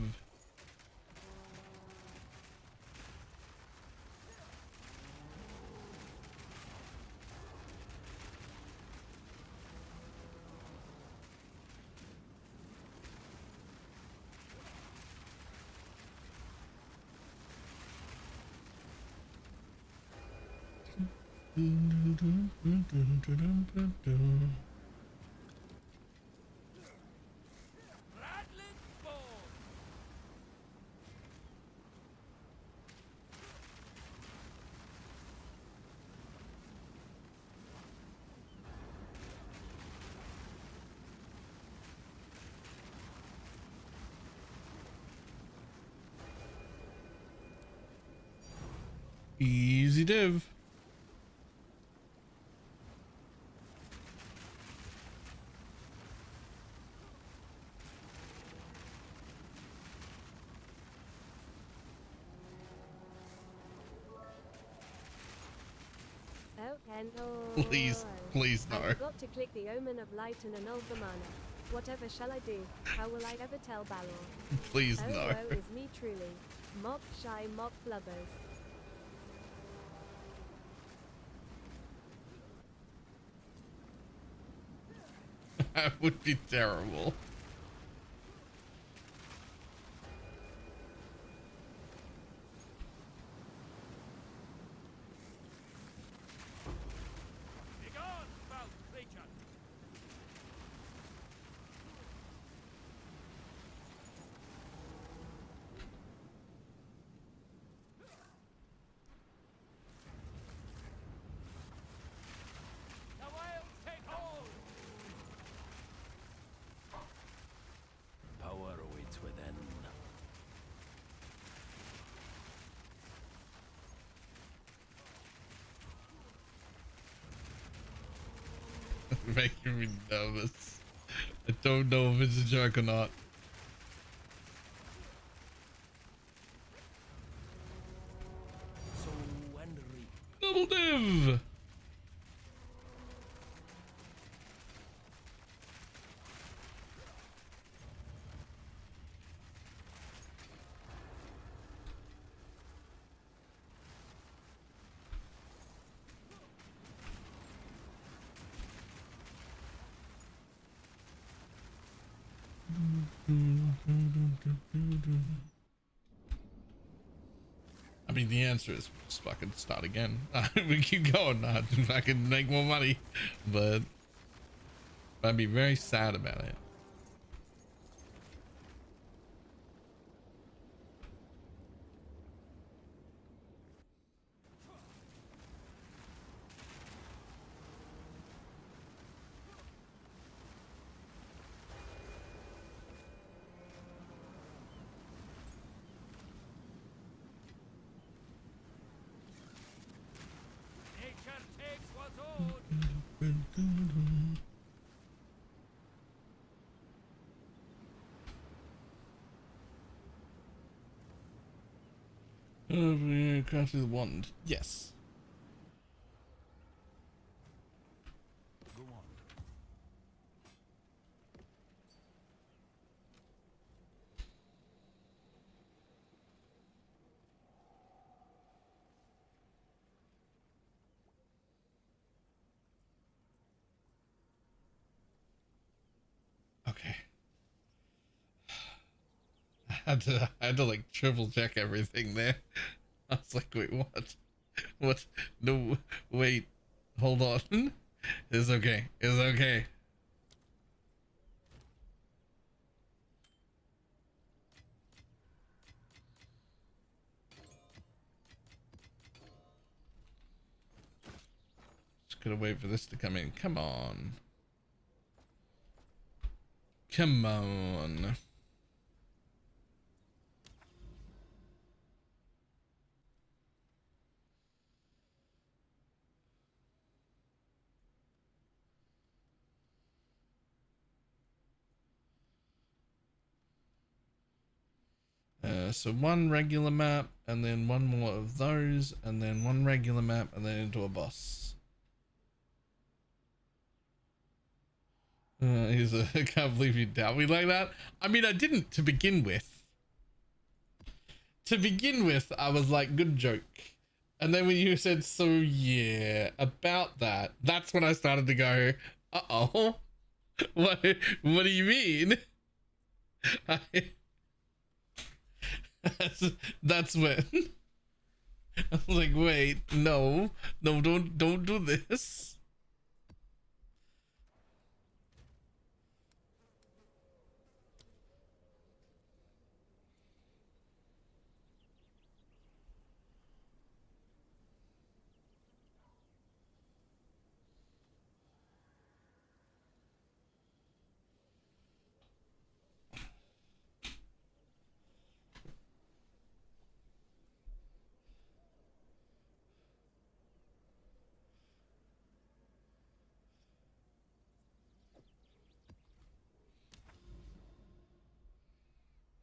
Easy div. Okay, Please, please no. I forgot to click the Omen of Light and annul the mana. Whatever shall I do? How will I ever tell Balor? Please oh, no. Oh, is me truly. Mock shy mock blubbers. That would be terrible. Power awaits within. Making me nervous. I don't know if it's a joke or not. So Henry. Double div. I mean, the answer is just fucking start again. We keep going, I can make more money, but I'd be very sad about it. Nature takes what's owed. Cast the wand. Yes. Go on. Okay. I had to like triple check everything there. I was like, wait, what? What? No, wait, hold on. It's okay. It's okay. Just gonna wait for this to come in. Come on. Come on. So one regular map, and then one more of those, and then one regular map, and then into a boss. I can't believe you doubt me like that. I mean, I didn't to begin with. To begin with, I was like, good joke. And then when you said, so yeah, about that, that's when I started to go, uh-oh. What do you mean? That's when I was like, wait, no, don't do this.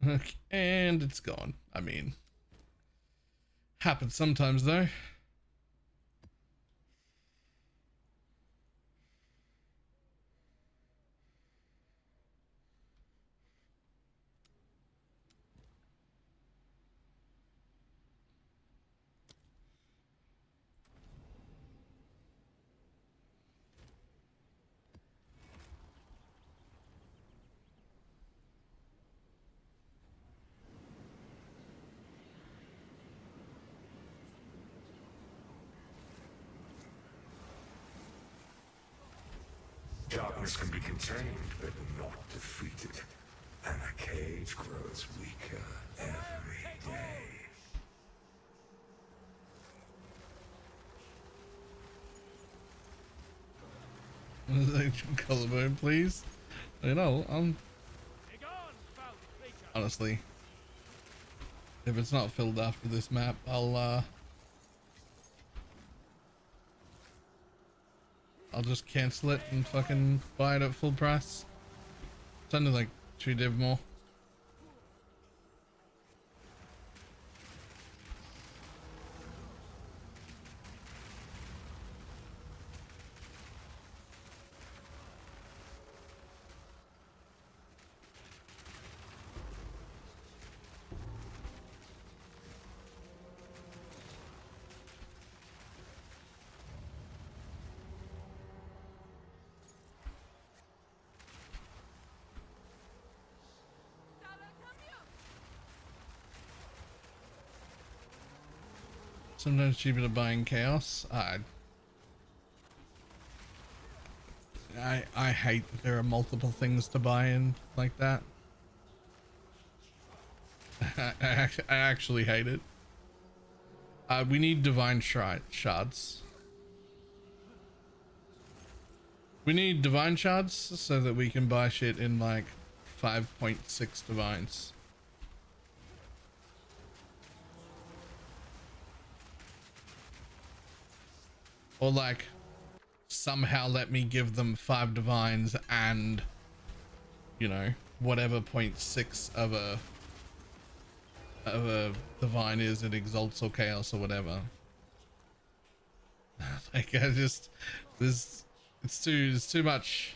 Okay, and it's gone. I mean, happens sometimes though. Darkness can be contained, but not defeated. And the cage grows weaker every day. Collarbone, please. You know, honestly, if it's not filled after this map, I'll just cancel it and fucking buy it at full price. It's only like 2 div more. Sometimes cheaper to buy in chaos. I hate that there are multiple things to buy in like that. I actually hate it. We need divine shards. We need divine shards so that we can buy shit in like 5.6 divines. Or like somehow let me give them 5 divines and, you know, whatever 0.6 of a divine is, it exalts or chaos or whatever. Like I just, it's too much.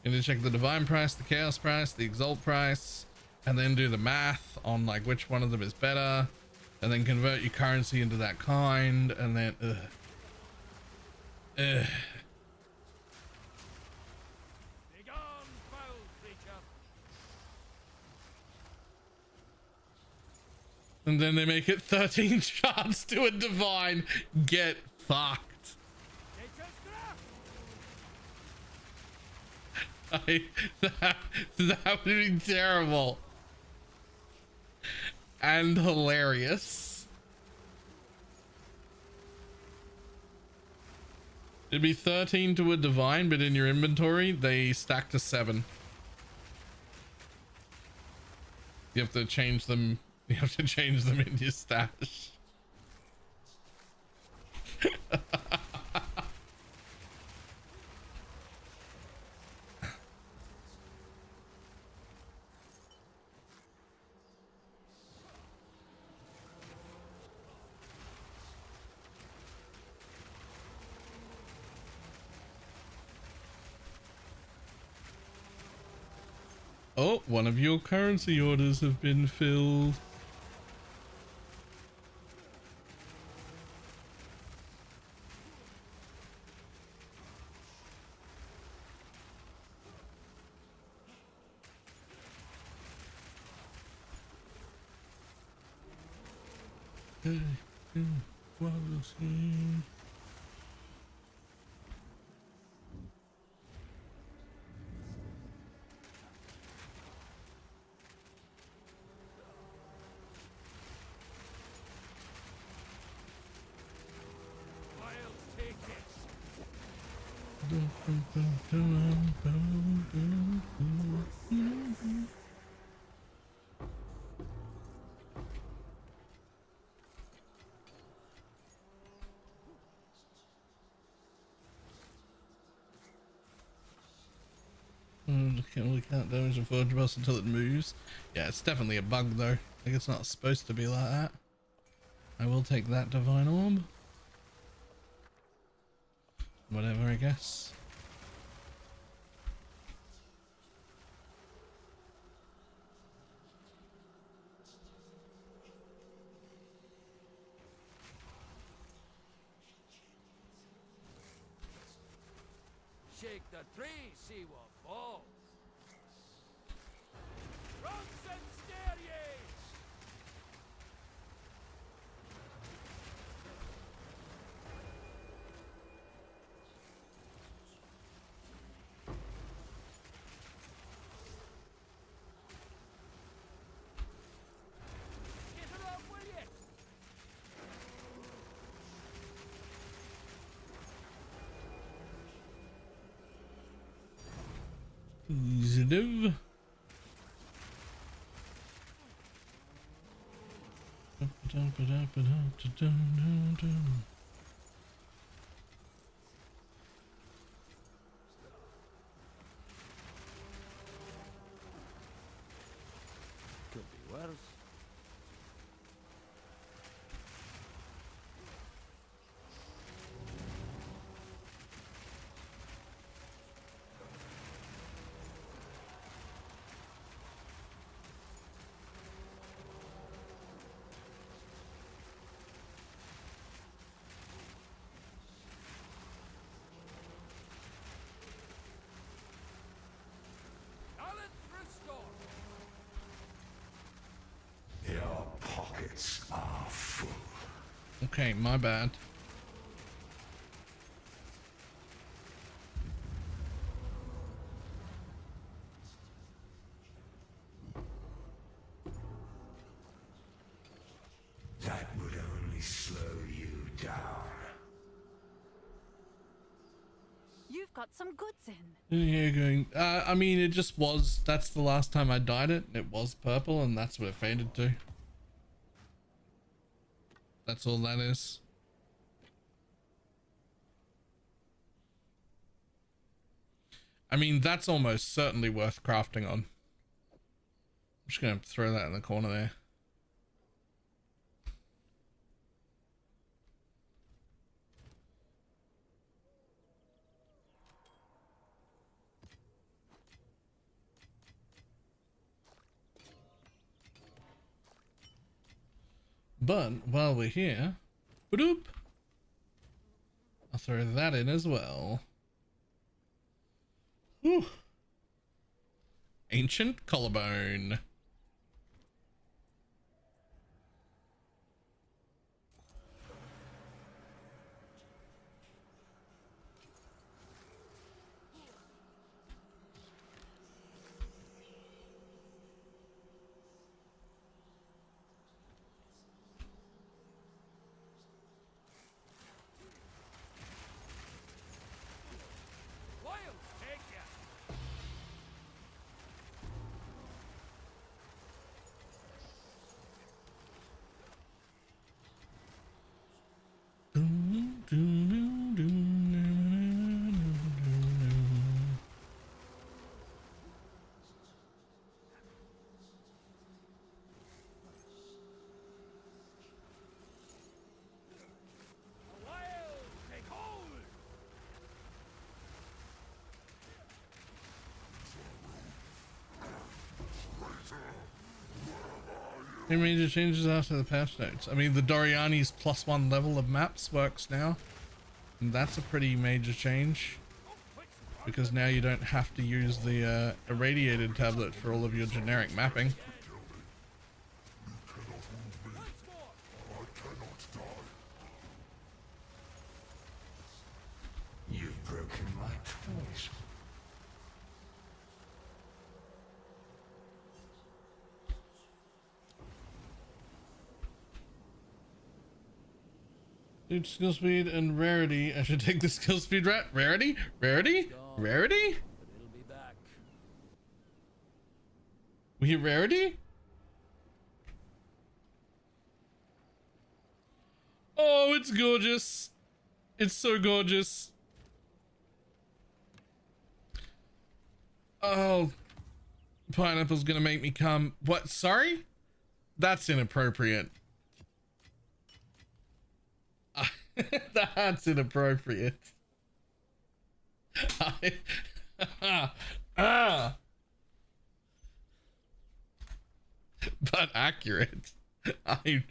You need to check the divine price, the chaos price, the exalt price, and then do the math on like which one of them is better. And then convert your currency into that kind, and then and then they make it 13 shards to a divine. Get fucked. That would be terrible. And hilarious. It'd be 13 to a divine, but in your inventory they stack to 7. You have to change them. You have to change them in your stash. Oh, one of your currency orders have been filled. We can't damage the forge boss until it moves. Yeah, it's definitely a bug though. I think it's not supposed to be like that. I will take that divine orb. Whatever, I guess. Shake the tree, see what falls. Runs and scare ye! Get her up, will ye? Positive. Could be worse. Your pockets are full. Okay, my bad. That would only slow you down. You've got some goods in. Yeah, going. I mean, it just was. That's the last time I dyed it. It was purple, and that's what it faded to. That's all that is. I mean, that's almost certainly worth crafting on. I'm just gonna throw that in the corner there. But while we're here, ba-doop, I'll throw that in as well. Whew. Ancient collarbone. Any major changes after the patch notes? I mean, the Doriani's +1 level of maps works now. And that's a pretty major change. Because now you don't have to use the irradiated tablet for all of your generic mapping. You've broken my toys. Dude, skill speed and rarity. I should take the skill speed rarity? Rarity? Rarity? We hit rarity? Oh, it's gorgeous. It's so gorgeous. Oh, pineapple's gonna make me come. What? Sorry? That's inappropriate. That's inappropriate. But accurate. I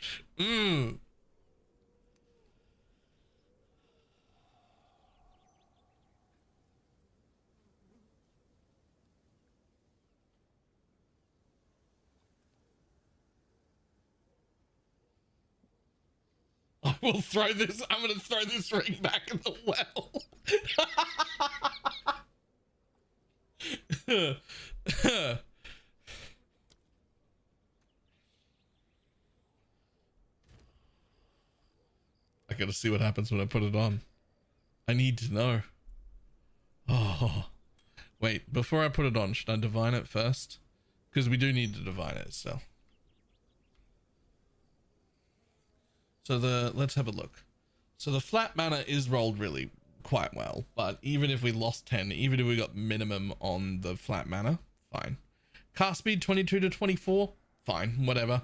will throw this. I'm going to throw this ring back in the well. I got to see what happens when I put it on. I need to know. Oh, wait, before I put it on, should I divine it first? Because we do need to divine it still. So let's have a look. So the flat mana is rolled really quite well, but even if we lost 10, even if we got minimum on the flat mana, fine. Cast speed 22 to 24, fine, whatever.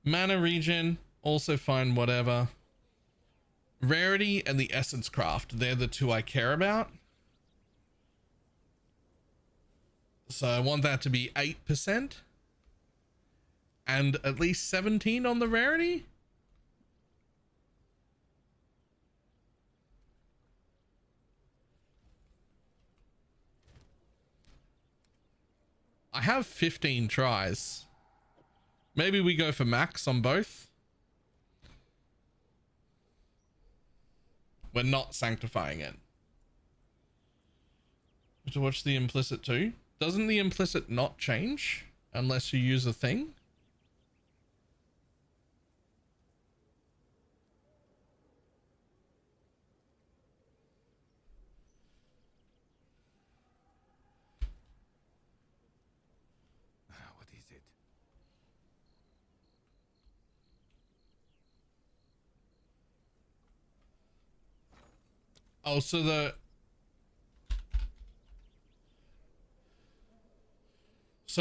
Mana regen, also fine, whatever. Rarity and the essence craft, they're the two I care about. So I want that to be 8% and at least 17 on the rarity. I have 15 tries. Maybe we go for max on both. We're not sanctifying it. To watch the implicit too. Doesn't the implicit not change unless you use a thing? What is it? Oh, so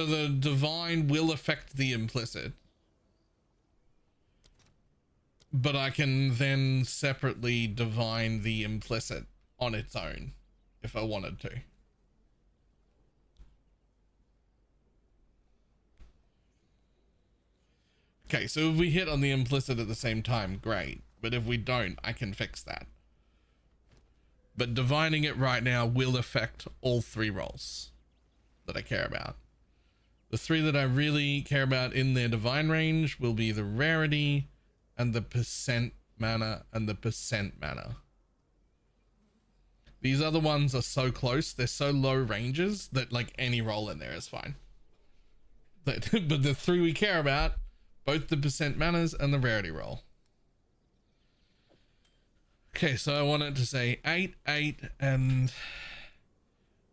the divine will affect the implicit, but I can then separately divine the implicit on its own if I wanted to. Okay, so if we hit on the implicit at the same time, great. But if we don't, I can fix that. But divining it right now will affect all three rolls that I care about. The three that I really care about in their divine range will be the rarity and the percent mana and the percent mana. These other ones are so close, they're so low ranges that like any roll in there is fine. But the three we care about, both the percent manas and the rarity roll. Okay, so I want it to say 8, 8, and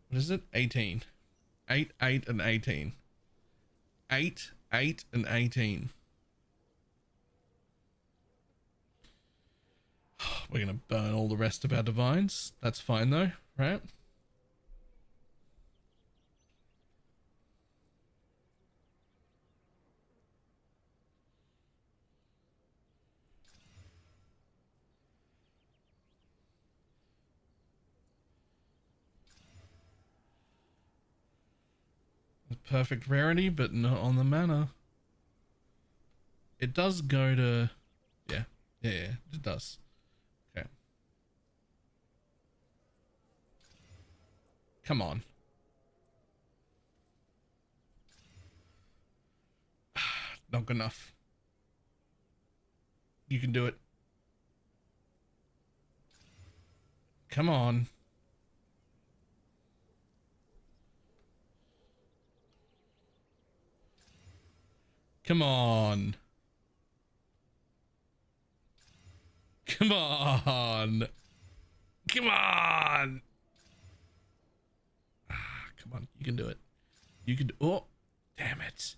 what is it? 18. 8, 8, and 18. 8, 8, and 18. We're gonna burn all the rest of our divines. That's fine though, right? Perfect rarity, but not on the mana. it does go to, yeah, it does. Okay. Come on. Not good enough. You can do it. Come on. Come on. Come on. Come on. Come on. You can do it. You can. Oh, damn it.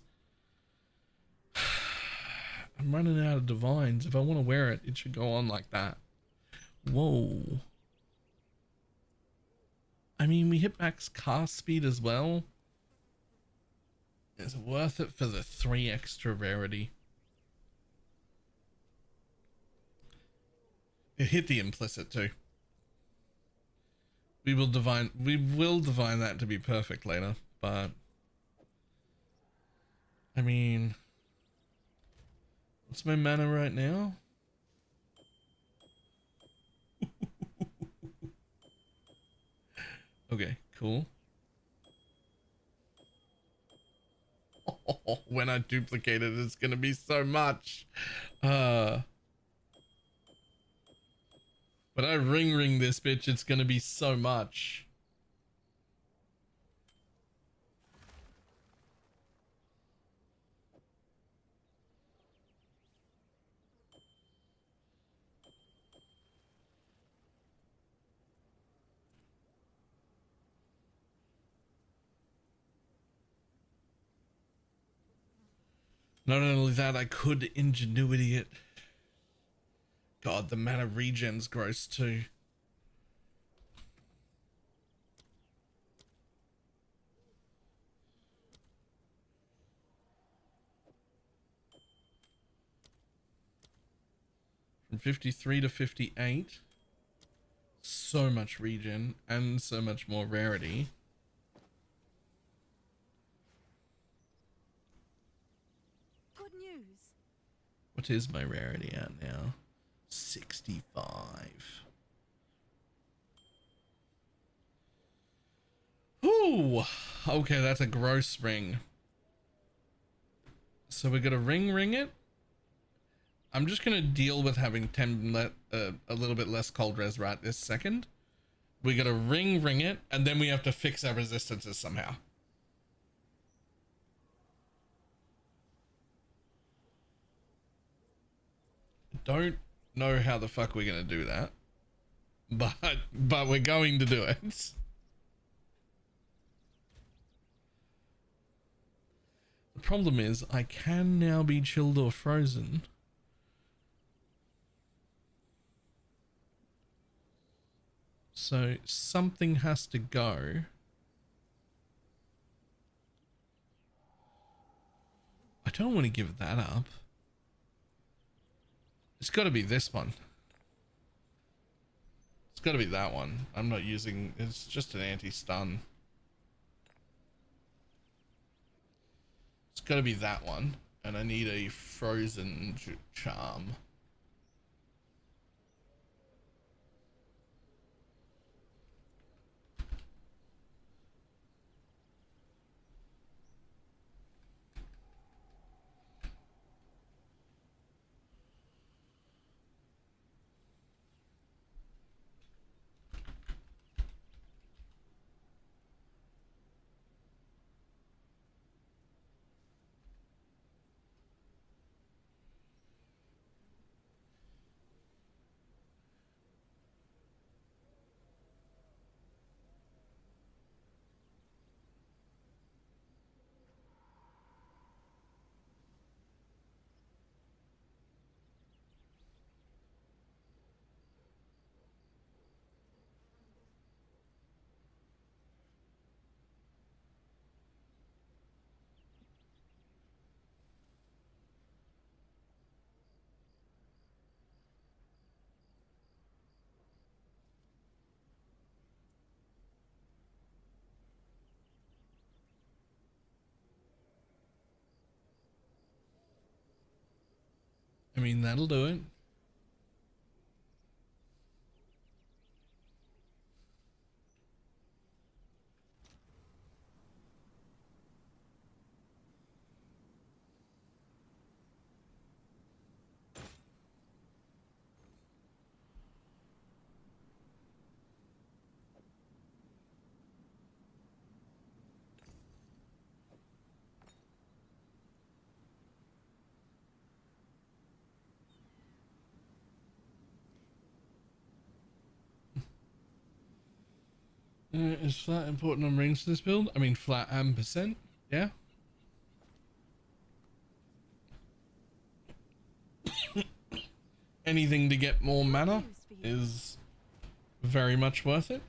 I'm running out of divines. If I want to wear it, it should go on like that. Whoa. I mean, we hit max cast speed as well. Is it worth it for the 3 extra rarity? It hit the implicit too. We will divine that to be perfect later, but I mean, what's my mana right now? Okay, cool. Oh, when I duplicate it, it's gonna be so much. When I ring this bitch, it's gonna be so much. Not only that, I could ingenuity it. God, the mana regen's gross too. From 53 to 58. So much regen and so much more rarity. Good news. What is my rarity at now? 65. Ooh, okay, that's a gross ring. So we're gonna ring it. I'm just gonna deal with having a little bit less cold res right this second. We're gonna ring it, and then we have to fix our resistances somehow. Don't know how the fuck we're gonna do that, but we're going to do it. The problem is I can now be chilled or frozen. So something has to go. I don't want to give that up. It's got to be this one. It's got to be that one. I'm not using, it's just an anti-stun. It's got to be that one. And I need a frozen charm. I mean, that'll do it. Is flat important on rings to this build? I mean, flat and percent, yeah. Anything to get more mana is very much worth it.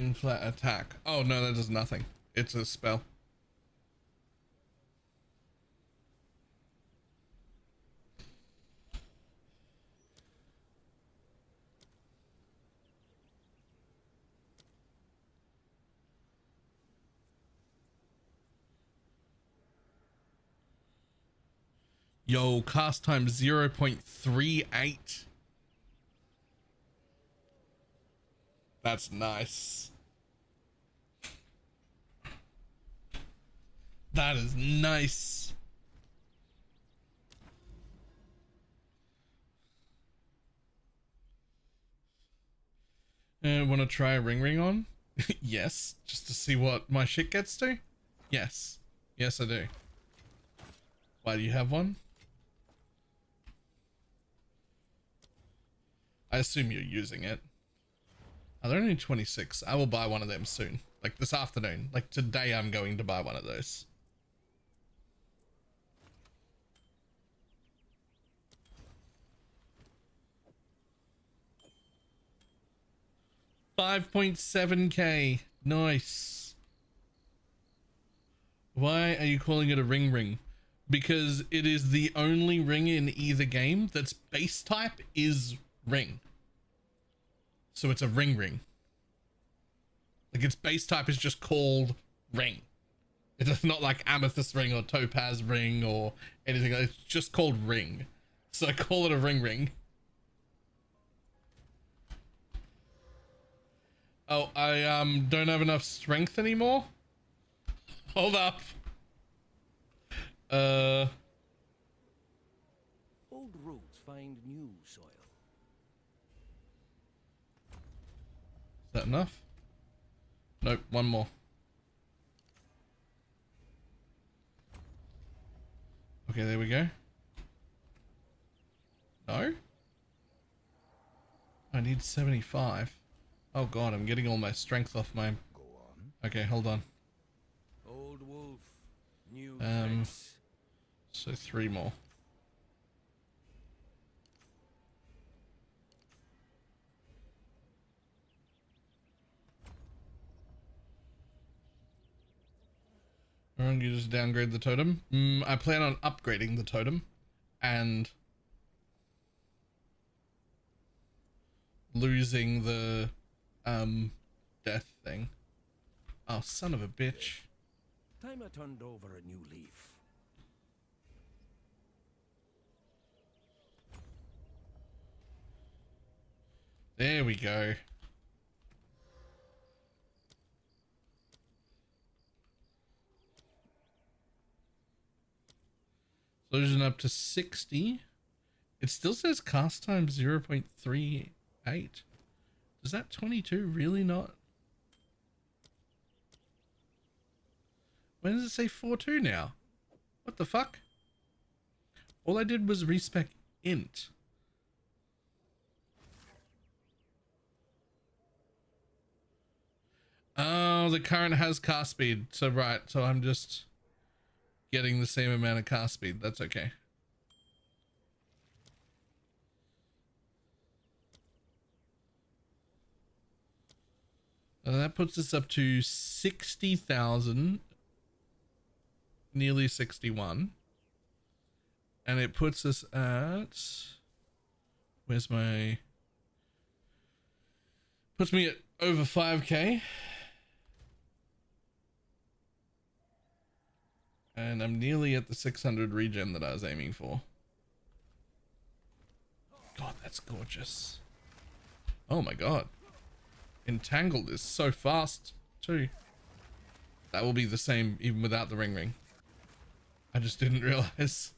In flat attack. Oh no, that does nothing. It's a spell. Yo, cast time 0.38. That's nice. That is nice. Want to try a ring on? Yes, just to see what my shit gets to? Yes. Yes, I do. Why, do you have one? I assume you're using it. Oh, they're only 26. I will buy one of them soon. Like this afternoon. Like today I'm going to buy one of those. $5.7K. Nice. Why are you calling it a ring? Because it is the only ring in either game that's base type is ring. So it's a ring. Like its base type is just called ring. It's not like amethyst ring or topaz ring or anything. It's just called ring. So I call it a ring. Oh, I don't have enough strength anymore. Hold up. Old roots find new soil. Is that enough? Nope, one more. Okay, there we go. No? I need 75. Oh god, I'm getting all my strength off my... Go on. Okay, hold on. Old wolf, new tricks. So 3 more. And you just downgrade the totem. I plan on upgrading the totem and losing the death thing. Oh, son of a bitch. Time I turned over a new leaf. There we go. Explosion up to 60. It still says cast time 0.38. Does that 22 really not? When does it say 4.2 now? What the fuck? All I did was respec int. Oh, the current has cast speed. So right, so I'm just getting the same amount of cast speed. That's okay. That puts us up to 60,000, nearly 61. And it puts us at Where's my... Puts me at over 5k. And I'm nearly at the 600 regen that I was aiming for. God, that's gorgeous. Oh my god. Entangled is so fast too. That will be the same even without the ring. I just didn't realize.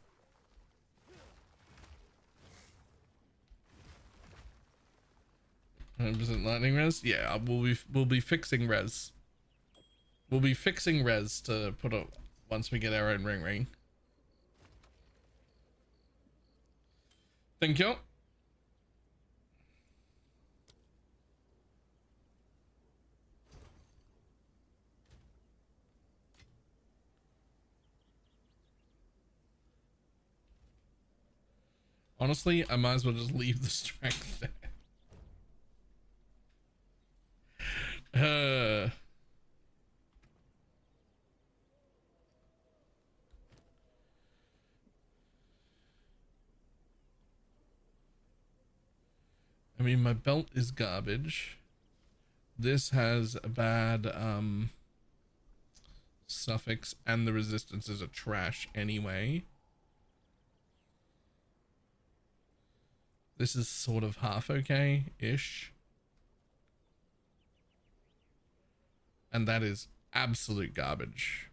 100% lightning res? Yeah, we'll be fixing res. We'll be fixing res to put up once we get our own ring. Thank you. Honestly, I might as well just leave the strength there. I mean, my belt is garbage. This has a bad suffix, and the resistances are trash anyway. This is sort of half okay-ish. And that is absolute garbage.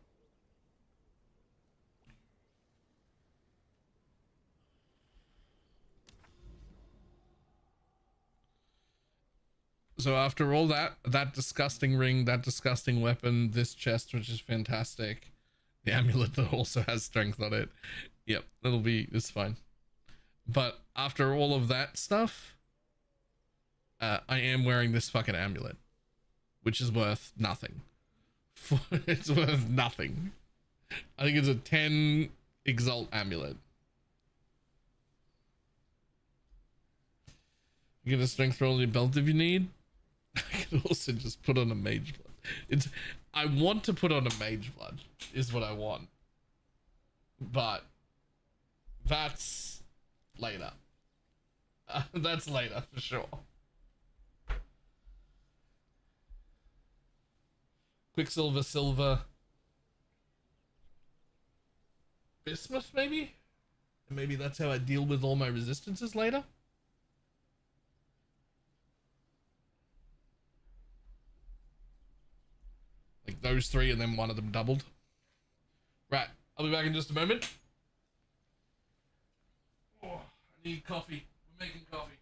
So after all that disgusting ring, that disgusting weapon, this chest, which is fantastic, the amulet that also has strength on it. Yep, it's fine. But after all of that stuff, I am wearing this fucking amulet, which is worth nothing. It's worth nothing. I think it's a 10 exalt amulet. You get a strength roll on your belt if you need. I can also just put on a mage blood. I want to put on a mage blood is what I want, but that's later. That's later for sure. Quicksilver, silver, bismuth maybe, and maybe that's how I deal with all my resistances later. Like those three and then one of them doubled. Right, I'll be back in just a moment. Oh, I need coffee. We're making coffee.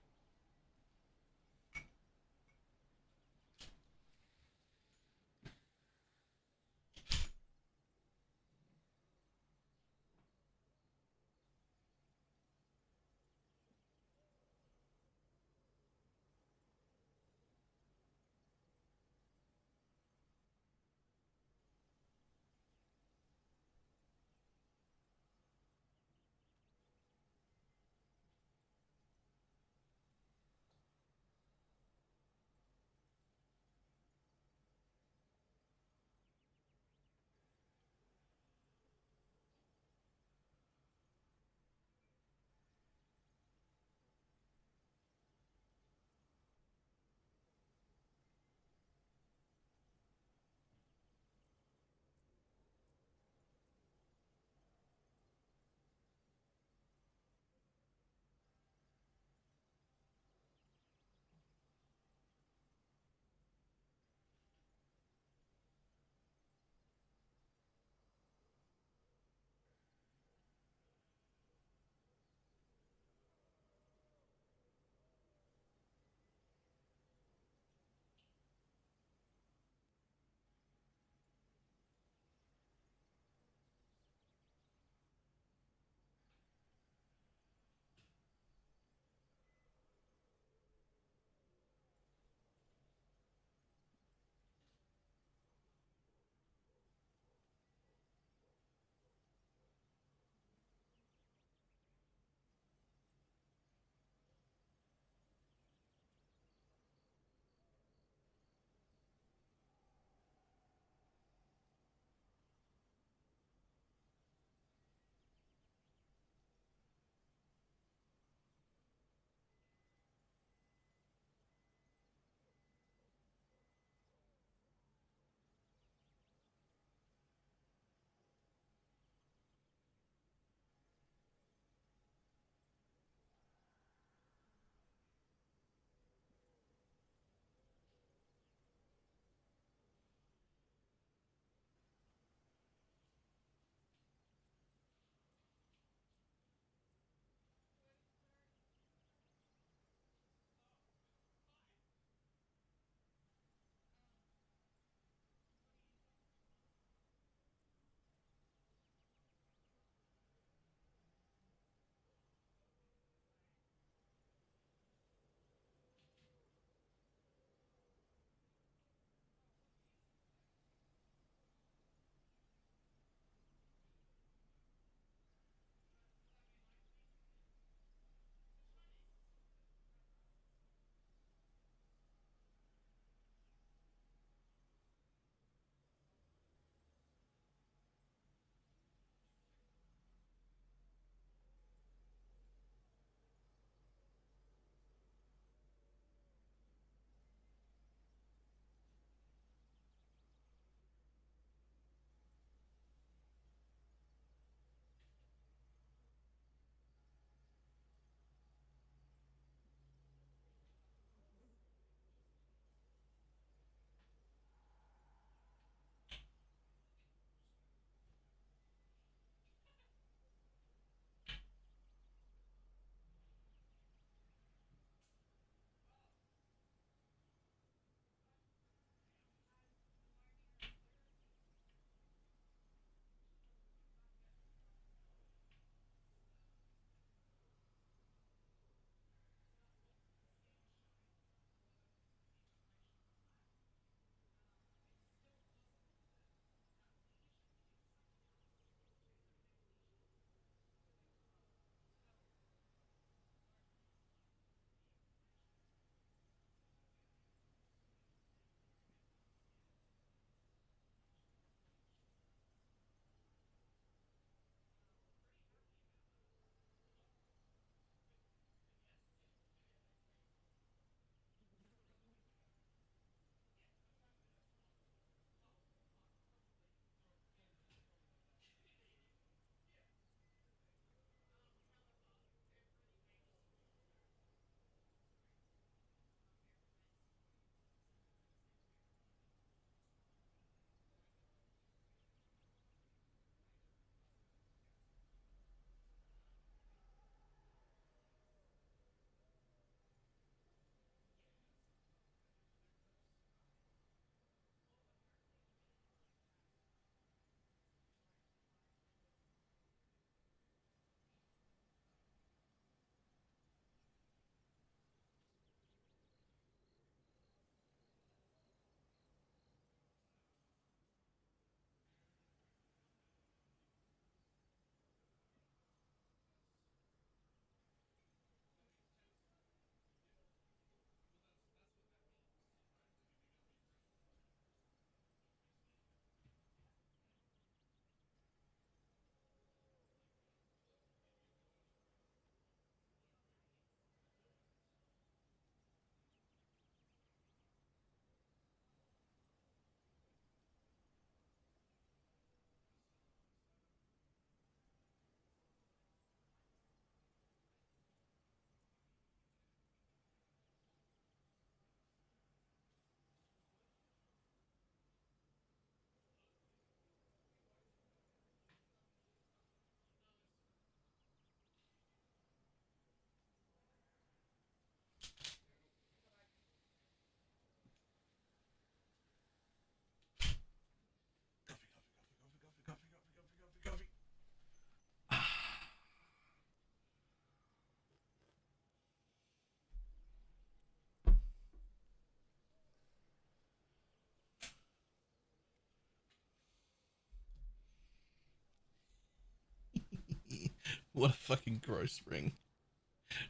What a fucking gross ring.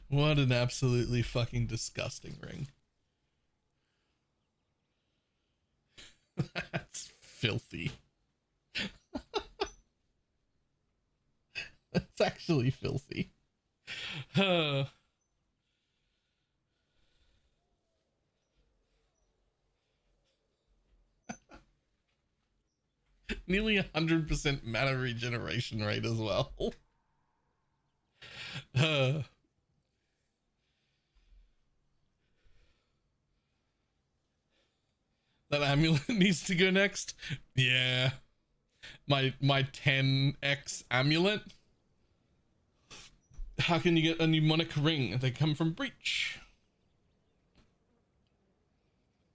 What an absolutely fucking disgusting ring. That's filthy. That's actually filthy. Nearly 100% mana regeneration rate as well. That amulet needs to go next. Yeah. My 10x amulet. How can you get a mnemonic ring? They come from Breach.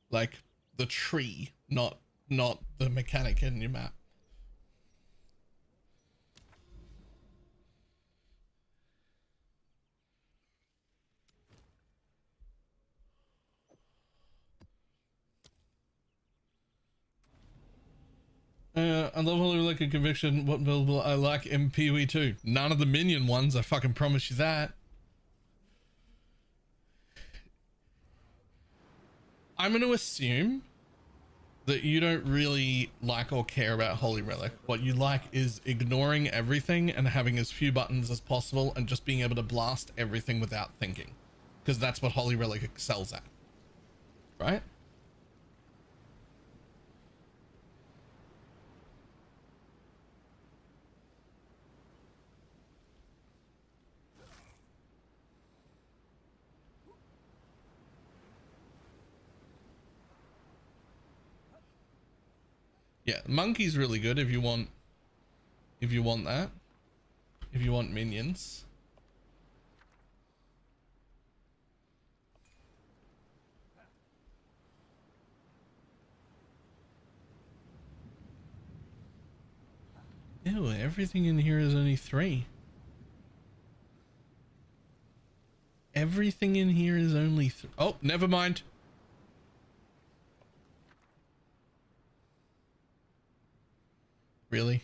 Like the tree, not the mechanic in your map. I love Holy Relic and Conviction. What build will I like in PoE2? None of the minion ones, I fucking promise you that. I'm going to assume that you don't really like or care about Holy Relic. What you like is ignoring everything and having as few buttons as possible and just being able to blast everything without thinking. Because that's what Holy Relic excels at. Right? Yeah, Monkey's really good if you want that. If you want minions. Ew, everything in here is only 3. Everything in here is only 3. Oh, never mind. Really?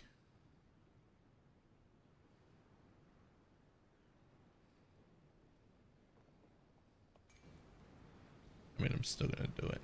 I mean, I'm still gonna do it.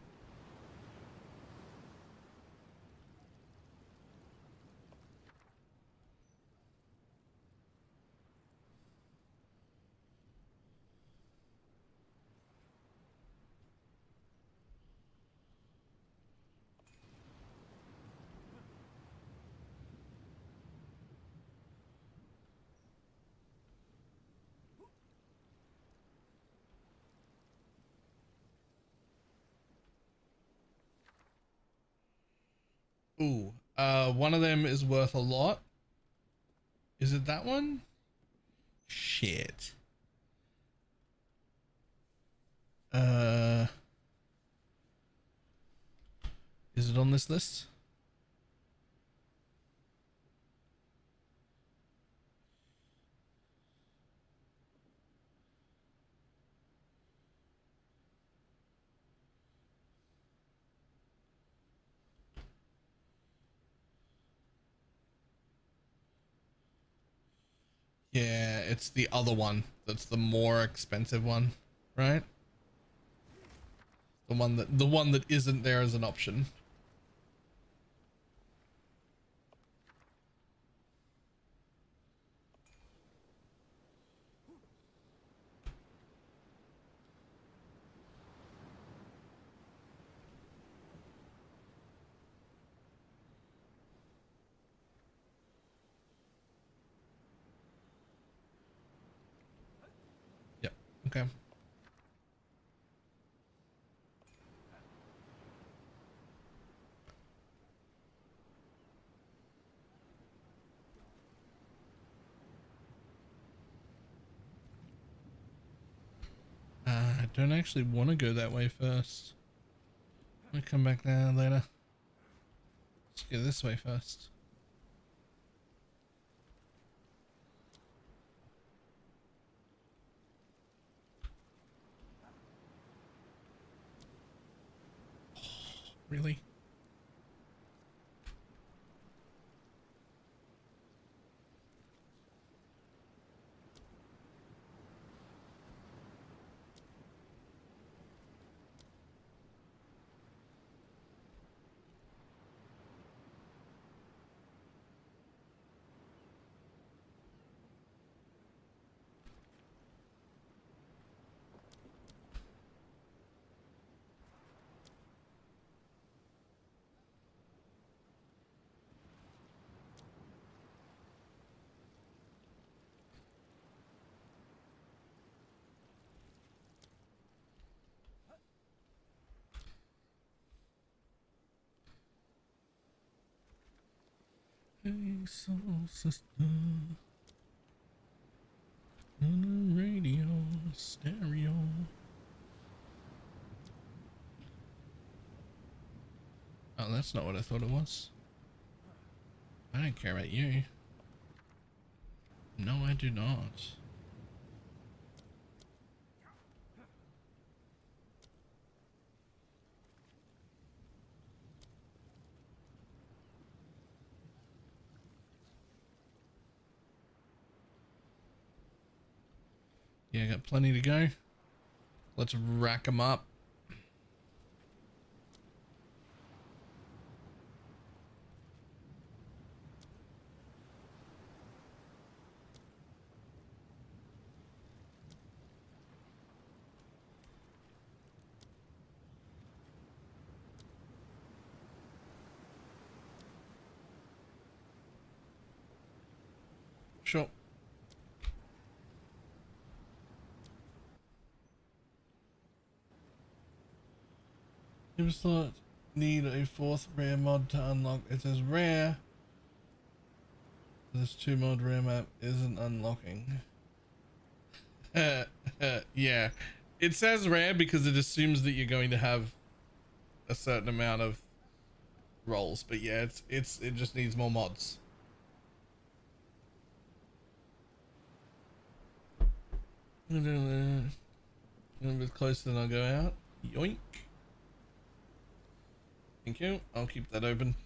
Ooh, one of them is worth a lot. Is it that one? Shit. Is it on this list? Yeah, it's the other one. That's the more expensive one, right? The one that isn't there as an option. Yep. Okay. I don't actually want to go that way first. I'm gonna come back there later. Let's go this way first. Really? soul sister on the radio stereo. Oh, that's not what I thought it was. I don't care about you. No, I do not. Yeah, got plenty to go. Let's rack them up. Sure. You just thought need a 4th rare mod to unlock. It says rare. This 2 mod rare map isn't unlocking. Yeah. It says rare because it assumes that you're going to have a certain amount of rolls, but yeah, it just needs more mods. A little bit closer than I'll go out. Yoink. Thank you. I'll keep that open.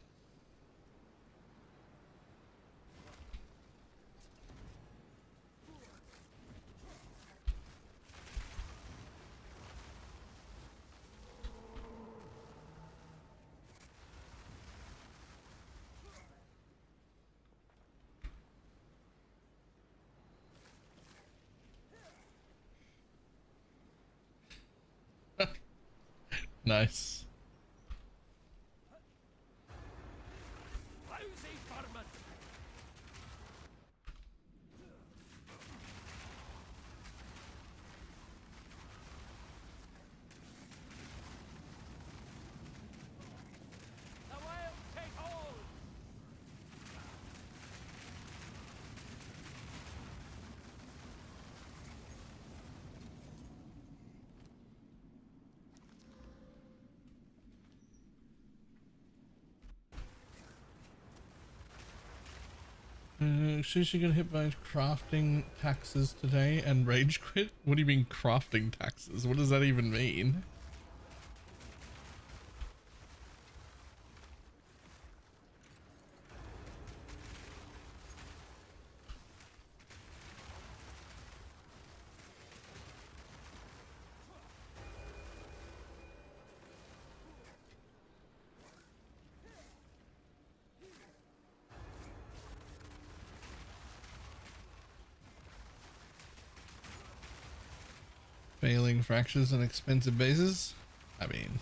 Nice. Sushi got hit by crafting taxes today and rage quit? What do you mean crafting taxes? What does that even mean? Failing fractures and expensive bases? I mean,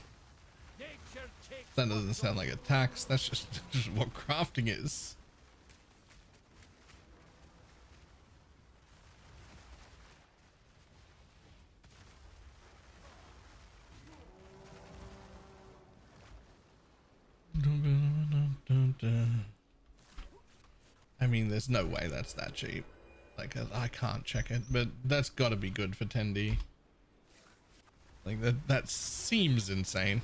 that doesn't sound like a tax. That's just what crafting is. I mean, there's no way that's that cheap. Like, I can't check it, but that's got to be good for 10D. Like, that seems insane.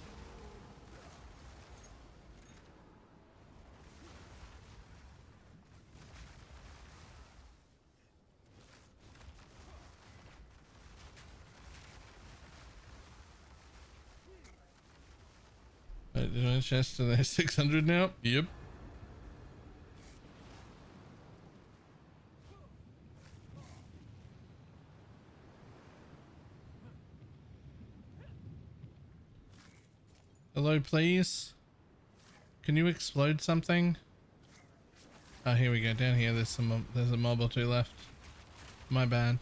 Did I chest to the 600 now? Yep. Hello, please. Can you explode something? Oh, here we go. Down here, there's a mob or two left. My bad.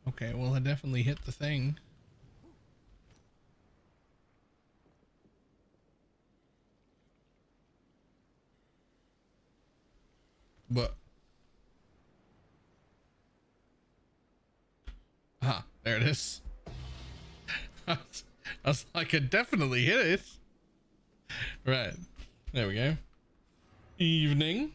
Okay, well, I definitely hit the thing. But there it is. I was like, I definitely hit it. Right. There we go. Evening.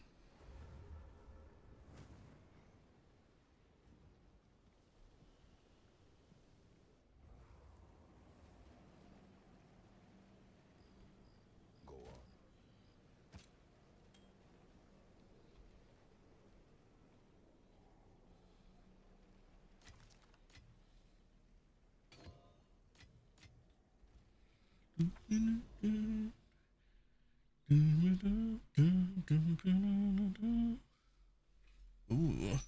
Ooh.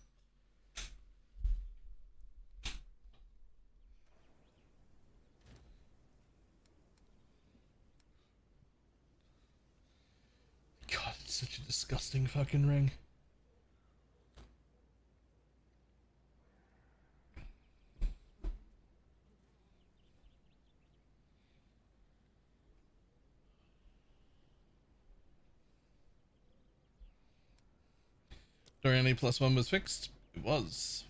God, it's such a disgusting fucking ring. Doriani +1 was fixed. It was.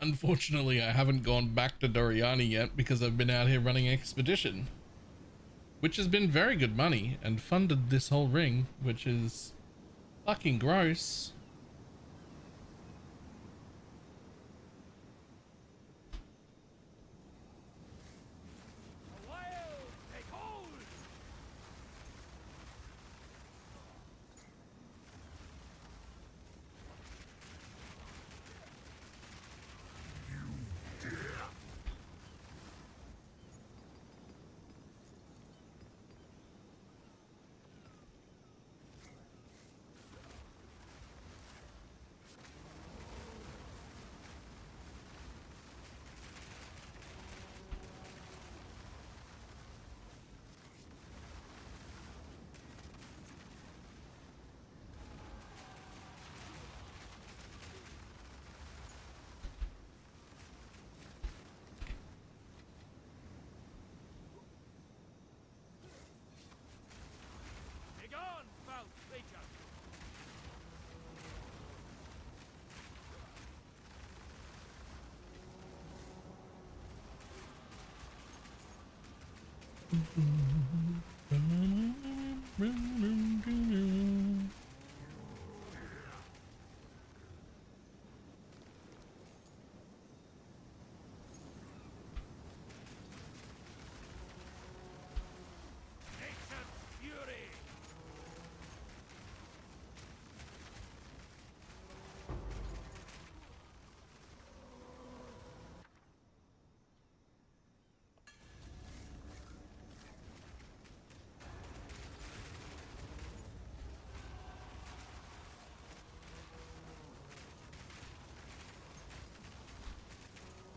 Unfortunately, I haven't gone back to Doriani yet because I've been out here running Expedition, which has been very good money and funded this whole ring, which is fucking gross.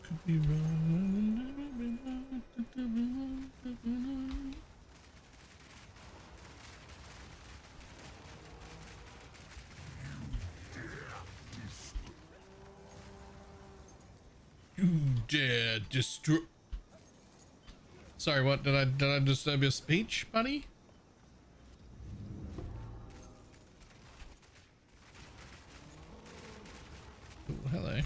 could be wrong. You dare destroy. Sorry, what did I disturb your speech, buddy? Ooh, hello.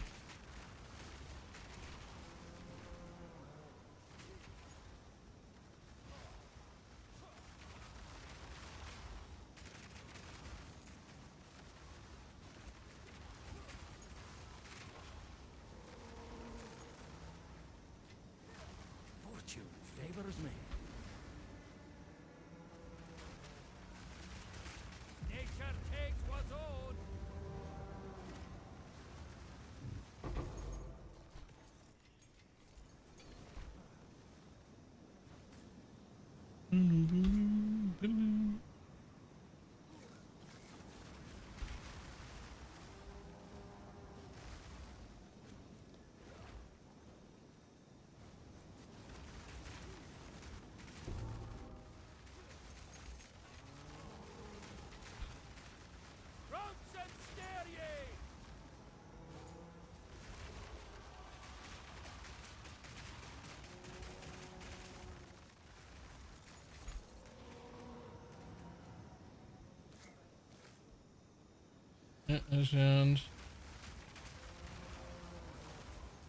Fortune favors me. Nature takes what's own.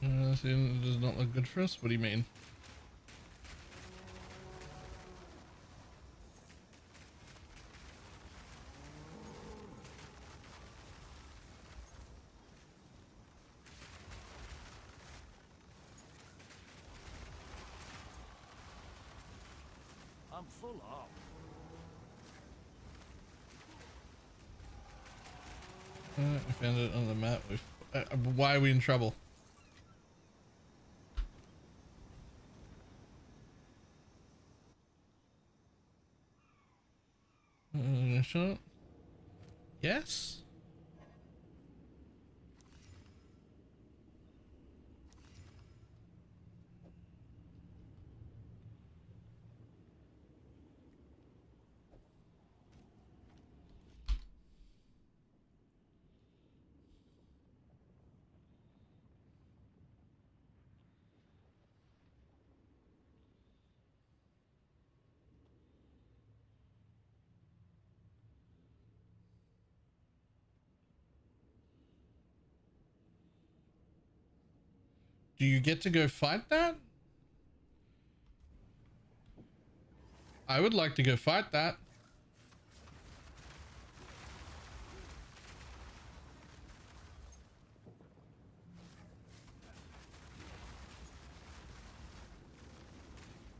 And it does not look good for us. What do you mean? I'm full up. I found it on the map. Why are we in trouble? Shot. Yes. Do you get to go fight that? I would like to go fight that.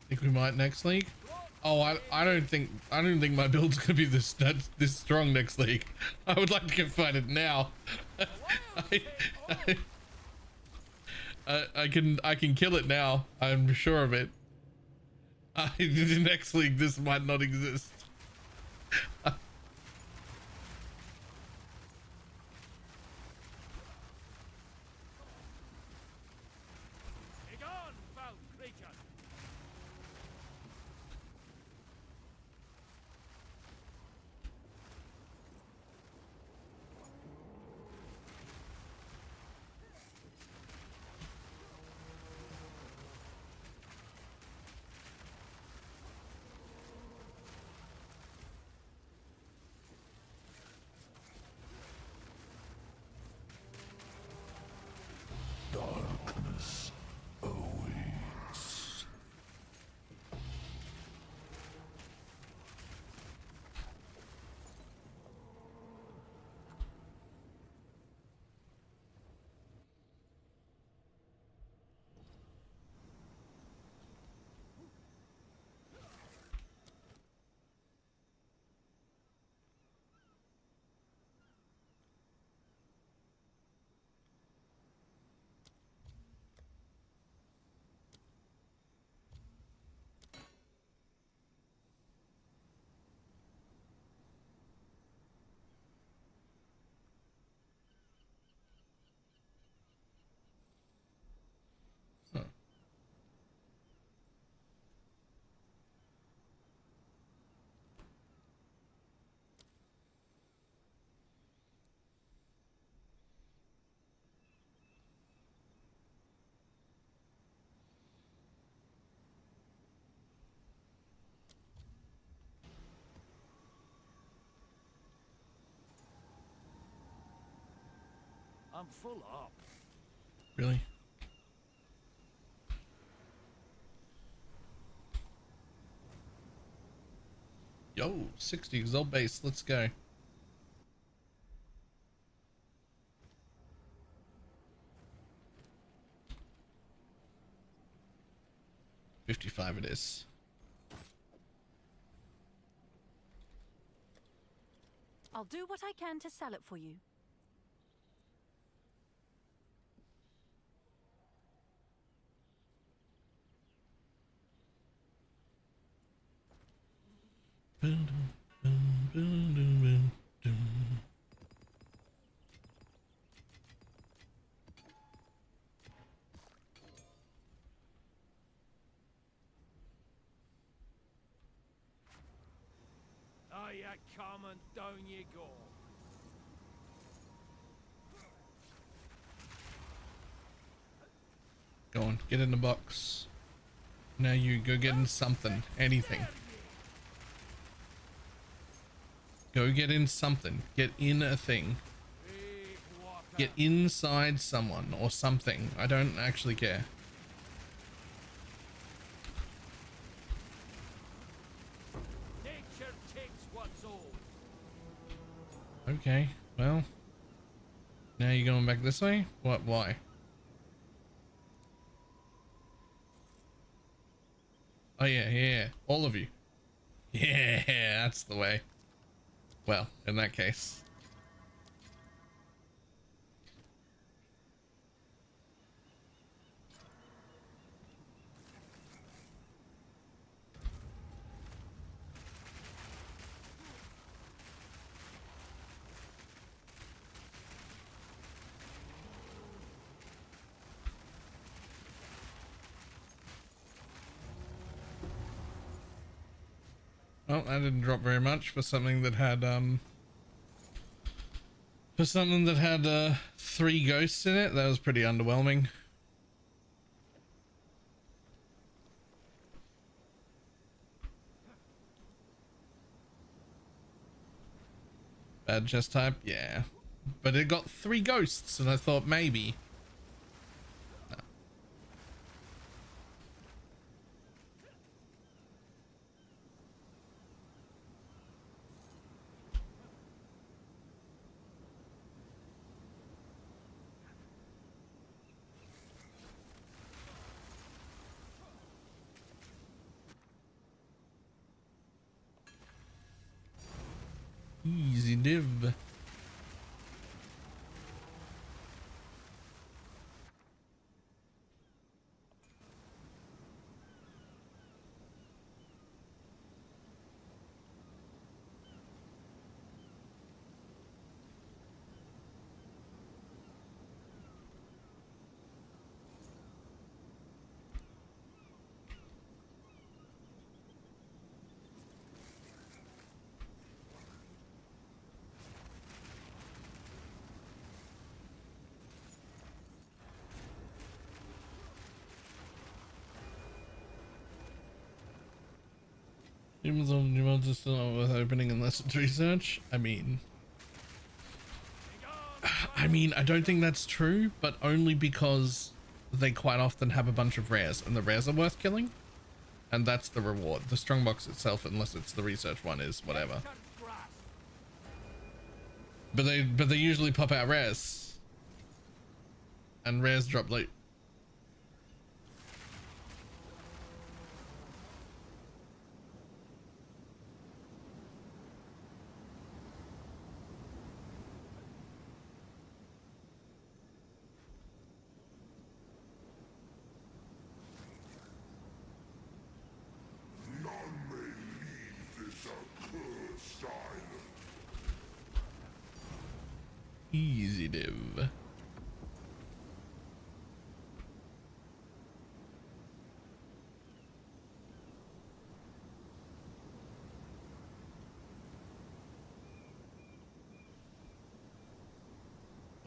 Think we might next league? Oh, I don't think my build's gonna be this strong next league. I would like to go fight it now. I can kill it now. I'm sure of it. In the next league, this might not exist. I'm full up. Really? Yo, 60 exalt base, let's go. $55 it is. I'll do what I can to sell it for you. Oh, you come and down you go. Go on, get in the box. Now you go get in something, anything. Go get in something. Get in a thing. Get inside someone or something. I don't actually care. Nature takes what's old. Okay, well. Now you're going back this way? What? Why? Oh yeah, yeah, all of you. Yeah, that's the way. Well, in that case. Well, that didn't drop very much for something that had three ghosts in it. That was pretty underwhelming. Bad chest type, yeah. But it got 3 ghosts, and I thought maybe. No. Easy div. Humans on new mods are still not worth opening unless it's research. I mean, I don't think that's true, but only because they quite often have a bunch of rares, and the rares are worth killing, and that's the reward. The strongbox itself, unless it's the research one, is whatever. But they usually pop out rares, and rares drop late. Easy div.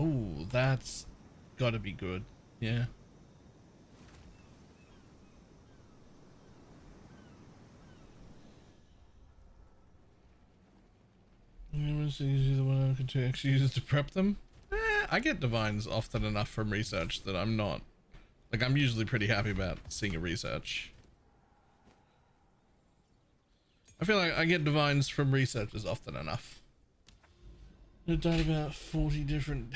Oh, that's gotta be good. Yeah. I'm usually the one I can actually use to prep them. I get divines often enough from research that I'm not, like, I'm usually pretty happy about seeing a research. I feel like I get divines from researchers often enough. I've done about 40 different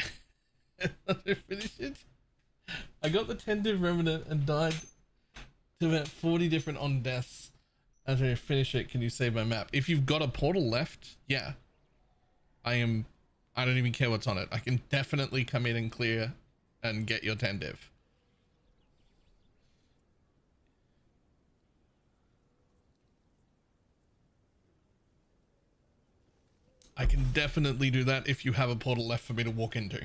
to finish it. I got the tentative remnant and died to about 40 different on deaths. After I finish it, can you save my map? If you've got a portal left, yeah. I don't even care what's on it. I can definitely come in and clear and get your tentative. I can definitely do that if you have a portal left for me to walk into.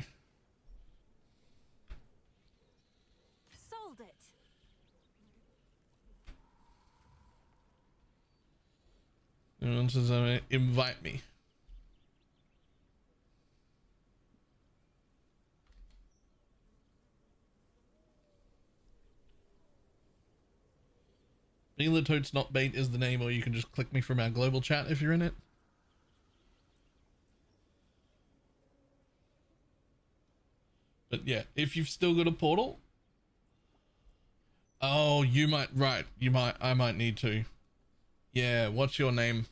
Sold it. Anyone says invite me. Totes Not Bait is the name, or you can just click me from our global chat if you're in it. But yeah, if you've still got a portal. Oh, you might, right. You might, I might need to. Yeah, what's your name?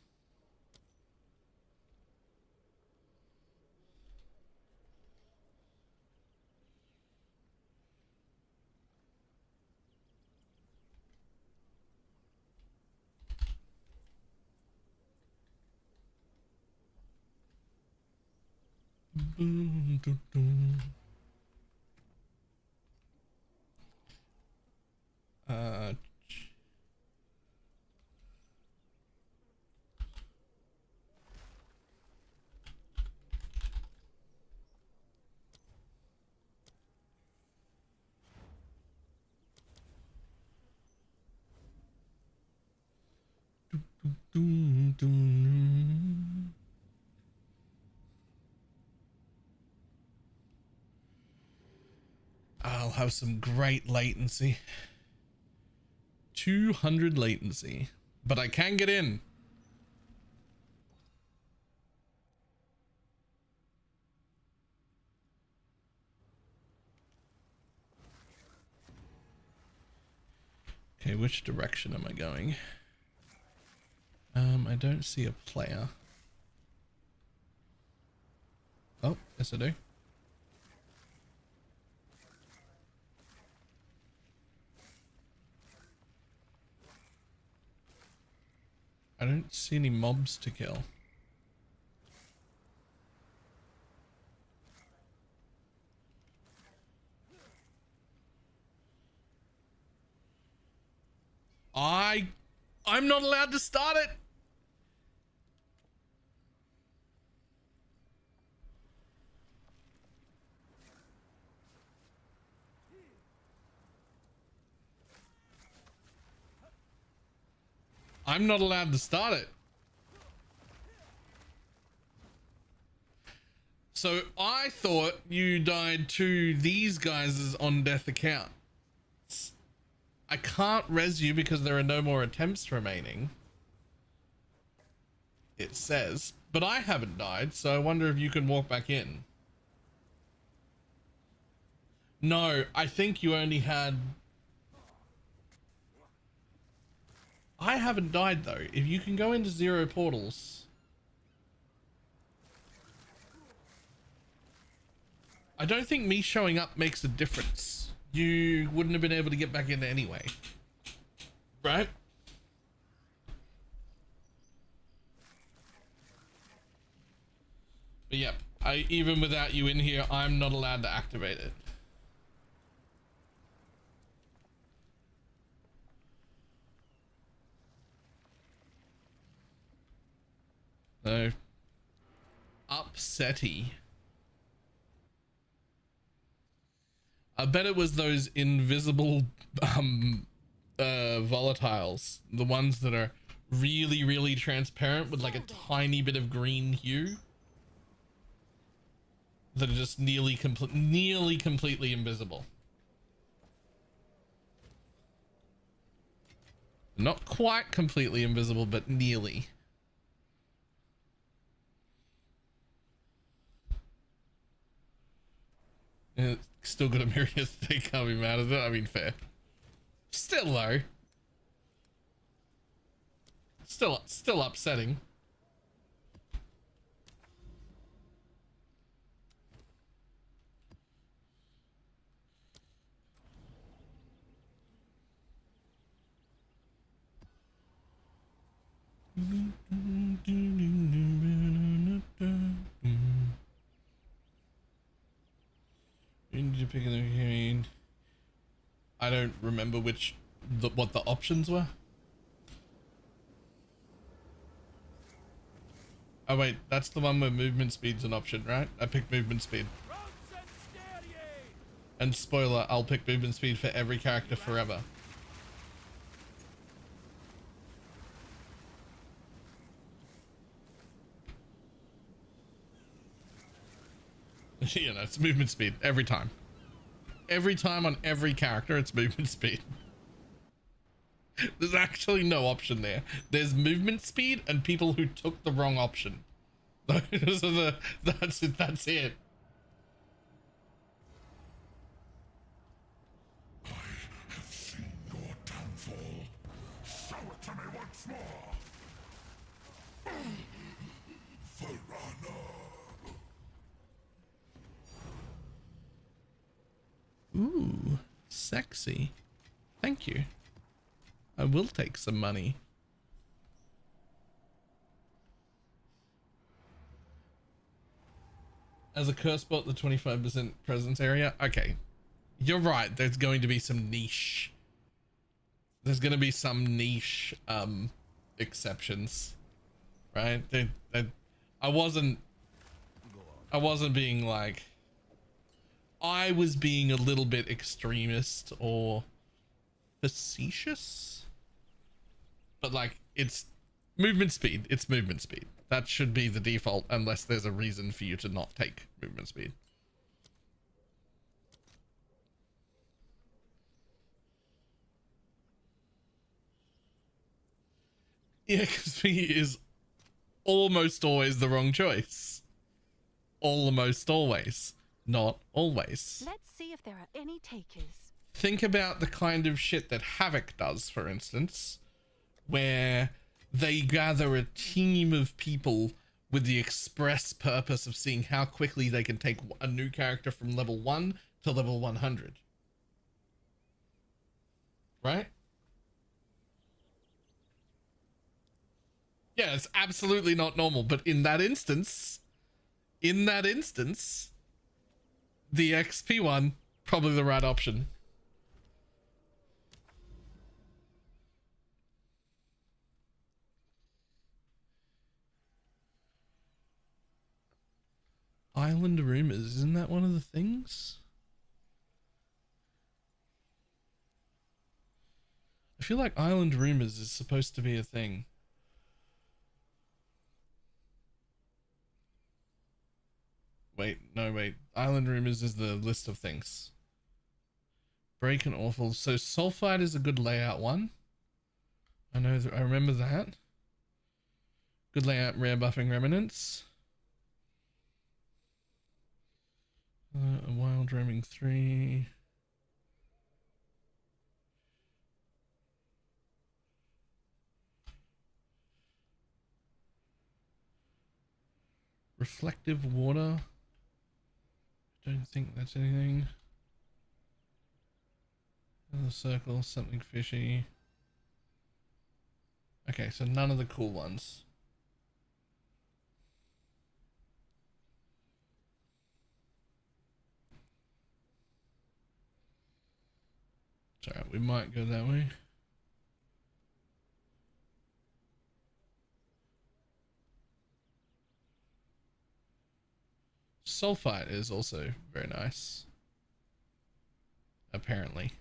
I'll have some great latency. 200 latency, but I can get in. Okay, which direction am I going? I don't see a player. Oh, yes I do. I don't see any mobs to kill. I'm not allowed to start it. I'm not allowed to start it. So I thought you died to these guys' on death account. I can't res you because there are no more attempts remaining. It says, but I haven't died, so I wonder if you can walk back in. No, I think you only had... I haven't died though. If you can go into 0 portals... I don't think me showing up makes a difference. You wouldn't have been able to get back in anyway. Right? But yeah, even without you in here, I'm not allowed to activate it. So, upsetty. I bet it was those invisible volatiles, the ones that are really, really transparent with like a tiny bit of green hue, that are just nearly completely invisible. Not quite completely invisible, but nearly. still got a Myriad thing, can't be mad at it. I mean, fair. Still though. Still upsetting. Did you pick it? I don't remember what the options were. Oh wait, that's the one where movement speed's an option, right? I picked movement speed. And spoiler, I'll pick movement speed for every character forever. You know, it's movement speed every time. Every time on every character, it's movement speed. There's actually no option there. There's movement speed and people who took the wrong option. Those are that's it. That's it. I have seen your downfall. Show it to me once more. Verana. Ooh, sexy. Thank you. I will take some money. As a curse bot, the 25% presence area. Okay. You're right. There's going to be some niche. There's going to be some niche exceptions. Right? I wasn't being like, I was being a little bit extremist or facetious, but like, it's movement speed. It's movement speed. That should be the default unless there's a reason for you to not take movement speed. Yeah, because speed is almost always the wrong choice. Almost always. Not always. Let's see if there are any takers. Think about the kind of shit that Havoc does, for instance, where they gather a team of people with the express purpose of seeing how quickly they can take a new character from level 1 to level 100. Right? Yeah, it's absolutely not normal, but in that instance, the XP one, probably the right option. Island rumors, isn't that one of the things? I feel like island rumors is supposed to be a thing. Wait, no, wait. Island rumors is the list of things. Break and awful. So sulfide is a good layout one. I know that, I remember that. Good layout, rare buffing remnants. Wild roaming 3. Reflective water. Don't think that's anything. Another circle, something fishy. Okay, so none of the cool ones. It's alright, we might go that way. Sulfite is also very nice. Apparently.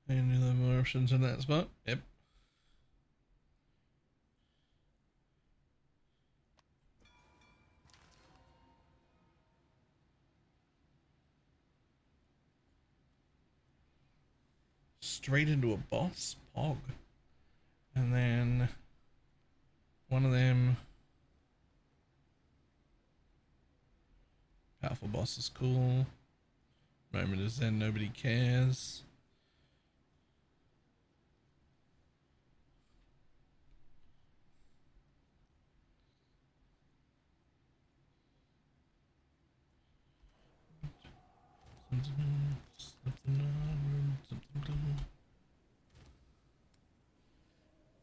Any other more options in that spot? Yep. Straight into a boss? Pog. And then one of them. Powerful boss is cool. Moment of Zen, nobody cares.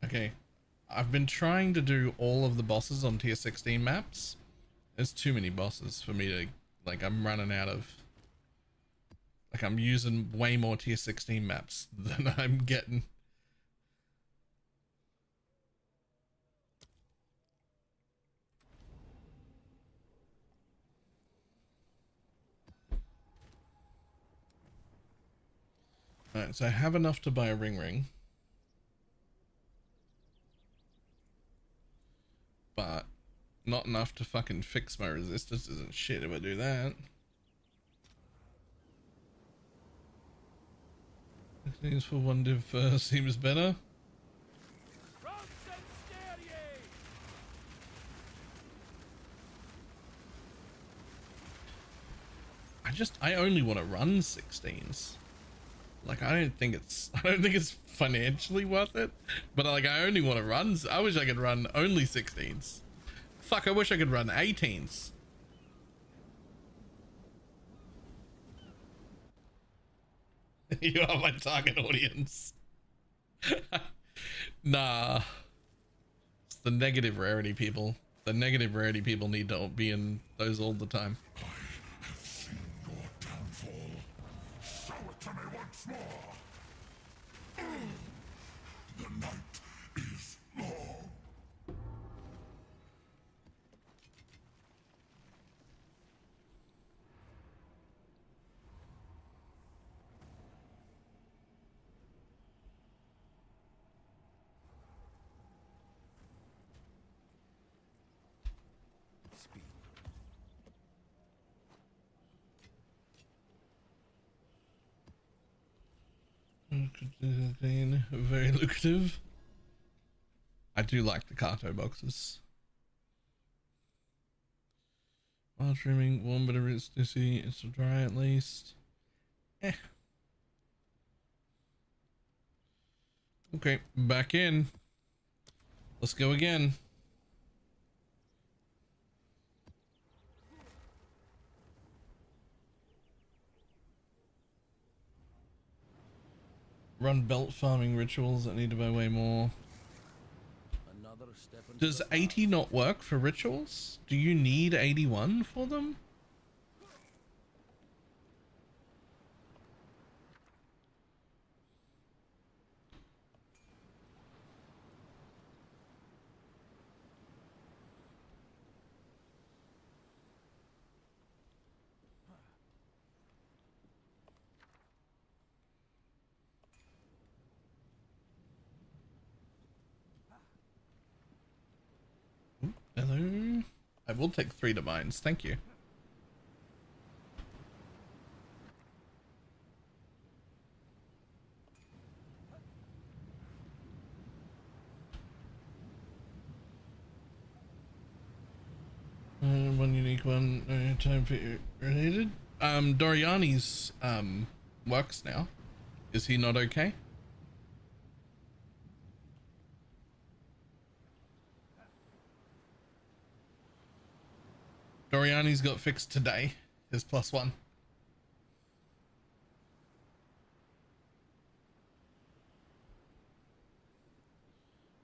Okay, I've been trying to do all of the bosses on tier 16 maps. There's too many bosses for me to, like, I'm running out of, like, I'm using way more tier 16 maps than I'm getting. Alright, so I have enough to buy a ring. But not enough to fucking fix my resistances and shit if I do that. Things for one div seems better. I only want to run 16s. Like, I don't think it's financially worth it, but like, I only want to run. I wish I could run only 16s. Fuck, I wish I could run 18s. You are my target audience. Nah. It's the negative rarity people. The negative rarity people need to be in those all the time. I have seen your downfall. Show it to me once more. The night is long. Very lucrative. I do like the Kato boxes. While trimming, warm but it's sticky, it's dry at least. Okay, back in. Let's go again. Run belt farming rituals. I need to buy way more. Does 80 not work for rituals? Do you need 81 for them? Hello. I will take 3 to mines. Thank you. One unique one. Time for related. Doriani's works now. Is he not okay? Doriani's got fixed today. His +1.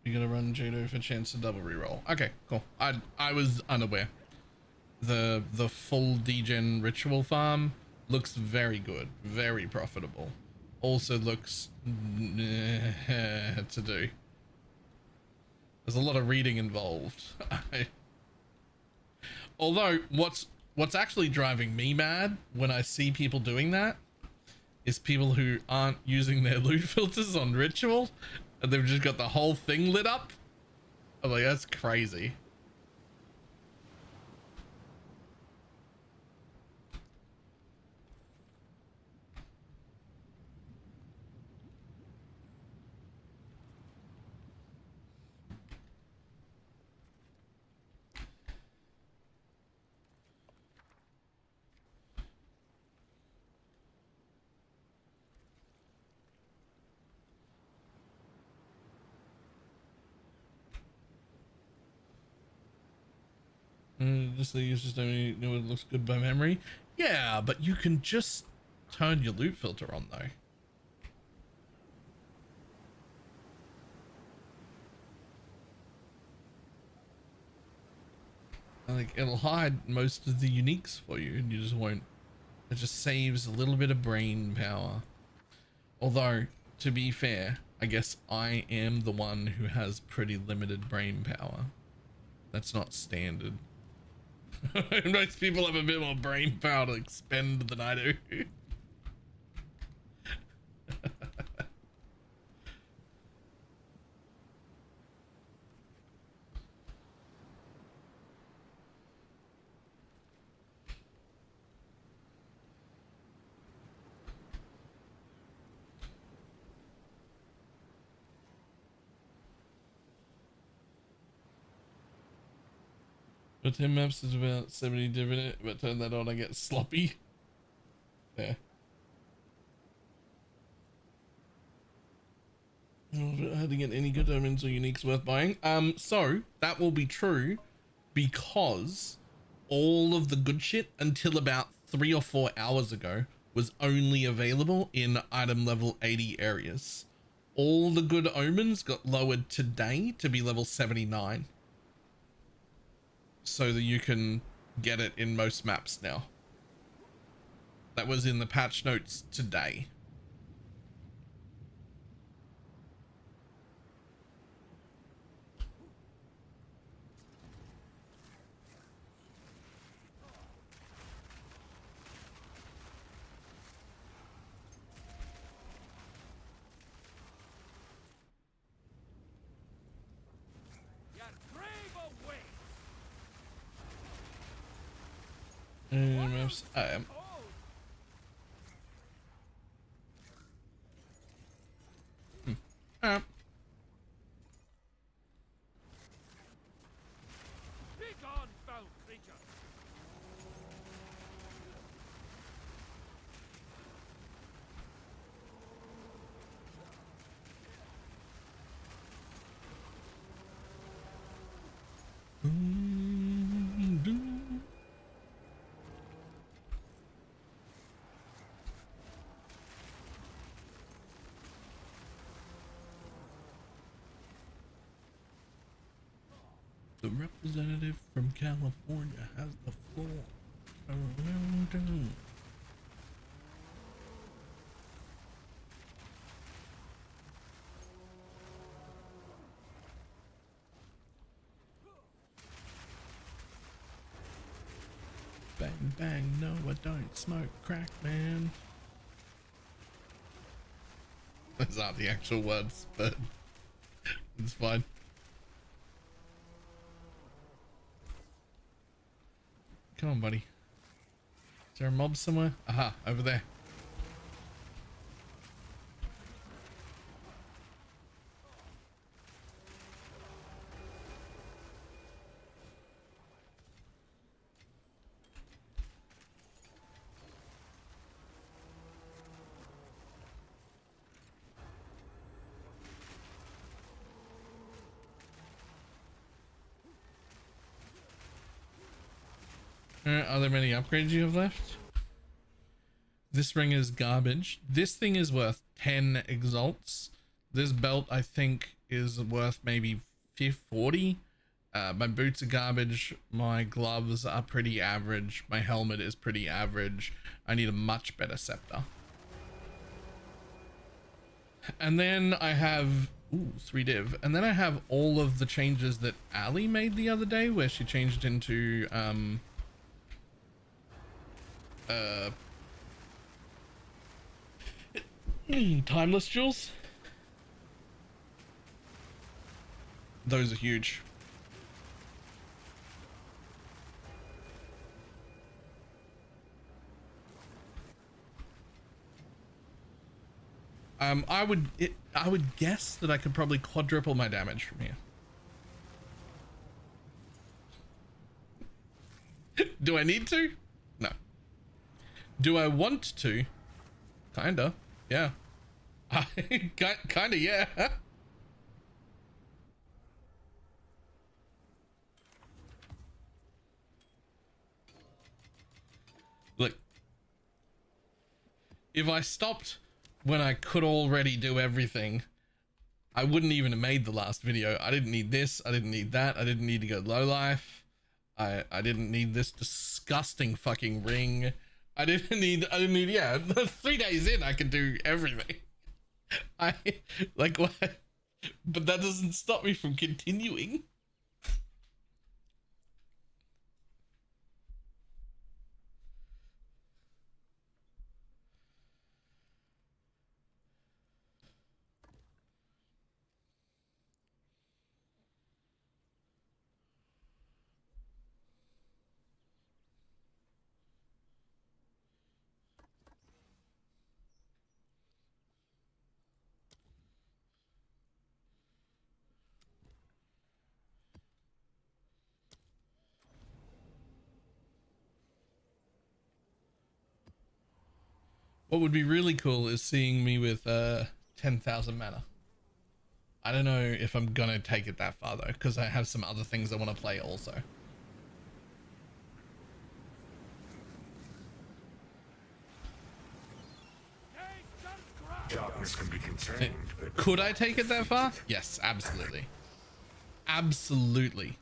You gotta run Jado for chance to double reroll. Okay, cool. I was unaware. The full degen ritual farm looks very good, very profitable. Also looks to do. There's a lot of reading involved. Although what's actually driving me mad when I see people doing that is people who aren't using their loot filters on ritual and they've just got the whole thing lit up. I'm like, that's crazy. Just the users don't know it looks good by memory. Yeah, but you can just turn your loot filter on though. Like it'll hide most of the uniques for you and you just won't. It just saves a little bit of brain power. Although, to be fair, I guess I am the one who has pretty limited brain power. That's not standard. Most people have a bit more brain power to expend than I do. But 10 maps is about 70 different, but turn that on, I get sloppy. Yeah. Hard to get any good omens or uniques worth buying. So that will be true because all of the good shit until about 3 or 4 hours ago was only available in item level 80 areas. All the good omens got lowered today to be level 79. So that you can get it in most maps now. That was in the patch notes today. Maps. I am. The representative from California has the floor. Bang bang, no I don't smoke crack, man. Those aren't the actual words, but it's fine. Come on, buddy. Is there a mob somewhere? Aha, over there. Are there many upgrades you have left? This ring is garbage. This thing is worth 10 exalts. This belt I think is worth maybe 40. My boots are garbage. My gloves are pretty average. My helmet is pretty average. I need a much better scepter. And then I have 3 div. And then I have all of the changes that Ali made the other day where she changed into Timeless jewels. Those are huge. I would guess that I could probably quadruple my damage from here. Do I need to? No. Do I want to? Kinda. Yeah. Kinda, yeah. Look. If I stopped when I could already do everything, I wouldn't even have made the last video. I didn't need this. I didn't need that. I didn't need to go low life. I didn't need this disgusting fucking ring. I didn't need, yeah, 3 days in, I can do everything. Like, what? But that doesn't stop me from continuing. What would be really cool is seeing me with 10,000 mana. I don't know if I'm gonna take it that far though, because I have some other things I want to play also. Darkness can be contained, but could I take it that far? Yes, absolutely. Absolutely.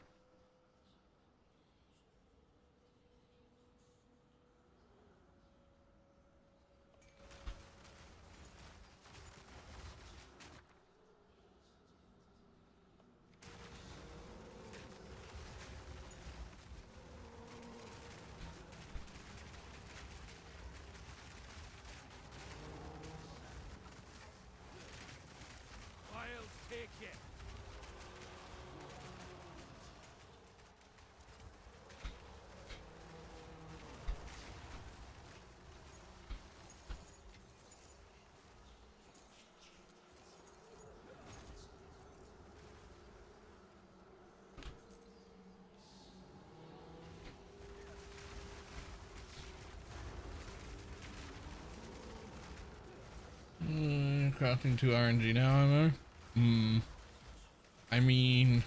Crafting 2 RNG now, am I? I mean,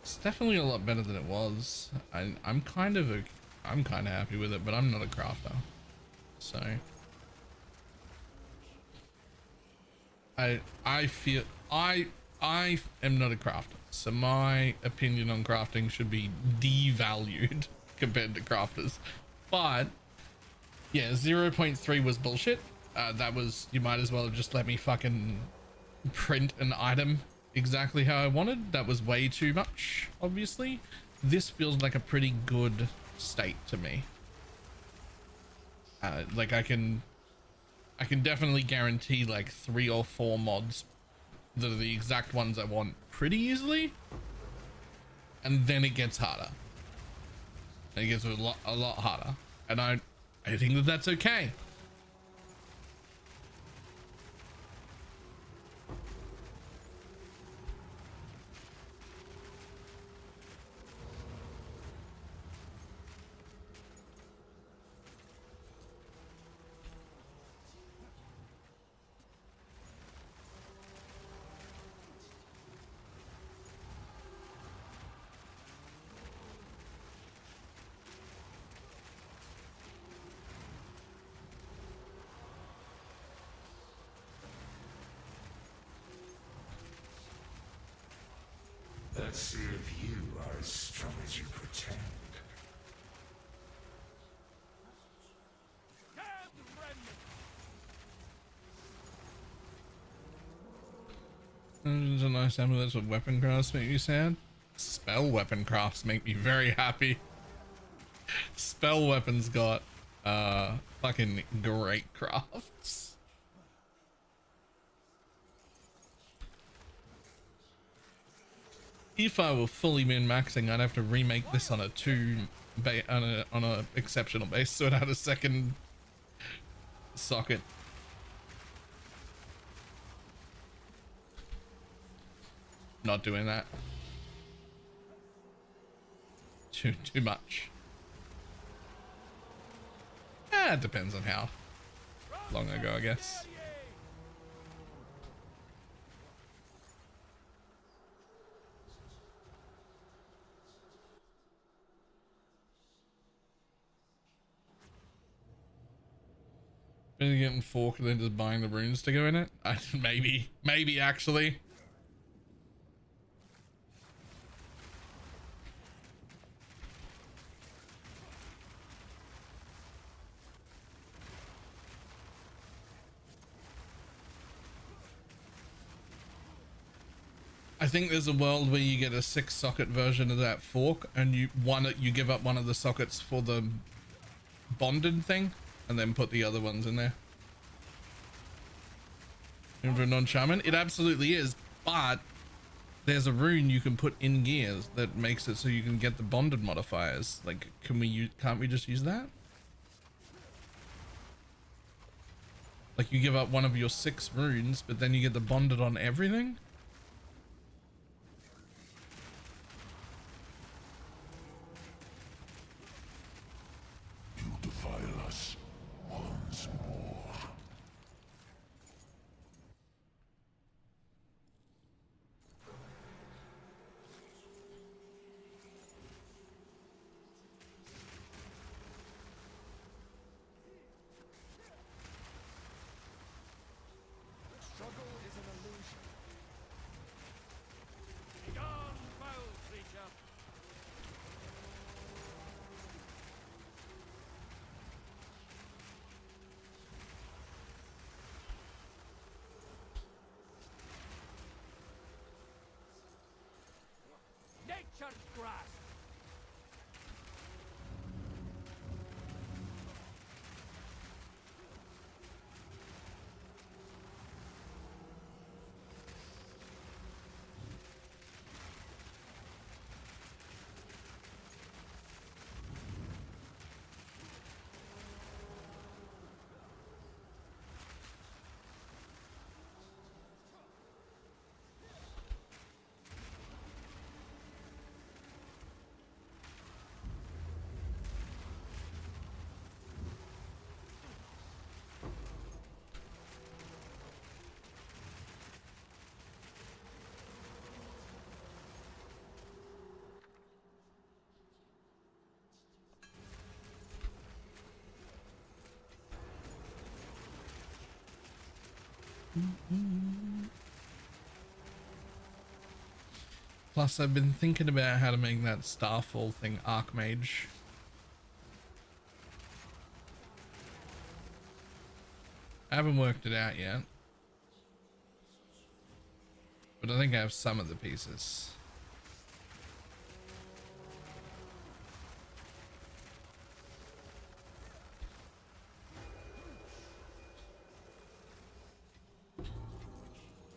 it's definitely a lot better than it was. I'm kind of happy with it, but I'm not a crafter, so I feel I am not a crafter, so my opinion on crafting should be devalued compared to crafters. But yeah, 0.3 was bullshit. That was, you might as well have just let me fucking print an item exactly how I wanted. That was way too much, obviously. This feels like a pretty good state to me. Like I can definitely guarantee like 3 or 4 mods that are the exact ones I want pretty easily. And then it gets harder. And it gets a lot harder. And I think that that's okay. let's see if you are as strong as you pretend. There's a nice amulets with weapon crafts make you sad. Spell weapon crafts make me very happy. Spell weapons got Fucking great crafts. If I were fully min-maxing, I'd have to remake this on a on a exceptional base, so it had a second socket. Not doing that. Too much. It depends on how long ago, I guess. Been getting fork and then just buying the runes to go in it. Maybe actually. I think there's a world where you get a 6-socket version of that fork, and you give up one of the sockets for the bonded thing, and then put the other ones in there. For a non-shaman, it absolutely is, but there's a rune you can put in gears that makes it so you can get the bonded modifiers. Like, can't we just use that? Like, you give up one of your 6 runes, but then you get the bonded on everything? Defile us once more. Struggle is an illusion. Begone, foul creature! Nature's grasp! Plus, I've been thinking about how to make that Starfall thing Archmage. I haven't worked it out yet, but I think I have some of the pieces.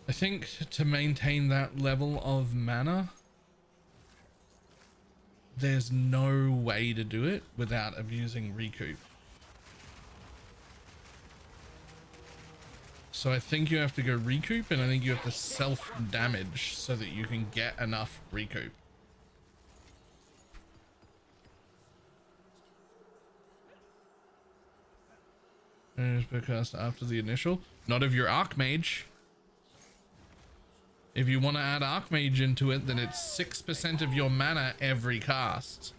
I think to maintain that level of mana, there's no way to do it without abusing recoup. So I think you have to go recoup, and I think you have to self damage so that you can get enough recoup. Because after the initial, not if you're Archmage. If you want to add Archmage into it, then it's 6% of your mana every cast.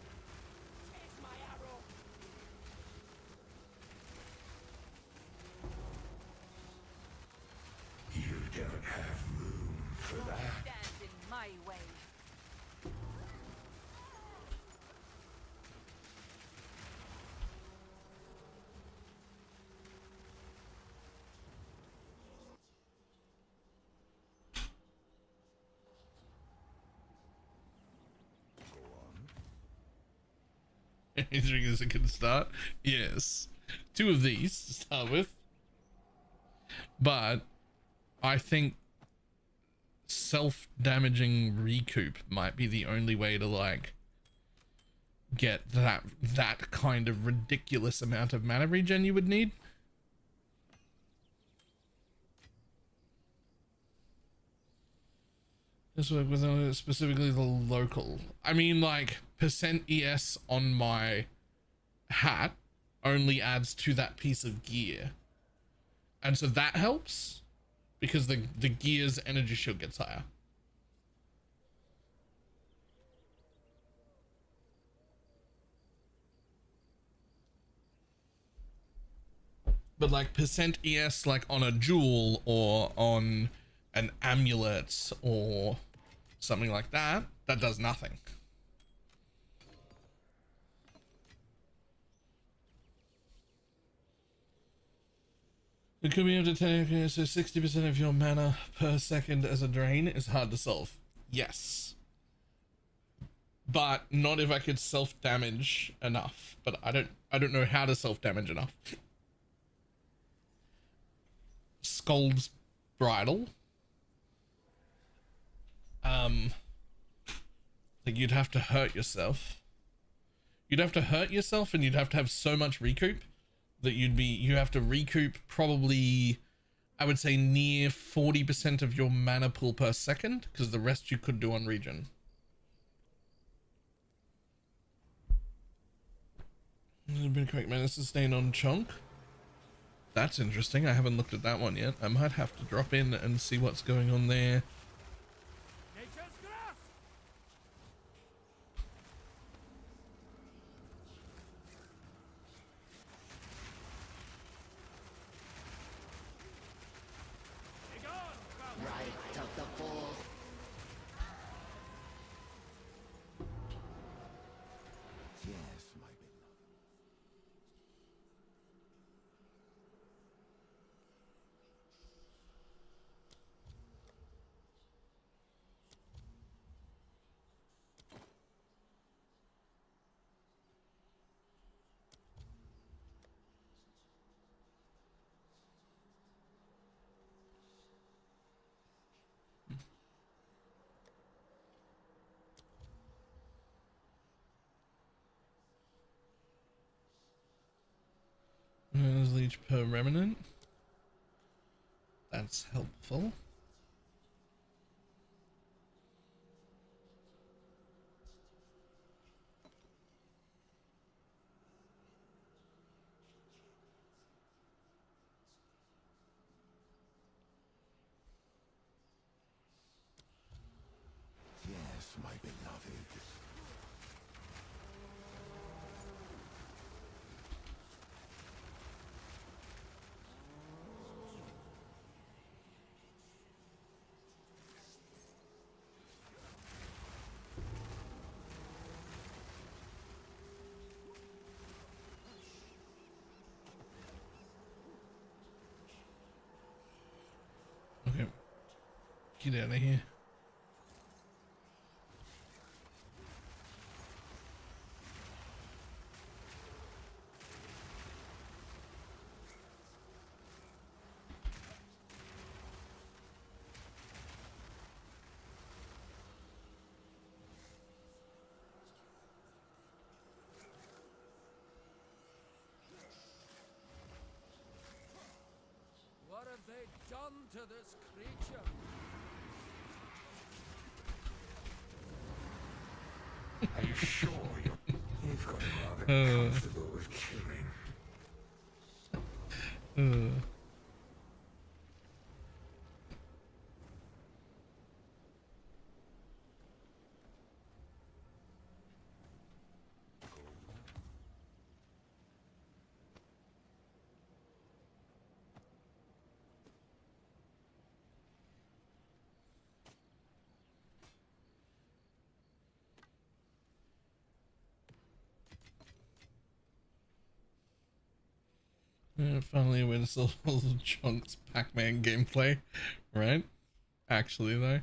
You don't have room for that. Stand in my way. You think it's a good start? Yes. two of these to start with. But I think self-damaging recoup might be the only way to like get that kind of ridiculous amount of mana regen you would need. This work with specifically the local. I mean, like, percent ES on my hat only adds to that piece of gear. And so that helps because the gear's energy shield gets higher. But like percent ES like on a jewel or on an amulet or something like that, that does nothing. It could be able to take, so 60% of your mana per second as a drain is hard to solve. Yes. But not if I could self-damage enough. But I don't know how to self-damage enough. Skull's Bridle. Like you'd have to hurt yourself. You'd have to hurt yourself and you'd have to have so much recoup that you have to recoup probably, I would say, near 40% of your mana pool per second, because the rest you could do on regen. There's been correct mana sustain on Chunk. That's interesting. I haven't looked at that one yet. I might have to drop in and see what's going on there. Leech per remnant. That's helpful. Yes, my beloved. Okay. Get out of here. What have they done to this creature? Are you sure you've got rather comfortable with killing? Finally, a way to solve all the Chunks Pac-Man gameplay, right? Actually, though.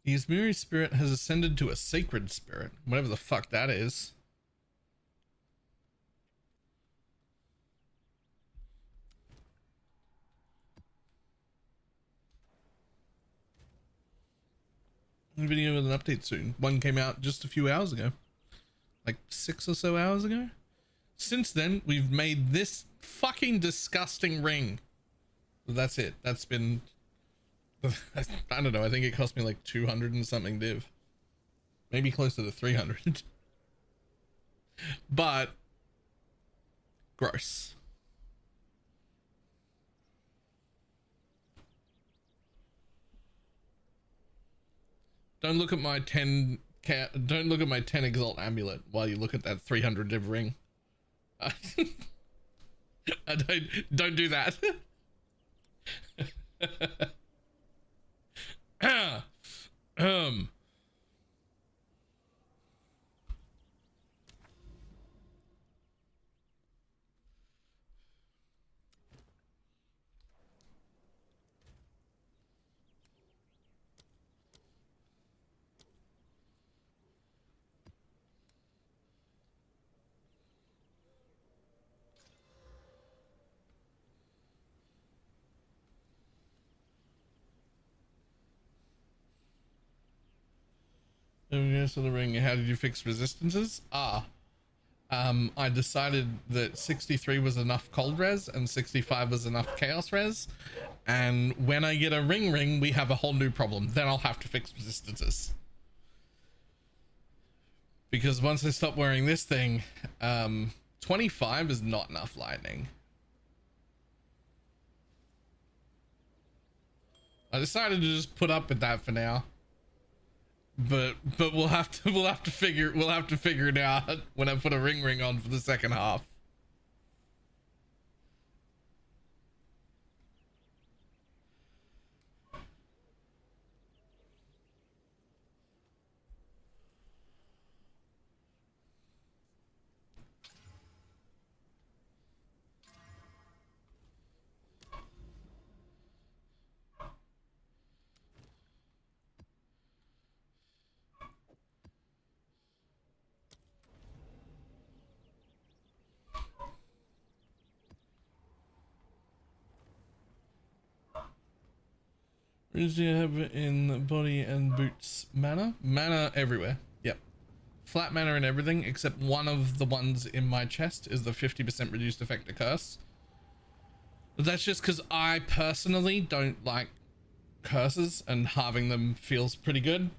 The Izmiri spirit has ascended to a sacred spirit, whatever the fuck that is. Video with an update soon. One came out just a few hours ago, like 6 or so hours ago. Since then, we've made this fucking disgusting ring. That's it. That's been, I don't know, I think it cost me like 200 and something div, maybe closer to 300. But gross. Don't look at my 10 don't look at my 10 exalt amulet while you look at that 300 div ring. I don't do that. So the ring, how did you fix resistances? I decided that 63 was enough cold res and 65 was enough chaos res, and when I get a ring, we have a whole new problem. Then I'll have to fix resistances, because once I stop wearing this thing, 25 is not enough lightning. I decided to just put up with that for now. But we'll have to figure it out when I put a ring on for the second half. Rings do you have in body and boots? Mana? Mana everywhere. Yep. Flat mana and everything, except one of the ones in my chest is the 50% reduced effect curse. But that's just because I personally don't like curses, and halving them feels pretty good.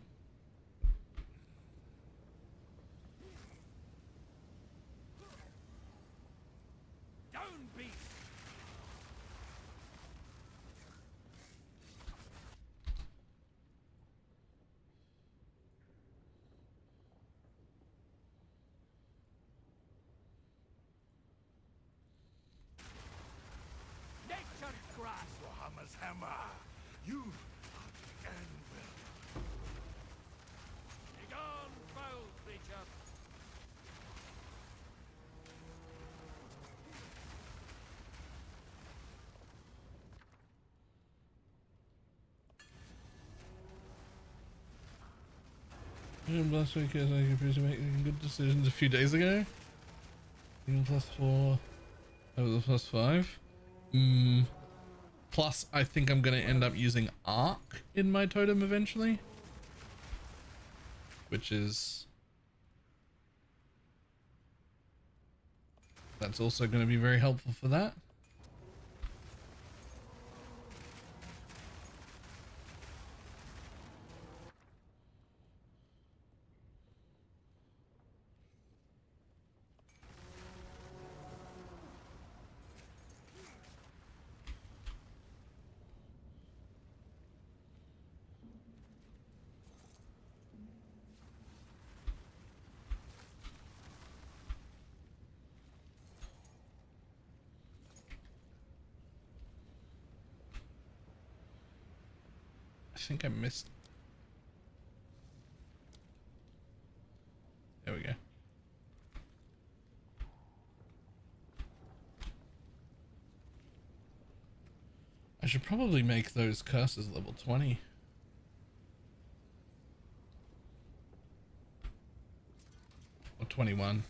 Last week, as I appear to make good decisions a few days ago. Even +4 over the +5. Plus, I think I'm going to end up using Arc in my totem eventually, which is, that's also going to be very helpful for that. I think I missed. There we go. I should probably make those curses level 20. 21.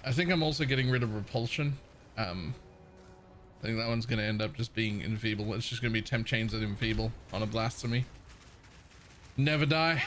I think I'm also getting rid of repulsion. I think that one's going to end up just being enfeeble. It's just going to be temp chains and enfeeble on a blasphemy. Never die.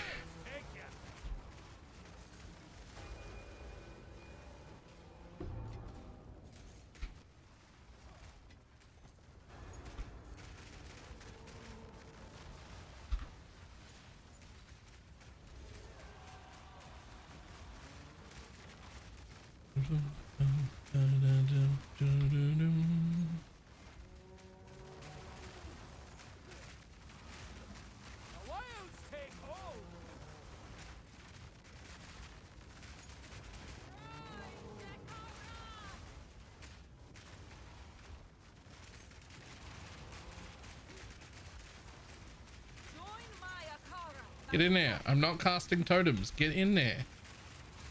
Get in there. I'm not casting totems. Get in there.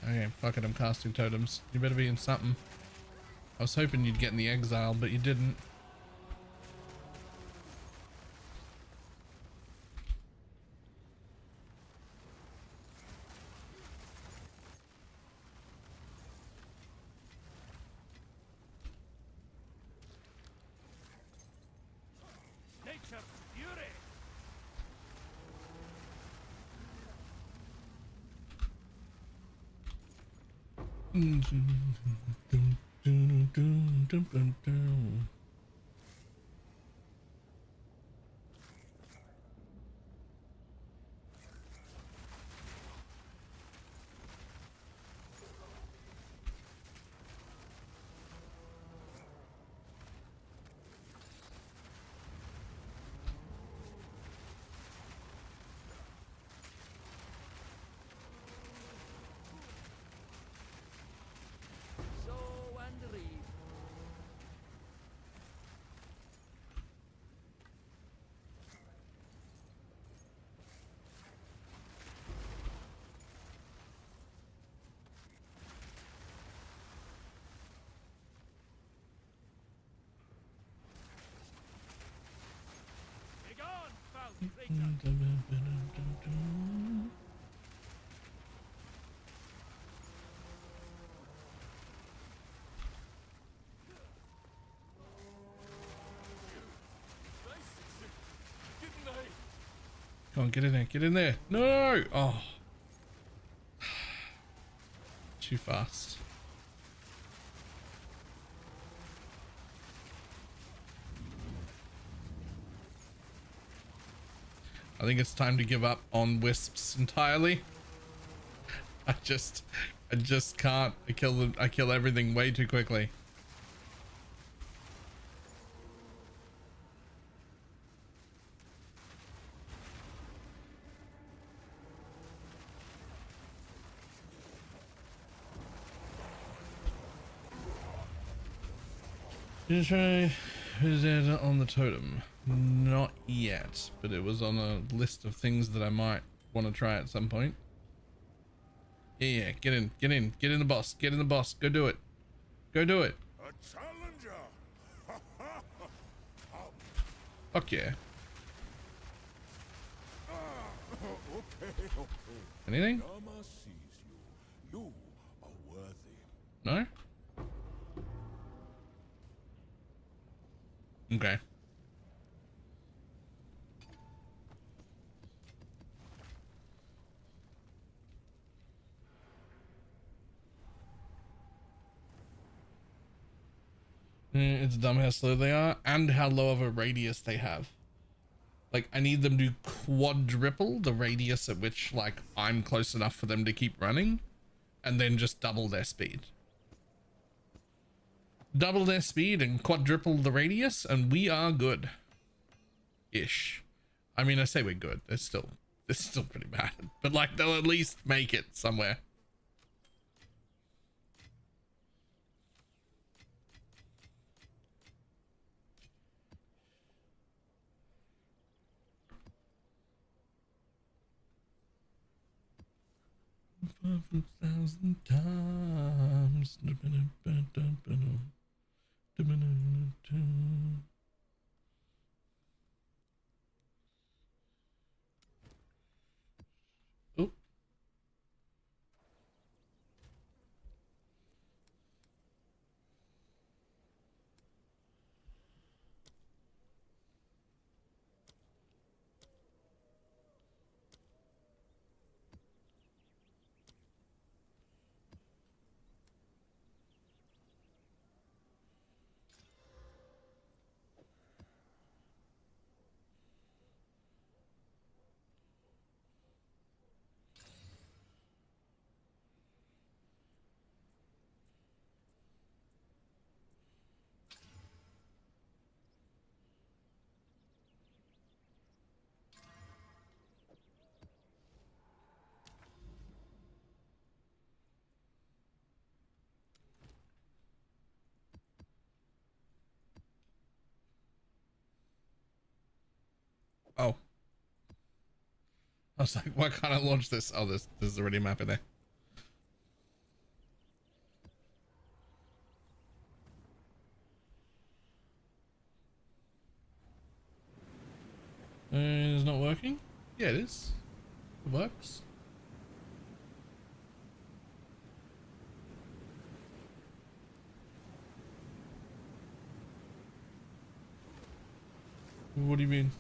Okay, fuck it. I'm casting totems. You better be in something. I was hoping you'd get in the exile, but you didn't. Nature's fury. Come on, get in there. Get in there. No! Oh. Too fast. I think it's time to give up on wisps entirely. I just can't. I kill everything way too quickly. Did you try is it on the totem? Not yet, but it was on a list of things that I might want to try at some point. Yeah, get in the boss, get in the boss, go do it. Go do it. A challenger. Fuck yeah. Okay. Anything? Yama sees you. You are worthy. No? Okay. It's dumb how slow they are and how low of a radius they have. Like, I need them to quadruple the radius at which, like, I'm close enough for them to keep running, and then just double their speed. Double their speed and quadruple the radius, and we are good. Ish. I mean, I say we're good. It's still pretty bad. But, like, they'll at least make it somewhere. $5,000 times. Oh. I was like, why can't I launch this? Oh, there's already a map in there. It's not working? Yeah, it is. It works. What do you mean?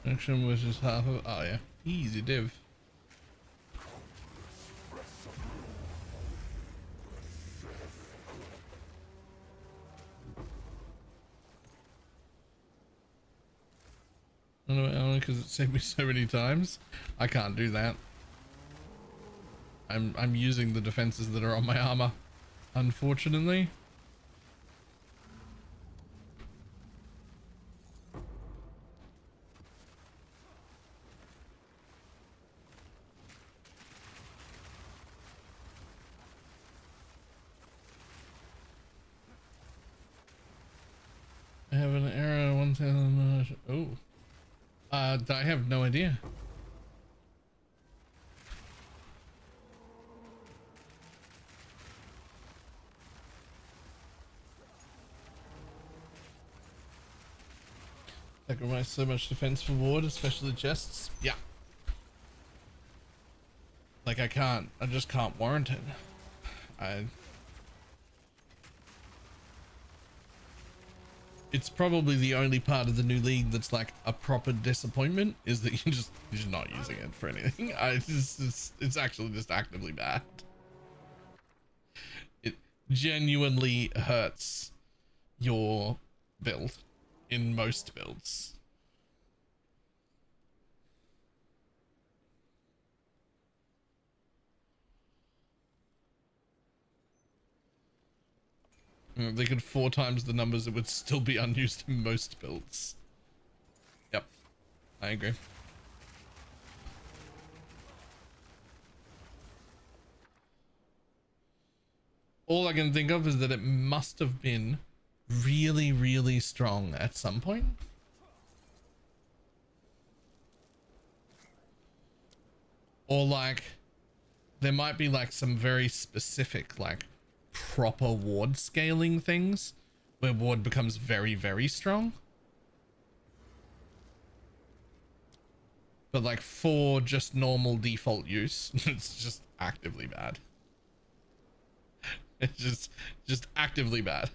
Action was just half of. Oh yeah, easy div. Only because it saved me so many times. I can't do that. I'm using the defenses that are on my armor, unfortunately. I have an error 1000. Oh. I have no idea. Sacrifice so much defense for ward, especially chests. Yeah. Like I just can't warrant it. It's probably the only part of the new league that's like a proper disappointment, is that you're just not using it for anything. It's actually just actively bad. It genuinely hurts your build in most builds. They could 4 times the numbers, it would still be unused in most builds. Yep, I agree. All I can think of is that it must have been really, really strong at some point. Or like, there might be like some very specific, like, proper ward scaling things where ward becomes very, very strong, but like for just normal default use it's just actively bad. It's just actively bad.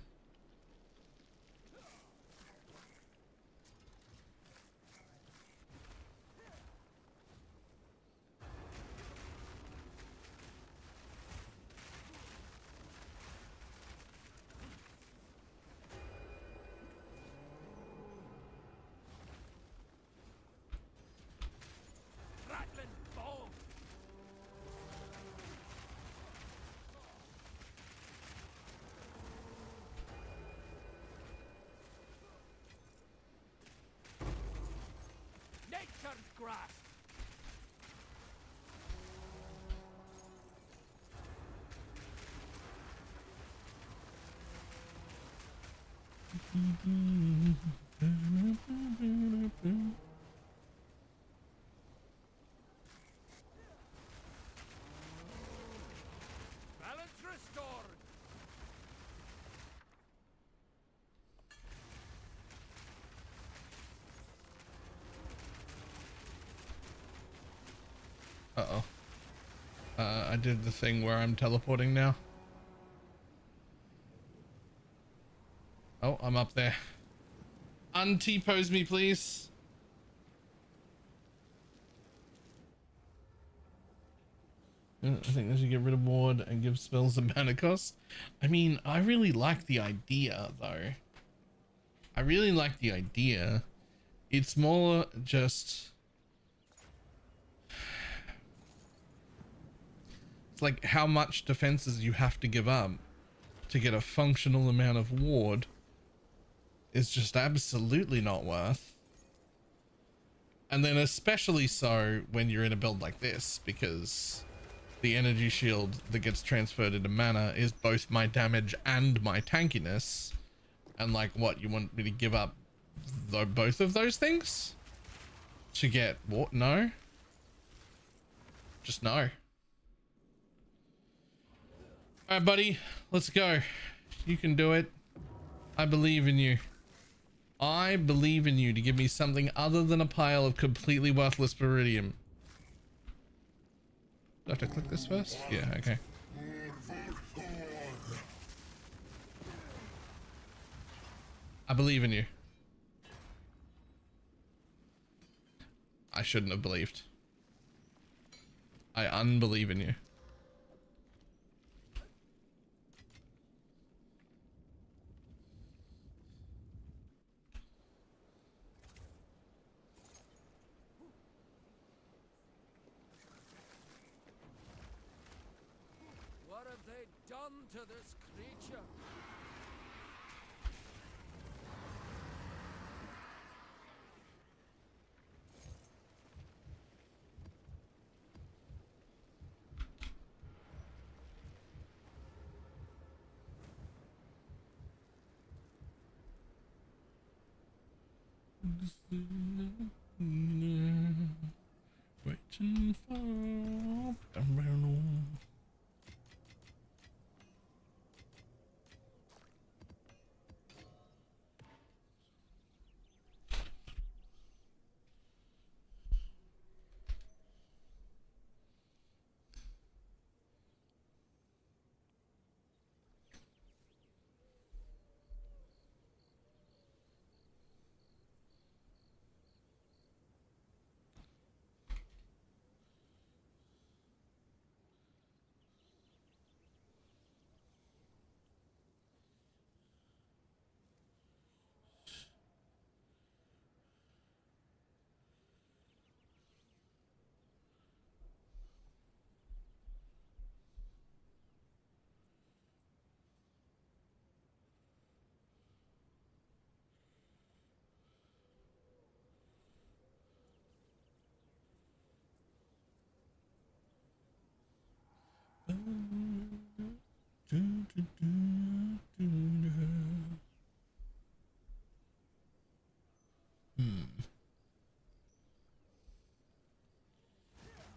Balance restored. Uh-oh. I did the thing where I'm teleporting now. Oh, I'm up there. Un-T-pose me, please. I think they should get rid of ward and give spells a mana cost. I mean, I really like the idea, though. I really like the idea. It's more just, it's like how much defenses you have to give up to get a functional amount of ward is just absolutely not worth. And then especially so when you're in a build like this, because the energy shield that gets transferred into mana is both my damage and my tankiness. And like, what, you want me to give up both of those things to get what? No, just no. All right, buddy, let's go. You can do it. I believe in you. I believe in you to give me something other than a pile of completely worthless Viridium. Do I have to click this first? Yeah, okay. I believe in you. I shouldn't have believed. I unbelieve in you. What have they done to this creature? Waiting for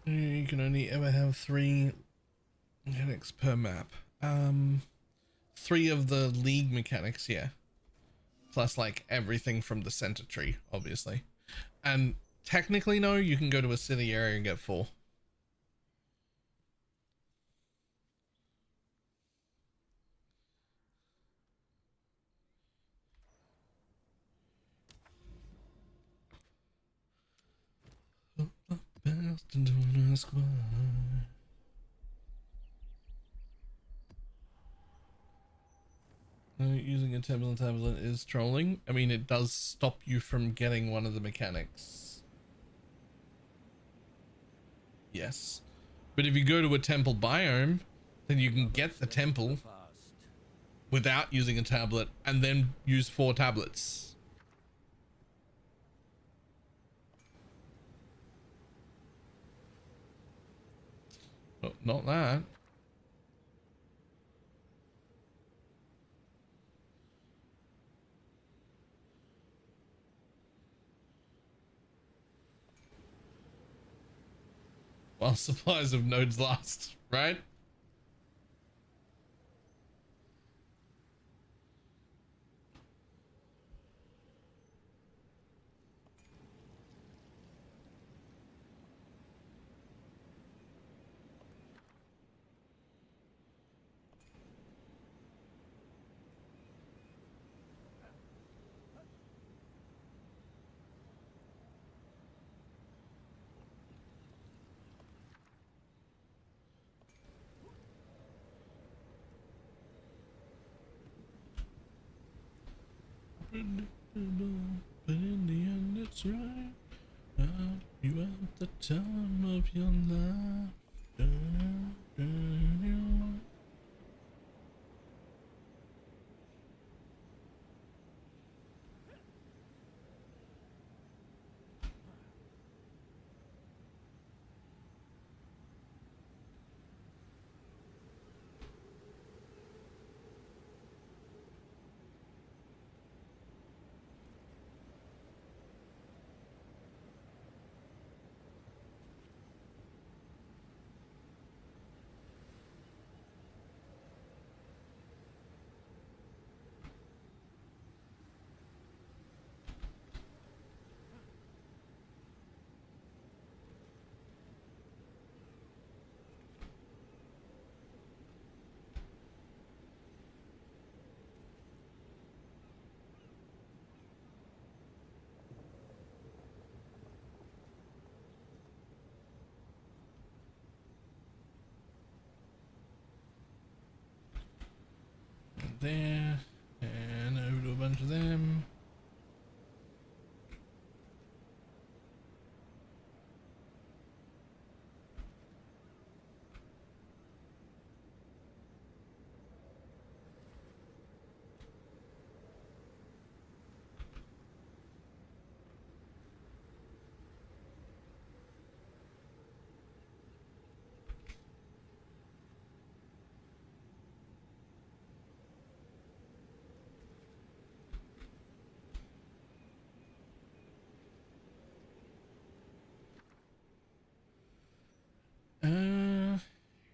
You can only ever have 3 mechanics per map. 3 of the league mechanics, yeah. Plus like everything from the center tree, obviously. And technically no, you can go to a city area and get 4. Best and don't ask why. Using a tablet is trolling. I mean, it does stop you from getting one of the mechanics. Yes. But if you go to a temple biome, then you can get the temple without using a tablet and then use 4 tablets. Oh, not that. While supplies of nodes last, right? But in the end, it's right. You at the time of your life. There, and over to a bunch of them.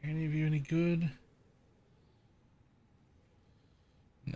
Any of you any good? Nah.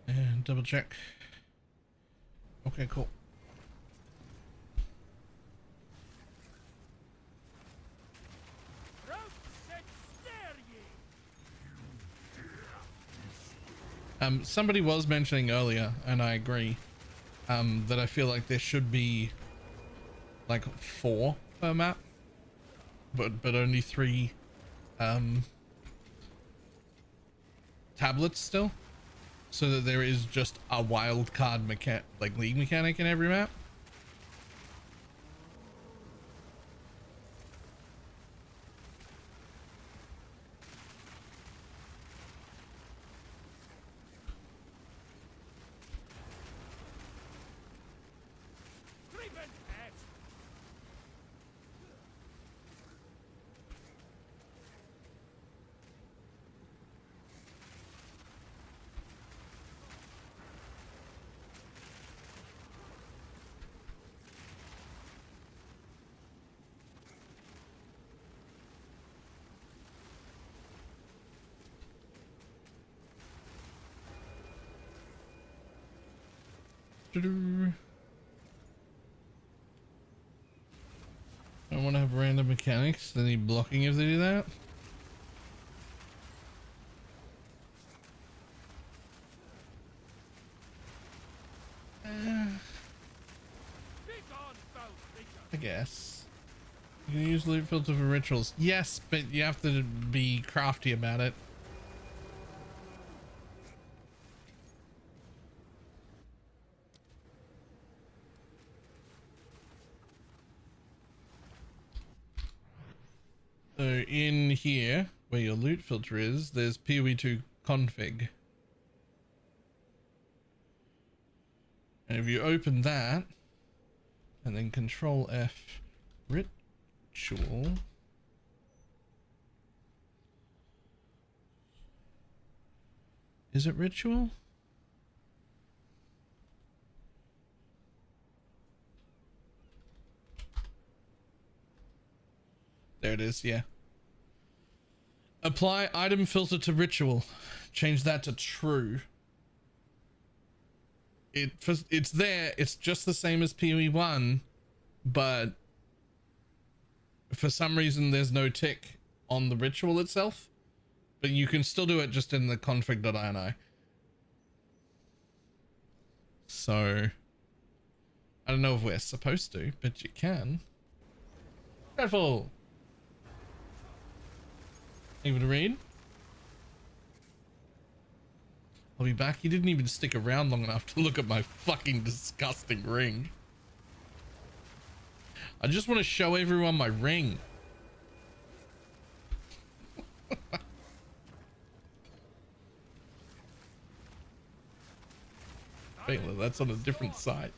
And double check. Okay, cool. Somebody was mentioning earlier, and I agree, that I feel like there should be like 4 per map, but only 3 tablets still, so that there is just a wild card like league mechanic in every map. I want to have random mechanics. They need blocking if they do that. I guess. You can use loot filter for rituals. Yes, but you have to be crafty about it. So in here, where your loot filter is, there's PoE2 config. And if you open that, and then Control F ritual, is it ritual? There it is, yeah. Apply item filter to ritual. Change that to true. It's there. It's just the same as PoE1, but for some reason there's no tick on the ritual itself. But you can still do it just in the config.ini. So I don't know if we're supposed to, but you can. Dreadful. Able to read? I'll be back. He didn't even stick around long enough to look at my fucking disgusting ring. I just want to show everyone my ring. Balor, that's on a different site.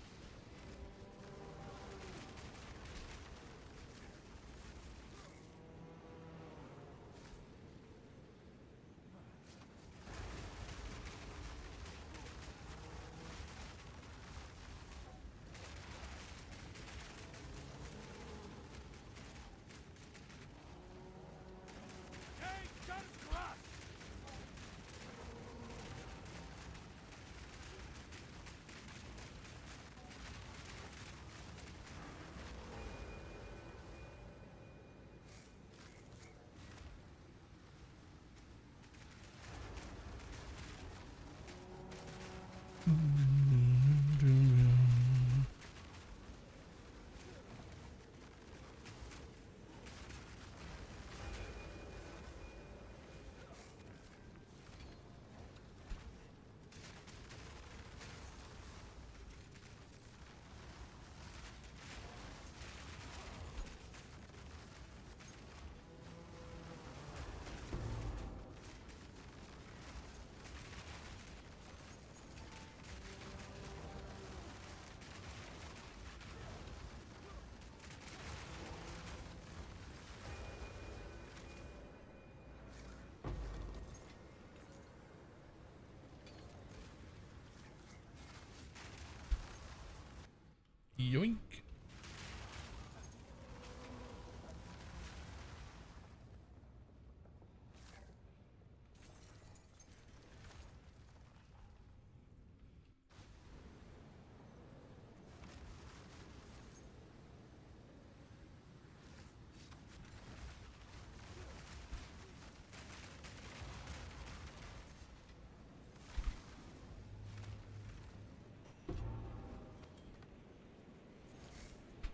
Yoink.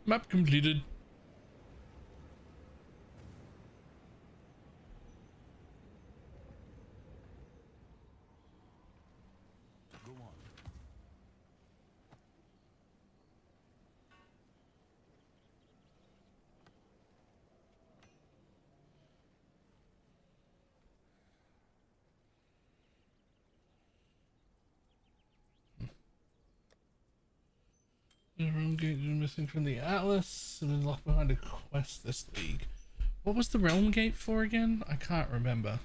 Map completed. Go on. Realm gate is missing from the atlas. It was locked behind a quest this league. What was the realm gate for again? I can't remember.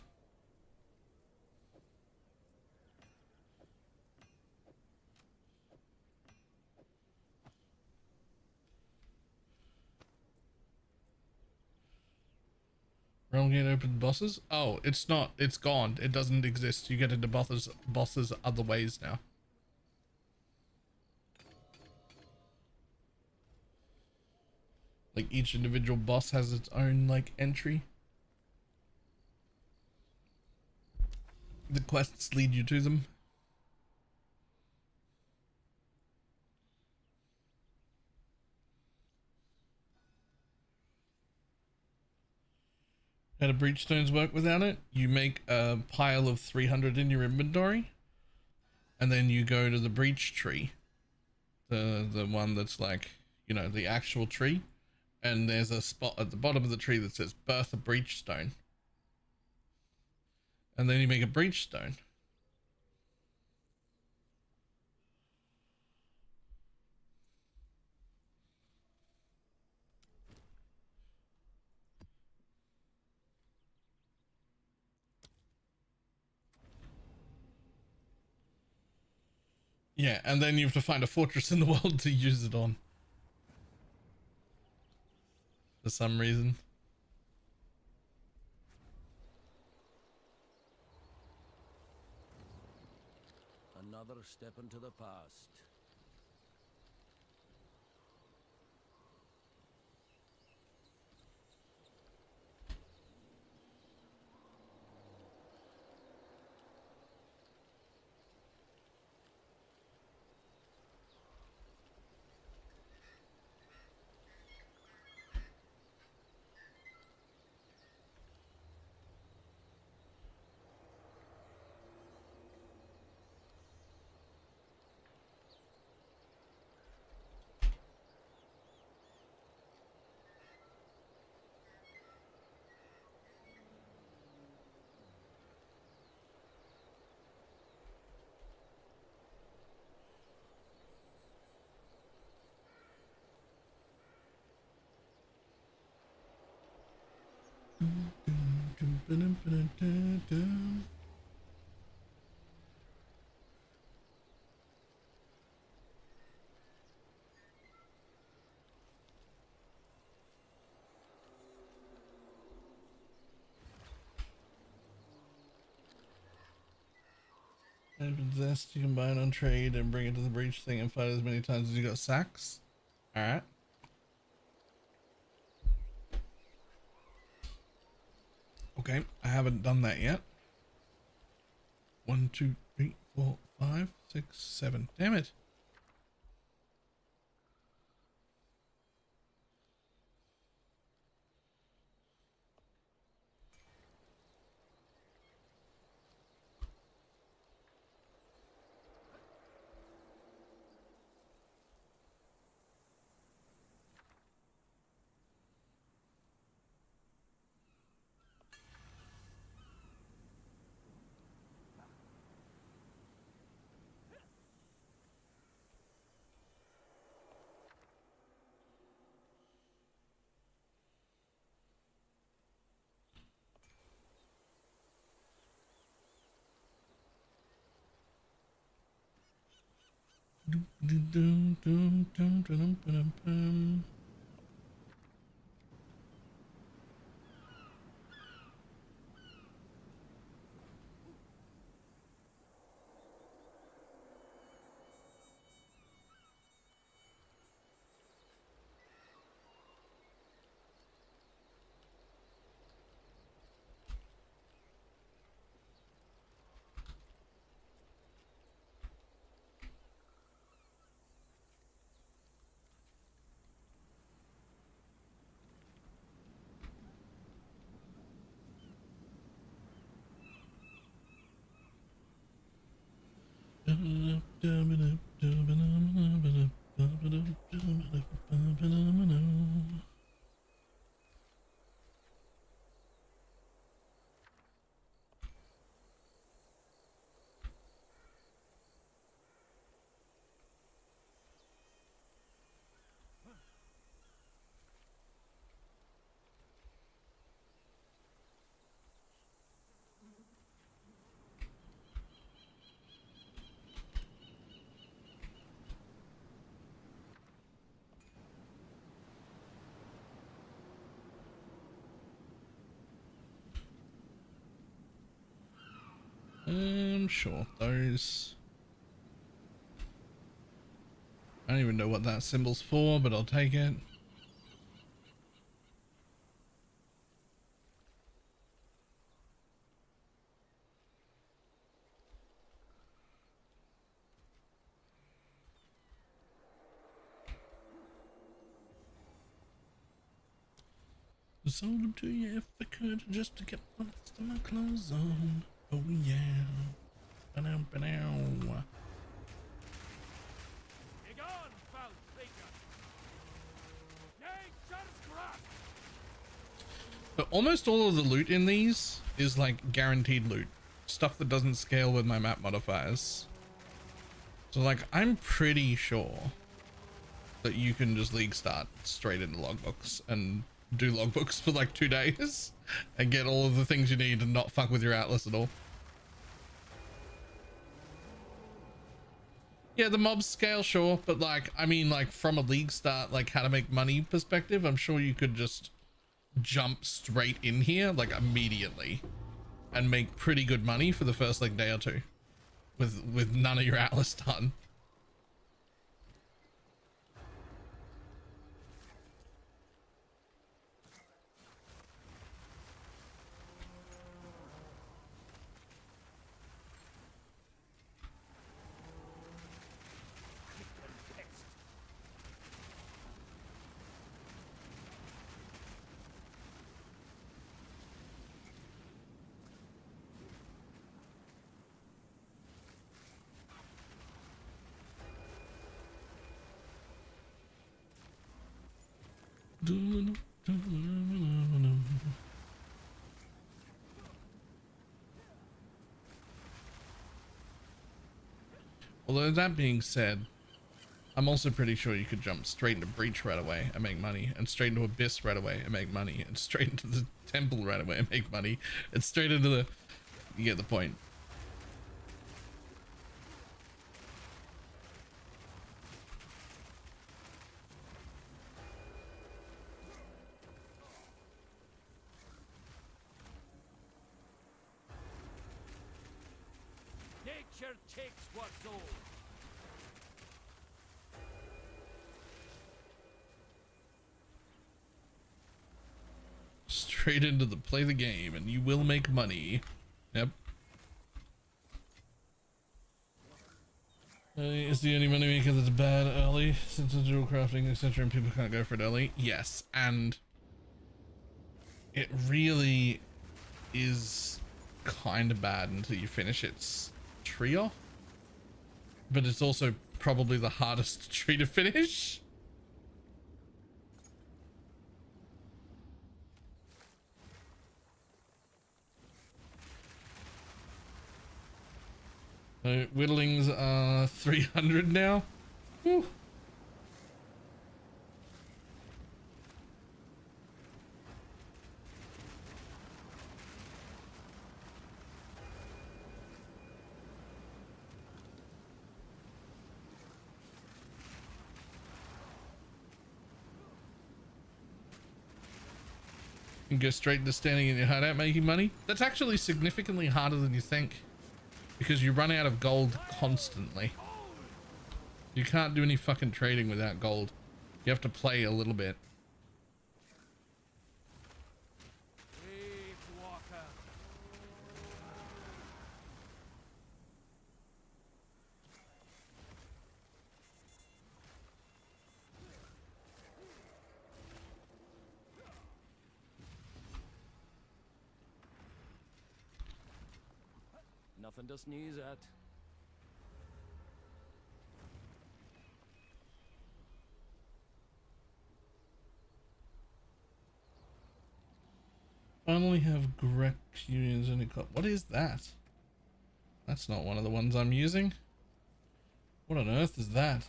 Realm gate open bosses? Oh, it's not. It's gone. It doesn't exist. You get into bosses other ways now. Like each individual boss has its own like entry. The quests lead you to them. How do breachstones work without it? You make a pile of 300 in your inventory, and then you go to the breach tree, the one that's like, you know, the actual tree, and there's a spot at the bottom of the tree that says birth a breachstone, and then you make a breachstone. Yeah, and then you have to find a fortress in the world to use it on. For some reason. step into the past. And possessed, you can buy it on trade and bring it to the breach thing and fight as many times as you got sacks. Alright. Okay, I haven't done that yet. 1, 2, 3, 4, 5, 6, 7. Damn it. Sure, those. I don't even know what that symbol's for, but I'll take it. Sold them to you if I could, just to get the rest of my clothes on. Oh yeah. Ba-dow, ba-dow. But almost all of the loot in these is like guaranteed loot. Stuff that doesn't scale with my map modifiers. So like, I'm pretty sure that you can just league start straight into logbooks and do logbooks for like 2 days and get all of the things you need and not fuck with your atlas at all. Yeah, the mobs scale, sure, but like, I mean, like from a league start, like how to make money perspective, I'm sure you could just jump straight in here like immediately and make pretty good money for the first like day or two. with none of your Atlas done. Although that being said, I'm also pretty sure you could jump straight into Breach right away and make money, and straight into Abyss right away and make money, and straight into the Temple right away and make money, and straight into the... You get the point. Nature takes what's old. Straight into the play the game and you will make money. Yep. Is the only money maker that's bad early, since it's dual crafting, etc., and people can't go for it early? Yes, and it really is kind of bad until you finish its trio, but it's also probably the hardest tree to finish. So whittlings are 300 now. Whew. And go straight into standing in your hideout making money. That's actually significantly harder than you think, because you run out of gold constantly. You can't do any fucking trading without gold. You have to play a little bit. Nothing to sneeze at. Finally have Grec unions in a club. What is that? That's not one of the ones I'm using. What on earth is that?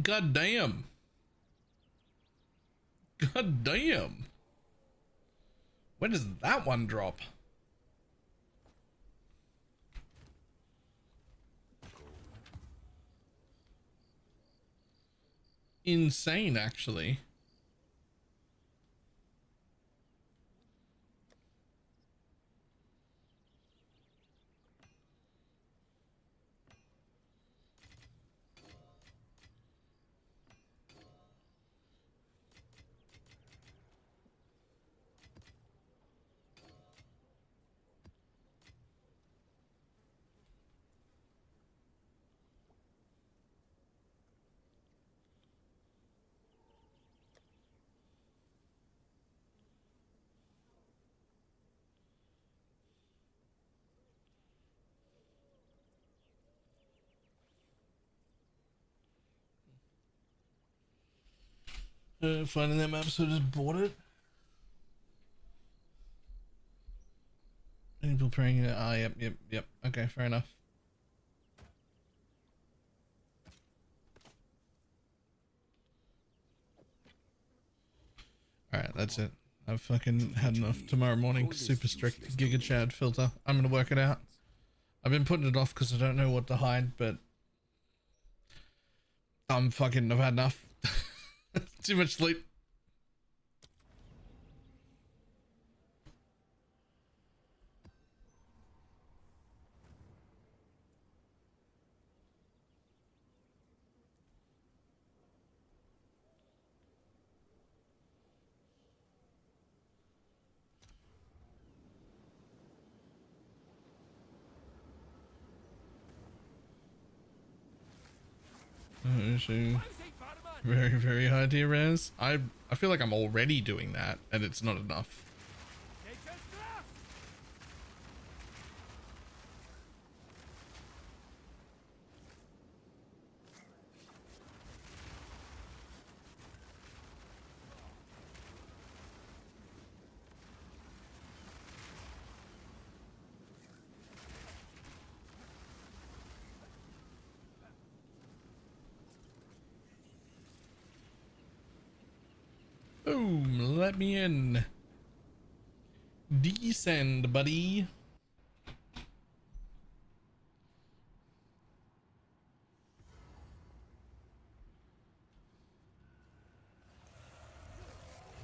God damn. God damn. When does that one drop? Insane, actually. Finding that map, so just bought it. People praying it. Ah, yep. Okay, fair enough. That's it. I've fucking had enough. Tomorrow morning, super strict Giga Chad filter. I'm gonna work it out. I've been putting it off because I don't know what to hide, but I've had enough. Too much sleep. Very, very high tier res. I feel like I'm already doing that and it's not enough. Boom, let me in. Descend, buddy.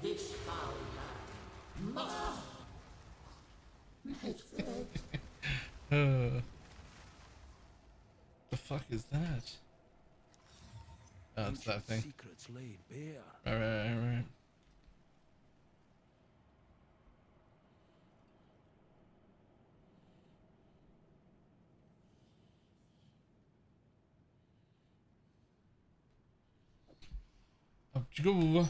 This foul land must The fuck is that? Oh, it's that thing. Secrets laid bare. Alright. Up you go.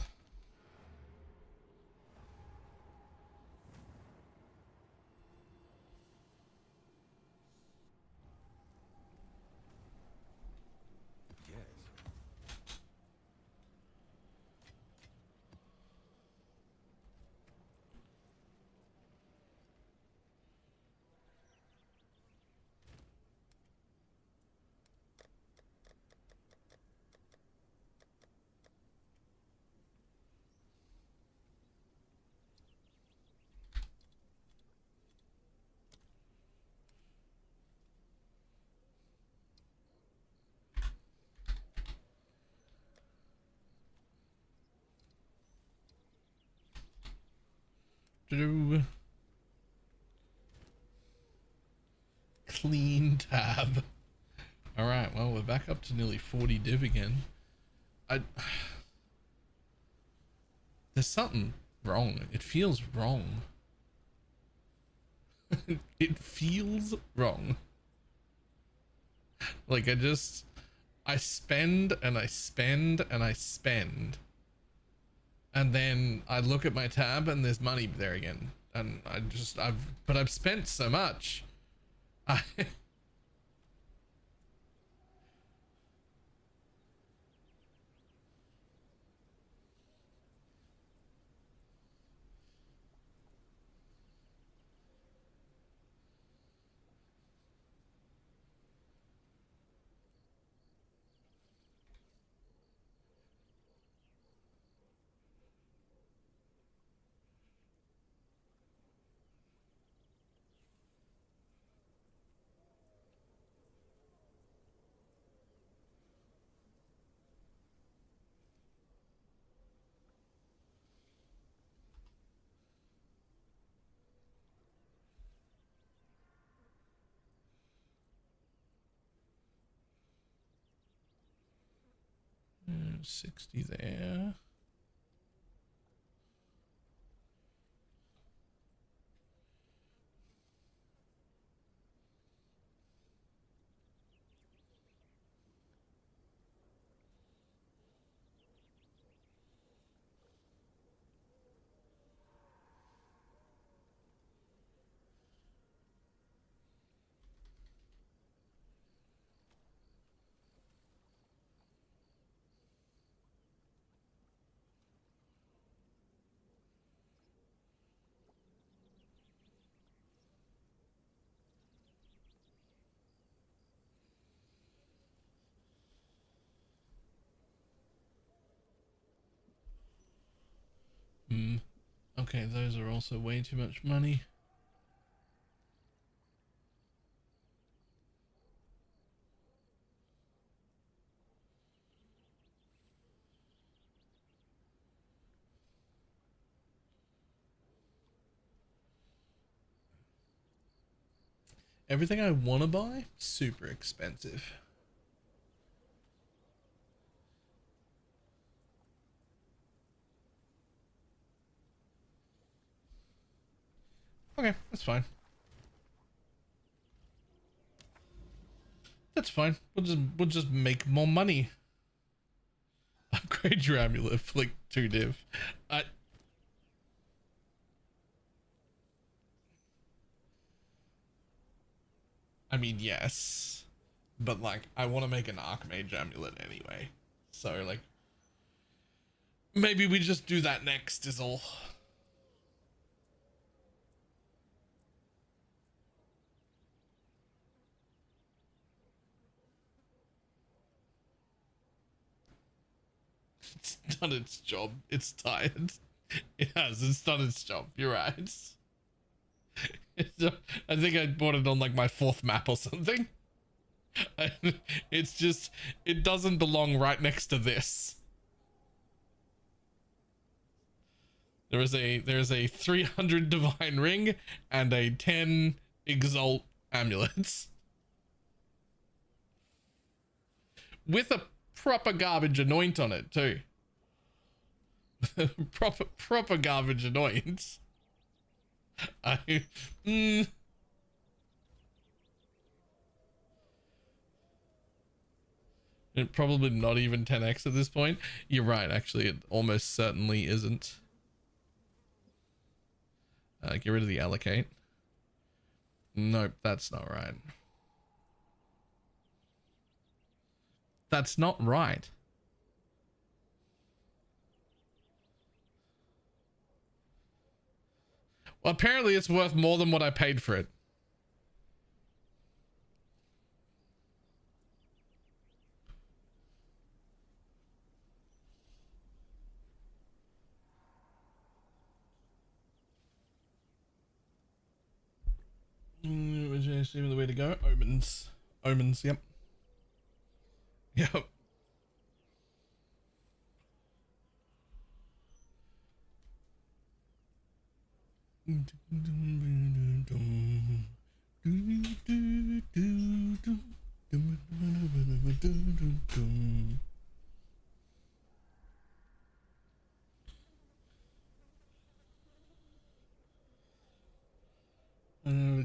Clean tab. Alright, well, we're back up to nearly 40 div again. There's something wrong. It feels wrong. It feels wrong. Like I spend and I spend and I spend. And then I look at my tab and there's money there again. And I've spent so much. Mm, 60 there. Okay, those are also way too much money. Everything I want to buy, super expensive. Okay, that's fine. That's fine. We'll just make more money. Upgrade your amulet for like 2 div. I mean, yes, but like I want to make an Archmage amulet anyway. So like maybe we just do that next is all. It's done its job. It's tired. It has. It's done its job. You're right. I think I bought it on like my 4th map or something. It's just, it doesn't belong right next to this. There is a 300 divine ring and a 10 exalt amulets with a proper garbage anoint on it too. proper garbage anoint. It probably not even 10x at this point. You're right, actually, it almost certainly isn't. Get rid of the allocate. Nope, that's not right. That's not right. Well, apparently it's worth more than what I paid for it. The way to go. Omens. Omens, yep. Yep.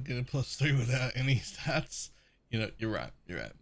Get a +3 without any stats. You know, you're right. You're right.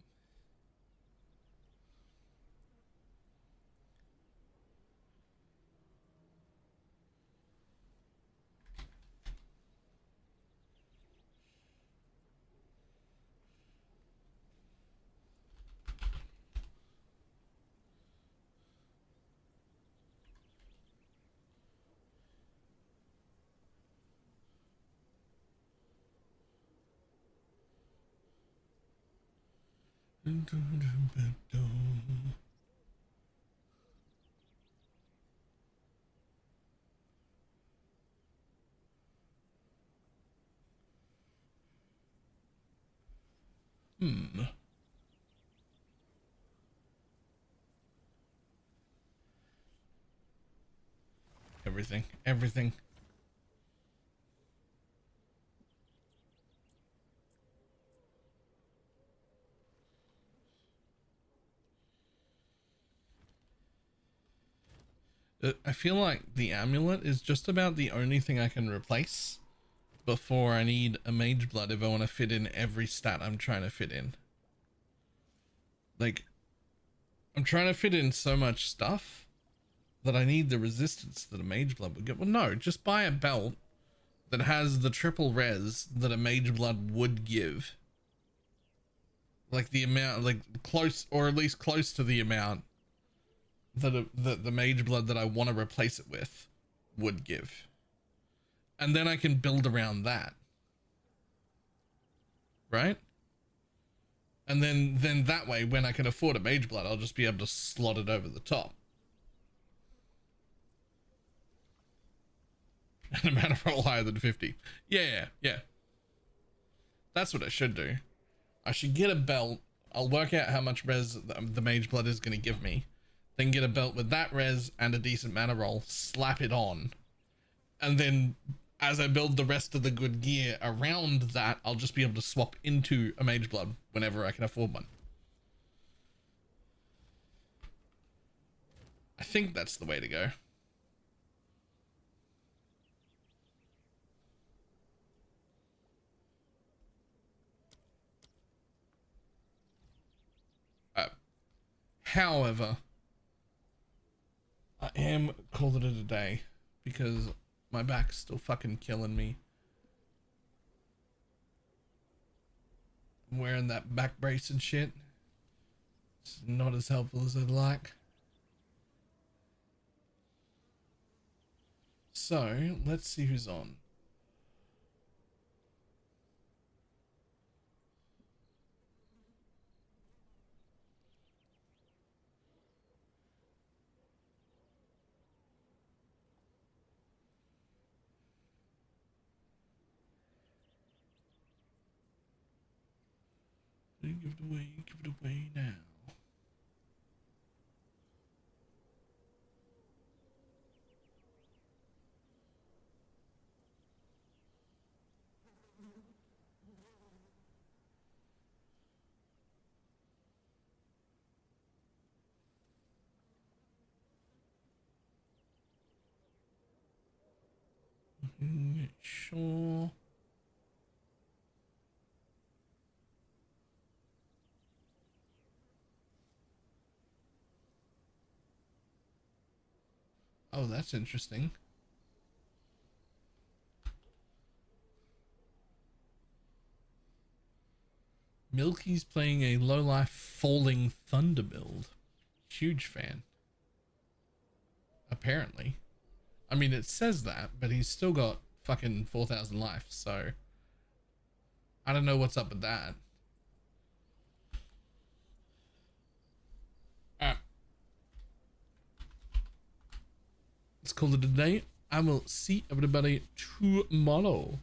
Everything. I feel like the amulet is just about the only thing I can replace before I need a mage blood if I want to fit in every stat I'm trying to fit in. Like, I'm trying to fit in so much stuff that I need the resistance that a mage blood would get. Well, no, just buy a belt that has the triple res that a mage blood would give. Like the amount, like close, or at least close to the amount that the mage blood that I want to replace it with would give. And then I can build around that. Right? And then that way, when I can afford a mage blood, I'll just be able to slot it over the top. And a mana roll higher than 50. Yeah. That's what I should do. I should get a belt. I'll work out how much res the Mage Blood is going to give me. Then get a belt with that res and a decent mana roll. Slap it on. And then as I build the rest of the good gear around that, I'll just be able to swap into a Mage Blood whenever I can afford one. I think that's the way to go. However, I am calling it a day because my back's still fucking killing me. I'm wearing that back brace and shit. It's not as helpful as I'd like. So, let's see who's on. Give it away now. Sure. Oh, that's interesting. Milky's playing a low-life Falling Thunder build. Huge fan. Apparently. I mean, it says that, but he's still got fucking 4,000 life, so I don't know what's up with that. Let's call it a day. I will see everybody tomorrow.